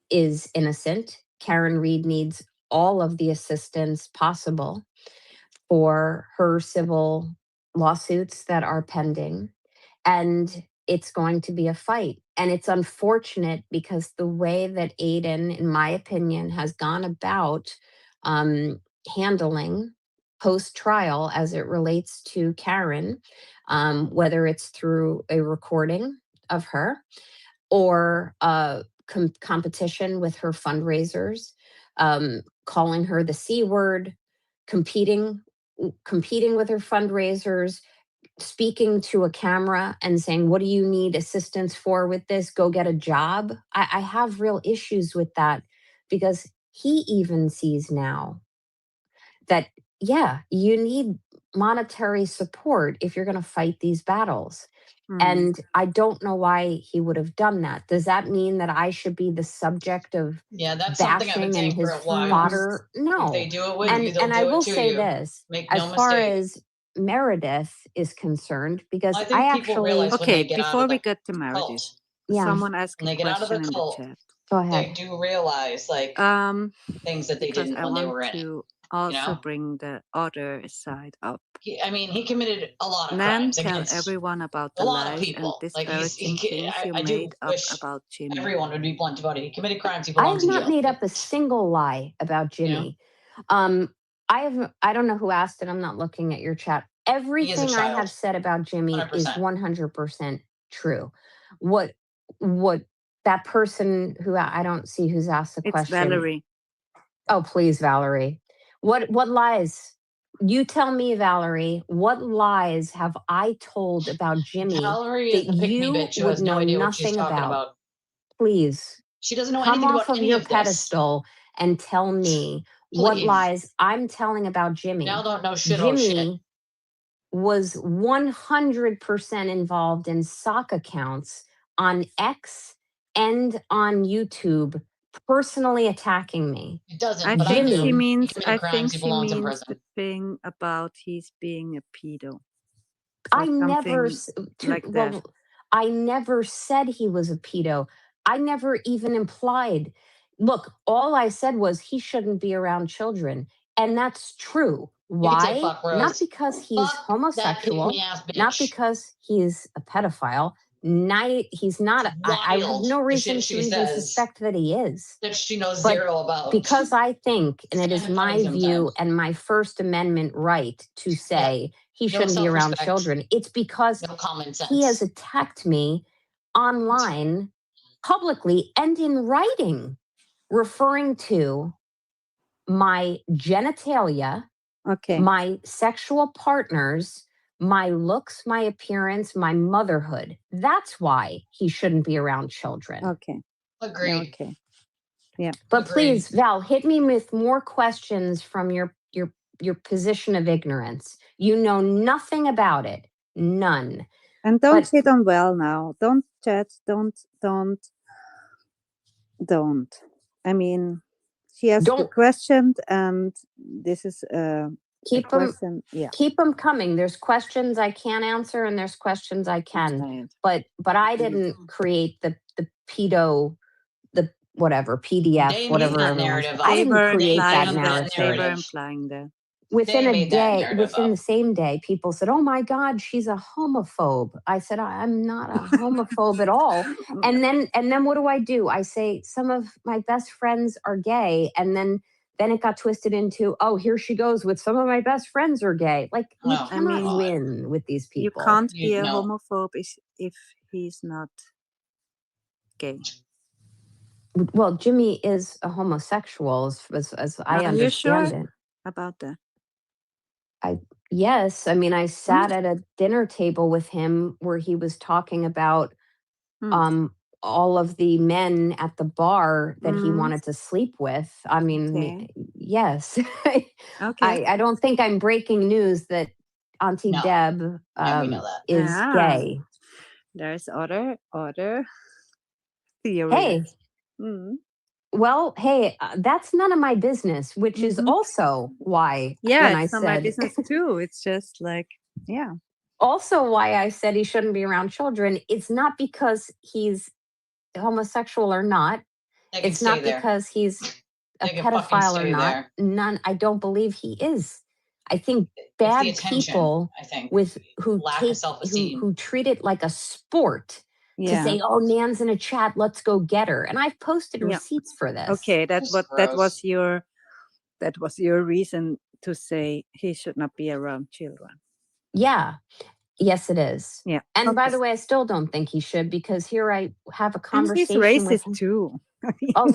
is innocent. Karen Reed needs all of the assistance possible for her civil lawsuits that are pending. And it's going to be a fight. And it's unfortunate because the way that Aiden, in my opinion, has gone about handling post trial as it relates to Karen, whether it's through a recording of her or competition with her fundraisers, calling her the C word, competing with her fundraisers, speaking to a camera and saying, what do you need assistance for with this? Go get a job. I have real issues with that because he even sees now that, yeah, you need monetary support if you're going to fight these battles. And I don't know why he would have done that. Does that mean that I should be the subject of that's something I've been bashing and saying for his a while. fodder? If No. they do it with you, they'll And do I it will to say you. this, Make as no far mistake. as Meredith is concerned, because I I think people actually, realize when Okay, they get out before of we the get to cult, Meredith, yeah, someone asked when a they get out of question the in the cult, chat. go they ahead. do realize like things that they Because didn't I when they want were in it. to also know? bring the other side up. He committed a lot of Nan, crimes tell against everyone about a the lot of lies and people. Like disparaging things you I do made up wish about Jimmy. everyone would be blunt about it. He committed crimes. He I belongs have in not jail. made up a single lie about Jimmy. I don't know who asked it. I'm not looking at your chat. Everything I have child. said about Jimmy is 100%. 100% true. What that person who I don't see who's asked the It's question. Valerie. Oh, please, Valerie. What lies? You tell me, Valerie, what lies have I told about Jimmy Valerie is that the pick-me you bitch who would has no know idea what she's nothing talking about? about. Please. She doesn't know Come anything off about of any your of this. pedestal and tell me what Please. lies I'm telling about Jimmy. Y'all don't know shit. Oh shit. Jimmy was 100% involved in sock accounts on X and on YouTube, personally attacking me. It doesn't. I but think I do. she He means. committed I crimes. think He she belongs in means prison. the thing about he's being a pedo. I never like that. I never said he was a pedo. I never even implied. Look, all I said was he shouldn't be around children, and that's true. You can say Why? fuck, Rose. Not because he's Fuck homosexual, that pick-me-ass bitch. not because he's a pedophile. He's not. I have Wild, no the reason shit to she even says suspect that he is. that she knows But zero about. because I think, and it is kinda my funny view sometimes. and my First Amendment right to say he No shouldn't be around self-respect. children, it's because No common sense. he has attacked me online, publicly, and in writing, referring to my genitalia, my sexual partners, my looks, my appearance, my motherhood. That's why he shouldn't be around children. Okay. Agreed. Okay. Yeah. But Agreed. please, Val, hit me with more questions from your position of ignorance. You know nothing about it. None. And don't hit on Val now. Don't chat. Don't. I mean, she has a question, and this is a question. Keep them coming. There's questions I can't answer, and there's questions I can. But I didn't create the pedo, the whatever PDF, They whatever. made that narrative. I didn't create that They narrative. were implying that. Within They a made that day, narrative within up. the same day, people said, "Oh my God, she's a homophobe." I said, "I'm not a homophobe at all." And then what do? I say some of my best friends are gay, and then it got twisted into, "Oh, here she goes with some of my best friends are gay." Like we cannot win with these people. You can't be a homophobe if he's not gay. Well, Jimmy is a homosexual, as I understand you sure it. About that? Yes. I mean, I sat at a dinner table with him where he was talking about all of the men at the bar that he wanted to sleep with. I mean, yes. I don't think I'm breaking news that Auntie Deb we know that. is gay. There's other theories. Hey. Well, hey, that's none of my business, which is also why when I it's not my business too. It's just like, also why I said he shouldn't be around children. It's not because he's homosexual or not. It's not because he's a pedophile or not. None. I don't believe he is. I think bad people who treat it like a sport. To say, "Oh, Nan's in a chat, let's go get her," and I've posted receipts for this. Okay, that was your reason to say he should not be around children. Yeah, yes, it is. Yeah, and by the way, I still don't think he should, because here I have a conversation. And he's racist with him. too. Oh,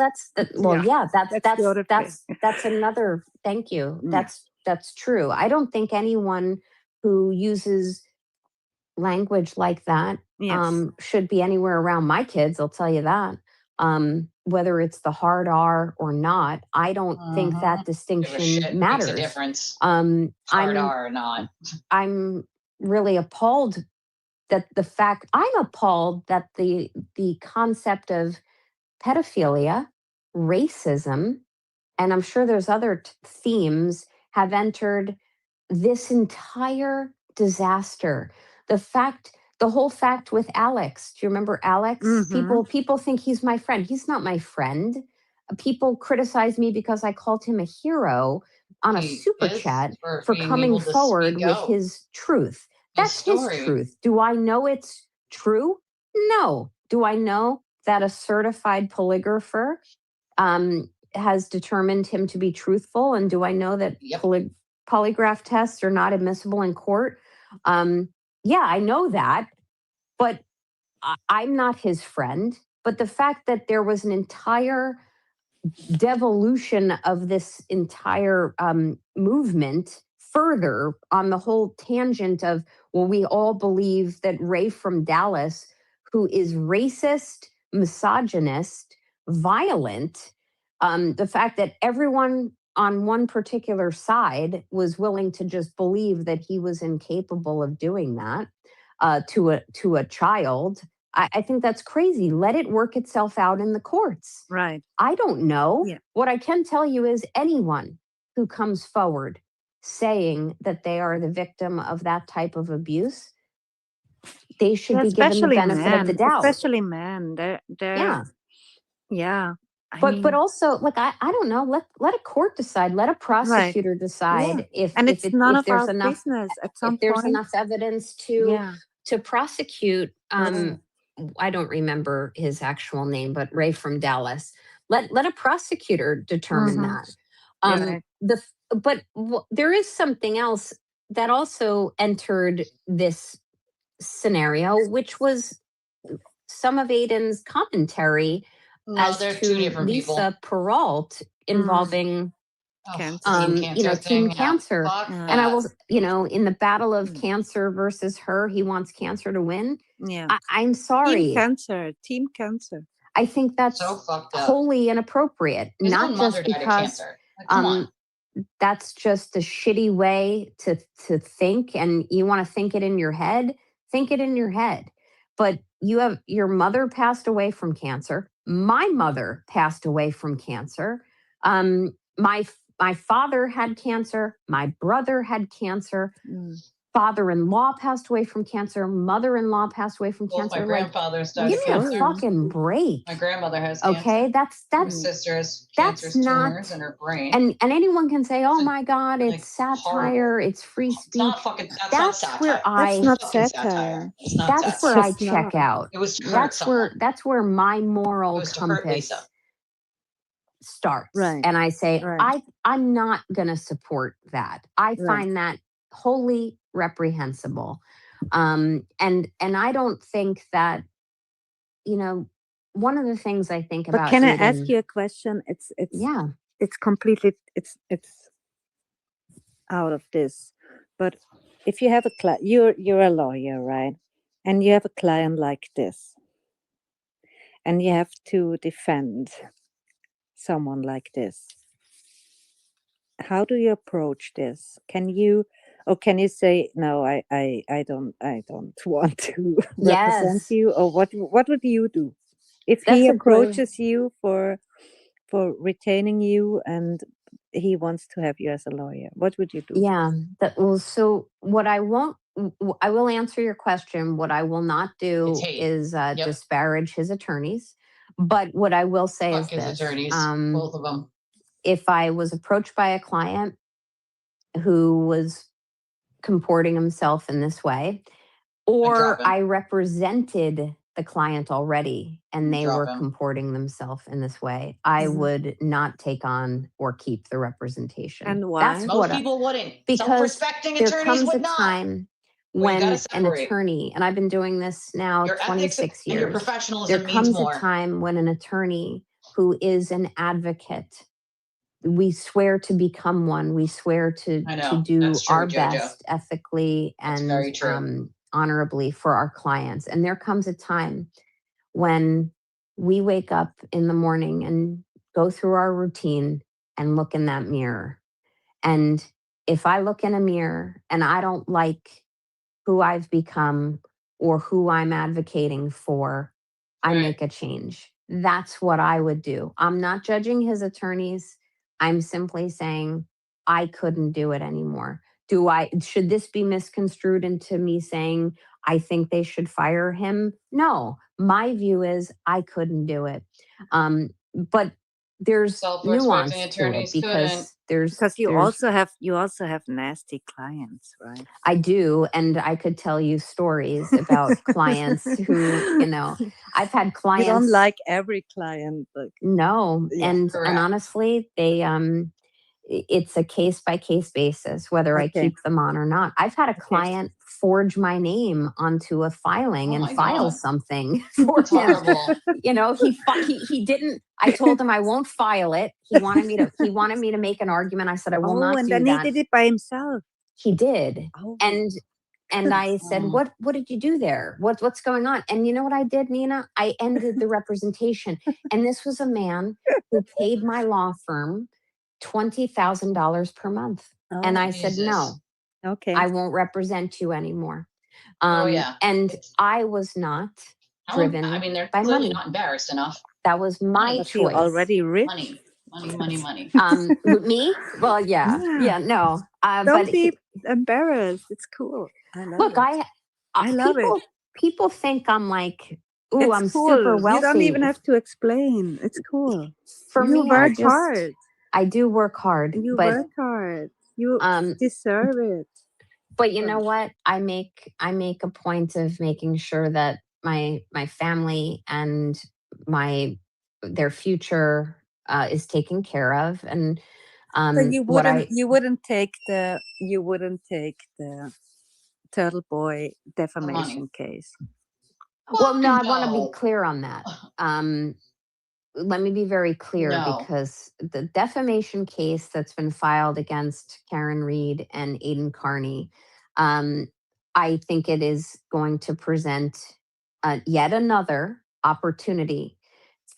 well, Yeah, yeah, that's the other way. that's another, thank you. Yeah. That's true. I don't think anyone who uses language like that Yes. should be anywhere around my kids, I'll tell you that. Whether it's the hard R or not, I don't think that Give a distinction shit. Makes a matters. difference. Hard Hard R or not. I'm really appalled that I'm appalled that the concept of pedophilia, racism, and I'm sure there's other themes have entered this entire disaster. The whole fact with Alex. Do you remember Alex? People think he's my friend. He's not my friend. People criticize me because I called him a hero on a super chat for coming forward with his truth. That's his truth. Do I know it's true? No. Do I know that a certified polygrapher has determined him to be truthful? And do I know that polygraph tests are not admissible in court? Yeah, I know that, but I'm not his friend. But the fact that there was an entire devolution of this entire movement further on the whole tangent of, well, we all believe that Ray from Dallas, who is racist, misogynist, violent, the fact that everyone on one particular side was willing to just believe that he was incapable of doing that to a child. I think that's crazy. Let it work itself out in the courts. Right. I don't know. Yeah. What I can tell you is anyone who comes forward saying that they are the victim of that type of abuse, they should be given the benefit of the doubt. Especially men. Yeah. But also, like, I don't know. Let a court decide. Let a prosecutor decide if it's none of there's our enough business at some if there's point. enough evidence to prosecute. I don't remember his actual name, but Ray from Dallas. Let a prosecutor determine that. There is something else that also entered this scenario, which was some of Aiden's commentary as they're to two different Lisa people. Peralt involving Team cancer. And I will, in the battle of cancer versus her, he wants cancer to win. Yeah. I'm sorry. Team cancer. I think that's so fucked up. Wholly inappropriate. His not own just mother died of because cancer. Like, come on. That's just a shitty way to think, and you want to think it in your head. Think it in your head. But your mother passed away from cancer. My mother passed away from cancer. My father had cancer. My brother had cancer. Father-in-law passed away from cancer. Mother-in-law passed away from cancer. My grandfather's died give of me cancer. a fucking break. My grandmother has cancer. Okay, that's My sister has cancerous tumors in her brain. And anyone can say, "Oh my God, it's satire, it's free speech." It's not fucking. That's not satire. Where that's not satire. It's not that's satire. where I check out. It was to hurt someone. That's where my moral compass starts. Right. And I say, Right. I'm not going to support that. I find that wholly reprehensible. And I don't think that, one of the things I think about. But can I ask you a question? It's completely it's out of this. But if you have a client, you're a lawyer, right? And you have a client like this, and you have to defend someone like this. How do you approach this? Can you say, no, I don't want to represent you? Or what would you do if he approaches you for retaining you and he wants to have you as a lawyer? What would you do? Yeah. So what I will answer your question. What I will not do is disparage his attorneys. But what I will say is this: attorneys, both of them. If I was approached by a client who was comporting himself in this way, or I represented the client already and they were comporting themselves in this way, I would not take on or keep the representation. And why? Most people wouldn't. Because self-respecting attorneys there comes would a not. time when an attorney, and I've been doing this now your 26 years. And your professionalism there comes means more. a time when an attorney who is an advocate. We swear to become one. We swear to I know. do That's true, our Jojo. best ethically That's and very true. honorably for our clients. And there comes a time when we wake up in the morning and go through our routine and look in that mirror. And if I look in a mirror and I don't like who I've become or who I'm advocating for, I Right. make a change. That's what I would do. I'm not judging his attorneys. I'm simply saying I couldn't do it anymore. Should this be misconstrued into me saying I think they should fire him? No. My view is I couldn't do it. But there's Self-respecting nuance to it attorneys couldn't. because you also have nasty clients, right? I do, and I could tell you stories about clients who, I've had clients. You don't like every client, but no, Yeah. and Correct. honestly, it's a case by case basis whether I Okay. keep them on or not. I've had a client forge my name onto a filing Oh and my file God. something for That's him. horrible. He didn't. I told him I won't file it. He wanted me to make an argument. I said I will not and do then that. he did it by himself. He did. Oh. And I said, Oh. what did you do there? What's going on? And you know what I did, Nina? I ended the representation. And this was a man who paid my law firm $20,000 per month. And I said, Jesus. no, Okay. I won't represent you anymore. Oh, yeah. And I was not driven they're by clearly money. not embarrassed enough. That was my But you choice. already rich. Money. Me? Well, yeah, no. Don't but be embarrassed. It's cool. I love look, it. I love it. People think I'm like, ooh, It's I'm cool. super wealthy. You don't even have to explain. It's cool. For you me, work hard. I do work hard. You but, work hard. You deserve it. But you know what? I make a point of making sure that my family and their future is taken care of. And So you wouldn't take the Turtle Boy defamation case. Well, no, I want to be clear on that. Let me be very clear, No. because the defamation case that's been filed against Karen Reed and Aiden Carney, I think it is going to present yet another opportunity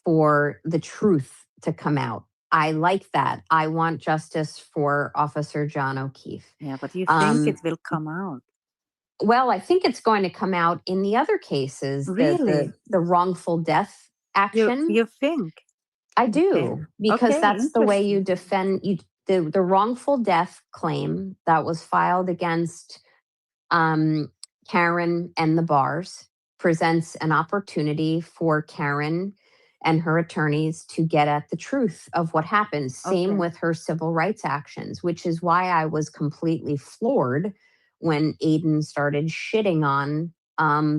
for the truth to come out. I like that. I want justice for Officer John O'Keefe. Yeah, but you think it will come out? Well, I think it's going to come out in the other cases, Really? the wrongful death action. You think? I do, Okay. because Okay, that's the way you interesting. defend the wrongful death claim that was filed against Karen and the bars presents an opportunity for Karen and her attorneys to get at the truth of what happened. Same Okay. with her civil rights actions, which is why I was completely floored when Aiden started shitting on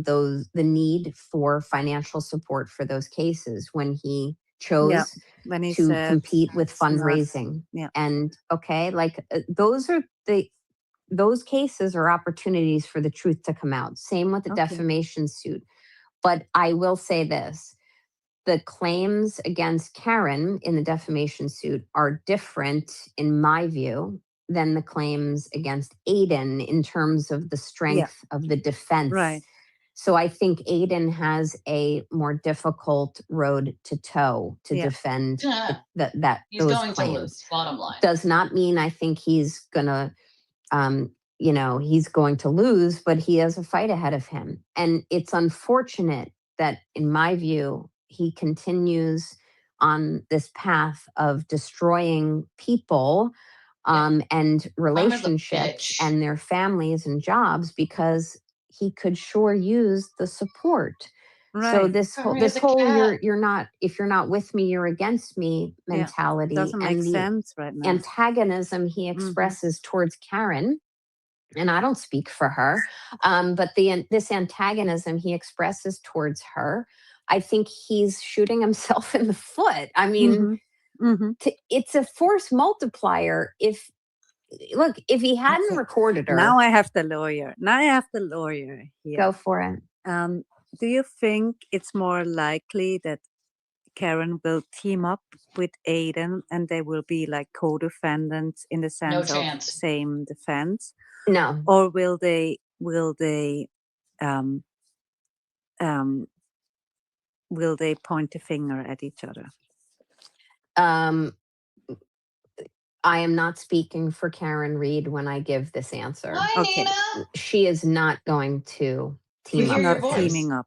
the need for financial support for those cases when he chose When he to said compete with it's not- fundraising. Yeah. And those cases are opportunities for the truth to come out. Same with the Okay. defamation suit. But I will say this. The claims against Karen in the defamation suit are different, in my view, than the claims against Aiden in terms of the strength of the defense. Right. So I think Aiden has a more difficult road to toe to defend He's those going claims. to lose, bottom line. Does not mean I think he's gonna he's going to lose, but he has a fight ahead of him. And it's unfortunate that, in my view, he continues on this path of destroying people and relationships bitch. and their families and jobs, because he could sure use the support. Right. So this whole cat. you're not, if you're not with me, you're against me mentality Doesn't and make the sense right now. antagonism he expresses towards Karen, and I don't speak for her, but this antagonism he expresses towards her, I think he's shooting himself in the foot. I mean, it's a force multiplier. If he hadn't recorded her. Now I have the lawyer. Here. Go for it. Do you think it's more likely that Karen will team up with Aiden and they will be like co-defendants in the No sense of chance. same defense? No. Or will they point a finger at each other? I am not speaking for Karen Reed when I give this answer. Hi, Okay. Nina. She is not going to We team hear up your Not with him. voice. teaming up.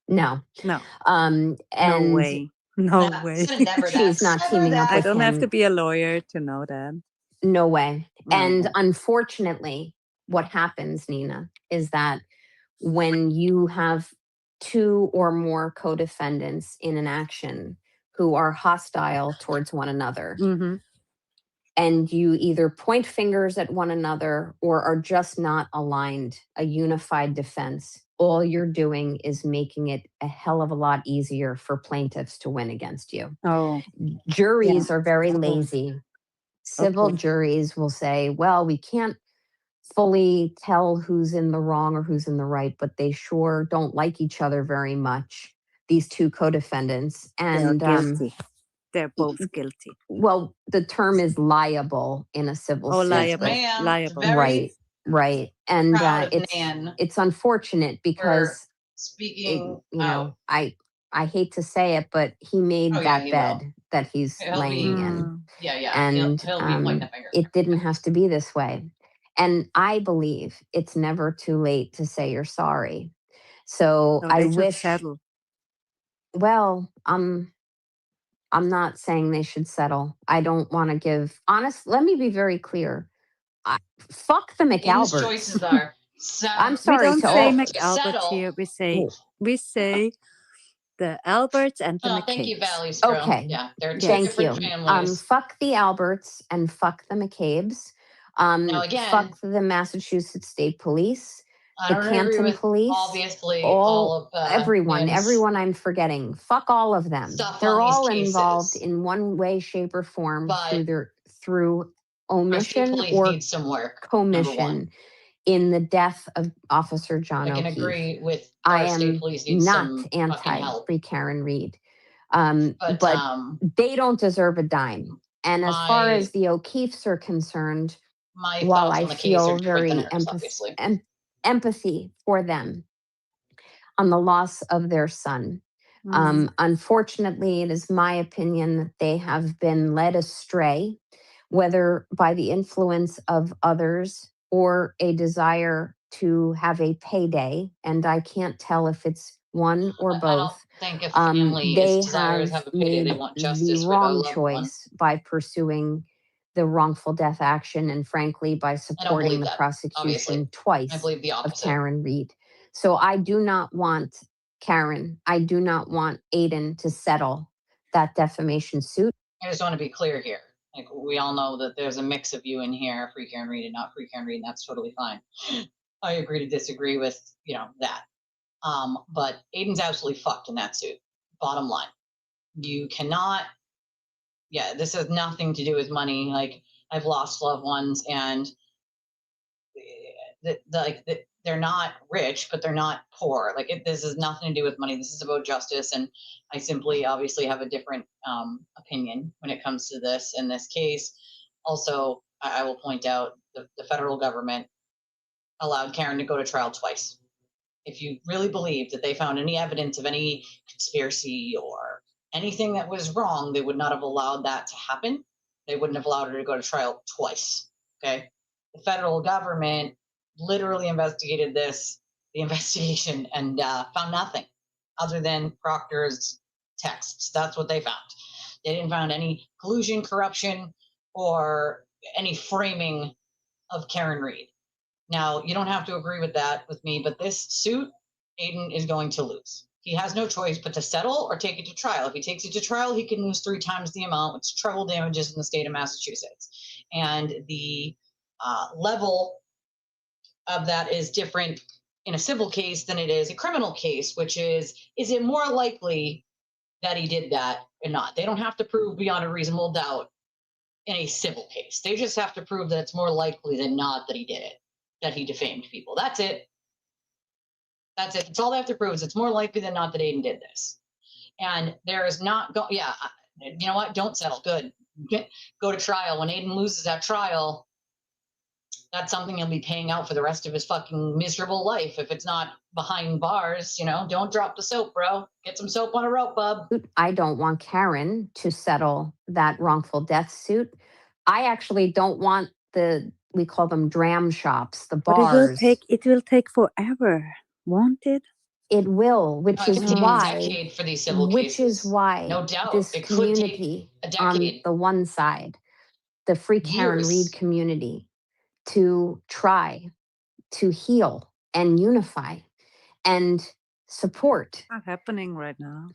No. No. And No way. No Nah, way. never that. she's not Never teaming up that. I with don't have him. to be a lawyer to know that. No way. And Okay. unfortunately, what happens, Nina, is that when you have two or more co-defendants in an action who are hostile towards one another, Mm-hmm. and you either point fingers at one another or are just not aligned, a unified defense, all you're doing is making it a hell of a lot easier for plaintiffs to win against you. Oh, Juries are very lazy. Civil Okay. juries will say, well, we can't fully tell who's in the wrong or who's in the right, but they sure don't like each other very much, these two co-defendants. they're And guilty. They're both guilty. well, the term is liable in a civil Oh, suit. Yes, liable. ma'am. Liable. Very Right. And proud of Nan it's unfortunate for because speaking you know, out. I hate to say it, but he made Oh, yeah, that he bed will. that he's He'll laying be- in. Mm. Yeah. And He'll be pointing the finger. it didn't have to be this way. And I believe it's never too late to say you're sorry. So No, I they should wish, settle. well, I'm not saying they should settle. I don't want to give let me be very clear. Fuck the Aiden's McAlberts. choices are I'm We sorry don't to say all. McAlberts settle. here. We say the Alberts and the Oh, thank you, McCabe's. Valley Scroll. Okay. Yeah, they're two Thank you. different families. Fuck the Alberts and fuck the McCabe's. Now, again, Fuck the Massachusetts State Police, I the don't agree Canton with Police, obviously all of Nan's everyone I'm forgetting. Fuck all of them. stuff They're on these all involved cases. in one way, shape, or form But through our state omission police or needs some work. Number one, commission in the death of Officer John I can O'Keefe. agree with I our state am police needs not some fucking anti help. Free Karen Reed. But They don't deserve a dime. And as far my as the O'Keefes are concerned, my while thoughts I on the case are feel different than very hers, obviously. empathy for them on the loss of their son, Mm. unfortunately, it is my opinion that they have been led astray, whether by the influence of others or a desire to have a payday. And I can't tell if it's one or I don't both. think if family They is desires have have a payday, made they want the justice for their wrong loved one. choice by pursuing the wrongful death action and frankly by supporting believe the that, prosecution obviously. I twice believe the of opposite. Karen Reed. So I do not want Karen, I do not want Aiden to settle that defamation suit. I just want to be clear here. Like, we all know that there's a mix of you in here, Free Karen Reed and not Free Karen Reed, and that's totally fine. I agree to disagree with, that. But Aiden's absolutely fucked in that suit. Bottom line. You cannot, this has nothing to do with money. Like, I've lost loved ones and they're not rich, but they're not poor. Like, this has nothing to do with money. This is about justice. And I simply obviously have a different opinion when it comes to this. In this case, also, I will point out the federal government allowed Karen to go to trial twice. If you really believe that they found any evidence of any conspiracy or anything that was wrong, they would not have allowed that to happen. They wouldn't have allowed her to go to trial twice. Okay. The federal government literally investigated the investigation, and found nothing other than Proctor's texts. That's what they found. They didn't find any collusion, corruption, or any framing of Karen Reed. Now, you don't have to agree with that with me, but this suit, Aiden is going to lose. He has no choice but to settle or take it to trial. If he takes it to trial, he can lose 3 times the amount, which is treble damages in the state of Massachusetts. And the level of that is different in a civil case than it is a criminal case, which is it more likely that he did that or not? They don't have to prove beyond a reasonable doubt in a civil case. They just have to prove that it's more likely than not that he did it, that he defamed people. That's it. That's it. It's all they have to prove is it's more likely than not that Aiden did this. And there is not you know what? Don't settle. Good. Go to trial. When Aiden loses that trial, that's something he'll be paying out for the rest of his fucking miserable life. If it's not behind bars, don't drop the soap, bro. Get some soap on a rope, bub. I don't want Karen to settle that wrongful death suit. I actually don't want we call them dram shops, the But bars. it will take forever, won't it? It will, which It is could take why, a decade for these civil which cases. is why No doubt. this It could take community a on decade. the one side, the Free Karen Reed Years. community, to try to heal and unify and support. Not happening right now.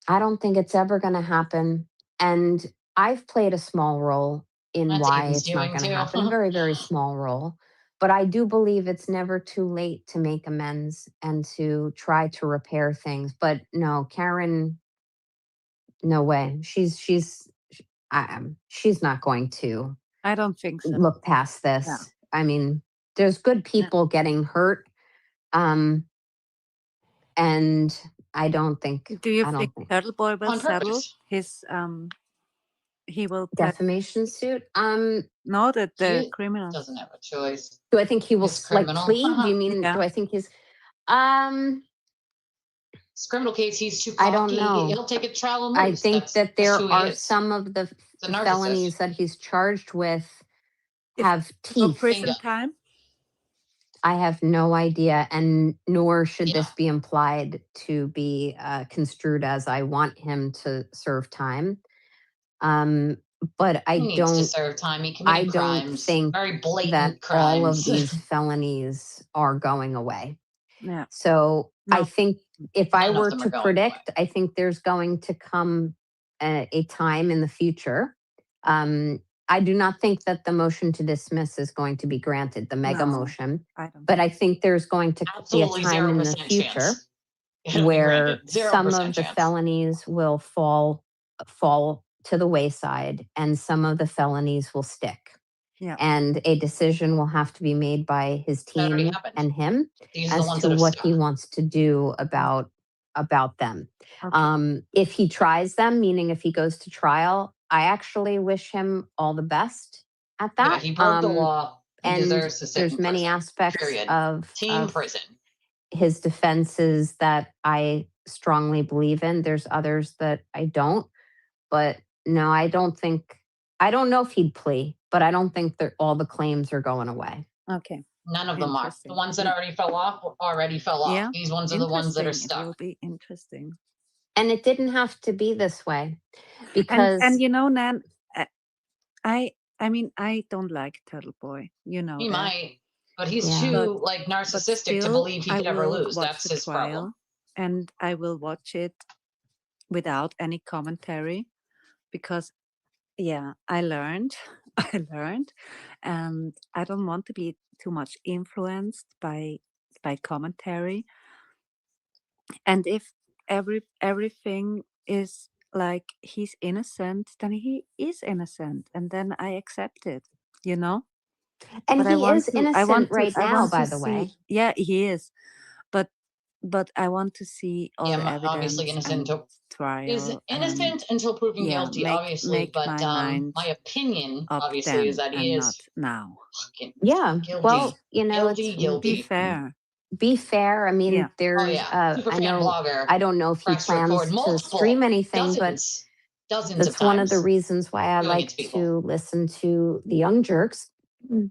I don't think it's ever going to happen. And I've played a small role in That's why Aiden's it's not doing going to too. happen. A very, very small role. But I do believe it's never too late to make amends and to try to repair things. But no, Karen, no way. She's not going to I don't think so. look past this. Yeah. I mean, there's good people getting hurt. And I don't think. Do you I don't think think Turtle Boy will On settle purpose. his he will pay? defamation suit. No, that the He criminal. doesn't have a choice. Do I think he will He's like criminal. plea? Do you mean? Yeah. Do I think he's? It's a criminal case. He's too I cocky. don't know. He'll take it trial and I lose. think that there that's who he are is. some of the a narcissist. felonies that he's charged with have No teeth. prison Bingo. time. I have no idea, and nor should Yeah. this be implied to be construed as I want him to serve time. But I He needs to don't. serve time. He I committed don't crimes. think Very blatant that crimes. all of these felonies are going away. Yeah. So I No. think if I None of were them to are going predict, I think there's going to come a time in the future. I do not think that the motion to dismiss is going to be granted, the mega No, motion, I don't. but I think there's going to Absolutely be a time in the 0% future chance. It'll be where granted. 0% some of the chance. felonies will fall to the wayside and some of the felonies will stick. Yeah. And a decision will have to be made by his That already team happened. and him These are the as ones to that have what stuck. he wants to do about them. Okay. If he tries them, meaning if he goes to trial, I actually wish him all the best at Yeah, that. he broke the law. He and deserves to sit there's in many prison. aspects Period. of Team prison. his defenses that I strongly believe in. There's others that I don't. But no, I don't know if he'd plea, but I don't think that all the claims are going away. Okay. None of them are. Interesting. The ones that Yeah. already fell off. Yeah. These ones are the ones that are Interesting. It will stuck. be interesting. And it didn't have to be this way because And Nan, I mean I don't like Turtle Boy. You know He that. might, but he's Yeah. too But narcissistic to still, believe he I could ever will lose. watch That's the his trial, problem. and I will watch it without any commentary because I learned, and I don't want to be too much influenced by commentary. And if everything is like he's innocent, then he is innocent, and then I accept it. and But I he want is to. I innocent want to. right I now, want by to the see. way. Yeah, he is. But I want to see all the evidence obviously innocent and until trial. is innocent until proven guilty, obviously. Make But my mind my opinion, up obviously, then is that he and is not now. fucking Yeah. guilty. Well, guilty, it's guilty. Be fair. be fair. I mean, Yeah. there's Super I fan know blogger. I don't know if he Press record plans to stream anything, but dozens that's of times. one of the reasons why I Doing it like to people. to listen to the Young Jerks,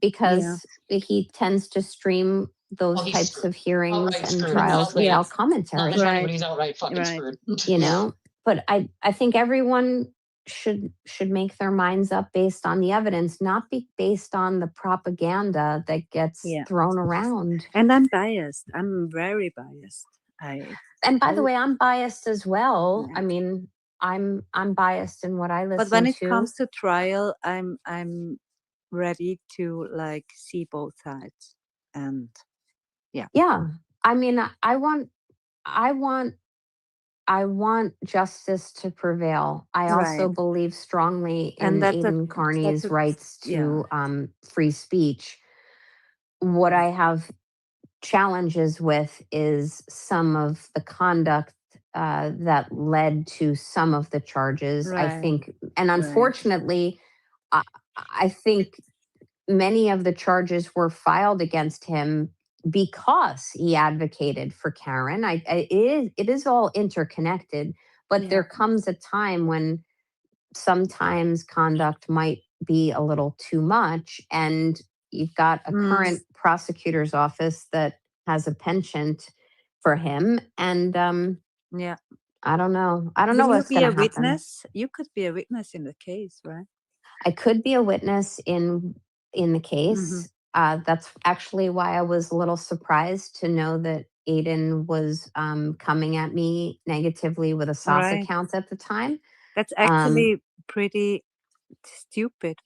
because he tends to stream those he's types screwed. of hearings Outright and screwed. trials Outright. without Not commentary. the funny, Right. but he's outright fucking Right. screwed. But I think everyone should make their minds up based on the evidence, not be based on the propaganda that gets thrown around. And I'm biased. I'm very biased. And by the way, I'm biased as well. I mean, I'm biased in what I listen to. But when it comes to trial, I'm ready to see both sides. And yeah. I mean, I want justice to prevail. I also believe strongly in Aidan Carney's rights to free speech. What I have challenges with is some of the conduct that led to some of the charges. I Right. think, and Right. unfortunately, I think many of the charges were filed against him because he advocated for Karen. It is all interconnected, but Yeah. there comes a time when sometimes conduct might be a little too much, and you've got a current prosecutor's office that has a penchant for him, and Yeah. I don't know. I don't know Will you what's be going a to happen. witness? You could be a witness in the case, right? I could be a witness in the Mm-hmm. case. That's actually why I was a little surprised to know that Aiden was coming at me negatively with a sauce Right. account at the time. That's actually pretty stupid.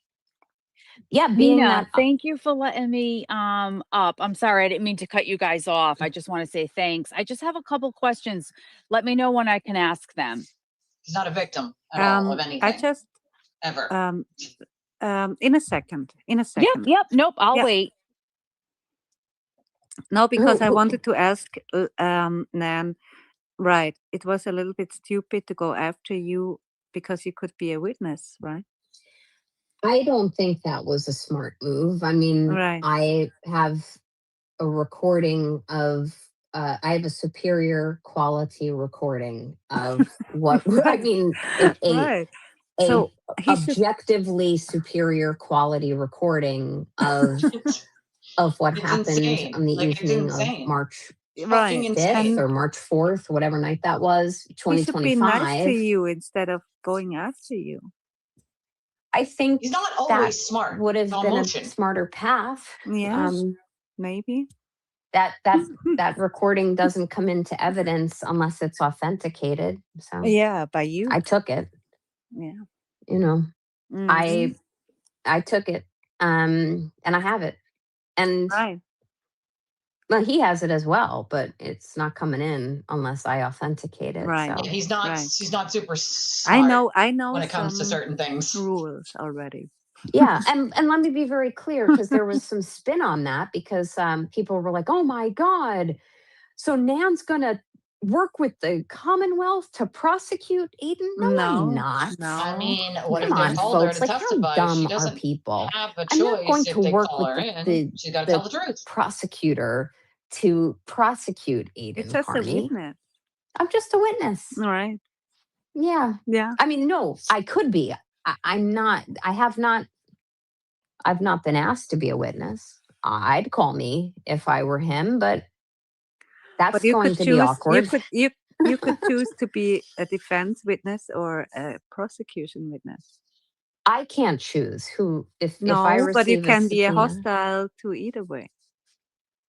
Yeah, being Nina, that thank you for letting me up. I'm sorry, I didn't mean to cut you guys off. I just want to say thanks. I just have a couple questions. Let me know when I can ask them. He's not a victim at all of anything. I just ever. in a second. Yep. Nope, I'll Yeah. wait. No, because I wanted to ask Nan, right, it was a little bit stupid to go after you because you could be a witness, right? I don't think that was a smart move. I mean, Right. I have a recording of I have a superior quality recording of what I mean, Right. a So he should, objectively superior quality recording of what It's happened insane. on the Like, it's evening of insane. March Fucking right. 5th insane. or March 4th, whatever night that was, He should be nice to 2025. you instead of going after you. I think He's not that always smart. would have It's been emotion. a smarter path. Yes, maybe. That recording doesn't come into evidence unless it's authenticated. So Yeah, by you. I took it. Yeah. You know, Mhm. I took it, and I have it, and Right. well, he has it as well, but it's not coming in unless I authenticate it. Right. So Yeah, he's not. Right. He's not super smart I know when it comes to some certain things. rules already. yeah, and let me be very clear because there was some spin on that because people were like, "Oh my God, so Nan's gonna work with the Commonwealth to prosecute Aiden?" No, I'm not. I No. mean, what Come if they on, called her folks! to Like, how testify? She dumb are doesn't people? have a I'm not going choice to if they work call with her in. She's got to tell the truth. prosecutor to prosecute Aiden It's just a Carney. witness. I'm just a witness. All right. Yeah. Yeah. I mean, no, I could be. I'm not. I've not been asked to be a witness. I'd call me if I were him, but that's But you going could to be choose. awkward. You could choose to be a defense witness or a prosecution witness. I can't choose who if I No, but you receive can be a subpoena. hostile to either way.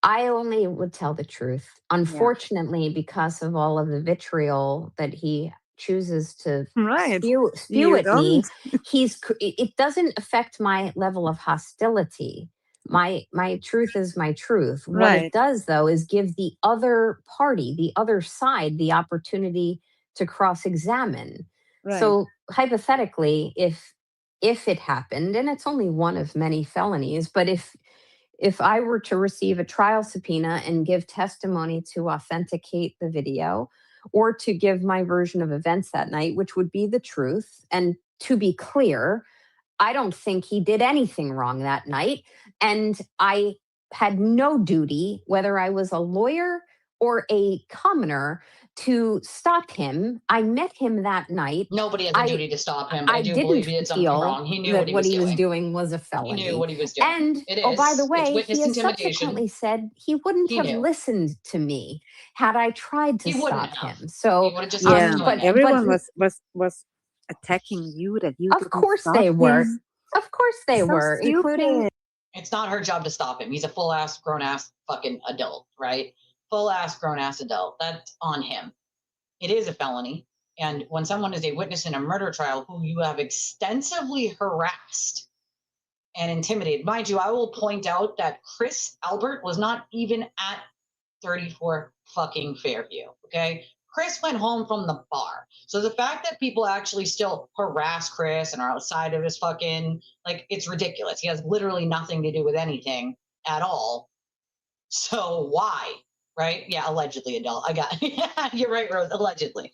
I only would tell the truth. Unfortunately, because of all of the vitriol that he chooses to Right. spew You at me, don't. it doesn't affect my level of hostility. My truth is my truth. What Right. it does though is give the other party, the other side, the opportunity to cross-examine. Right. So hypothetically, if it happened, and it's only one of many felonies, but if I were to receive a trial subpoena and give testimony to authenticate the video or to give my version of events that night, which would be the truth, and to be clear, I don't think he did anything wrong that night. And I had no duty, whether I was a lawyer or a commoner, to stop him. I met him that night. Nobody has a duty to stop him, but I do believe he did something feel wrong. He knew that what he was doing was a felony. He knew what he was doing. And It oh, by the is. It's way, witness he has intimidation. subsequently said he wouldn't He have knew. listened to me had I tried to He wouldn't stop have. him. So He would have just Yeah. kept doing it. Everyone was attacking you that you of didn't course stop they were. him. Of course they So were, including stupid. It's not her job to stop him. He's a full ass, grown ass fucking adult, right? Full ass, grown ass adult. That's on him. It is a felony. And when someone is a witness in a murder trial who you have extensively harassed and intimidated, mind you, I will point out that Chris Albert was not even at 34 fucking Fairview. Okay. Chris went home from the bar. So the fact that people actually still harass Chris and are outside of his fucking, like, it's ridiculous. He has literally nothing to do with anything at all. So why? right? Yeah, allegedly adult. I got yeah, you're right, Rose. Allegedly.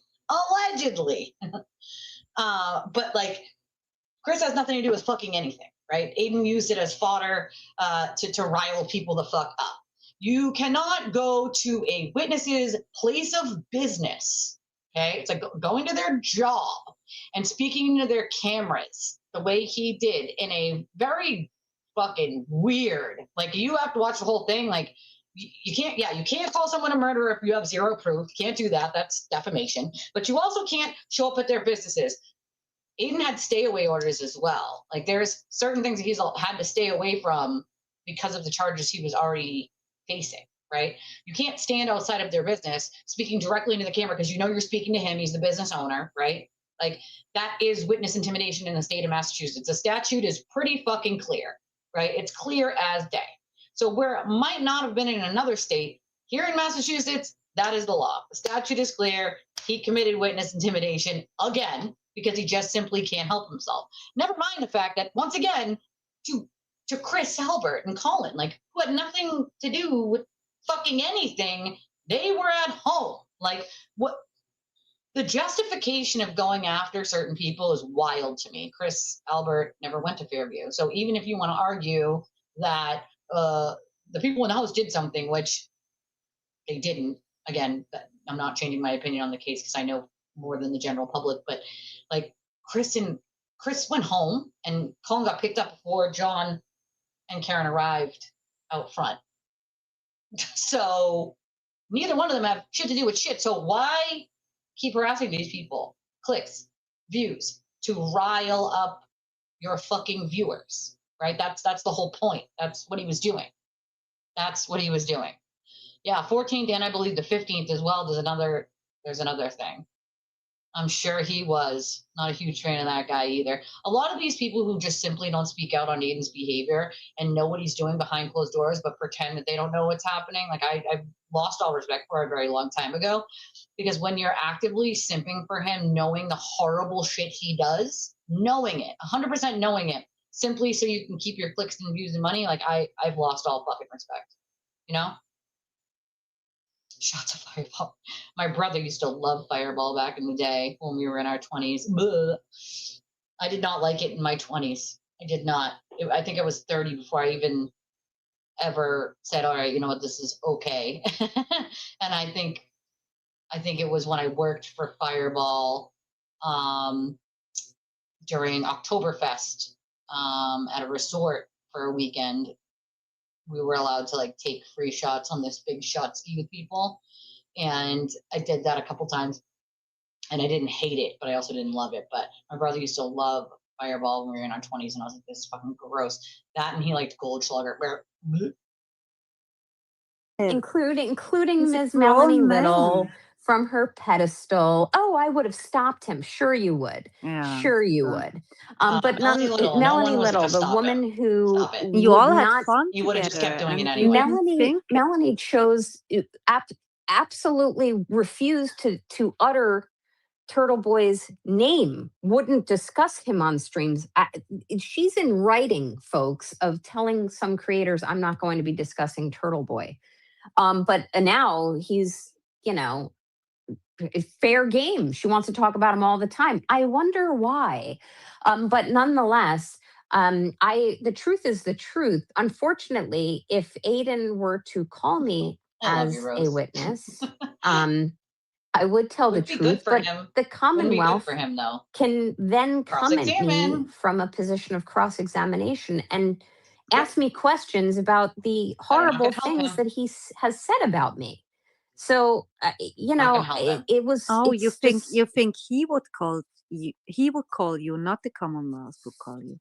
But like Chris has nothing to do with fucking anything, right? Aiden used it as fodder to rile people the fuck up. You cannot go to a witness's place of business, okay? It's like going to their job and speaking into their cameras the way he did in a very fucking weird, like you have to watch the whole thing, like you can't call someone a murderer if you have zero proof. You can't do that. That's defamation. But you also can't show up at their businesses. Aiden had stay away orders as well. Like there's certain things that he's had to stay away from because of the charges he was already facing, right? You can't stand outside of their business speaking directly into the camera because you know you're speaking to him. He's the business owner, right? Like that is witness intimidation in the state of Massachusetts. The statute is pretty fucking clear, right? It's clear as day. So where it might not have been in another state, here in Massachusetts, that is the law. The statute is clear. He committed witness intimidation again because he just simply can't help himself. Never mind the fact that, once again, to Chris Albert and Colin, like, who had nothing to do with fucking anything, they were at home. Like, what? The justification of going after certain people is wild to me. Chris Albert never went to Fairview. So even if you want to argue that the people in the house did something, which they didn't, again, I'm not changing my opinion on the case because I know more than the general public, but like Chris went home and Colin got picked up before John and Karen arrived out front. So neither one of them have shit to do with shit. So why keep harassing these people? Clicks, views, to rile up your fucking viewers, right? That's the whole point. That's what he was doing. Yeah, 14th and I believe the 15th as well. There's another thing. I'm sure he was not a huge fan of that guy either. A lot of these people who just simply don't speak out on Aiden's behavior and know what he's doing behind closed doors, but pretend that they don't know what's happening. Like I've lost all respect for a very long time ago, because when you're actively simping for him, knowing the horrible shit he does, knowing it, 100% knowing it, simply so you can keep your clicks and views and money, like I've lost all fucking respect, you know? Shots of Fireball. My brother used to love Fireball back in the day when we were in our 20s. Bleh. I did not like it in my 20s. I did not. I think I was 30 before I even ever said, all right, you know what, this is okay. And I think it was when I worked for Fireball during Oktoberfest at a resort for a weekend. We were allowed to like take free shots on this big shot ski with people. And I did that a couple times and I didn't hate it, but I also didn't love it. But my brother used to love Fireball when we were in our 20s and I was like, this is fucking gross. That and he liked Goldschlager. Including He's a Ms. grown Melanie man. Little from her pedestal. Oh, I would have stopped him. Sure you would. Yeah. Sure you would. But Melanie Little, Melanie no one was Little, gonna the stop woman him. who Stop it. You would all had not, fun He would have just kept together, doing it and anyway. you didn't think Melanie chose absolutely refused to utter Turtle Boy's name, wouldn't discuss him on streams. She's in writing, folks, of telling some creators, I'm not going to be discussing Turtle Boy. But now he's, fair game. She wants to talk about him all the time. I wonder why. But nonetheless, the truth is the truth. Unfortunately, if Aiden were to call me as a witness, I would tell the truth, but the Commonwealth for him, though. can then come at me Cross-examine. from a position of cross-examination and ask me questions about the horrible things that he has said about me. So, it was. Oh, it's you just- think he would call you? He would call you, not the Commonwealth would call you.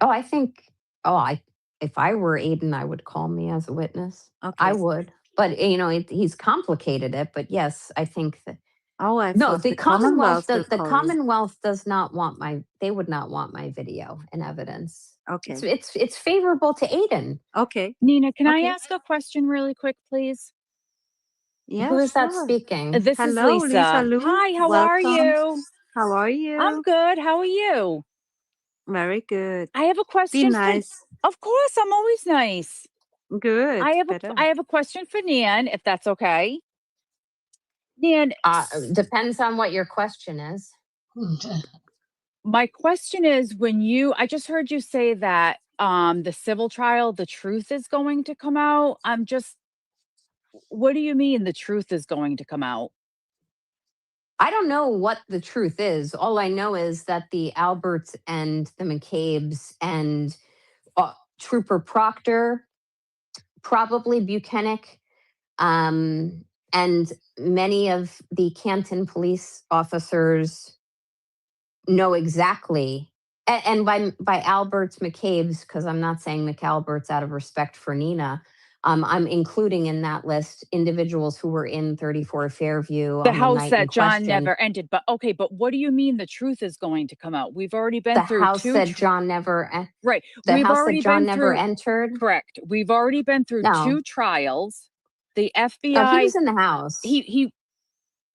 Oh, I think. If I were Aiden, I would call me as a witness. Okay. I would, but he's complicated it. But yes, I think that. Oh, I No, thought the Commonwealth. would The call you. Commonwealth does not want they would not want my video and evidence. Okay. It's favorable to Aiden. Okay. Nina, can I Okay. ask a question really quick, please? Yeah. Who is that sure. speaking? This Hello, is Lisa. Lou. Hi, how are Welcome. you? How are you? I'm good. How are you? Very good. I have a Be question. nice. Of course, I'm always nice. Good. I better. have a question for Nan, if that's okay. Nan, Depends on what your question is. my question is, I just heard you say that the civil trial, the truth is going to come out. What do you mean the truth is going to come out? I don't know what the truth is. All I know is that the Alberts and the McCabe's and Trooper Proctor, probably Buchanan, and many of the Canton police officers know exactly. And by Alberts, McCabe's, because I'm not saying McAlberts out of respect for Nina, I'm including in that list individuals who were in 34 Fairview The on the house night in that John question. never entered. But okay, but what do you mean the truth is going to come out? We've already been The through house two. that John never, Right. the We've house already that John been never through. entered. Correct. We've already been through No. 2 trials. The No, he FBI. was in the house. He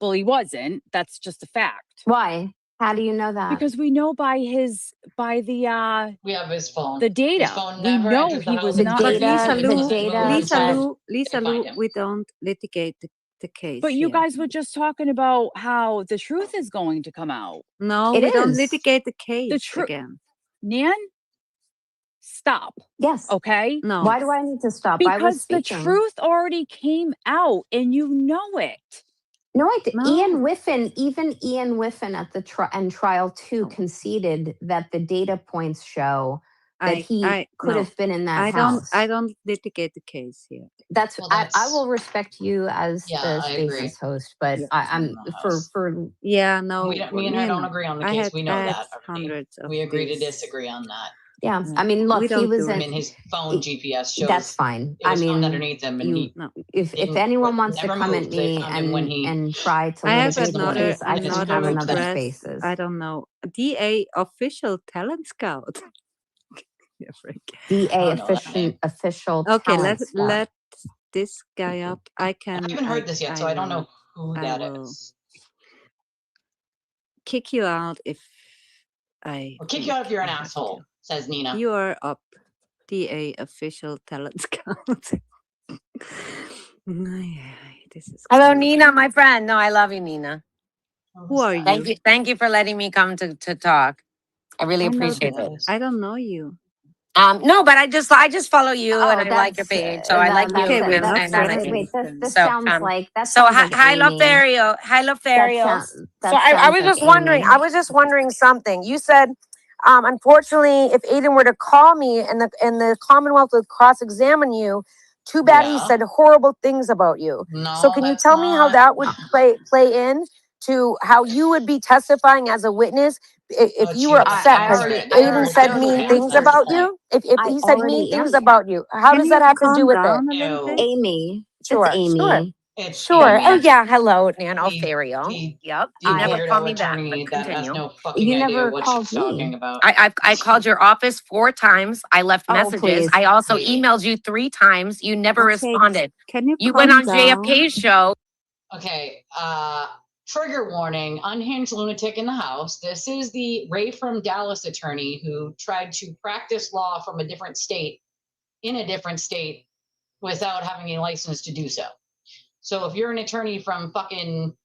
wasn't. That's just a fact. Why? How do you know that? Because we know by the We have his phone. the data. His phone We never know entered the he house was The not data- Lisa the Lou, data Lisa that- Lou, Lisa Find Lou, him. we don't litigate the case. But you here. guys were just talking about how the truth is going to come out. No, It we don't is. litigate the case tru- again. Nan, stop. Yes. Okay. No. Why do I need to stop? I was Because the speaking. truth already came out and you know it. No, I did. No. Even Ian Whiffen at the trial 2 No. conceded that the data points show that he could no. have been in that I house. don't litigate the case here. That's, Well, I will respect you as Yeah, the I agree. Spaces host, but Yeah. I'm for Yeah, no. Me and her don't agree on the case. We know that. already. Hundreds of We agree to these. disagree on that. yeah. Yeah. I mean, We look, he don't was do I in. mean, his phone GPS shows That's fine. it was I found mean, underneath him, and you- he No. if didn't- anyone wants to never come at moved. They me found him when he- and try to I have litigate the another- case, I just have another another address. Spaces. I don't know. DA official talent scout. Yeah, Frank. DA don't know that name. official. Okay, talent let scout. this guy up. I can. I haven't heard this yet, so I don't know who I that will is. kick you out if I. Or kick you out if you're an I have asshole, to. says Nina. You are up. DA official talent scout. This is Hello, crazy. Nina, my friend. No, I love you, Nina. Who are you? Thank you for letting me come to talk. I really I know appreciate that. it. I don't know you. No, but I just follow you Oh, and I like your that's, page, so I like you. Okay, we're and- not and I like friends. you. Wait, this So, sounds like that. So sounds like hi, Amy. Lothario. Hi, Lothario. That So I sounds was like just wondering. Amy. I was just wondering something. You said, unfortunately, if Aiden were to call me and the Commonwealth would cross-examine you, too bad he Yeah. said horrible things about you. No, So can you that's tell me how not- that would play in to how you would be testifying as a witness if Oh, you were gee, upset I because already- I Aiden already- said I already mean things answered about the you? If I he said already mean things answered. about you, how Can does you that have to do calm with it? down a little Ew. bit? Amy. Sure, It's Amy. sure. It's Sure. Amy. Oh yeah. Hello, Nan The- Othario. the- Yep. The You never weirdo call me back. attorney But that has continue. no fucking You idea never what called she's talking me. about. I called your office 4 times. I left Oh, messages. please. I also emailed you 3 times. You never Okay, responded. Can you? You calm went on down? JFK's show. Okay, trigger warning, unhinged lunatic in the house. This is the Ray from Dallas attorney who tried to practice law from a different state, in a different state, without having a license to do so. So if you're an attorney from fucking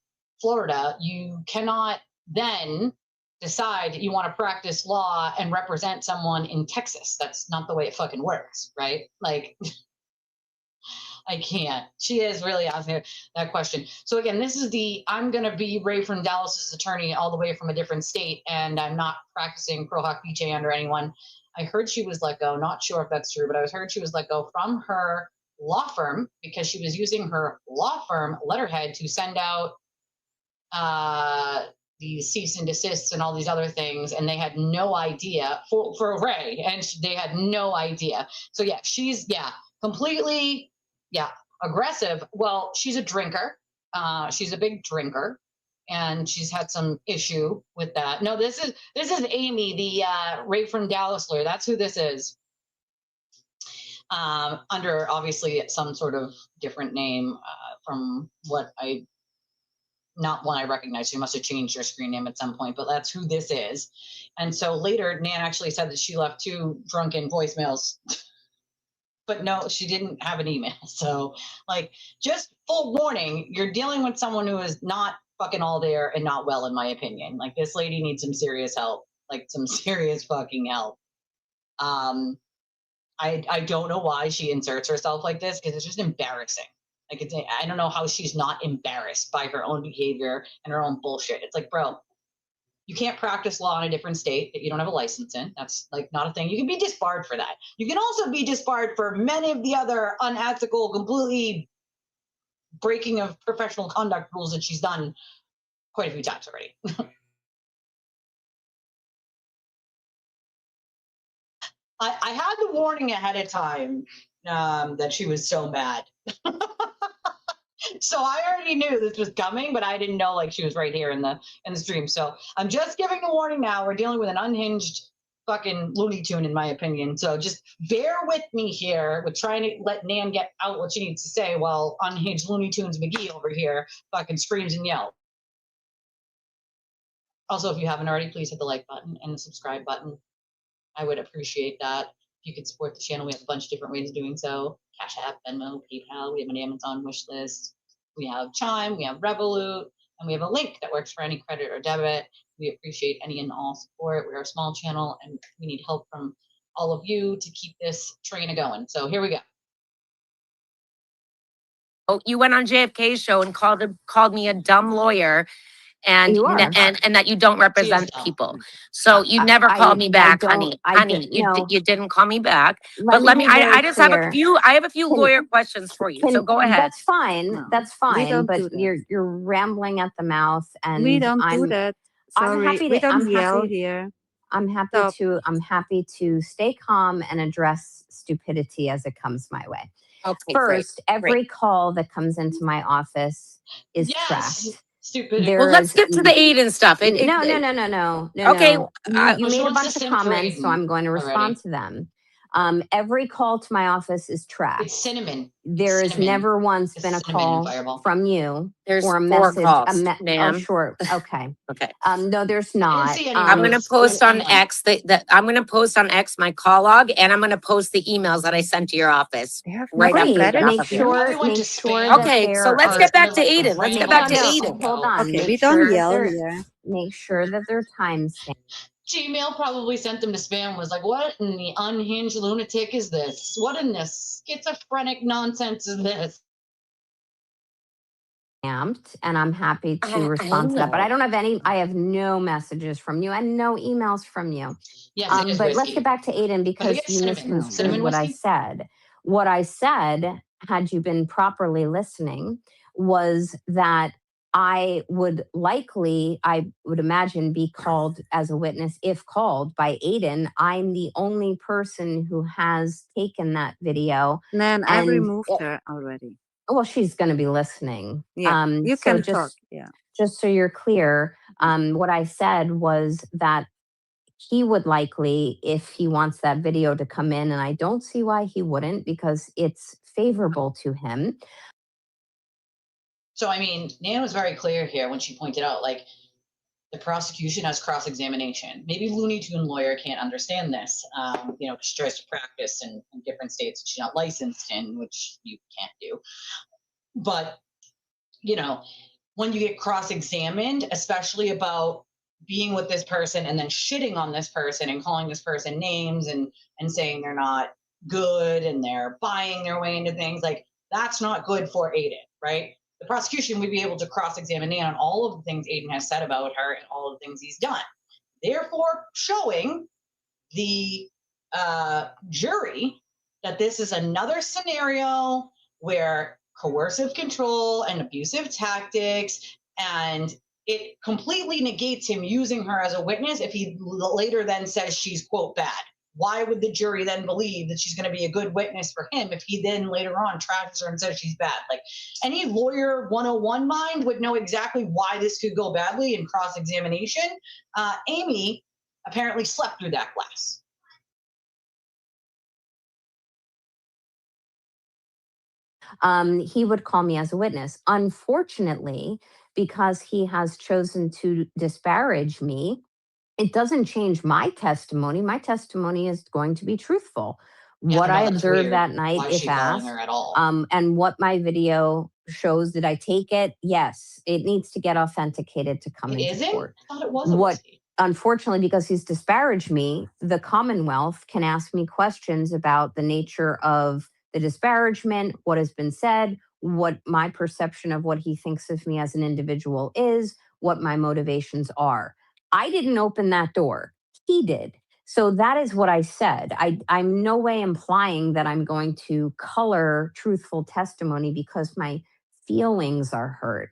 Florida, you cannot then decide that you want to practice law and represent someone in Texas. That's not the way it fucking works, right? Like, I can't. She is really asking that question. So again, this is I'm going to be Ray from Dallas's attorney all the way from a different state, and I'm not practicing Pro Hoc Vice under anyone. I heard she was let go. Not sure if that's true, but I heard she was let go from her law firm because she was using her law firm letterhead to send out the cease and desists and all these other things, and they had no idea for Ray, and they had no idea. So yeah, she's completely aggressive. Well, she's a drinker. She's a big drinker, and she's had some issue with that. No, this is Amy, the Ray from Dallas lawyer. That's who this is. Under obviously some sort of different name from what not one I recognize. She must have changed her screen name at some point, but that's who this is. And so later, Nan actually said that she left 2 drunken voicemails but no, she didn't have an email. So, like, just full warning, you're dealing with someone who is not fucking all there and not well, in my opinion. Like, this lady needs some serious help, like some serious fucking help. I don't know why she inserts herself like this, because it's just embarrassing. Like, I don't know how she's not embarrassed by her own behavior and her own bullshit. It's like, bro, you can't practice law in a different state that you don't have a license in. That's like not a thing. You can be disbarred for that. You can also be disbarred for many of the other unethical, completely breaking of professional conduct rules that she's done quite a few times already. I had the warning ahead of time that she was so mad. So I already knew this was coming, but I didn't know like she was right here in the stream. So I'm just giving a warning now. We're dealing with an unhinged fucking Looney Tune, in my opinion. So just bear with me here with trying to let Nan get out what she needs to say while unhinged Looney Tunes McGee over here fucking screams and yells. Also, if you haven't already, please hit the like button and the subscribe button. I would appreciate that. If you could support the channel, we have a bunch of different ways of doing so. Cash App, Venmo, PayPal. We have an Amazon wish list. We have Chime, we have Revolut, and we have a link that works for any credit or debit. We appreciate any and all support. We're a small channel, and we need help from all of you to keep this train going. So here we go. Oh, you went on JFK's show and called me a dumb lawyer, and You are. and that you don't represent dumb. people. So you never I- called me back, I don't- honey. I Honey, didn't- no. you didn't call me back. Let But let me. be very I just have a clear. few. I have a few Can- lawyer questions for you. So go ahead. That's fine. No, That's we fine. don't But do that. you're rambling at the mouth, and We don't do I'm that. I'm Sorry, happy we to- don't I'm yell happy- here. I'm happy Stop. I'm happy to stay calm and address stupidity as it comes my way. Okay. First, great. every call that comes into my office is Yes, tracked. stupid. There Well, let's is- get to the Aiden stuff. No. Okay, No. she You made a wants bunch to of send for comments, so Aiden I'm going to respond already. to them. Every call to my office is tracked. It's cinnamon. There has cinnamon. never once It's been a cinnamon and call Fireball. from you There's or a 4 message. calls, Oh, ma'am. sure. Okay. Okay. No, there's not. see any I'm Um, gonna it's post on online. X I'm gonna post on X my call log, and I'm gonna post the emails that I sent to your office. They have Right nothing after we better get to off Make of here. do. Probably went to sure spam. that Okay, so there let's are- get back to Like, Aiden. Let's get random back to ones. Aiden. Hold on. Okay, Make we don't sure that yell they're- here. Make sure that they're timestamped. Gmail probably sent them to spam, was like, what in the unhinged lunatic is this? What in this schizophrenic nonsense is this? And I'm happy to I respond to that. But know. I have no messages from you and no emails from you. Yes, it is But let's whiskey. get back to Aiden, because get you cinnamon. misconstrued Cinnamon what I whiskey? said. What I said, had you been properly listening, was that I would imagine, be called as a witness if called by Aiden. I'm the only person who has taken that video. Nan, I And- removed her already. Well, she's going to be listening. Yeah, you so can just, talk. Yeah. Just so you're clear, what I said was that he would likely, if he wants that video to come in, and I don't see why he wouldn't, because it's favorable to him. So, I mean, Nan was very clear here when she pointed out, like, the prosecution has cross-examination. Maybe Looney Tune lawyer can't understand this, she tries to practice in different states that she's not licensed in, which you can't do. But, when you get cross-examined, especially about being with this person and then shitting on this person and calling this person names and saying they're not good and they're buying their way into things, like, that's not good for Aiden, right? The prosecution would be able to cross-examine Nan on all of the things Aiden has said about her and all of the things he's done. Therefore, showing the jury that this is another scenario where coercive control and abusive tactics, and it completely negates him using her as a witness if he later then says she's, quote, bad. Why would the jury then believe that she's going to be a good witness for him if he then later on trashes her and says she's bad? Like, any lawyer 101 mind would know exactly why this could go badly in cross-examination. Amy apparently slept through that class. He would call me as a witness. Unfortunately, because he has chosen to disparage me, it doesn't change my testimony. My testimony is going to be truthful. Yeah, What no, I that's observed weird. that night, Why is if she calling asked, her at all? and what my video shows, did I take it? Yes, it needs to get authenticated to come It into isn't? court. I thought it was a What, whoopsie. unfortunately, because he's disparaged me, the Commonwealth can ask me questions about the nature of the disparagement, what has been said, what my perception of what he thinks of me as an individual is, what my motivations are. I didn't open that door. He did. So that is what I said. I'm no way implying that I'm going to color truthful testimony because my feelings are hurt.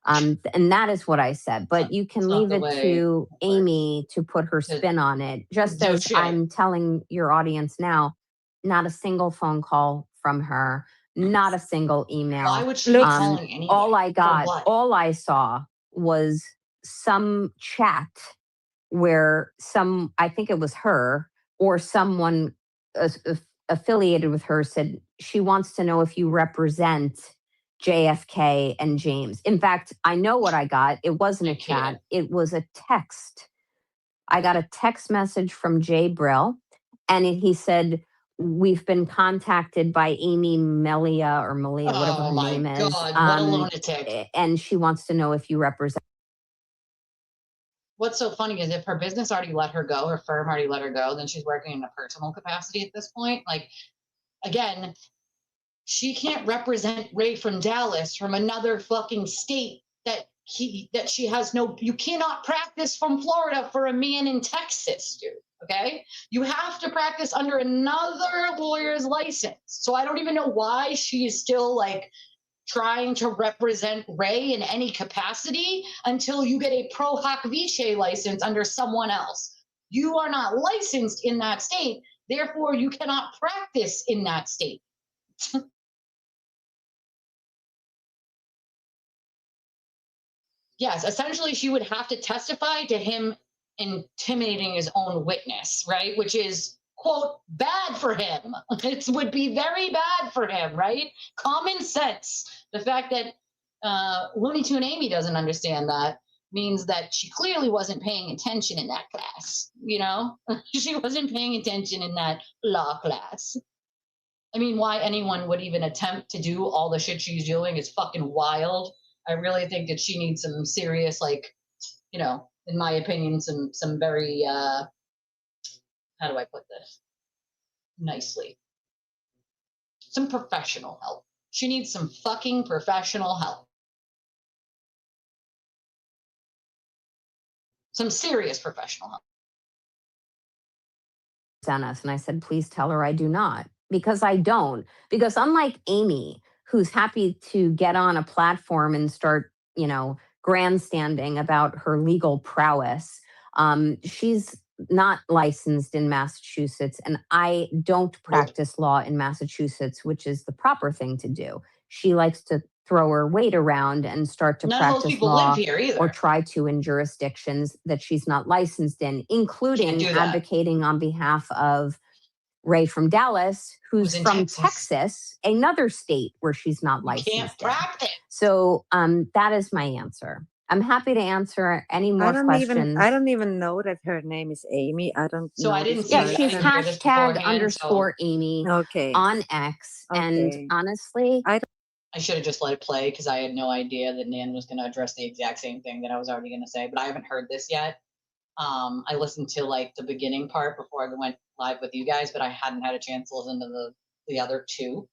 And that is what I said. But you can It's not leave the it way to it works. Amy to put her To spin on it. Just do as shit. I'm telling your audience now, not a single phone call from her, not a single Why email. would she be Look, calling anyway? All I For got, what? all I saw was some chat where some, I think it was her or someone affiliated with her said she wants to know if you represent JFK and James. In fact, I know what I got. It wasn't a I can't. chat, it was a text. I got a text message from Jay Brill, and he said, "We've been contacted by Amy Melia or Malia, whatever Oh her my name is, God, what a lunatic. and she wants to know if you represent." What's so funny is if her business already let her go, her firm already let her go, then she's working in a personal capacity at this point. Like, again, she can't represent Ray from Dallas from another fucking state that she has no, you cannot practice from Florida for a man in Texas, dude. Okay? You have to practice under another lawyer's license. So I don't even know why she is still like trying to represent Ray in any capacity until you get a pro hoc vice license under someone else. You are not licensed in that state, therefore you cannot practice in that state. Yes, essentially she would have to testify to him intimidating his own witness, right? Which is, quote, bad for him. It would be very bad for him, right? Common sense. The fact that Looney Tune Amy doesn't understand that means that she clearly wasn't paying attention in that class, you know? She wasn't paying attention in that law class. I mean, why anyone would even attempt to do all the shit she's doing is fucking wild. I really think that she needs some serious, like, you know, in my opinion, some very how do I put this nicely? Some professional help. She needs some fucking professional help. Some serious professional help. Us, and I said, please tell her I do not, because I don't. Because unlike Amy, who's happy to get on a platform and start, you know, grandstanding about her legal prowess, she's not licensed in Massachusetts, and I don't practice law in Massachusetts, which is the proper thing to do. She likes to throw her weight around and start to None of those practice people law live here either. or try to in jurisdictions that she's not licensed in, Can't including do that. advocating on behalf of Ray from Dallas, who's Who's in from Texas. Texas, another state where she's not You can't licensed in. practice. So that is my answer. I'm happy to answer any more questions. I don't even know that her name is Amy. I don't So know I didn't this see Yeah, it. I she's didn't hear this beforehand, hashtag _ Amy Okay. on X. And Okay. honestly, I should have just let it play because I had no idea that Nan was going to address the exact same thing that I was already going to say, but I haven't heard this yet. I listened to like the beginning part before I went live with you guys, but I hadn't had a chance to listen to the other two.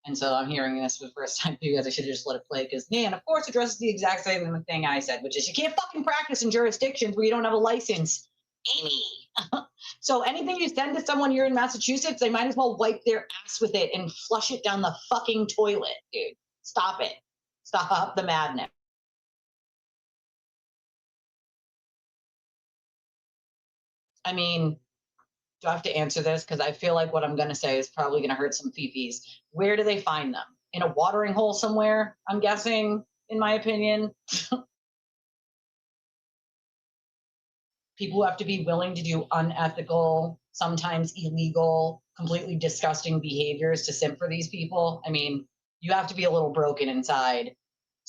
And so I'm hearing this for the first time for you guys. I should have just let it play because Nan, of course, addresses the exact same thing I said, which is you can't fucking practice in jurisdictions where you don't have a license. Amy. So anything you send to someone here in Massachusetts, they might as well wipe their ass with it and flush it down the fucking toilet, dude. Stop it. Stop the madness. I mean, do I have to answer this? Because I feel like what I'm going to say is probably going to hurt some fifis. Where do they find them? In a watering hole somewhere, I'm guessing, in my opinion. People who have to be willing to do unethical, sometimes illegal, completely disgusting behaviors to simp for these people. I mean, you have to be a little broken inside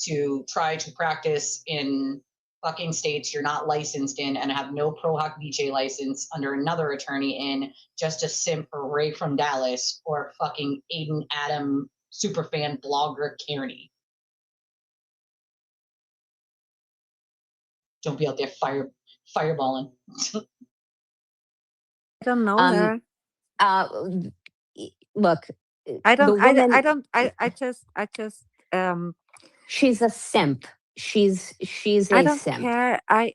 to try to practice in fucking states you're not licensed in and have no Pro Hoc Vice license under another attorney in just a simp for Ray from Dallas or fucking Aiden Adam superfan blogger Kearney. Don't be out there fireballing. I don't know her. Look, I don't. the woman, I don't. I just. she's a simp. She's I a don't simp. care. I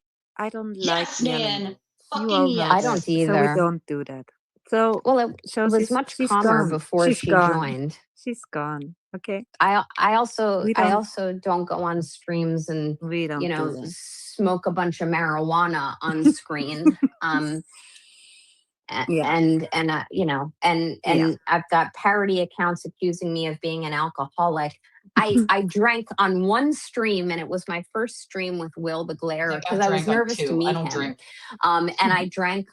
don't Yes, like yelling. man. You Fucking all know yes. I that. don't So we either. don't do that. So Well, it was much she's calmer gone. before She's she gone. joined. She's gone. Okay. I also We don't. don't go on streams and We don't do that. smoke a bunch of marijuana on screen. Yeah. And I've got parody accounts accusing me of being an alcoholic. I drank on one stream, and it was my first stream with Will the Glare because I was nervous to meet I don't him. drink. And I drank.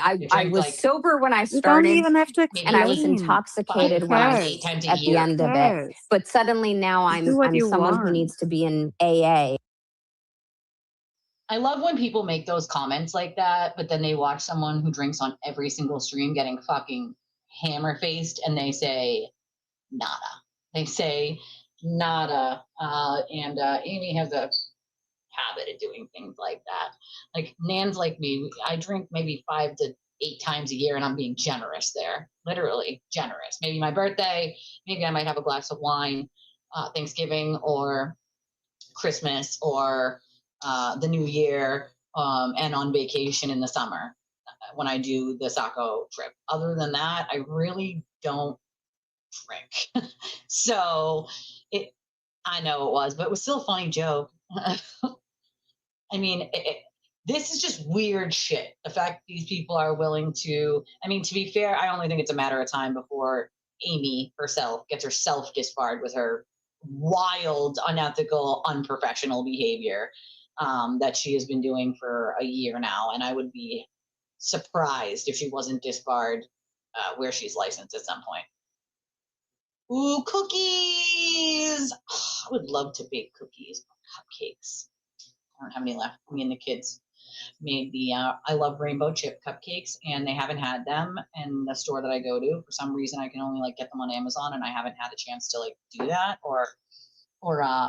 I drank was like- sober when I You don't started, even have to Maybe and I was explain. intoxicated Who when I cares? was 8 times a at the year. end Who of it. cares? But suddenly now Do what I'm you someone who want. needs to be in AA. I love when people make those comments like that, but then they watch someone who drinks on every single stream getting fucking hammer faced and they say nada. They say nada. And Amy has a habit of doing things like that. Like Nan's like me. I drink maybe 5 to 8 times a year and I'm being generous there. Literally generous. Maybe my birthday, maybe I might have a glass of wine, Thanksgiving or Christmas or the new year, and on vacation in the summer when I do the Saco trip. Other than that, I really don't drink. So I know it was, but it was still a funny joke. I mean, this is just weird shit. The fact these people are willing to, I mean, to be fair, I only think it's a matter of time before Amy herself gets herself disbarred with her wild, unethical, unprofessional behavior that she has been doing for a year now. And I would be surprised if she wasn't disbarred where she's licensed at some point. Ooh, cookies! I would love to bake cookies, cupcakes. I don't have any left. Me and the kids made the I love rainbow chip cupcakes, and they haven't had them in the store that I go to. For some reason, I can only like get them on Amazon, and I haven't had a chance to like do that, or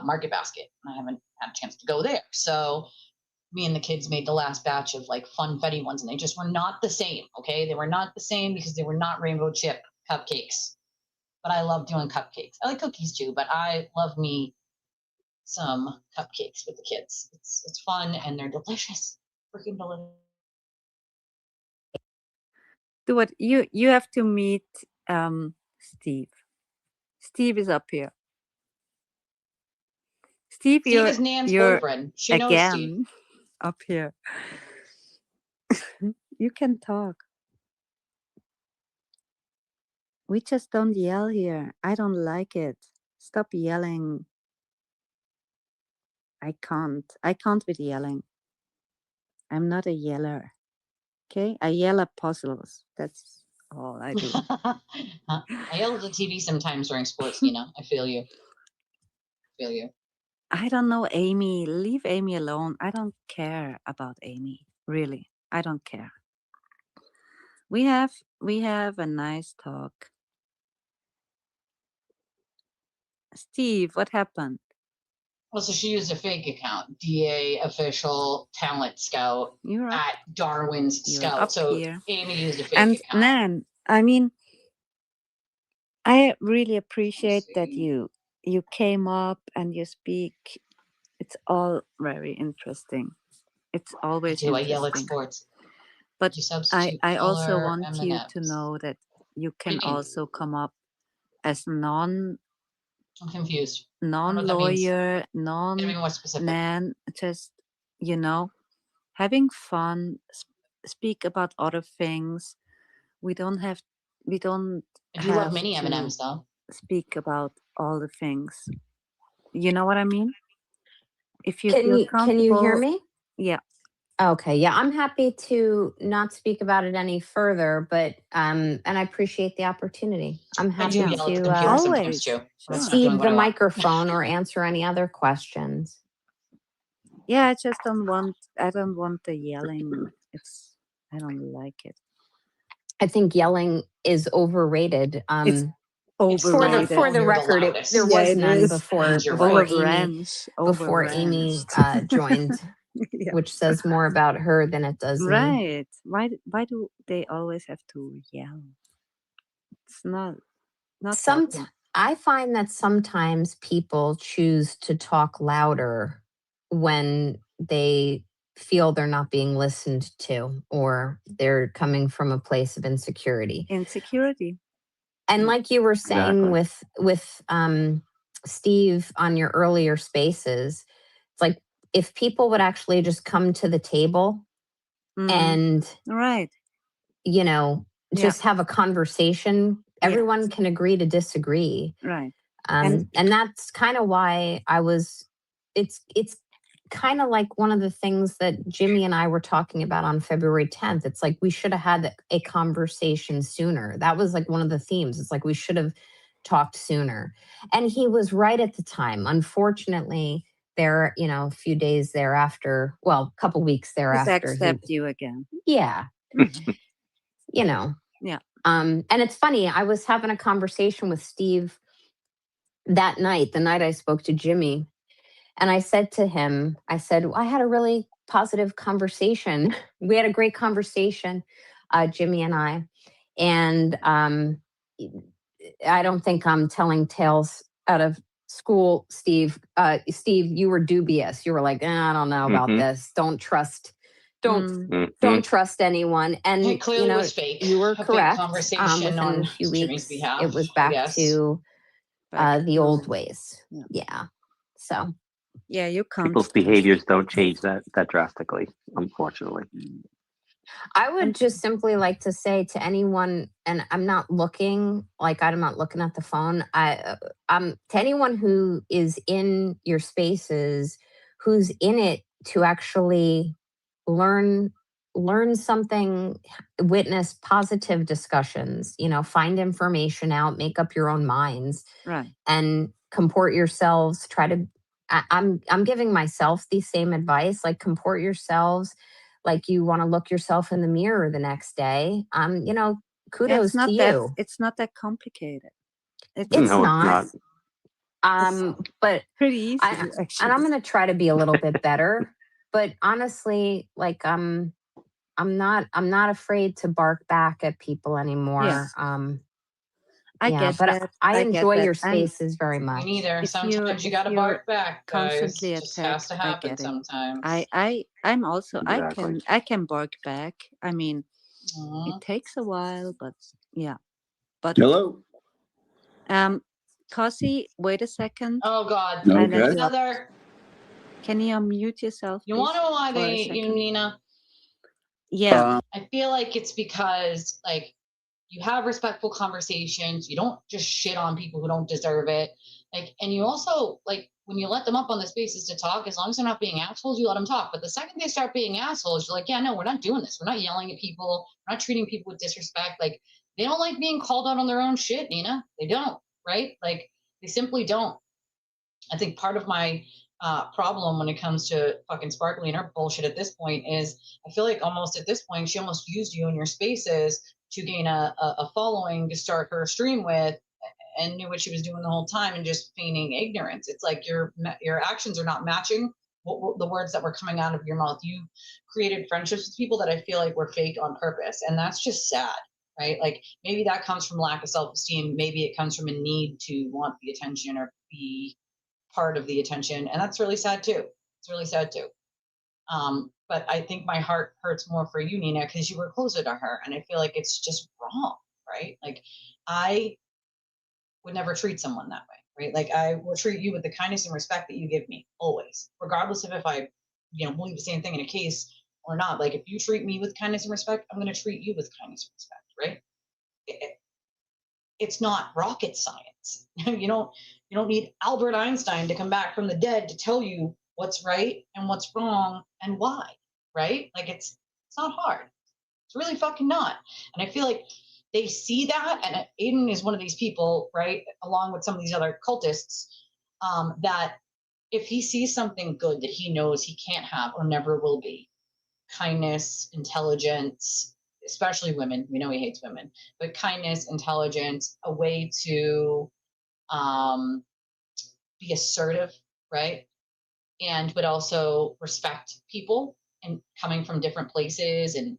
Market Basket. And I haven't had a chance to go there. So me and the kids made the last batch of like funfetti ones, and they just were not the same. Okay, they were not the same because they were not rainbow chip cupcakes. But I love doing cupcakes. I like cookies too, but I love me some cupcakes with the kids. It's fun and they're delicious. Freaking delicious. Do what you have to meet Steve. Steve is up here. Steve, Steve is Nan's you're boyfriend. She knows Steve. again up here. You can talk. We just don't yell here. I don't like it. Stop yelling. I can't with yelling. I'm not a yeller. Okay? I yell at puzzles. That's all I do. I yell at the TV sometimes during sports, you know. I feel you. I don't know Amy. Leave Amy alone. I don't care about Amy. Really. I don't care. We have a nice talk. Steve, what happened? Well, so she used a fake account, DA official talent scout You're up, at Darwin's you're Scout. up So here. Amy used a fake And account. Nan, I mean, I really appreciate that you came up and you speak. It's all very interesting. It's always I yell at interesting. sports. But You substitute I also color, want you to M&Ms. know that you can What do you mean? also come up as I'm confused. I don't know what that means. non-lawyer, Gotta be more specific. Nan, just, you know, having fun, speak about other things. We don't I do love have mini to M&Ms though. speak about all the things. You know what I mean? If you feel comfortable. Can you hear me? Yeah. Okay, yeah, I'm happy to not speak about it any further, but and I appreciate the opportunity. I'm I do happy yell at the to computer sometimes Always. too. Sure. That's not doing cede what the I want. microphone or answer any other questions. Yeah, I just don't want. I don't want the yelling. I don't like it. I think yelling is overrated. It's For the overrated. for the You're the record, loudest. there Yeah, was it none is. before You're before right. Amy Overranch. joined, Yeah. which says more about her than it does me. Right. Why do they always have to yell? It's not helping. I find that sometimes people choose to talk louder when they feel they're not being listened to or they're coming from a place of insecurity. Insecurity. And like you were saying Exactly. with Steve on your earlier spaces, it's like if people would actually just come to the table and Right. you know just have a conversation, everyone can agree to disagree. Right. And that's kind of why it's kind of like one of the things that Jimmy and I were talking about on February 10th. It's like we should have had a conversation sooner. That was like one of the themes. It's like we should have talked sooner. And he was right at the time. Unfortunately, there, a few days thereafter, well, a couple weeks thereafter, Backstabbed you again. Yeah. Yeah. And it's funny, I was having a conversation with Steve that night, the night I spoke to Jimmy. And I said to him, I had a really positive conversation. We had a great conversation, Jimmy and I. And I don't think I'm telling tales out of school, Steve. Steve, you were dubious. You were like, I don't know about this. Don't trust anyone. And It clearly was fake. you were A fake correct. conversation Within on a few Jimmy's weeks, behalf, it was I back guess. to the old ways. Yeah. So yeah, you can't. People's behaviors don't change that drastically, unfortunately. I would just simply like to say to anyone, and I'm not looking at the phone. To anyone who is in your spaces, who's in it to actually learn something, witness positive discussions, find information out, make up your own minds, right, and comport yourselves. I'm giving myself the same advice, like comport yourselves like you want to look yourself in the mirror the next day. Kudos to you. It's not that complicated. It's not. But pretty easy, and actually. I'm going to try to be a little bit better. But honestly, like I'm not afraid to bark back at people anymore. Yeah. I get but that. I enjoy your spaces very much. Me neither. Sometimes you got to bark back, guys. Constantly It just has to happen sometimes. I'm also Exactly. I can bark back. I mean, it takes a while, but yeah. But hello. Cossy, wait a second. Oh God. Okay. Another. Can you unmute yourself? You want to know why they hate you, Nina? Yeah. I feel like it's because like you have respectful conversations. You don't just shit on people who don't deserve it. Like, and you also like when you let them up on the spaces to talk, as long as they're not being assholes, you let them talk. But the second they start being assholes, you're like, yeah, no, we're not doing this. We're not yelling at people. We're not treating people with disrespect. Like they don't like being called out on their own shit, Nina. They don't, right? Like they simply don't. I think part of my problem when it comes to fucking Sparkly and her bullshit at this point is I feel like almost at this point she almost used you in your spaces to gain a following to start her stream with and knew what she was doing the whole time and just feigning ignorance. It's like your actions are not matching the words that were coming out of your mouth. You created friendships with people that I feel like were fake on purpose, and that's just sad, right? Like maybe that comes from lack of self-esteem. Maybe it comes from a need to want the attention or be part of the attention, and that's really sad too. It's really sad too. But I think my heart hurts more for you, Nina, because you were closer to her, and I feel like it's just wrong, right? Like I would never treat someone that way, right? Like I will treat you with the kindness and respect that you give me always, regardless of if I, believe the same thing in a case or not. Like if you treat me with kindness and respect, I'm going to treat you with kindness and respect, right? It's not rocket science. You don't need Albert Einstein to come back from the dead to tell you what's right and what's wrong and why, right? Like it's not hard. It's really fucking not. And I feel like they see that, and Aiden is one of these people, right, along with some of these other cultists, that if he sees something good that he knows he can't have or never will be, kindness, intelligence, especially women, we know he hates women, but kindness, intelligence, a way to be assertive, right? And but also respect people and coming from different places and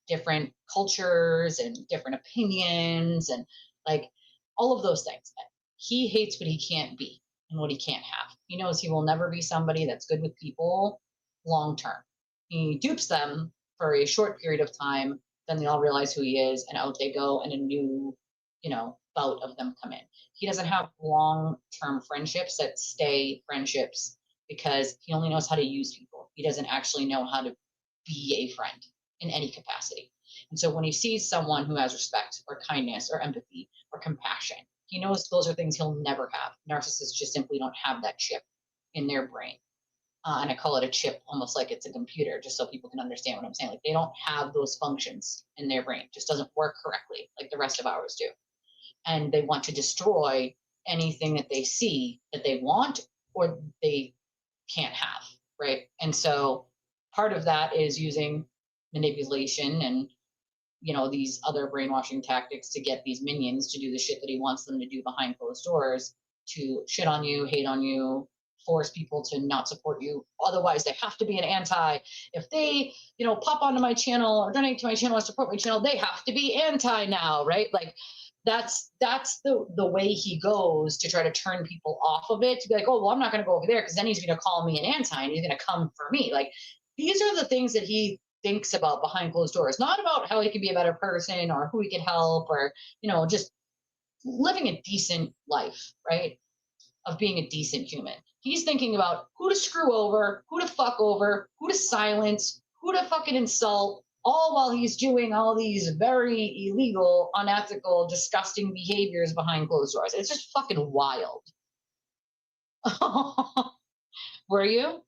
different cultures and different opinions and like all of those things. He hates what he can't be and what he can't have. He knows he will never be somebody that's good with people long term. He dupes them for a short period of time, then they all realize who he is and out they go and a new, bout of them come in. He doesn't have long term friendships that stay friendships because he only knows how to use people. He doesn't actually know how to be a friend in any capacity. And so when he sees someone who has respect or kindness or empathy or compassion, he knows those are things he'll never have. Narcissists just simply don't have that chip in their brain. And I call it a chip almost like it's a computer, just so people can understand what I'm saying. Like they don't have those functions in their brain. It just doesn't work correctly like the rest of ours do. And they want to destroy anything that they see that they want or they can't have, right? And so part of that is using manipulation and these other brainwashing tactics to get these minions to do the shit that he wants them to do behind closed doors, to shit on you, hate on you, force people to not support you. Otherwise they have to be an anti. If they pop onto my channel or donate to my channel or support my channel, they have to be anti now, right? Like that's the way he goes to try to turn people off of it, to be like, oh well, I'm not going to go over there because then he's going to call me an anti and he's going to come for me. Like these are the things that he thinks about behind closed doors, not about how he can be a better person or who he could help or just living a decent life, right? Of being a decent human. He's thinking about who to screw over, who to fuck over, who to silence, who to fucking insult, all while he's doing all these very illegal, unethical, disgusting behaviors behind closed doors. It's just fucking wild. Were you?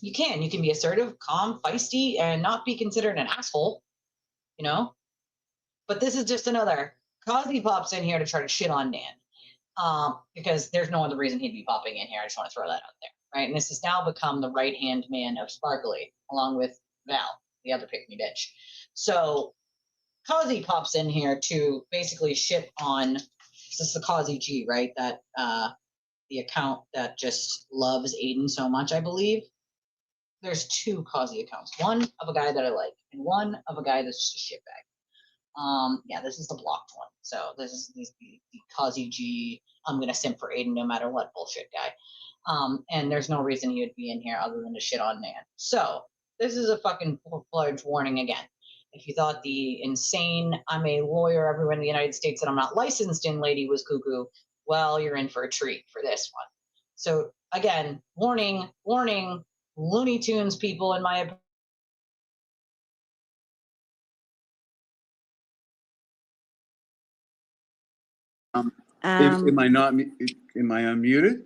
You can be assertive, calm, feisty, and not be considered an asshole, But this is just another Cosby pops in here to try to shit on Dan. Because there's no other reason he'd be popping in here. I just want to throw that out there, right? And this has now become the right-hand man of Sparkly, along with Val, the other pick-me bitch. So Kazi pops in here to basically shit on, this is the Kazi G, right? That the account that just loves Aiden so much, I believe. There's two Kazi accounts, one of a guy that I like, and one of a guy that's just a shitbag. Yeah, this is the blocked one. So this is the Kazi G, I'm gonna simp for Aiden no matter what bullshit guy. And there's no reason he would be in here other than to shit on Nan. So this is a fucking full-fledged warning again. If you thought the insane, I'm a lawyer everywhere in the United States that I'm not licensed in lady was cuckoo, well, you're in for a treat for this one. So again, warning, Looney Tunes people, in my opinion. Am I not? Am I unmuted?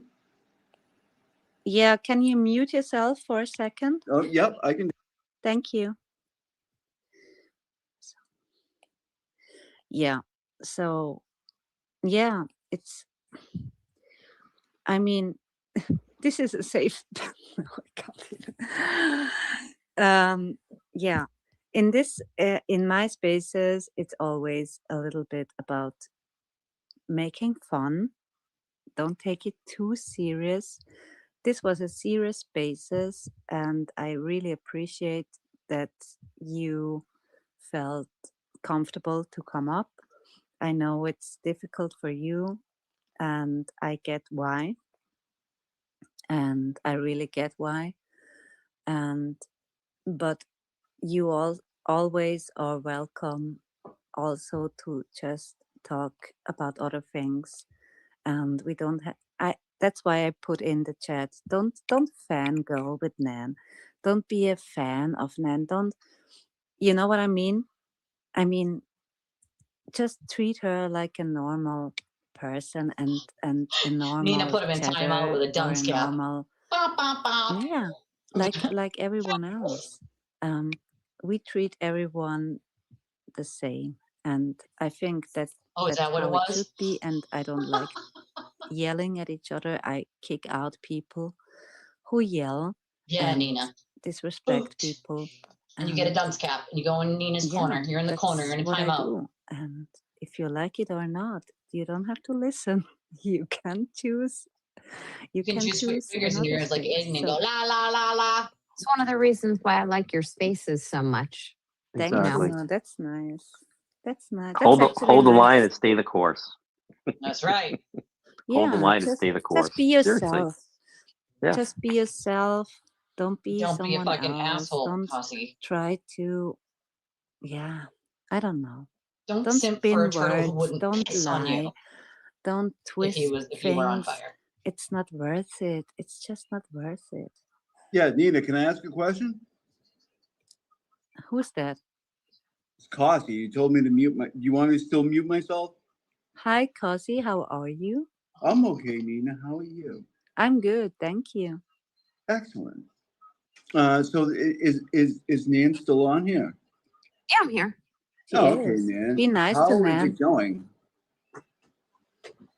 Yeah, can you mute yourself for a second? Oh, yep, I can. Thank you. Yeah, so yeah, it's, I mean, this is a safe, no, I can't even. Yeah, in this, in my spaces, it's always a little bit about making fun. Don't take it too serious. This was a serious basis, and I really appreciate that you felt comfortable to come up. I know it's difficult for you, and I get why. And I really get why. And but you all always are welcome also to just talk about other things. And we don't have, that's why I put in the chat, don't fangirl with Nan. Don't be a fan of Nan. Don't, you know what I mean? I mean, just treat her like a normal person and a normal Nina put him in timeout with a dunce cap. Normal, yeah, like everyone else. We treat everyone the same, and I think that is that what it should was? be. And I don't like yelling at each other. I kick out people who yell Yeah, and Nina. disrespect Boot. people. And you get a And dunce cap and you go in Nina's corner. You're in the corner. You're in a what I timeout. do. And if you like it or not, you don't have to listen. You can choose. You You can choose to put your fingers in your ears like Aiden and go la la la la. It's one of the reasons why I like your spaces so much. Thank Exactly. you. That's nice. That's nice. Hold That's the hold the actually line nice. and stay the course. That's right. Hold the Yeah, line and stay the course. just be Seriously. yourself. Yeah. Just be yourself. Don't be Don't be a someone fucking else. asshole, Don't Cassie. try to. Yeah, I don't know. Don't Don't simp spin for a turtle who words. wouldn't Don't piss on lie. you Don't twist if you were on things. fire. It's not worth it. It's just not worth it. Yeah, Nina, can I ask a question? Who's that? It's Cossy. You told me to mute my. You want me to still mute myself? Hi, Cozy. How are you? I'm okay, Nina. How are you? I'm good, thank you. Excellent. So is Nan still on here? Yeah, I'm here. She Oh, okay, is. Nan. Be nice to How is Nan. it going?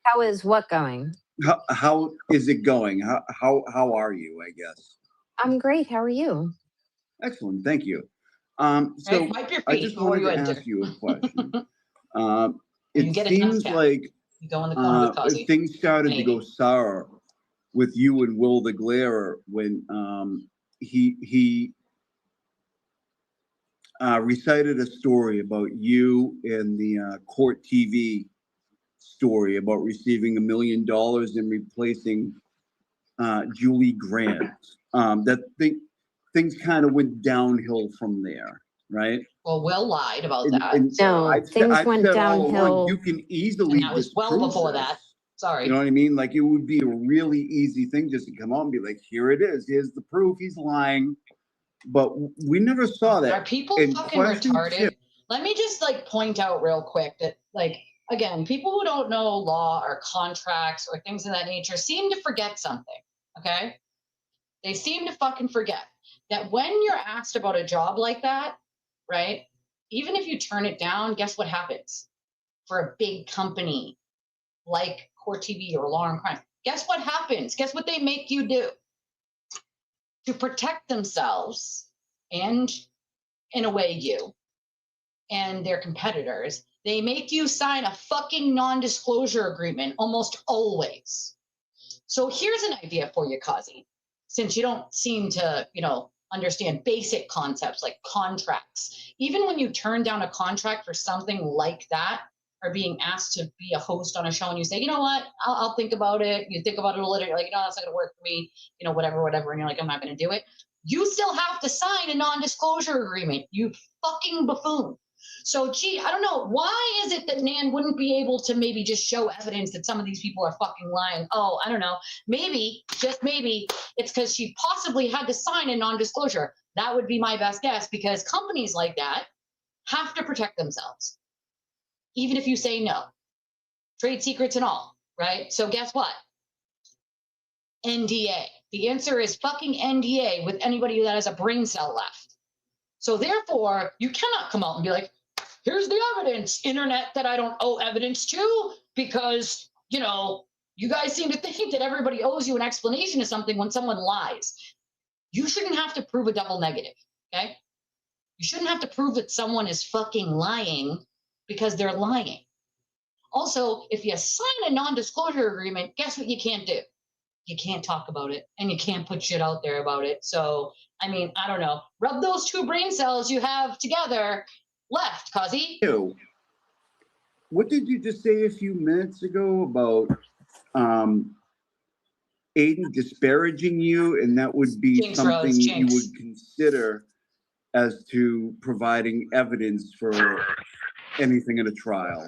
How is what going? How is it going? How are you? I guess. I'm great. How are you? Excellent. Thank you. Right? So Wipe your I feet just before wanted you to enter. ask you a question. You It get a dunce seems cap. like You go in the corner with Cassie. things started to go Maybe. sour with you and Will the Glairer when he recited a story about you and the court TV story about receiving $1 million and replacing Julie Grant. Things kind of went downhill from there, right? Well, Will lied about that. And No, I've things went said all along, downhill. you can easily And that was well disprove before this. that. Sorry. You know what I mean? Like it would be a really easy thing just to come out and be like, here it is. Here's the proof. He's lying. But we never saw that. Are people And fucking question retarded? two- Let me just like point out real quick that like again, people who don't know law or contracts or things of that nature seem to forget something. Okay? They seem to fucking forget that when you're asked about a job like that, right? Even if you turn it down, guess what happens? For a big company like Court TV or Law and Crime, guess what happens? Guess what they make you do? To protect themselves and, in a way, you and their competitors, they make you sign a fucking non-disclosure agreement almost always. So here's an idea for you, Kazi, since you don't seem to, understand basic concepts like contracts. Even when you turn down a contract for something like that, or being asked to be a host on a show and you say, you know what, I'll think about it. You think about it a little, you're like, that's not gonna work for me, whatever. And you're like, I'm not gonna do it. You still have to sign a non-disclosure agreement, you fucking buffoon. So, gee, I don't know. Why is it that Nan wouldn't be able to maybe just show evidence that some of these people are fucking lying? Oh, I don't know. Maybe, just maybe, it's because she possibly had to sign a non-disclosure. That would be my best guess, because companies like that have to protect themselves, even if you say no. Trade secrets and all, right? So guess what? NDA. The answer is fucking NDA with anybody that has a brain cell left. So therefore, you cannot come out and be like, here's the evidence, internet, that I don't owe evidence to, because, you guys seem to think that everybody owes you an explanation of something when someone lies. You shouldn't have to prove a double negative, okay? You shouldn't have to prove that someone is fucking lying because they're lying. Also, if you sign a non-disclosure agreement, guess what you can't do? You can't talk about it, and you can't put shit out there about it. So, I don't know. Rub those two brain cells you have together left, Kazi. What did you just say a few minutes ago about Aiden disparaging you, and that would be Jinx, something Rose, you jinx. would consider as to providing evidence for anything in a trial?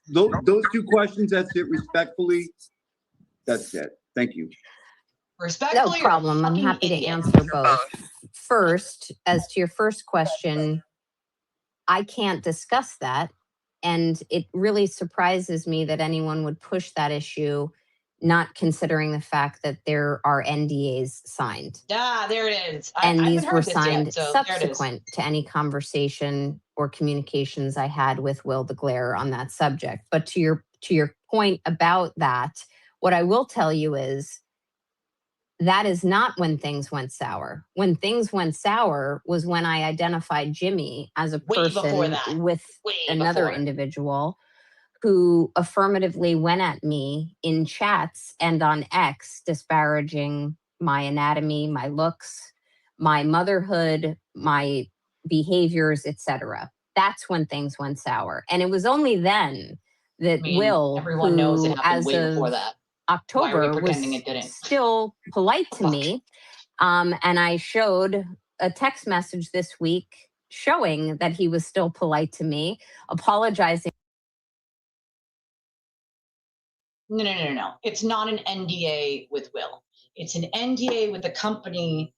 Those two questions, that's it, respectfully. That's it. Thank you. No Respectfully, problem. I'm happy to answer both. First, as to your first question, I can't discuss that. And it really surprises me that anyone would push that issue, not considering the fact that there are NDAs signed. There it is. And I these haven't were heard this signed yet, so there it is. subsequent to any conversation or communications I had with Will the Glairer on that subject. But to your point about that, what I will tell you is that is not when things went sour. When things went sour was when I identified Jimmy as a Way before person that. with Way another before. individual who affirmatively went at me in chats and on X, disparaging my anatomy, my looks, my motherhood, my behaviors, etc. That's when things went sour. And it was only then that I mean, Will, everyone knows it who happened as way before of that. Why are we October pretending was it didn't? still polite to Fuck. me, and I showed a text message this week showing that he was still polite to me, apologizing. No. It's not an NDA with Will. It's an NDA with the company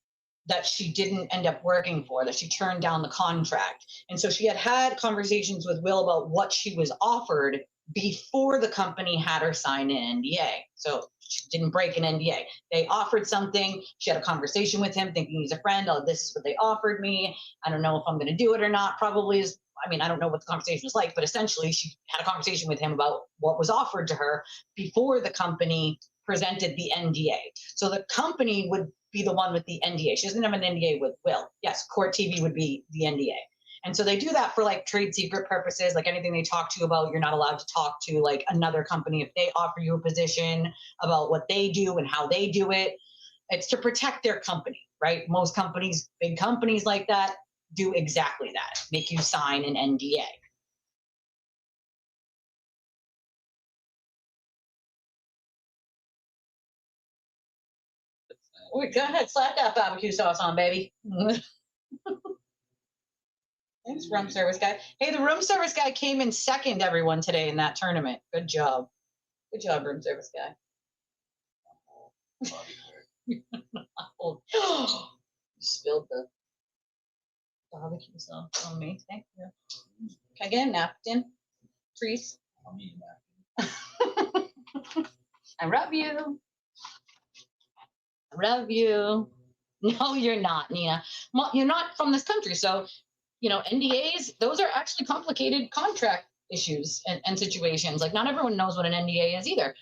that she didn't end up working for, that she turned down the contract. And so she had conversations with Will about what she was offered before the company had her sign an NDA. So she didn't break an NDA. They offered something. She had a conversation with him thinking he's a friend. Oh, this is what they offered me. I don't know if I'm going to do it or not. Probably is. I mean, I don't know what the conversation was like, but essentially she had a conversation with him about what was offered to her before the company presented the NDA. So the company would be the one with the NDA. She doesn't have an NDA with Will. Yes, Court TV would be the NDA. And so they do that for like trade secret purposes, like anything they talk to you about, you're not allowed to talk to like another company if they offer you a position about what they do and how they do it. It's to protect their company, right? Most companies, big companies like that, do exactly that, make you sign an NDA. Wait, go ahead, slap that barbecue sauce on, baby. Thanks, room service guy. Hey, the room service guy came in second, everyone, today in that tournament. Good job. Good job, room service guy. Oh, you spilled the barbecue sauce on me. Thank you. Can I get a napkin, please? I love you. I love you. No, you're not, Nina. Well, you're not from this country. So, you know, NDAs, those are actually complicated contract issues and situations. Like, not everyone knows what an NDA is either.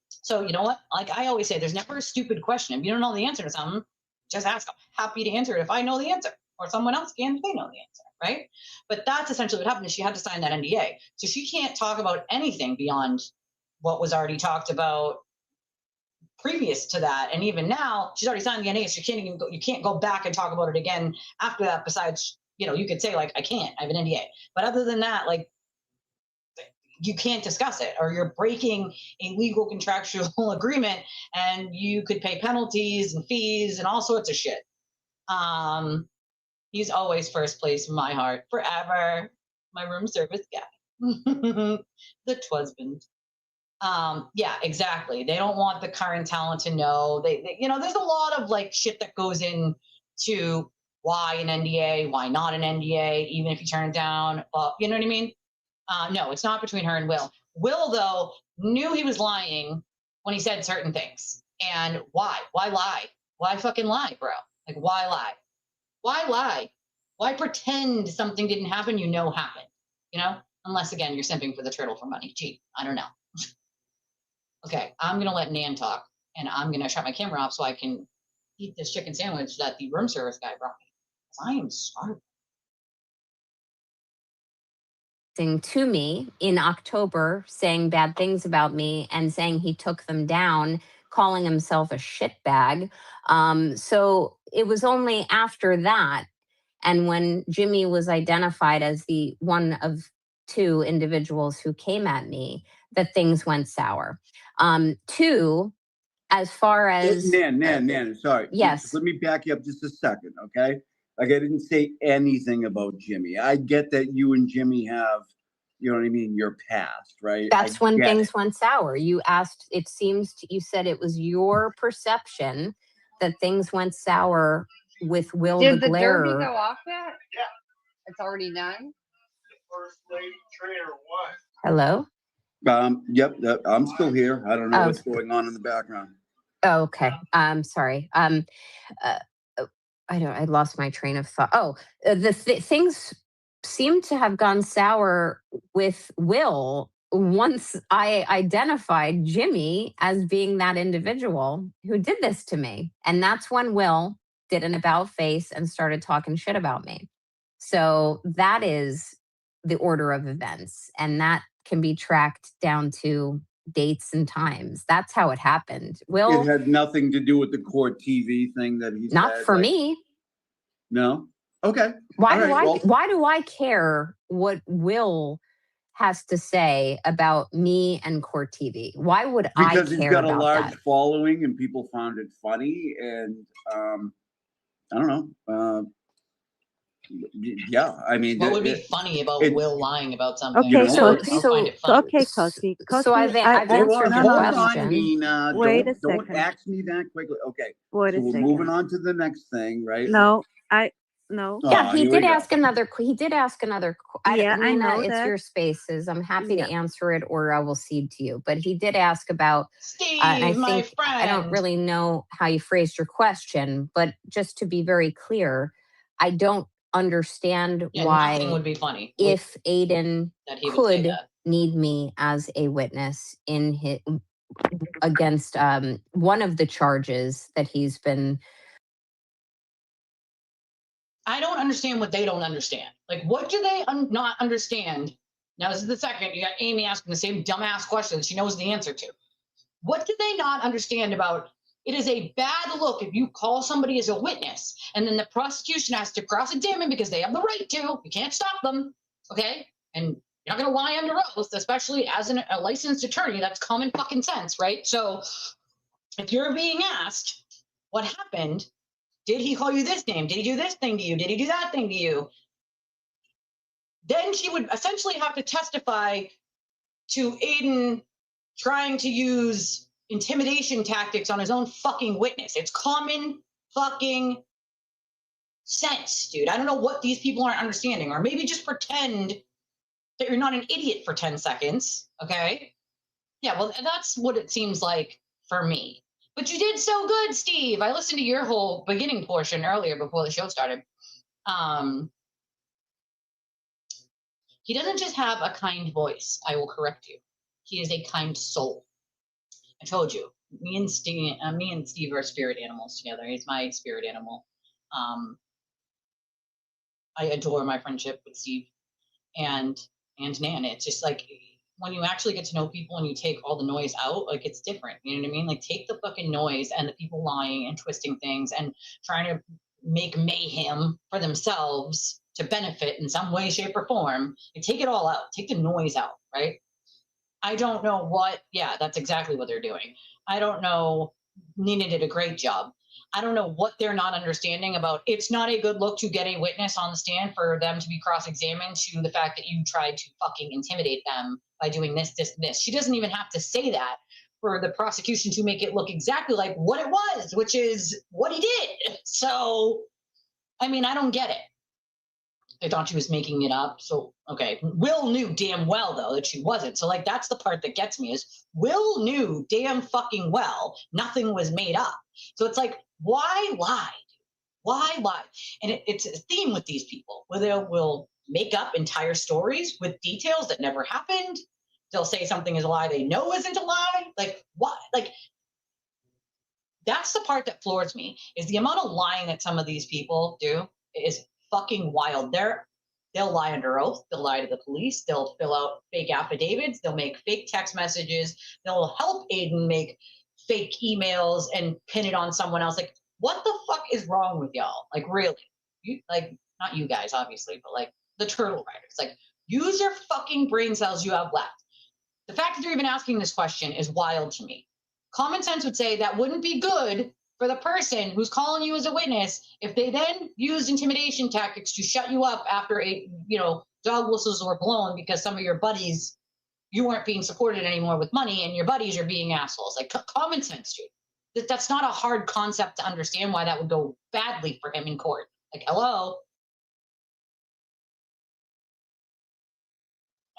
So, you know what? Like I always say, there's never a stupid question. If you don't know the answer to something, just ask. I'm happy to answer it if I know the answer, or someone else can if they know the answer, right? But that's essentially what happened is she had to sign that NDA. So she can't talk about anything beyond what was already talked about previous to that. And even now, she's already signed the NDA, so you can't go back and talk about it again after that. Besides, you know, you could say like, I have an NDA. But other than that, like, you can't discuss it, or you're breaking a legal contractual agreement and you could pay penalties and fees and all sorts of shit. He's always first place in my heart, forever. My room service guy. The husband. Yeah, exactly. They don't want the current talent to know. They, you know, there's a lot of like shit that goes into why an NDA, why not an NDA, even if you turn it down. You know what I mean? No, it's not between her and Will. Will, though, knew he was lying when he said certain things. And why? Why lie? Why fucking lie, bro? Like, why lie? Why lie? Why pretend something didn't happen you know happened? You know? Unless, again, you're simping for the turtle for money. Gee, I don't know. Okay, I'm going to let Nan talk, and I'm going to shut my camera off so I can eat this chicken sandwich that the room service guy brought me. Because I am starving. To me in October, saying bad things about me and saying he took them down, calling himself a shitbag. So it was only after that, and when Jimmy was identified as the one of two individuals who came at me, that things went sour. Two, as far as Nan, sorry. yes. Just let me back you up just a second, okay? Like, I didn't say anything about Jimmy. I get that you and Jimmy have, you know what I mean, your past, right? That's when things went sour. You asked, it seems you said it was your perception that things went sour with Will Did the the derby Glairer. go off yet? Yeah. It's already done? First lady trainer won. Hello? Yep, I'm still here. I don't know Oh. what's going on in the background. Oh, okay. Sorry. I lost my train of thought. Oh, things seem to have gone sour with Will once I identified Jimmy as being that individual who did this to me. And that's when Will did an about face and started talking shit about me. So that is the order of events. And that can be tracked down to dates and times. That's how it happened. It Will, had nothing to do with the court TV thing that he not said. for like, me. No. Okay. Why All do right, I well- why do I care what Will has to say about me and Court TV? Why would I Because he's care got a about large that? following and people found it funny, and I don't know. Yeah, I mean, What would be funny about Will lying about something? Okay, You know, Cozy. I'll find it funny. Okay, Cozy. So I've I- answered your hold on, question. Nina. Wait a Don't second. ask me that quickly. Okay, Wait so a we're second. moving on to the next thing, right? No. Yeah, he here we did go. ask another. He did ask another. Yeah, I Nina, know it's that. your spaces. I'm happy Yeah. to answer it, or I will cede to you. But he did ask about. Steve, And I my think I don't friend. really know how you phrased your question, but just to be very clear, I don't understand Yeah, nothing why, would be funny if Aiden that he would say could that. need me as a witness in his against one of the charges that he's been. I don't understand what they don't understand. Like, what do they not understand? Now, this is the second. You got Amy asking the same dumbass question she knows the answer to. What do they not understand about it is a bad look if you call somebody as a witness and then the prosecution has to cross-examine because they have the right to. You can't stop them, okay? And you're not going to lie under oath, especially as a licensed attorney. That's common fucking sense, right? So if you're being asked what happened, did he call you this name? Did he do this thing to you? Did he do that thing to you? Then she would essentially have to testify to Aiden trying to use intimidation tactics on his own fucking witness. It's common fucking sense, dude. I don't know what these people aren't understanding. Or maybe just pretend that you're not an idiot for 10 seconds, okay? Yeah, well, that's what it seems like for me. But you did so good, Steve. I listened to your whole beginning portion earlier before the show started. He doesn't just have a kind voice. I will correct you. He is a kind soul. I told you, me and Steve are spirit animals together. He's my spirit animal. I adore my friendship with Steve and Nan. It's just like when you actually get to know people and you take all the noise out, like it's different. You know what I mean? Like take the fucking noise and the people lying and twisting things and trying to make mayhem for themselves to benefit in some way, shape, or form. And take it all out. Take the noise out, right? I don't know what, yeah, that's exactly what they're doing. I don't know. Nina did a great job. I don't know what they're not understanding about. It's not a good look to get a witness on the stand for them to be cross-examined to the fact that you tried to fucking intimidate them by doing this, this, this. She doesn't even have to say that for the prosecution to make it look exactly like what it was, which is what he did. So, I mean, I don't get it. I thought she was making it up. So, okay. Will knew damn well, though, that she wasn't. So, like, that's the part that gets me is Will knew damn fucking well nothing was made up. So it's like, why lie? Why lie? And it's a theme with these people where they will make up entire stories with details that never happened. They'll say something is a lie they know isn't a lie. Like, what? Like, that's the part that floors me is the amount of lying that some of these people do is fucking wild. They'll lie under oath. They'll lie to the police. They'll fill out fake affidavits. They'll make fake text messages. They'll help Aiden make fake emails and pin it on someone else. Like, what the fuck is wrong with y'all? Like, really? You, like, not you guys, obviously, but like the turtle riders. Like, use your fucking brain cells you have left. The fact that they're even asking this question is wild to me. Common sense would say that wouldn't be good for the person who's calling you as a witness if they then use intimidation tactics to shut you up after dog whistles were blown because some of your buddies, you weren't being supported anymore with money and your buddies are being assholes. Like common sense, dude. That's not a hard concept to understand why that would go badly for him in court. Like, hello.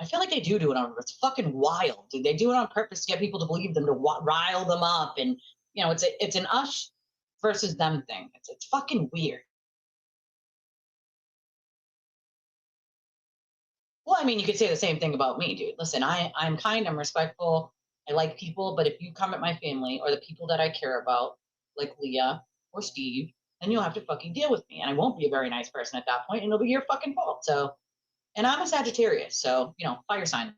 I feel like they do it on. It's fucking wild, dude. They do it on purpose to get people to believe them, to rile them up, and it's an us versus them thing. It's fucking weird. Well, I mean, you could say the same thing about me, dude. Listen, I'm kind, I'm respectful, I like people, but if you come at my family or the people that I care about, like Leah or Steve, then you'll have to fucking deal with me. And I won't be a very nice person at that point, and it'll be your fucking fault. So, and I'm a Sagittarius, so, you know, fire sign.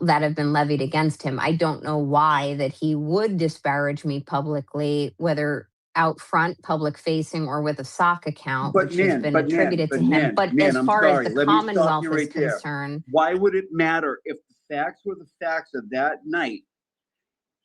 That have been levied against him. I don't know why that he would disparage me publicly, whether out front, public facing, or with a sock account, But which has been attributed to him. But as I'm far sorry. as the Let me stop Commonwealth you is right there. concerned, Why would it matter if the facts were the facts of that night,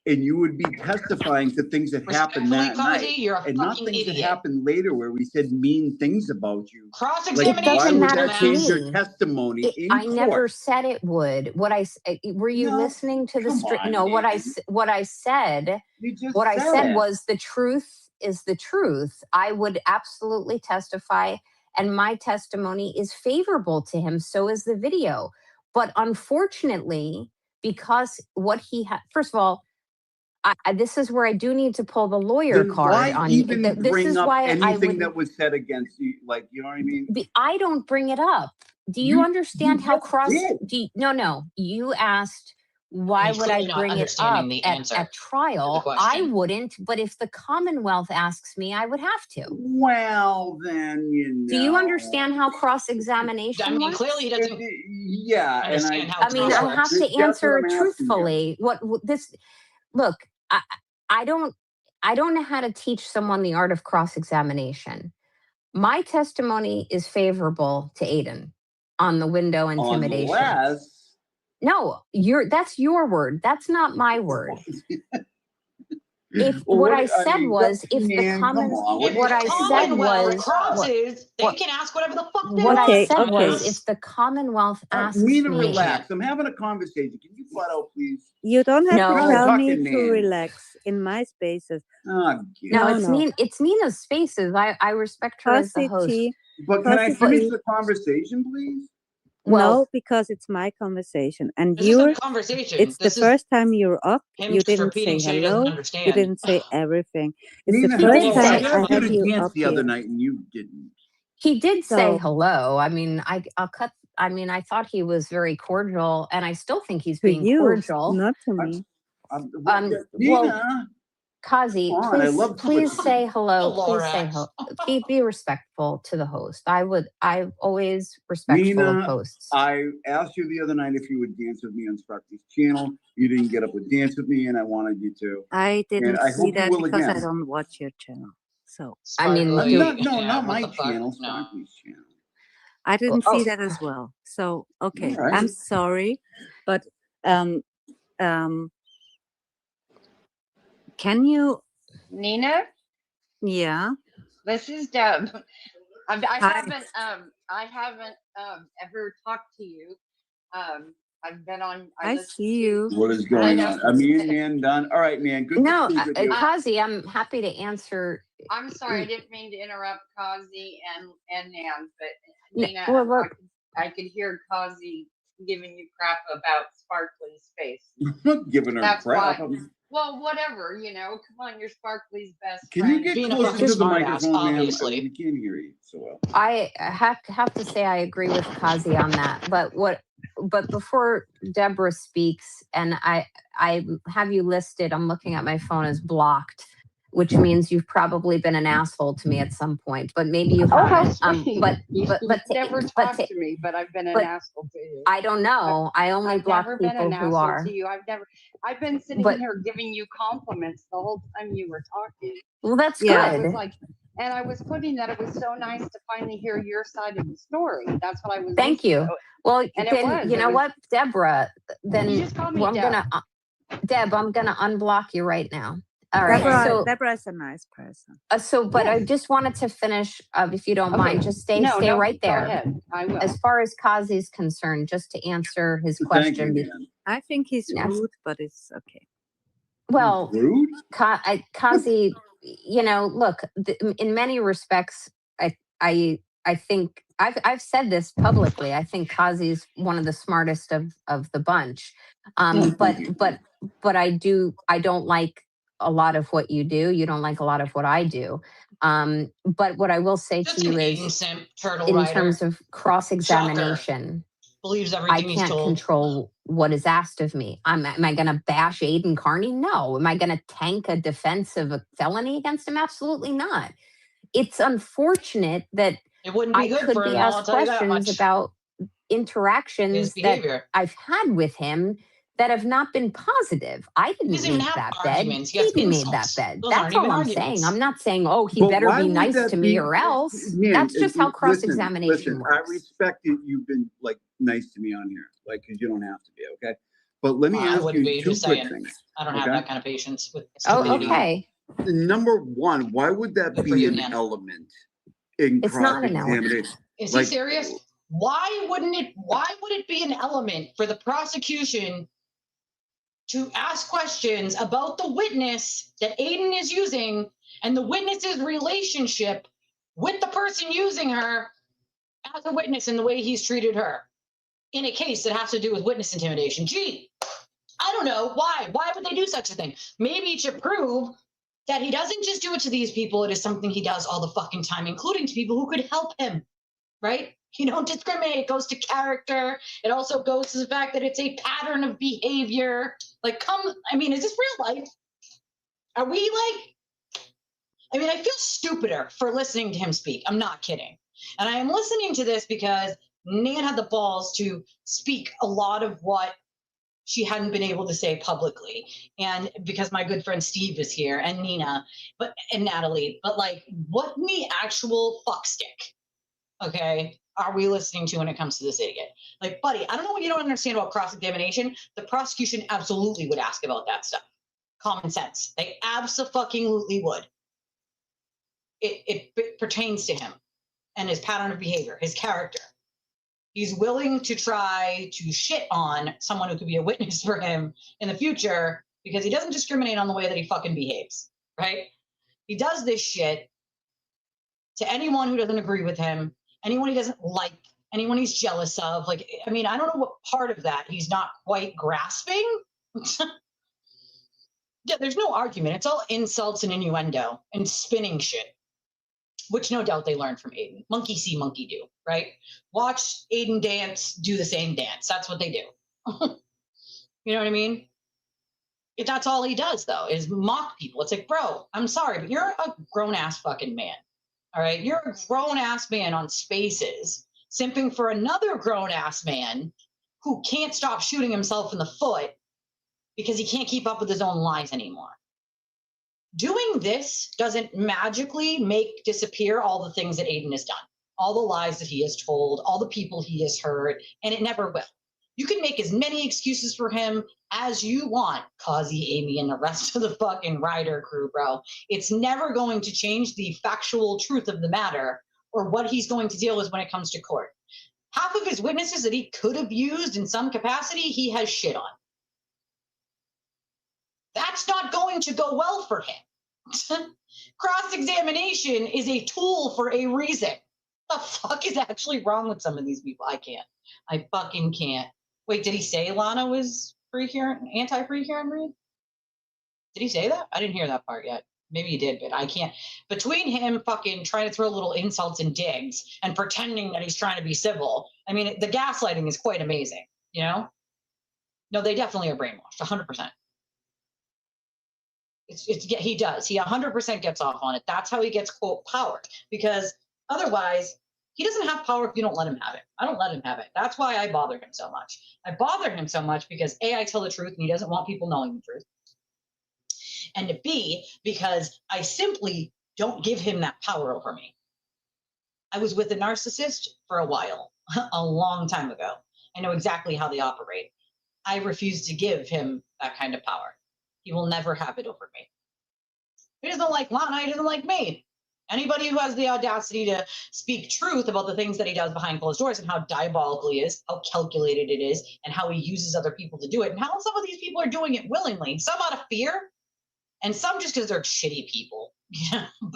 and you would be testifying to things that happened that night, you're a and not fucking things that idiot. happened later where we said mean things about you? Cross-examination. it doesn't why matter would that to change your me. testimony in I never court? said it would. Were you No, listening to the come stream? on, No, what man. I said, You just what I said said it. was the truth is the truth. I would absolutely testify, and my testimony is favorable to him. So is the video. But unfortunately, because what he had, first of all, this is where I do need to pull the lawyer Then card why on even you. This bring is up why I anything would. that was said against you? Like, you know what I mean? I don't bring it up. Do you understand how just cross? did. No. You asked why He's would I clearly not bring it understanding up the at answer to the trial? I question. wouldn't, but if the Commonwealth asks me, I would have to. Well, then, you know. Do you understand how cross-examination I mean, works? clearly he doesn't Yeah, and understand how I mean, trust I works. have to that's what answer I'm asking you. truthfully. What this? Look, I don't know how to teach someone the art of cross-examination. My testimony is favorable to Aiden on the window intimidation. Unless No, that's your word. That's not my word. If Well, what what I I said mean, was, that- if the man, come common, on, what what are I you said saying? was, crosses, they what- can ask whatever the fuck they what want. I said Okay. was, if the Commonwealth asks Nina, me, relax. I'm having a conversation. Can you butt out, please? You don't have No. to tell me Talking, to man. relax in my spaces. Oh, no, God. it's Nina's spaces. I respect her as the host. Positive. But can I finish Positive. the conversation, please? Well, No, because it's my conversation, and This isn't a conversation. it's This the is first time you're up. him You just didn't repeating say shit he doesn't hello. You understand. didn't say everything. It's Nina, the how first about time I I asked you have to you dance up the other here. night and you didn't. he did say So hello. I mean, I'll cut. I mean, I thought he was very cordial, and I still think he's to being you, cordial. not to me. Well, Nina, Kazi, come on, I love to please listen. say hello. Please say Lorax. hello. Be respectful to the host. I'm always respectful of Nina, hosts. I asked you the other night if you would dance with me on Sparky's channel. You didn't get up and dance with me, and I wanted you to. I didn't I see hope you that will because I again. don't watch your channel. So I mean, Sparkly, not my what the fuck? channel, No. Sparky's channel. I didn't Oh. see that as well. So okay, All right. I'm sorry, but can you? Nina, Yeah. this is Deb. I Hi. haven't ever talked to you. I've been on. I listened see to you. What is I going know. on? I mean, man, done. All right, man. Good No, to speak with you. Kazi, I'm happy to answer. I'm sorry, I didn't mean to interrupt Kazi and Nan, but No, Nina, well, look, I could hear Kazi giving you crap about Sparkly's face. I'm not giving her That's crap. why. Well, whatever, you know. Come on, you're Sparkly's best Can friend. you get Being a closer fucking to the smartass, microphone, ma'am? obviously. We can't hear you so well. I have to say I agree with Kazi on that. But before Deborah speaks, and I have you listed, I'm looking at my phone as blocked, which means you've probably been an asshole to me at some point, but maybe you Oh, how haven't. sweet. You've never talked to me, but I've been an asshole to you. I don't know. I only I've block never been people an who asshole are. to you. I've been sitting here giving you compliments the whole time you were talking. Well, that's Yeah. good. And I was putting that it was so nice to finally hear your side of the story. That's what I was. Thank you. Well, and then, you know what, Deborah, then you just call me I'm Deb. gonna unblock you right now. All right. Deborah is a nice person. But I just wanted to finish, if you don't mind, just stay right there. Go ahead. I will. As far as Kazi's concerned, just to answer his question. Thank you, man. I think he's rude, but it's okay. Well, rude? Kazi, you know, look, in many respects, I think I've said this publicly. I think Kazi's one of the smartest of the bunch. But I don't like a lot of what you do. You don't like a lot of what I do. But what I will say Just to you an is, Aiden simp, turtle in rider. terms of cross-examination, Believes I everything he's can't told. control what is asked of me. Am I going to bash Aiden Carney? No. Am I going to tank a defense of a felony against him? Absolutely not. It's unfortunate that It wouldn't be I good could for be him, though, I'll asked tell you that questions much. about His interactions that behavior. I've had with him that have not been positive. I He didn't doesn't even make have that bed. arguments. He has Aiden made that insults. bed. Those That's aren't all even I'm arguments. saying. I'm not saying, oh, he But better why be would nice that to me be, or else. man? That's just how listen, cross-examination I works. respect that you've been like nice to me on here, like, because you don't have to be, okay? But let me I ask wouldn't you be, two just quick saying. things. I don't have Okay. that kind of patience with Oh, stupidity. okay. Number one, why would that Good for be you, an man. element in It's not an element. cross-examination? Is Like, he serious? Why would it be an element for the prosecution to ask questions about the witness that Aiden is using and the witness's relationship with the person using her as a witness and the way he's treated her in a case that has to do with witness intimidation? Gee, I don't know. Why? Why would they do such a thing? Maybe to prove that he doesn't just do it to these people. It is something he does all the fucking time, including to people who could help him, right? You don't discriminate. It goes to character. It also goes to the fact that it's a pattern of behavior. Like, I mean, is this real life? Are we like, I mean, I feel stupider for listening to him speak. I'm not kidding. And I am listening to this because Nan had the balls to speak a lot of what she hadn't been able to say publicly. And because my good friend Steve is here and Nina, and Natalie, but like, what in the actual fuckstick, okay, are we listening to when it comes to this idiot? Like, buddy, I don't know what you don't understand about cross-examination. The prosecution absolutely would ask about that stuff. Common sense. They abso-fucking-lutely would. It pertains to him and his pattern of behavior, his character. He's willing to try to shit on someone who could be a witness for him in the future because he doesn't discriminate on the way that he fucking behaves, right? He does this shit to anyone who doesn't agree with him, anyone he doesn't like, anyone he's jealous of. Like, I mean, I don't know what part of that he's not quite grasping. Yeah, there's no argument. It's all insults and innuendo and spinning shit, which no doubt they learned from Aiden. Monkey see, monkey do, right? Watch Aiden dance, do the same dance. That's what they do. You know what I mean? That's all he does, though, is mock people. It's like, bro, I'm sorry, but you're a grown-ass fucking man, all right? You're a grown-ass man on Spaces, simping for another grown-ass man who can't stop shooting himself in the foot because he can't keep up with his own lies anymore. Doing this doesn't magically make disappear all the things that Aiden has done, all the lies that he has told, all the people he has hurt, and it never will. You can make as many excuses for him as you want, Causey, Amy, and the rest of the fucking Ryder crew, bro. It's never going to change the factual truth of the matter or what he's going to deal with when it comes to court. Half of his witnesses that he could have used in some capacity, he has shit on. That's not going to go well for him. Cross-examination is a tool for a reason. What the fuck is actually wrong with some of these people? I can't. I fucking can't. Wait, did he say Lana was anti-free hearing read? Did he say that? I didn't hear that part yet. Maybe he did, but I can't. Between him fucking trying to throw little insults and digs and pretending that he's trying to be civil, I mean, the gaslighting is quite amazing, you know? No, they definitely are brainwashed, 100%. He does. He 100% gets off on it. That's how he gets, quote, power. Because otherwise, he doesn't have power if you don't let him have it. I don't let him have it. That's why I bother him so much. I bother him so much because A, I tell the truth and he doesn't want people knowing the truth. And B, because I simply don't give him that power over me. I was with a narcissist for a while, a long time ago. I know exactly how they operate. I refuse to give him that kind of power. He will never have it over me. He doesn't like Lana. He doesn't like me. Anybody who has the audacity to speak truth about the things that he does behind closed doors and how diabolical he is, how calculated it is, and how he uses other people to do it, and how some of these people are doing it willingly, some out of fear, and some just because they're shitty people,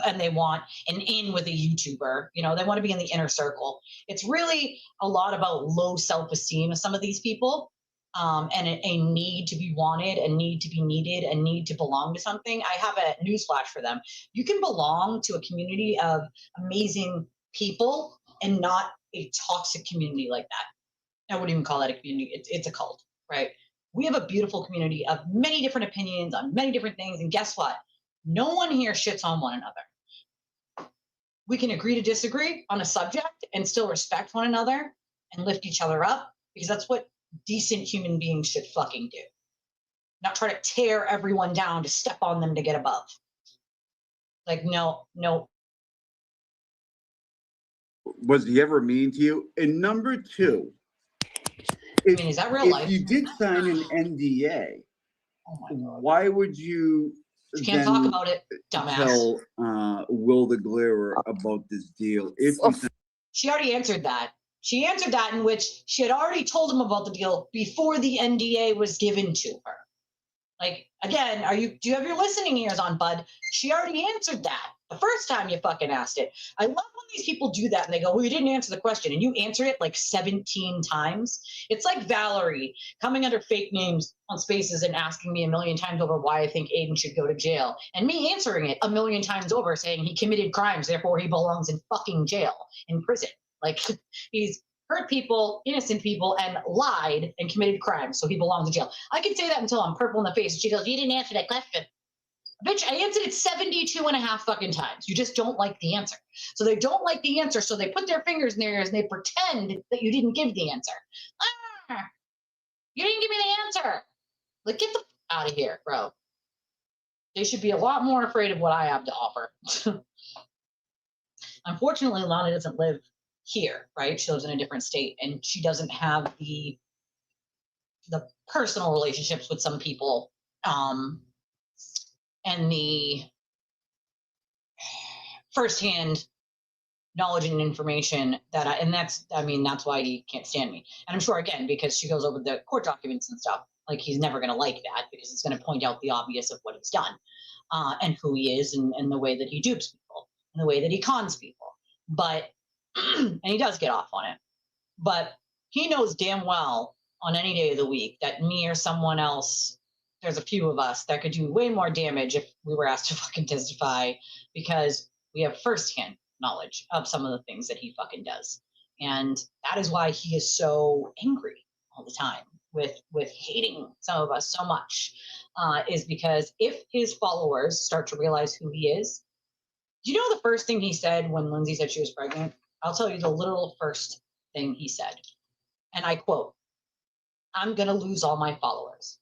and they want an in with a YouTuber. You know, they want to be in the inner circle. It's really a lot about low self-esteem of some of these people. and a need to be wanted, a need to be needed, a need to belong to something, I have a newsflash for them. You can belong to a community of amazing people and not a toxic community like that. I wouldn't even call that a community. It's a cult, right? We have a beautiful community of many different opinions on many different things. And guess what? No one here shits on one another. We can agree to disagree on a subject and still respect one another and lift each other up, because that's what decent human beings should fucking do. Not try to tear everyone down to step on them to get above. Like, no. Was he ever mean to you? And number two, I mean, is that real life? If you did sign an NDA, why would you can't talk about it, dumbass. Tell Will the Glairer about this deal? She already answered that. She answered that in which she had already told him about the deal before the NDA was given to her. Like, again, do you have your listening ears on, bud? She already answered that the first time you fucking asked it. I love when these people do that and they go, well, you didn't answer the question, and you answered it like 17 times. It's like Valerie coming under fake names on Spaces and asking me 1,000,000 times over why I think Aiden should go to jail, and me answering it 1,000,000 times over saying he committed crimes, therefore he belongs in fucking jail, in prison. Like, he's hurt people, innocent people, and lied and committed crimes, so he belongs in jail. I can say that until I'm purple in the face. And she goes, you didn't answer that question. Bitch, I answered it 72.5 fucking times. You just don't like the answer. So they don't like the answer, so they put their fingers in their ears and they pretend that you didn't give the answer. You didn't give me the answer. Like, get the out of here, bro. They should be a lot more afraid of what I have to offer. Unfortunately, Lana doesn't live here, right? She lives in a different state, and she doesn't have the personal relationships with some people, and the firsthand knowledge and information that's why he can't stand me. And I'm sure, again, because she goes over the court documents and stuff, like, he's never going to like that, because it's going to point out the obvious of what he's done, and who he is, and the way that he dupes people, and the way that he cons people. But and he does get off on it, but he knows damn well on any day of the week that me or someone else, there's a few of us that could do way more damage if we were asked to fucking testify, because we have firsthand knowledge of some of the things that he fucking does. And that is why he is so angry all the time with hating some of us so much, is because if his followers start to realize who he is, do you know the first thing he said when Lindsay said she was pregnant? I'll tell you the literal first thing he said. And I quote, I'm going to lose all my followers.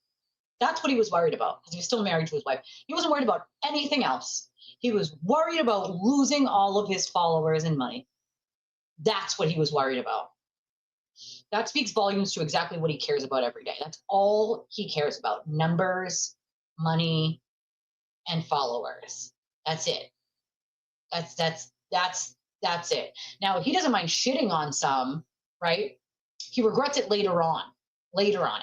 That's what he was worried about, because he was still married to his wife. He wasn't worried about anything else. He was worried about losing all of his followers and money. That's what he was worried about. That speaks volumes to exactly what he cares about every day. That's all he cares about. Numbers, money, and followers. That's it. That's it. Now, he doesn't mind shitting on some, right? He regrets it later on,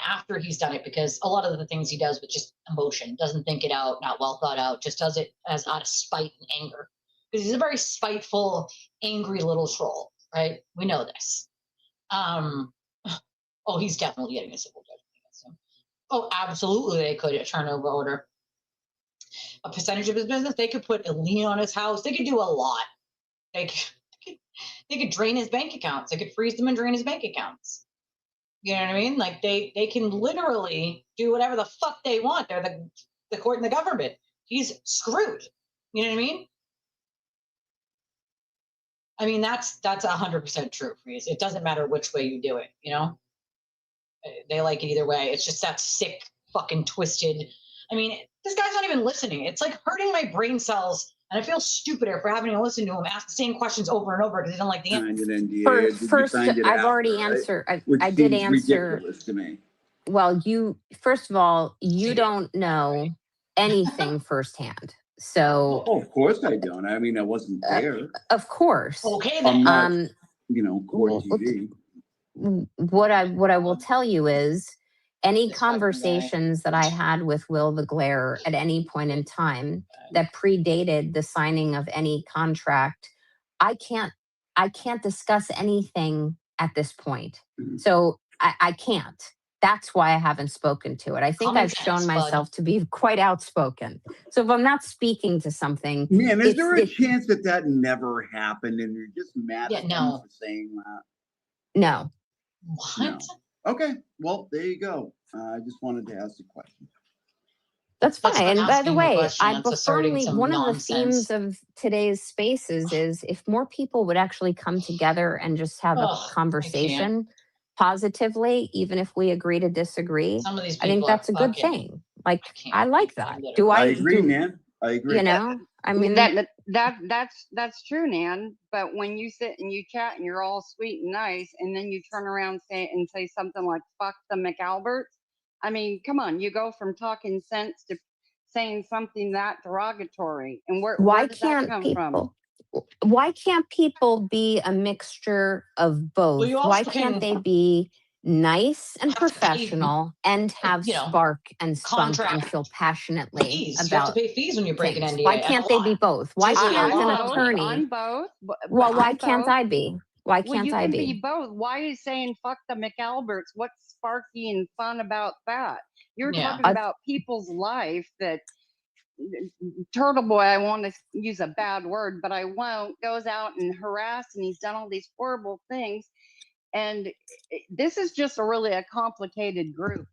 after he's done it, because a lot of the things he does with just emotion, doesn't think it out, not well thought out, just does it as out of spite and anger. Because he's a very spiteful, angry little troll, right? We know this. Oh, he's definitely getting a civil judgment against him. Oh, absolutely, they could turnover order a percentage of his business. They could put a lien on his house. They could do a lot. They could drain his bank accounts. They could freeze them and drain his bank accounts. You know what I mean? Like, they can literally do whatever the fuck they want. They're the court and the government. He's screwed. You know what I mean? I mean, that's 100% true, Freeze. It doesn't matter which way you do it, you know? They like it either way. It's just that sick, fucking twisted. I mean, this guy's not even listening. It's like hurting my brain cells, and I feel stupider for having to listen to him ask the same questions over and over because he doesn't like the answer. First, I've already answered. I did answer. Ridiculous to me. Well, first of all, you don't know anything firsthand. So, of course I don't. I mean, I wasn't there. Of course. Okay, then. I'm not, court TV. What I will tell you is, any conversations that I had with Will the Glairer at any point in time that predated the signing of any contract, I can't discuss anything at this point. So I can't. That's why I haven't spoken to it. I think Common I've shown sense, bud. myself to be quite outspoken. So if I'm not speaking to something, Man, is it's there a chance that that never happened and you're just mad Yeah, at them no. for saying that? no. What? No. Okay, well, there you go. I just wanted to ask a question. That's That's fine. not And by the asking a way, question, I that's asserting firmly, some one of the nonsense. themes of today's spaces is if more people would actually come together and just have a Ugh, I can't. conversation positively, even if we agree to disagree, Some of these I think people that's are a good fucking. thing. Like, I can't. I like I'm that. literally- Do I I agree, do, Nan. I agree. you know, I mean, That's true, Nan. But when you sit and you chat and you're all sweet and nice, and then you turn around and say something like "fuck the McAlberts," I mean, come on, you go from talking sense to saying something that derogatory, and where why did that can't come from? people be a mixture of both? Well, you Why also can't can they be nice and have to pay, professional and have you know, spark and spunk and contract feel passionately fees. You have to about pay fees when you break an things? NDA. Why and a can't they be lot. both? Why It's usually a can't an lot of money. attorney? I'm both. Well, why I'm can't both. I be? Why Well, can't you I can be be? both. Why is saying "fuck the McAlberts"? What's sparky and fun about that? You're Yeah. talking about people's life that Turtle Boy, I want to use a bad word, but I won't, goes out and harass, and he's done all these horrible things. And this is just really a complicated group.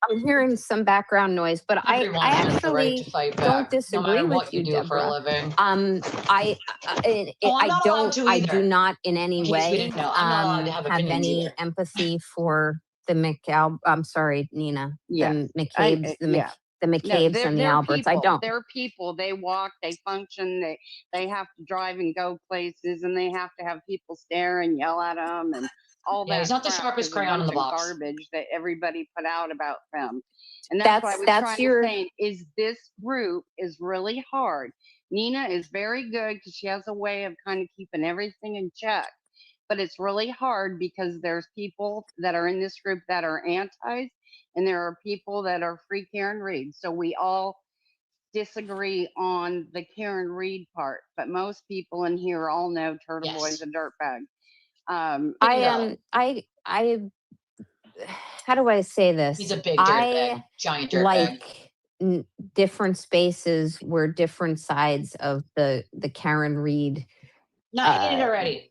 I'm hearing some background noise, but Everyone I has the right actually to fight don't back, no disagree matter with what you you, do for a Deborah. living. I'm not allowed to I do either. not in any In case we way didn't know, I'm not allowed to have opinions any either. empathy for the I'm sorry, Nina. Yes. The McCabe's, the McCabe's and the Alberts. I don't. They're people. They walk, they function, they have to drive and go places, and they have to have people stare and yell at them and all that. Yeah, he's not the crap sharpest is a crayon in the bunch of box. Garbage that everybody put out about them. And that's what I was trying to say is this group is really hard. Nina is very good because she has a way of kind of keeping everything in check. But it's really hard because there's people that are in this group that are antis, and there are people that are free Karen Reed. So we all disagree on the Karen Reed part, but most people in here all know Turtle Boy's a dirtbag. How do I say this? He's a big dirtbag, giant dirtbag. Like different spaces where different sides of the Karen Reed No, I ate it already.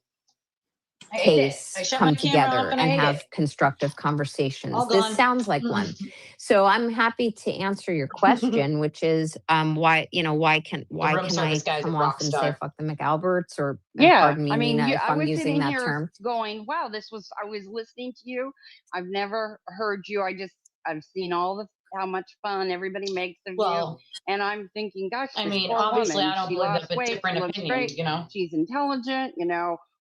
case I shut come my camera together off and and I ate have it. constructive conversations. All This gone. sounds like one. So I'm happy to answer your question, which is why can I come off and say fuck the McAlberts or pardon me, I mean, Nina, if I I'm was using sitting that here term. going, wow, I was listening to you. I've never heard you. I've seen how much fun everybody makes of you. And I'm thinking, gosh, I this mean, poor obviously woman, I don't she believe that, lost but weight, different she looks opinions, great, you know. she's intelligent,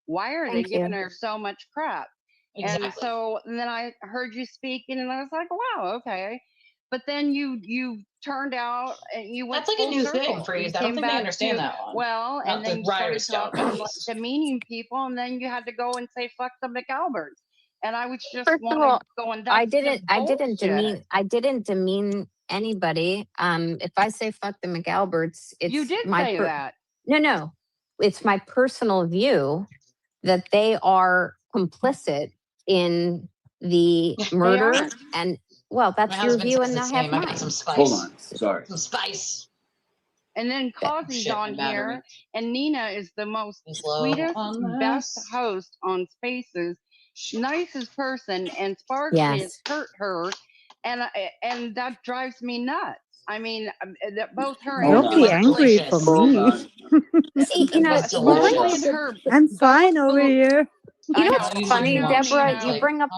why are they giving her so much crap? Exactly. And so then I heard you speaking and I was like, wow, okay. But then you turned out and you went That's like a new thing, circle. Freeze. You I don't came think they back understand to, that one. well, and then you started Stone, talking demeaning people, and then you had to go and say fuck the McAlberts. And I was just First of all, going, I that's didn't demean anybody. If I say fuck the McAlberts, it's you did my say that. No. It's my personal view that they are complicit in the murder and that's my your husband view says and the I have same. I mine. got some spice. Hold on. Sorry. Some spice. And then Causey's on here, and Nina is the most sweetest, best host on Spaces, nicest person, and Spark has hurt her, and that drives me nuts. I mean, both her and Don't be angry for me. See, I'm fine over here. You know what's funny, Deborah? You bring up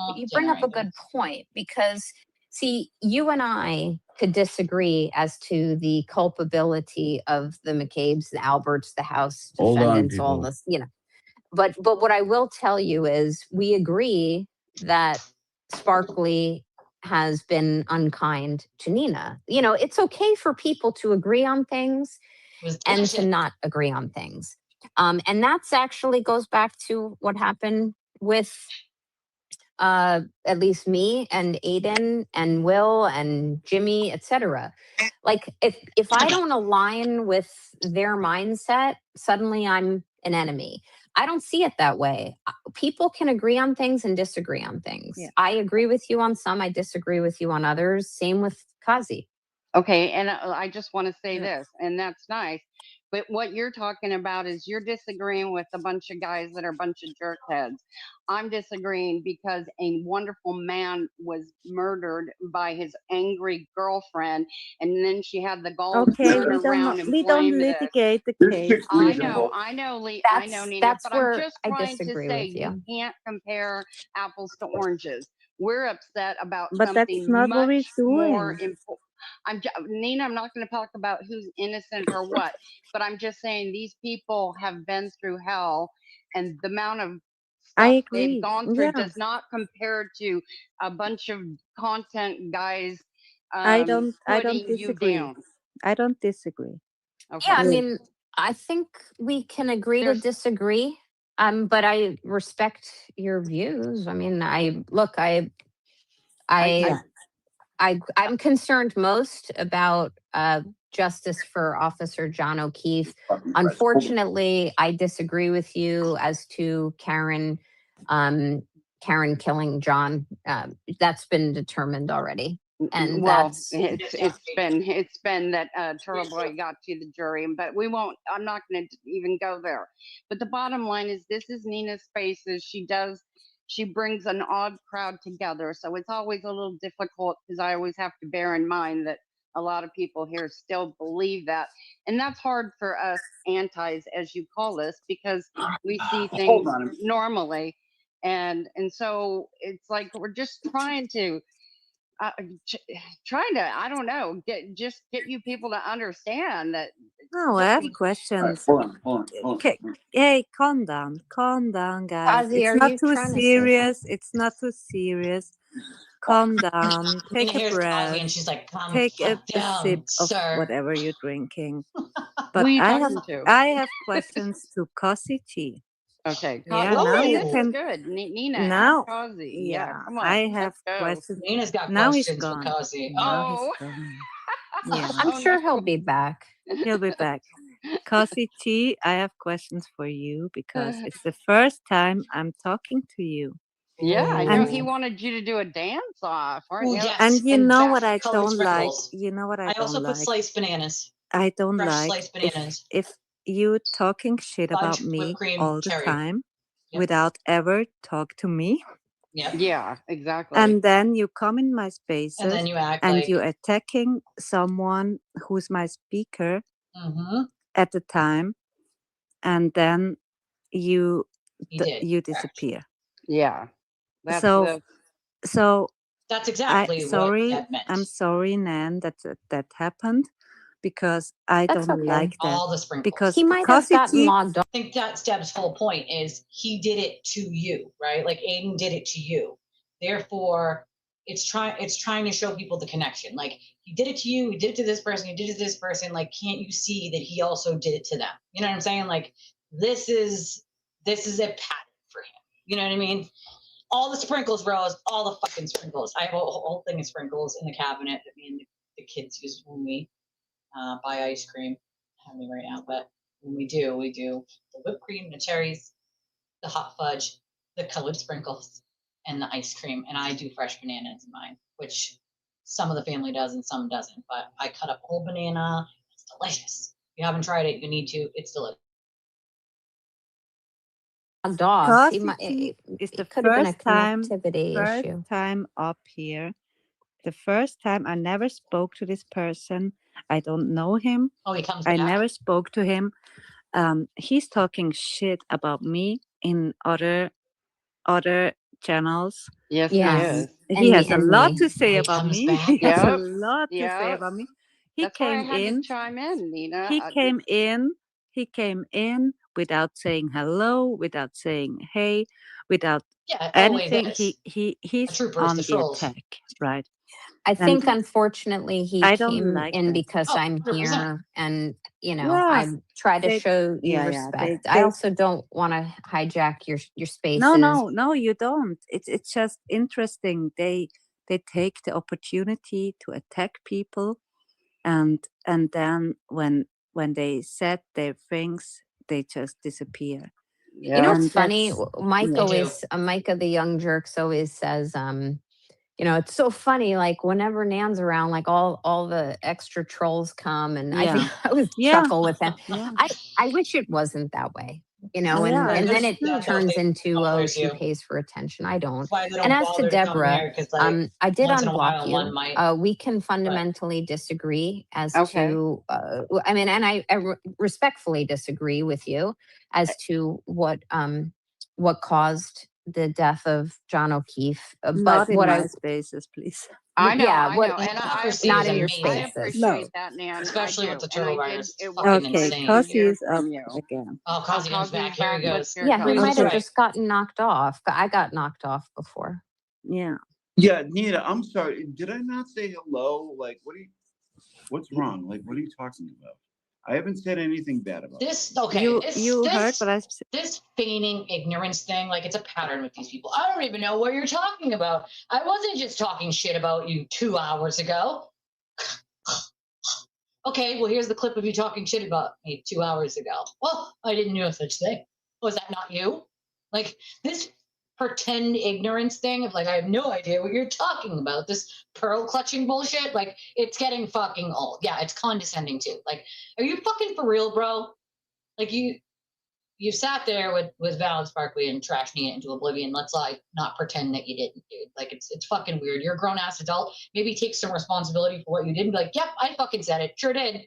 a good point because see, you and I could disagree as to the culpability of the McCabe's, the Alberts, the House defendants, all this, But what I will tell you is we agree that Sparkley has been unkind to Nina. It's okay for people to agree on things and to not agree on things. And that's actually goes back to what happened with at least me and Aiden and Will and Jimmy, etc. Like if I don't align with their mindset, suddenly I'm an enemy. I don't see it that way. People can agree on things and disagree on things. Yeah. I agree with you on some. I disagree with you on others. Same with Kazi. Okay, and I just want to say Yeah. this, and that's nice. But what you're talking about is you're disagreeing with a bunch of guys that are a bunch of jerkheads. I'm disagreeing because a wonderful man was murdered by his angry girlfriend, and then she had the gall to Okay, turn around and we don't blame this. litigate the This case. chick's I reasonable. know, I know, That's Nina, that's but I'm where just I trying to disagree say with you you. can't compare apples to oranges. We're upset about But that's something not what we're much more doing. important. Nina, I'm not going to talk about who's innocent or what, but I'm just saying these people have been through hell, and the amount of I stuff they've agree. gone through Yeah. does not compare to a bunch of content guys I don't putting you disagree. down. I don't disagree. Okay. Yeah, I Yeah. mean, I think we can agree to There's disagree. But I respect your views. I mean, I I'm concerned most about justice for Officer John O'Keefe. Unfortunately, I disagree with you as to Karen killing John. That's been determined already, and well, that's it's been that Turtleboy got to the jury, but we won't. I'm not going to even go there. But the bottom line is, this is Nina's Spaces. She brings an odd crowd together, so it's always a little difficult because I always have to bear in mind that a lot of people here still believe that, and that's hard for us antis, as you call us, because we see things Hold on. normally, and so it's like we're just trying to I don't know, get you people to understand that. No, I have something- questions. Hold on. Okay. Hey, calm down, guys. Ozzy, It's are not you too trying to say serious. It's not too serious. Calm down. Take a Here's Ozzy, breath. and she's like, "Calm Take the a fuck down, sip of sir." whatever you're drinking. Who But are you I have talking to? I have questions to Cossy T. Okay, Yeah, now you this can. is good. Nina, ask Now, Kazi. yeah, Come on, I have let's go. questions. Nina's got Now he's questions for gone. Kazi. Now he's Oh, gone. Yeah, I'm oh sure no. he'll be back. he'll be back. Cossy T, I have questions for you because it's the first time I'm talking to you. Yeah, I know And he wanted you to do a dance off, aren't Ooh, you? yes. and you know what I colored don't like. sprinkles. You know what I I also don't put like. sliced bananas, I don't fresh like sliced bananas, if you talking shit about fudge, me whipped cream, all the cherry. time Yep. without ever talk to me. Yep. Yeah, exactly. And then you come in my spaces And then you act and like you're attacking someone who's my speaker mm-hmm. at the time, and then you He did. you Correct. disappear. Yeah, that's So That's exactly what sorry, that meant. I'm sorry, Nan, that happened because I That's don't okay. like that. All the sprinkles. Because He might have gotten logged on. I think that's Deb's whole point is he did it to you, right? Like Aiden did it to you. Therefore, it's trying to show people the connection. Like he did it to you, he did it to this person, he did it to this person. Like, can't you see that he also did it to them? You know what I'm saying? Like this is a pattern for him. You know what I mean? All the sprinkles, Rose, all the fucking sprinkles. I have a whole thing of sprinkles in the cabinet that me and the kids use when we buy ice cream. I have me right now, but when we do the whipped cream, the cherries, the hot fudge, the colored sprinkles, and the ice cream. And I do fresh bananas in mine, which some of the family does and some doesn't. But I cut up a whole banana. It's delicious. If you haven't tried it, you need to. It's delicious. Off. It's the could have been a first time connectivity up here. The first time I never spoke to this person. I don't know him. Oh, he comes I back. never spoke to him. He's talking shit about me in other channels. Yes, Yes. He has a lot me. to say He about comes me. back. He has a Yep. lot to say Yep. about me. He That's why I came had in. to chime in, Nina. He came in without saying hello, without saying hey, without anything. He's on the attack, right? I think unfortunately he I don't came like in that. because Oh, I'm 100%. here and Yes, I try to they- show you yeah, respect. they- I also don't want to hijack your spaces. No, you don't. It's just interesting. They take the opportunity to attack people, and then when they said their things, they just disappear. You know what's And funny? that's Mike yeah. always, Micah the Young Jerks always says, you know, it's so funny. Like whenever Nan's around, like all the extra trolls come, and I think Yeah. I always Yeah. chuckle with them. Yeah. I wish it wasn't that way, you know, Yeah, and then that's it true. turns into, oh, bothers she you. pays for attention. I don't. That's why they And don't as to bother to come Deborah, here, because like I did once in a unblock while you. one might. We can fundamentally disagree as Okay. to, I mean, and I respectfully disagree with you as to what caused the death of John O'Keefe. Not But in what my spaces, please. I know, yeah, I what know, and I Leprosy not is in your amazing. I spaces. appreciate that, Nan. Especially I with do, the and turtle I did. virus. It was Fucking Okay, nice insane. to Cozy hear is up from you. again. Oh, Kazi comes Kazi's back. Here he back. Let's goes. hear Yeah, he Kazi. might have Right. just gotten knocked off. I got knocked off before. Yeah. Yeah, Nina, I'm sorry. Did I not say hello? Like, what's wrong? Like, what are you talking about? I haven't said anything bad about This okay. You heard what I said. This feigning ignorance thing, like it's a pattern with these people. I don't even know what you're talking about. I wasn't just talking shit about you 2 hours ago. Okay, well here's the clip of you talking shit about me 2 hours ago. Well, I didn't know such thing. Was that not you? Like this pretend ignorance thing of like I have no idea what you're talking about. This pearl clutching bullshit, like it's getting fucking old. Yeah, it's condescending too. Like, are you fucking for real, bro? Like you sat there with Val and Sparkly and trashing it into oblivion. Let's like not pretend that you didn't, dude. Like it's fucking weird. You're a grown ass adult. Maybe take some responsibility for what you did and be like, yep, I fucking said it. Sure did.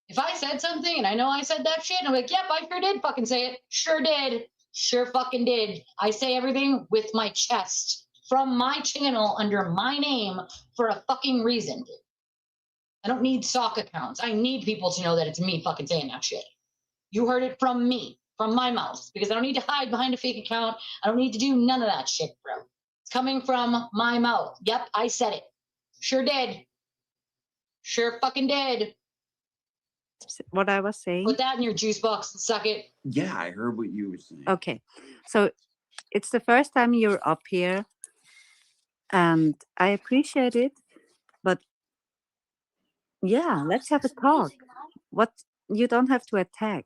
If I said something and I know I said that shit, and I'm like, yep, I sure did fucking say it. Sure did. Sure fucking did. I say everything with my chest from my channel under my name for a fucking reason, dude. I don't need sock accounts. I need people to know that it's me fucking saying that shit. You heard it from me, from my mouth, because I don't need to hide behind a fake account. I don't need to do none of that shit, bro. It's coming from my mouth. Yep, I said it. Sure did. Sure fucking did. What I was saying. Put that in your juice box and suck it. Yeah, I heard what you were saying. Okay, so it's the first time you're up here, and I appreciate it, but yeah, let's have a talk. What you don't have to attack.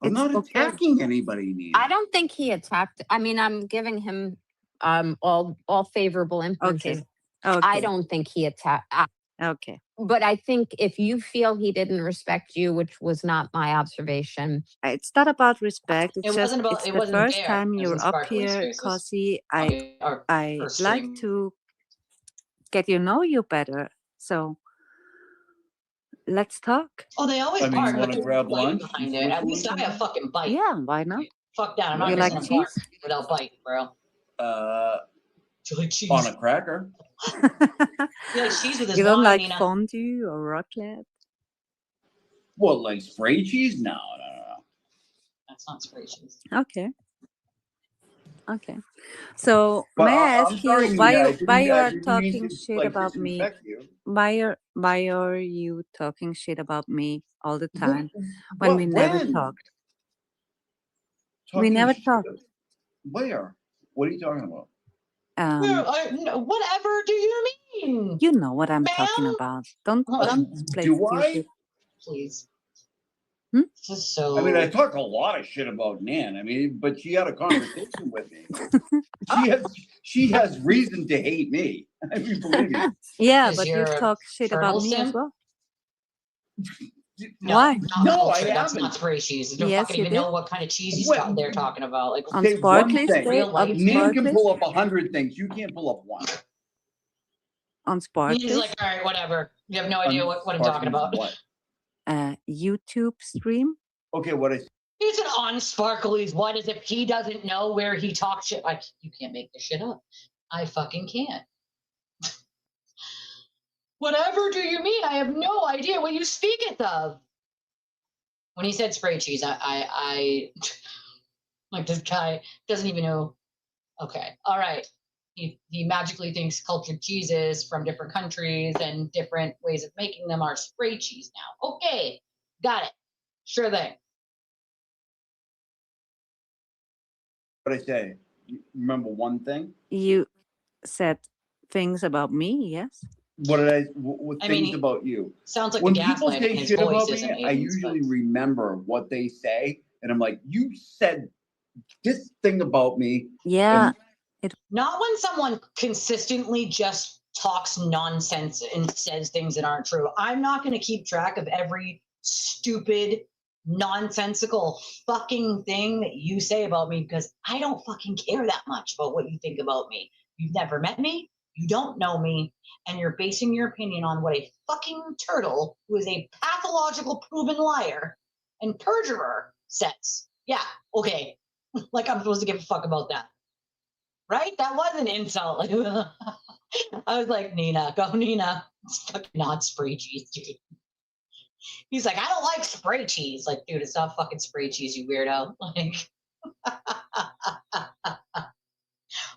I'm not attacking anybody, Nina. I don't think he attacked. I mean, I'm giving him all favorable inferences. Okay. I don't think he attacked. Okay. But I think if you feel he didn't respect you, which was not my observation. It's not about respect. It's It just wasn't about. it's It the wasn't first there. time It was you're in up Sparkly's here, faces. Cozy. Our I first like stream. to get you know you better. So let's talk. Oh, they always I mean, are. you But want to there's grab no bite lunch? behind it. At least I have fucking bite. Yeah, why not? Fuck that. I'm not You gonna like sit in a park cheese? without bite, bro. Do you like cheese? On a cracker. You like cheese with his You don't wine, like Nina. fondue or raclette? What, like spray cheese? No. That's not spray cheese. Okay. Okay. So But may I I'm ask sorry, you Nina, why you I are didn't mean talking to, shit like, about me? disrespect you. Why are you talking shit about me all the time when we When? never talked? We Talking never shit? talked. Where? What are you talking about? No, whatever do you mean? You know what I'm Ma'am? talking about. Don't play Do I? stupid. Please. Hmm? Just so. I mean, I talk a lot of shit about Nan. I mean, but she had a conversation with me. She has reason to hate me. I mean, believe me. Yeah, but you talk shit about me as well. No, Why? No, I that's haven't. not spray cheese. You don't Yes, fucking you even did. know what kind of cheese they're talking about. Like On Say Sparkly's one thing. Day, on Nan can Sparkly's, pull up 100 things. You can't pull up one. on He's Sparkly's, like, all right, whatever. You have no idea what I'm talking about. What? YouTube stream. Okay, what is? He's an on Sparkly's. What is if he doesn't know where he talks shit? Like, you can't make this shit up. I fucking can't. Whatever do you mean? I have no idea what you speaketh of. When he said spray cheese, I like this guy doesn't even know. Okay, all right. He magically thinks cultured cheeses from different countries and different ways of making them are spray cheese now. Okay, got it. Sure thing. What I say? You remember one thing? You said things about me, yes? What did I? What I things mean, about you? Sounds like when the people gaslighting say in his shit voice about isn't me, I Aiden's, usually remember what they say and I'm like, you said this thing about me. Yeah. Not when someone consistently just talks nonsense and says things that aren't true. I'm not going to keep track of every stupid, nonsensical fucking thing that you say about me because I don't fucking care that much about what you think about me. You've never met me, you don't know me, and you're basing your opinion on what a fucking turtle who is a pathological proven liar and perjurer says. Yeah, okay. Like I'm supposed to give a fuck about that. Right? That was an insult. I was like, Nina, go Nina. It's fucking not spray cheese, dude. He's like, I don't like spray cheese. Like, dude, it's not fucking spray cheese, you weirdo. Like,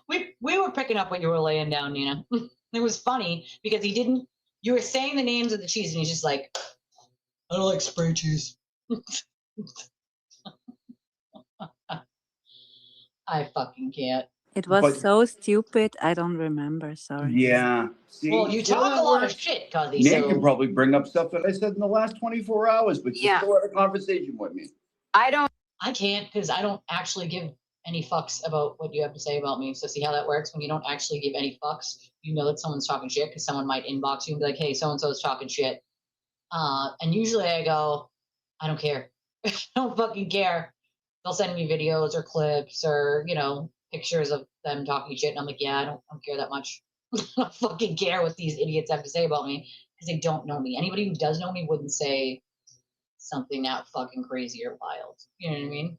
we were picking up what you were laying down, Nina. It was funny because you were saying the names of the cheese and he's just like, I don't like spray cheese. I fucking can't. It was so stupid. I don't remember. Sorry. Yeah. See, well, you talk a lot of shit, Cuzzy. Nan So can probably bring up stuff that I said in the last 24 hours, but she still had a conversation with me. I can't because I don't actually give any fucks about what you have to say about me. So see how that works? When you don't actually give any fucks, you know that someone's talking shit because someone might inbox you and be like, hey, so-and-so is talking shit. And usually I go, I don't care. I don't fucking care. They'll send me videos or clips or, pictures of them talking shit. And I'm like, yeah, I don't care that much. I don't fucking care what these idiots have to say about me because they don't know me. Anybody who does know me wouldn't say something that fucking crazy or wild. You know what I mean?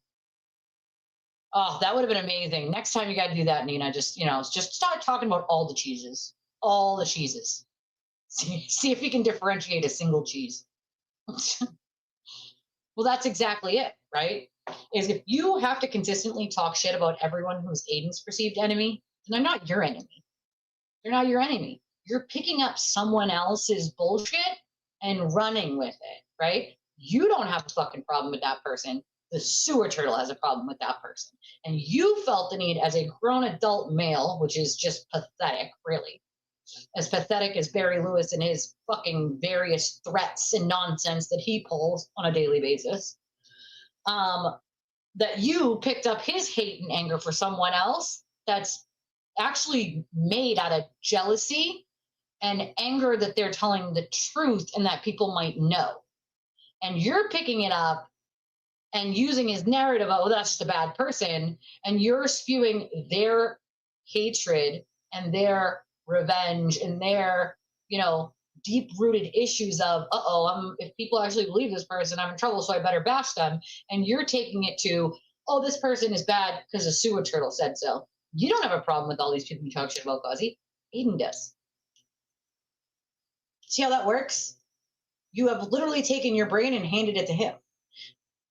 Oh, that would have been amazing. Next time you got to do that, Nina, just start talking about all the cheeses. All the cheeses. See if you can differentiate a single cheese. Well, that's exactly it, right? Is if you have to consistently talk shit about everyone who's Aiden's perceived enemy, then they're not your enemy. They're not your enemy. You're picking up someone else's bullshit and running with it, right? You don't have a fucking problem with that person. The sewer turtle has a problem with that person. And you felt the need as a grown adult male, which is just pathetic, really. As pathetic as Barry Lewis and his fucking various threats and nonsense that he pulls on a daily basis, that you picked up his hate and anger for someone else that's actually made out of jealousy and anger that they're telling the truth and that people might know. And you're picking it up and using his narrative, oh, that's just a bad person, and you're spewing their hatred and their revenge and their, deep-rooted issues of, if people actually believe this person, I'm in trouble, so I better bash them. And you're taking it to, oh, this person is bad because a sewer turtle said so. You don't have a problem with all these people you talk shit about, Cuzzy. Aiden does. See how that works? You have literally taken your brain and handed it to him.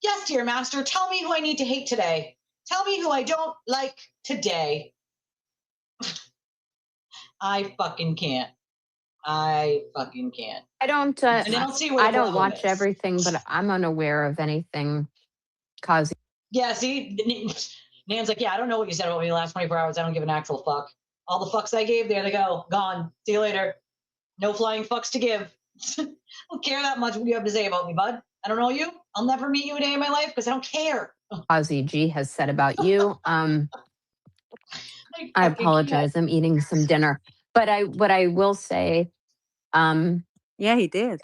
Yes, dear master, tell me who I need to hate today. Tell me who I don't like today. I fucking can't. I don't and I don't see where I don't watch everything, but I'm unaware of anything causing. Yeah, see, Nan's like, yeah, I don't know what you said about me the last 24 hours. I don't give an actual fuck. All the fucks I gave, there they go. Gone. See you later. No flying fucks to give. I don't care that much what you have to say about me, bud. I don't know you. I'll never meet you a day in my life because I don't care. Ozzy G has said about you. I apologize. I'm eating some dinner. But what I will say, yeah, he did.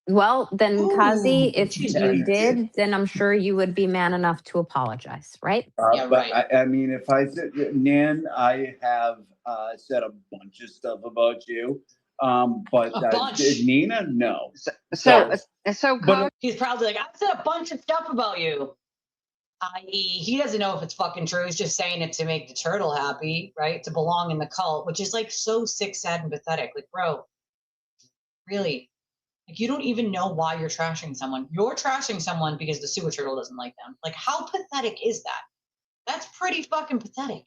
Well, then, Kazi, if yeah, you did, then I'm sure you would be man enough to apologize, right? Yeah, but right. I mean, if I said, Nan, I have said a bunch of stuff about you. But Nina, no. So he's probably like, I've said a bunch of stuff about you. I.e., he doesn't know if it's fucking true. He's just saying it to make the turtle happy, right? To belong in the cult, which is like so sick, sad, and pathetic. Like, bro, really? Like, you don't even know why you're trashing someone. You're trashing someone because the sewer turtle doesn't like them. Like, how pathetic is that? That's pretty fucking pathetic.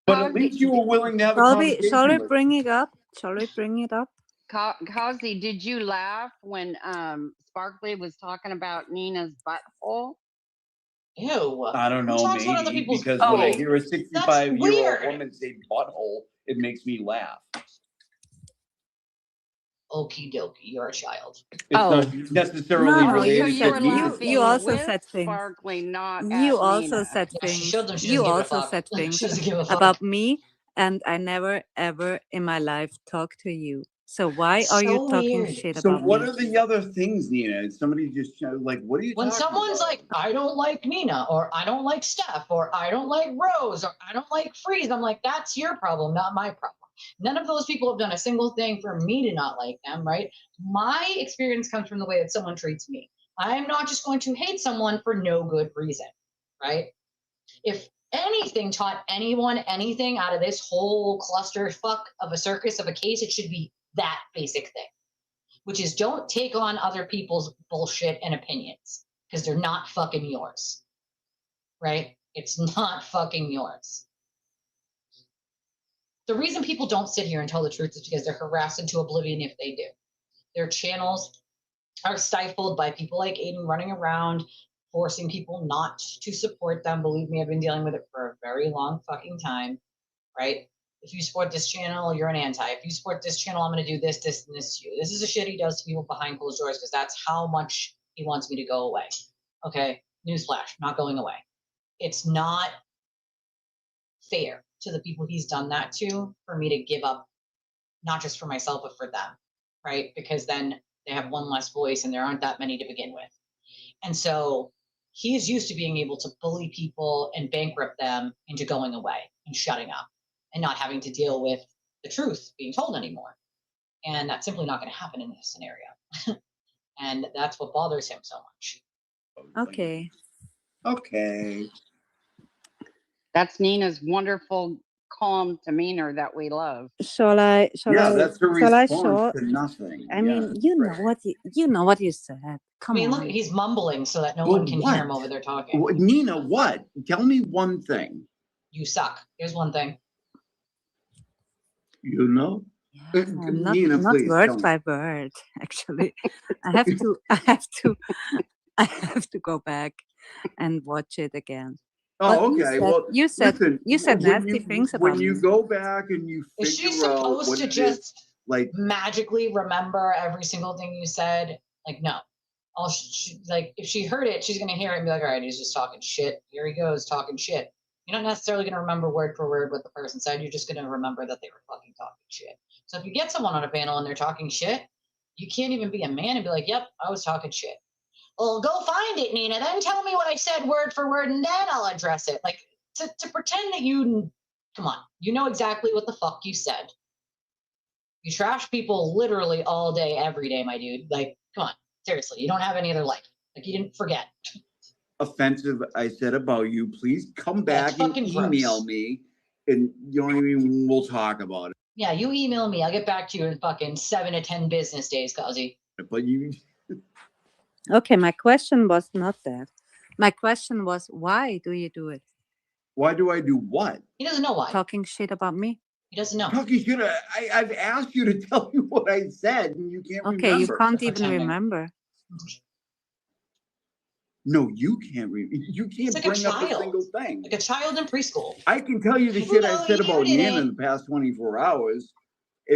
But at least you were willing to have a conversation. Shall we bring it up? Kazi, did you laugh when Sparkly was talking about Nina's butthole? Ew. I don't know, maybe, because when I hear a 65-year-old woman say butthole, it makes me laugh. okie dokie, you're a child. It's Oh. not necessarily No, related you to Nina. you also said things. Sparkly, not You at also Nina. said Yeah, she things. showed them she You doesn't give a also fuck. said things She doesn't give a fuck. about me, and I never ever in my life talked to you. So why are you So talking weird. shit So about what me? are the other things, Nina? Somebody just like, what are you When talking someone's about? like, I don't like Nina, or I don't like Steph, or I don't like Rose, or I don't like Freeze, I'm like, that's your problem, not my problem. None of those people have done a single thing for me to not like them, right? My experience comes from the way that someone treats me. I'm not just going to hate someone for no good reason, right? If anything taught anyone anything out of this whole clusterfuck of a circus of a case, it should be that basic thing, which is don't take on other people's bullshit and opinions because they're not fucking yours, right? It's not fucking yours. The reason people don't sit here and tell the truth is because they're harassed into oblivion if they do. Their channels are stifled by people like Aiden running around, forcing people not to support them. Believe me, I've been dealing with it for a very long fucking time, right? If you support this channel, you're an anti. If you support this channel, I'm going to do this, this, and this to you. This is the shit he does to people behind closed doors because that's how much he wants me to go away. Okay, newsflash, not going away. It's not fair to the people he's done that to for me to give up, not just for myself, but for them, right? Because then they have one less voice and there aren't that many to begin with. And so he is used to being able to bully people and bankrupt them into going away and shutting up and not having to deal with the truth being told anymore. And that's simply not going to happen in this scenario. And that's what bothers him so much. Okay. Okay. That's Nina's wonderful, calm demeanor that we love. Shall I? Yeah, that's her Shall I response show? to nothing. I mean, you know what you know what you said. I Come mean, on. look, he's mumbling so that no Well, one can hear him over there talking. Nina, what? Tell me one thing. You suck. Here's one thing. You know? Not please word tell me. by word. Actually, I have to go back and watch it again. Oh, But okay. Well, you said listen, nasty things about when you me. go back and you Is she figure out supposed what to it just is, like magically remember every single thing you said? Like, no. Like, if she heard it, she's going to hear it and be like, all right, he's just talking shit. Here he goes, talking shit. You're not necessarily going to remember word for word what the person said. You're just going to remember that they were fucking talking shit. So if you get someone on a panel and they're talking shit, you can't even be a man and be like, yep, I was talking shit. Well, go find it, Nina. Then tell me what I said word for word, and then I'll address it. Like, to pretend that you, come on, you know exactly what the fuck you said. You trash people literally all day, every day, my dude. Like, come on, seriously, you don't have any other life. Like, you didn't forget. offensive I said about you, please come back and fucking email gross. me, and you know what I mean. We'll talk about it. Yeah, you email me. I'll get back to you in fucking 7 to 10 business days, Kazi. But you. Okay, my question was not that. My question was, why do you do it? Why do I do what? He doesn't know why. Talking shit about me. He doesn't know. Talking shit. I've asked you to tell me what I said, and you can't Okay, remember. you can't even remember. No, you can't. You can't like bring a up a child. single thing. Like a child in preschool. I can tell you the No, shit I said you about Nana in didn't. the past 24 hours,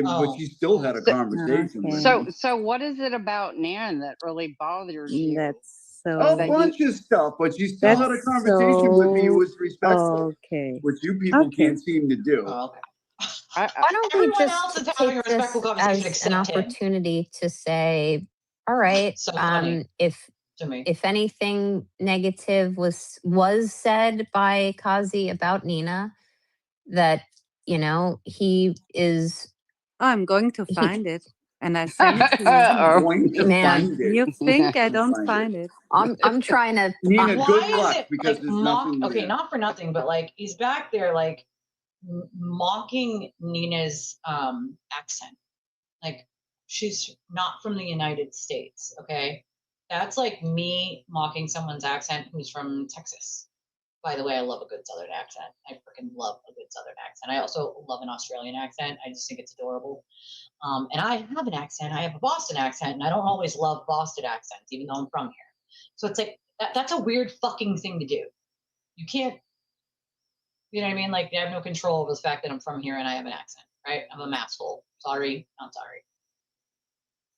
but she still had a So- conversation with So, me. so what is it about Nan that really bothers you? That's so. A bunch of stuff, but she still had a conversation with me. It was respectful, Okay. which you people can't seem to do. Oh, okay. Why don't we Everyone else just is having a take this respectful conversation as an except him. opportunity to say, all right, So funny if to me. if anything negative was said by Kazi about Nina, that he is. I'm going to find it, and I send it to you. Going to Man, find it. You think I don't find it? I'm trying to. Nina, Why good is luck, it because like there's nothing okay, there. not for nothing, but like he's back there like mocking Nina's accent. Like she's not from the United States, okay? That's like me mocking someone's accent who's from Texas. By the way, I love a good Southern accent. I freaking love a good Southern accent. I also love an Australian accent. I just think it's adorable. And I have an accent. I have a Boston accent, and I don't always love Boston accents, even though I'm from here. So it's like that's a weird fucking thing to do. You can't, you know what I mean? Like I have no control over the fact that I'm from here and I have an accent, right? I'm a masshole. Sorry, not sorry.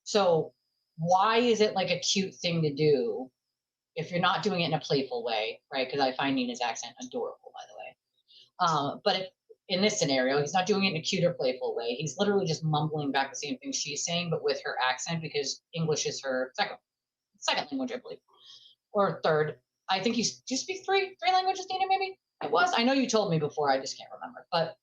So why is it like a cute thing to do if you're not doing it in a playful way, right? Because I find Nina's accent adorable, by the way. But if, in this scenario, he's not doing it in a cute or playful way. He's literally just mumbling back the same thing she's saying, but with her accent, because English is her second language, I believe, or third. I think do you speak three languages, Nina? Maybe it was. I know you told me before. I just can't remember. But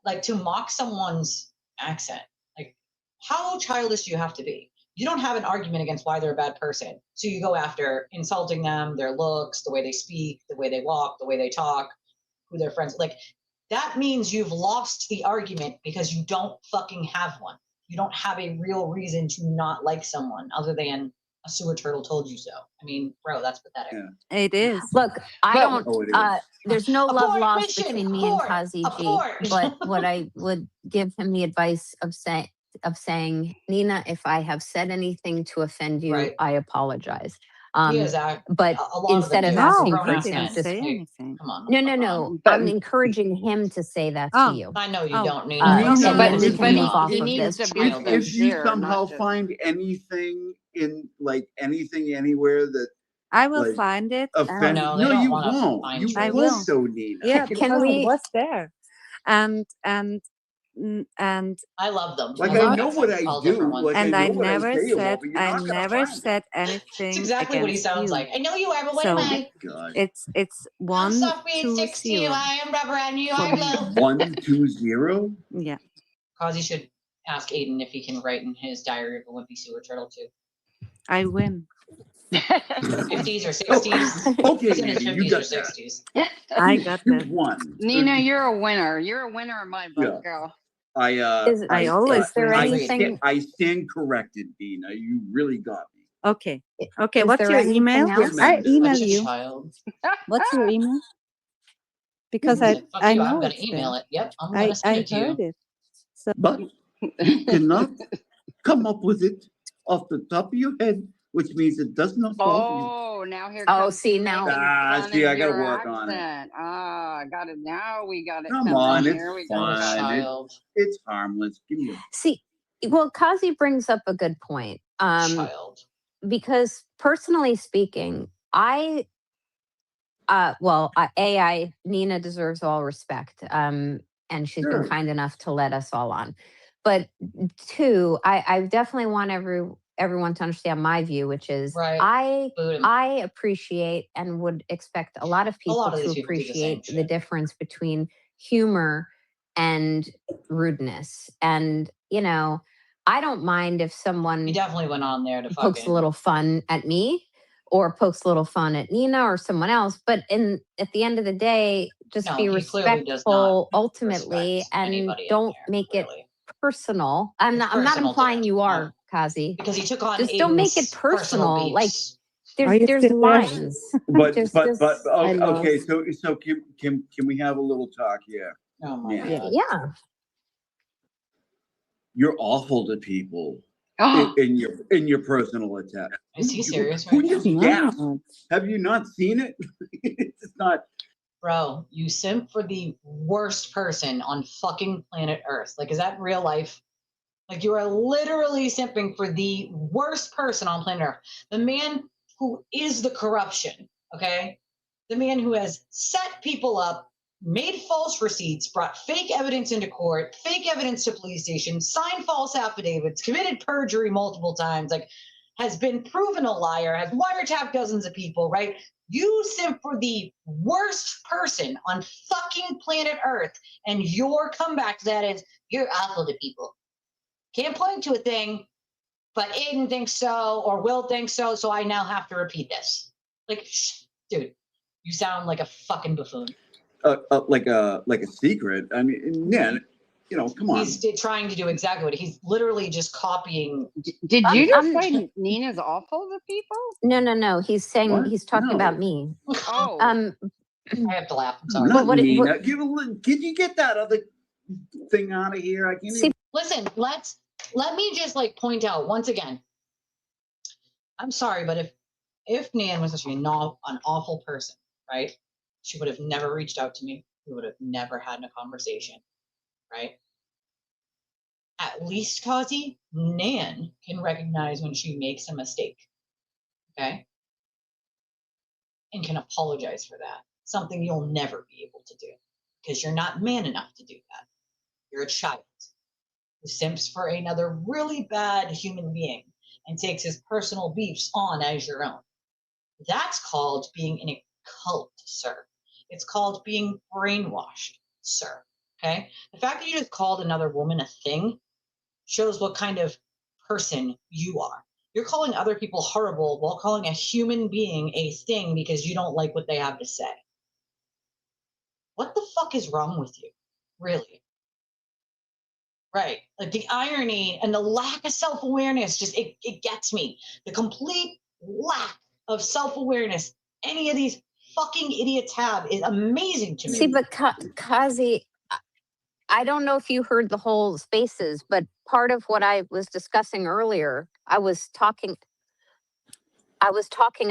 like, to mock someone's accent, like, how childish do you have to be? You don't have an argument against why they're a bad person, so you go after insulting them, their looks, the way they speak, the way they walk, the way they talk, who they're friends. Like, that means you've lost the argument because you don't fucking have one. You don't have a real reason to not like someone other than a sewer turtle told you so. I mean, bro, that's pathetic. Yeah. It is. Look, I don't. Oh, it is. There's no love Abort lost mission, between me and abort, Kazi G. abort. But what I would give him the advice of saying, Nina, if I have said anything to offend you, Right. I apologize. He is But a lot instead of of them do. asking No, for he it to didn't just say Hey, anything. come on. no. But I'm encouraging him to say that to Oh, you. I know you oh, don't, Nina. Uh, Nina, and but then we if can you- move off he of needs this. to be If you sincere, somehow not just find anything in, like, anything anywhere that I will like find it. offend, No, they no, don't you wanna won't. find You I truth. will. won't, though, Nina. Yeah, Can because we- it was there, and I love them. Like, love I know accents, what I all do. different ones. Like, and I I know what I never say a lot, said but you're not gonna find it. said It's anything exactly what he against sounds you. like. I know you are, but what So- am I? God. It's I'm 1 soft 2 6 to you. 0. I am rubber and you For are me. glue. 1 2 0. Yeah, Kazi should ask Aiden if he can write in his diary of a wimpy sewer turtle too. I win. 50s or 60s. Okay, He's in his Nina, you 50s or got that. 60s. I got You that. won. Nina, you're a winner. You're a winner in my book, Yeah. girl. I always is there win. anything? I stand corrected, Nina. You really got me. Okay. Is What's there your anything email? else? I email Such a you. child. What's your email? Because Fuck I you, know I'm gonna it's email there. it. Yep, I'm gonna send it to you. Heard it. So But you cannot come up with it off the top of your head, which means it does not bother you. Oh, now here Oh, comes see, me now- making Ah, fun see, of I gotta your work on it. accent. Ah, I got it. Now we got it. Come coming. on, it's Here we go. What a fine. child. It's harmless. Give me a See, well, Kazi brings up a good point. Child. Because personally speaking, Nina deserves all respect. And she's Sure. been kind enough to let us all on. But two, I definitely want everyone to understand my view, which is Right. I appreciate and would expect a lot of people lot of to these people do the same appreciate the shit. difference between humor and rudeness. And, I don't mind if someone He definitely went on there to pokes a fucking. little fun at me or pokes a little fun at Nina or someone else. But at the end of the day, just No, be he clearly does respectful not ultimately respect and anybody in don't there, make it really. personal. I'm It's not personal to implying him. you No. are, Kazi. Because he took on Just don't make it Aiden's personal. Like beefs. Are you there's still there? lines. But There's but just- but I love- okay. So can we have a little talk here? Oh my Yeah. god. Yeah. You're awful to people Oh, in your personal attack. Is he serious Who right now? just gasped? No. Have you not seen it? It's not. Bro, you simp for the worst person on fucking planet Earth. Like, is that real life? Like, you are literally simping for the worst person on planet Earth. The man who is the corruption, okay? The man who has set people up, made false receipts, brought fake evidence into court, fake evidence to police stations, signed false affidavits, committed perjury multiple times, like, has been proven a liar, has wiretapped dozens of people, right? You simp for the worst person on fucking planet Earth, and your comeback to that is, you're awful to people. Can't point to a thing, but Aiden thinks so, or Will thinks so, so I now have to repeat this. Like, dude, you sound like a fucking buffoon. Like a secret. I mean, yeah, come on. He's trying to do exactly what he's literally just copying. did you just say Nina's awful to people? No. He's saying What? he's talking No. about me. Oh, I have to laugh. I'm sorry. Not what- Nina. Can you get that other thing out of here? I can't See, even. Listen, let me just like point out once again. I'm sorry, but if Nan was such an awful person, right? She would have never reached out to me. We would have never had a conversation, right? at least, Kazi, Nan can recognize when she makes a mistake. Okay? And can apologize for that. Something you'll never be able to do because you're not man enough to do that. You're a child who simps for another really bad human being and takes his personal beefs on as your own. That's called being in a cult, sir. It's called being brainwashed, sir. Okay? The fact that you just called another woman a thing shows what kind of person you are. You're calling other people horrible while calling a human being a thing because you don't like what they have to say. What the fuck is wrong with you? Really? Right. Like the irony and the lack of self-awareness, just it gets me. The complete lack of self-awareness any of these fucking idiots have is amazing to me. See, but Kazi, I don't know if you heard the whole spaces, but part of what I was discussing earlier, I was talking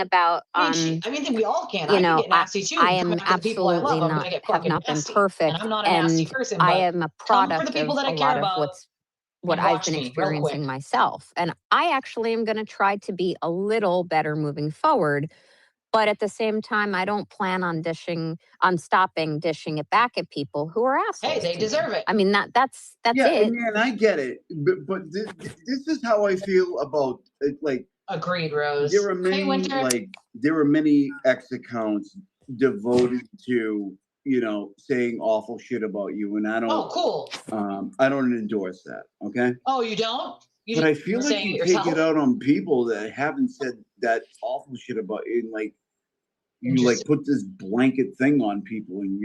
about, I mean, we all can. you I can know, get nasty too. I Come am after the people I love. absolutely I'm not, gonna get have fucking not been nasty. perfect, And I'm not a nasty and person, I but am a come for the product people of that a I care lot of about what and I've watch been me real experiencing quick. myself. And I actually am going to try to be a little better moving forward. But at the same time, I don't plan on stopping dishing it back at people who are assholes. Hey, they to deserve me. it. I mean, that's Yeah, it. and I get it, but this is how I feel about it. Like, agreed, Rose. There are Hey, many Winter. there are many X accounts devoted to, you know, saying awful shit about you, and I don't. Oh, cool. I don't endorse that. Okay. Oh, you don't? But I feel like saying you it take yourself? it out on people that haven't said that awful shit about you, and like you like put this blanket thing on people, and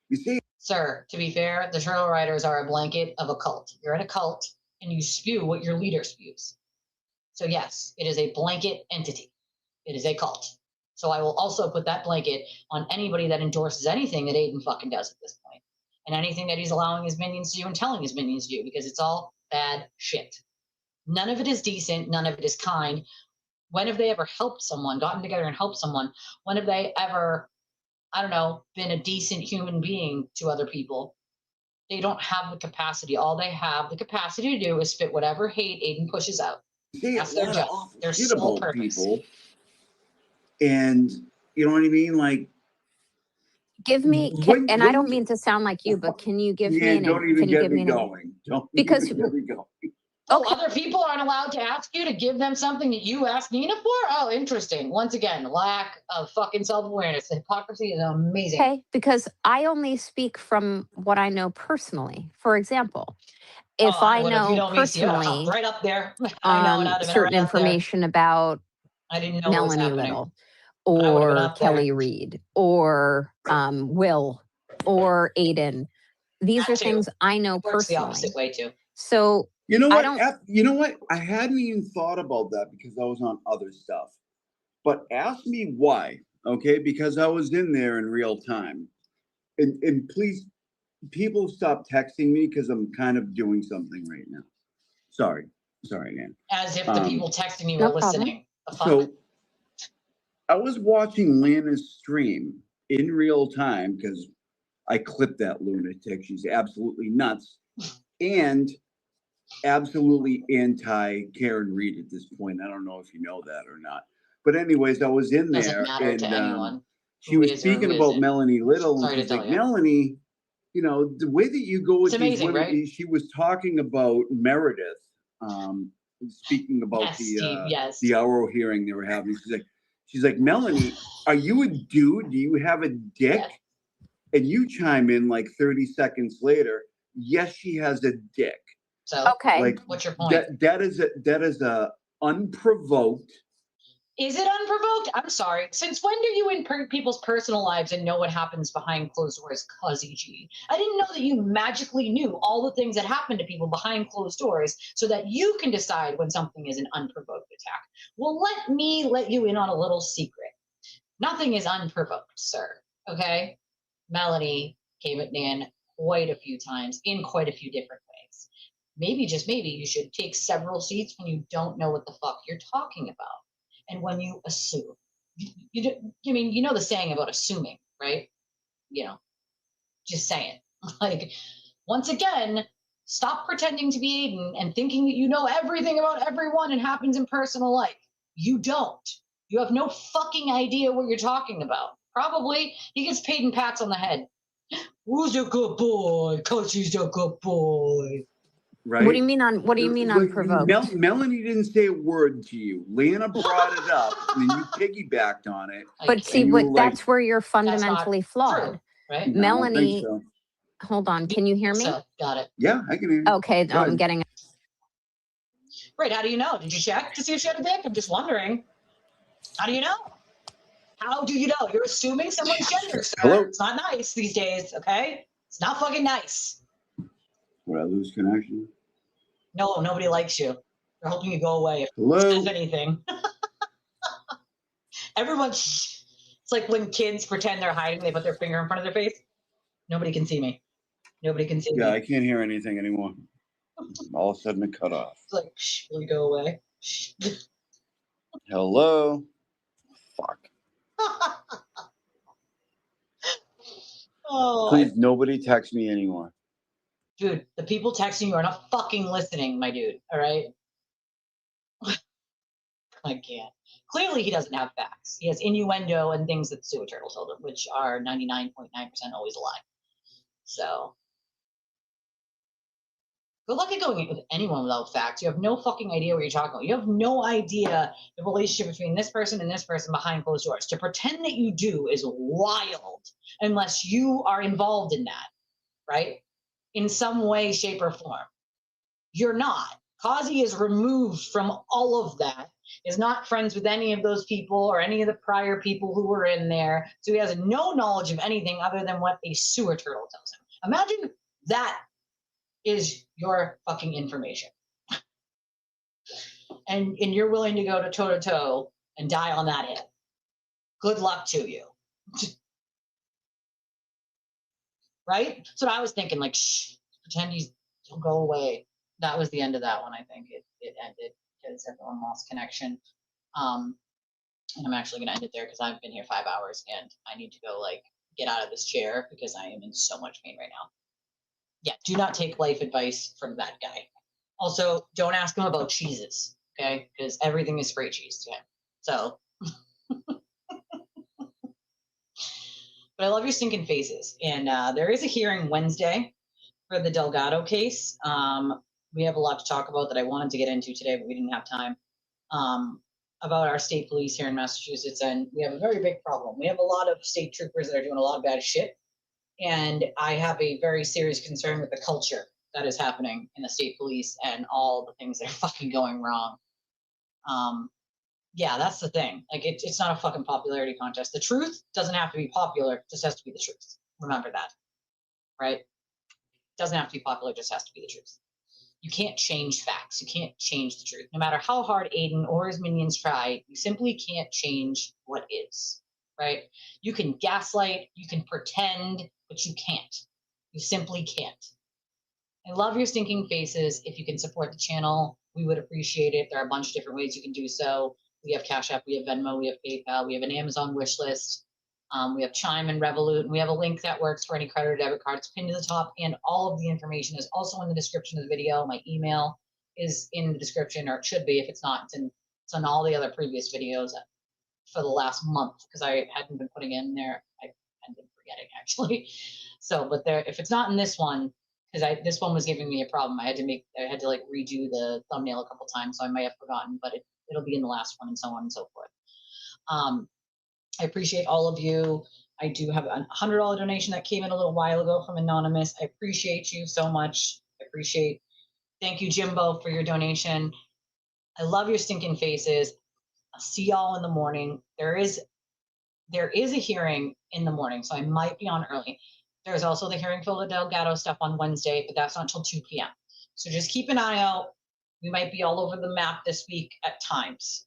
you see. Sir, to be fair, the trail riders are a blanket of a cult. You're in a cult and you spew what your leader spews. So yes, it is a blanket entity. It is a cult. So I will also put that blanket on anybody that endorses anything that Aiden fucking does at this point. And anything that he's allowing his minions to do and telling his minions to do, because it's all bad shit. None of it is decent. None of it is kind. When have they ever helped someone, gotten together and helped someone? When have they ever, I don't know, been a decent human being to other people? They don't have the capacity. All they have the capacity to do is spit whatever hate Aiden pushes out. That's their job. Their sole purpose. People, and you know what I mean? Like, give me, and I don't mean to sound like you, but can you give me an? Don't even get me an? going. Don't because even get me going. Oh, okay. Other people aren't allowed to ask you to give them something that you asked Nina for? Oh, interesting. Once again, lack of fucking self-awareness. The hypocrisy is amazing. Okay, because I only speak from what I know personally. For example, if I know personally right up there. I know, not certain information about I didn't know Melanie Little or Kelly Reed or Will or Aiden. These are things I know personally. The opposite way too. So you know what? You know what? I hadn't even thought about that because I was on other stuff. But ask me why, okay? Because I was in there in real time. And please, people stop texting me because I'm kind of doing something right now. Sorry, man. As if the people texting you were listening. So I was watching Lana's stream in real time because I clipped that lunatic. She's absolutely nuts. And absolutely anti Karen Reed at this point. I don't know if you know that or not. But anyways, I was in there and she was speaking about Melanie Little. And she's like, Melanie, you know, the way that you go with these women, right? She was talking about Meredith, speaking about the oral hearing they were having. She's like, Melanie, are you a dude? Do you have a dick? Yes. And you chime in like 30 seconds later, yes, she has a dick. So, okay, like, what's your point? That is a unprovoked. Is it unprovoked? I'm sorry. Since when do you in people's personal lives and know what happens behind closed doors, Cuzzy G? I didn't know that you magically knew all the things that happen to people behind closed doors so that you can decide when something is an unprovoked attack. Well, let me let you in on a little secret. Nothing is unprovoked, sir. Okay? Melanie came at Nan quite a few times in quite a few different ways. Maybe, just maybe, you should take several seats when you don't know what the fuck you're talking about. And when you assume. I mean, you know the saying about assuming, right? You know, just saying. Like, once again, Stop pretending to be Aiden and thinking that you know everything about everyone and happens in personal life. You don't. You have no fucking idea what you're talking about. Probably he gets paid and pats on the head. Who's a good boy? Cause he's a good boy. Right? What do you mean unprovoked? Melanie didn't say a word to you. Lana brought it up, and then you piggybacked on it. But see, that's where you're fundamentally flawed. True, right? I don't Melanie, think so. hold on. Can you hear me? So, got it. Yeah, I can hear you. Okay, Go I'm ahead. getting. Right, how do you know? Did you check to see if she had a dick? I'm just wondering. How do you know? How do you know? You're assuming someone's gender, sir. Hello? It's not nice these days, okay? It's not fucking nice. Would I lose connection? No, nobody likes you. They're hoping you go away if Hello? says anything. Everyone's, it's like when kids pretend they're hiding, they put their finger in front of their face. Nobody can see me. Nobody can see me. Yeah, I can't hear anything anymore. All of a sudden it cut off. It's like, shh, will you go away? Shh. Hello? Fuck. Oh, Please, nobody text me anymore. dude, the people texting you are not fucking listening, my dude. All right? I can't. Clearly, he doesn't have facts. He has innuendo and things that the sewer turtle told him, which are 99.9% always a lie. So, good luck at going with anyone without facts. You have no fucking idea what you're talking about. You have no idea the relationship between this person and this person behind closed doors. To pretend that you do is wild unless you are involved in that, right? In some way, shape, or form. You're not. Kazi is removed from all of that, is not friends with any of those people or any of the prior people who were in there. So he has no knowledge of anything other than what a sewer turtle tells him. Imagine that is your fucking information. And you're willing to go to toe-to-toe and die on that hill. Good luck to you. Right? So I was thinking, like, shh, pretend he'll go away. That was the end of that one, I think. It ended because everyone lost connection. And I'm actually going to end it there because I've been here 5 hours and I need to go, like, get out of this chair because I am in so much pain right now. Yeah, do not take life advice from that guy. Also, don't ask him about cheeses, okay? Because everything is spray cheese to him. So, but I love your stinking faces. And there is a hearing Wednesday for the Delgado case. We have a lot to talk about that I wanted to get into today, but we didn't have time. About our state police here in Massachusetts, and we have a very big problem. We have a lot of state troopers that are doing a lot of bad shit. And I have a very serious concern with the culture that is happening in the state police and all the things that are fucking going wrong. Yeah, that's the thing. Like, it's not a fucking popularity contest. The truth doesn't have to be popular, it just has to be the truth. Remember that, right? It doesn't have to be popular, it just has to be the truth. You can't change facts. You can't change the truth. No matter how hard Aiden or his minions try, you simply can't change what is, right? You can gaslight, you can pretend, but you can't. You simply can't. I love your stinking faces. If you can support the channel, we would appreciate it. There are a bunch of different ways you can do so. We have Cash App, we have Venmo, we have PayPal, we have an Amazon wish list. We have Chime and Revolut, and we have a link that works for any credit or debit card. It's pinned to the top, and all of the information is also in the description of the video. My email is in the description, or it should be. If it's not, it's on all the other previous videos for the last month, because I hadn't been putting in there. I had been forgetting, actually. So, but there, if it's not in this one, because this one was giving me a problem. I had to like redo the thumbnail a couple times, so I may have forgotten, but it'll be in the last one, and so on and so forth. I appreciate all of you. I do have a $100 donation that came in a little while ago from Anonymous. I appreciate you so much. Thank you, Jimbo, for your donation. I love your stinking faces. I'll see y'all in the morning. There is a hearing in the morning, so I might be on early. There's also the hearing for the Delgado stuff on Wednesday, but that's not until 2 p.m. So just keep an eye out. We might be all over the map this week at times.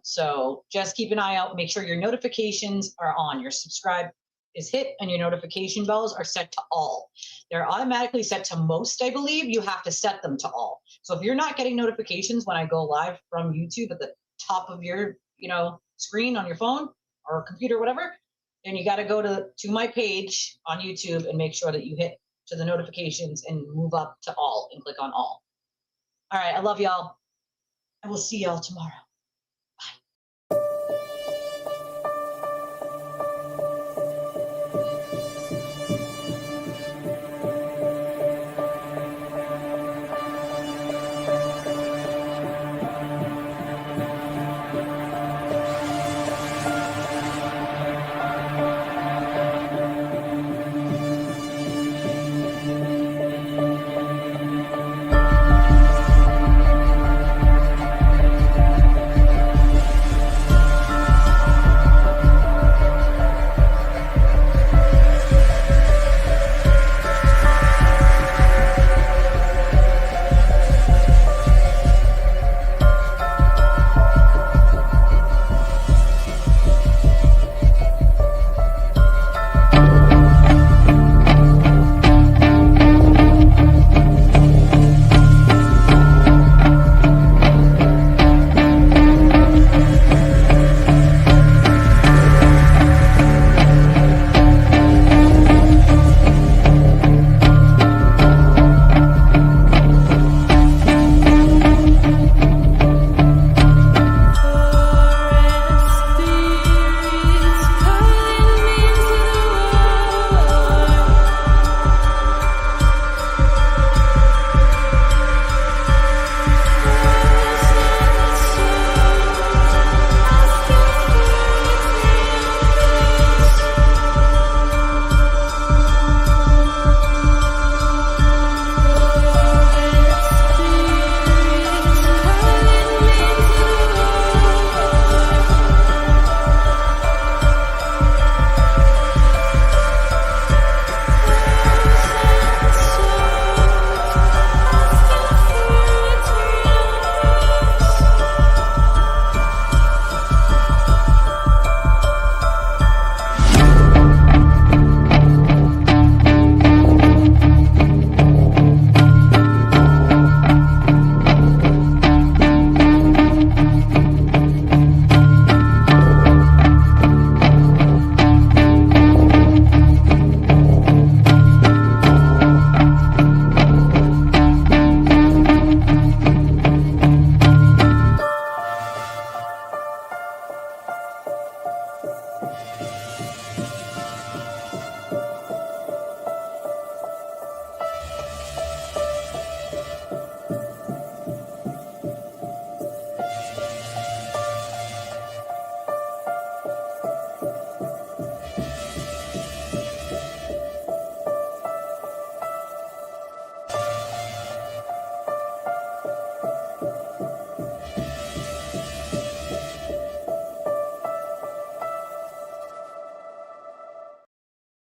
So just keep an eye out. Make sure your notifications are on. Your subscribe is hit and your notification bells are set to all. They're automatically set to most, I believe. You have to set them to all. So if you're not getting notifications when I go live from YouTube at the top of your screen on your phone or computer, whatever, then you got to go to my page on YouTube and make sure that you hit to the notifications and move up to all and click on all. All right, I love y'all. I will see y'all tomorrow.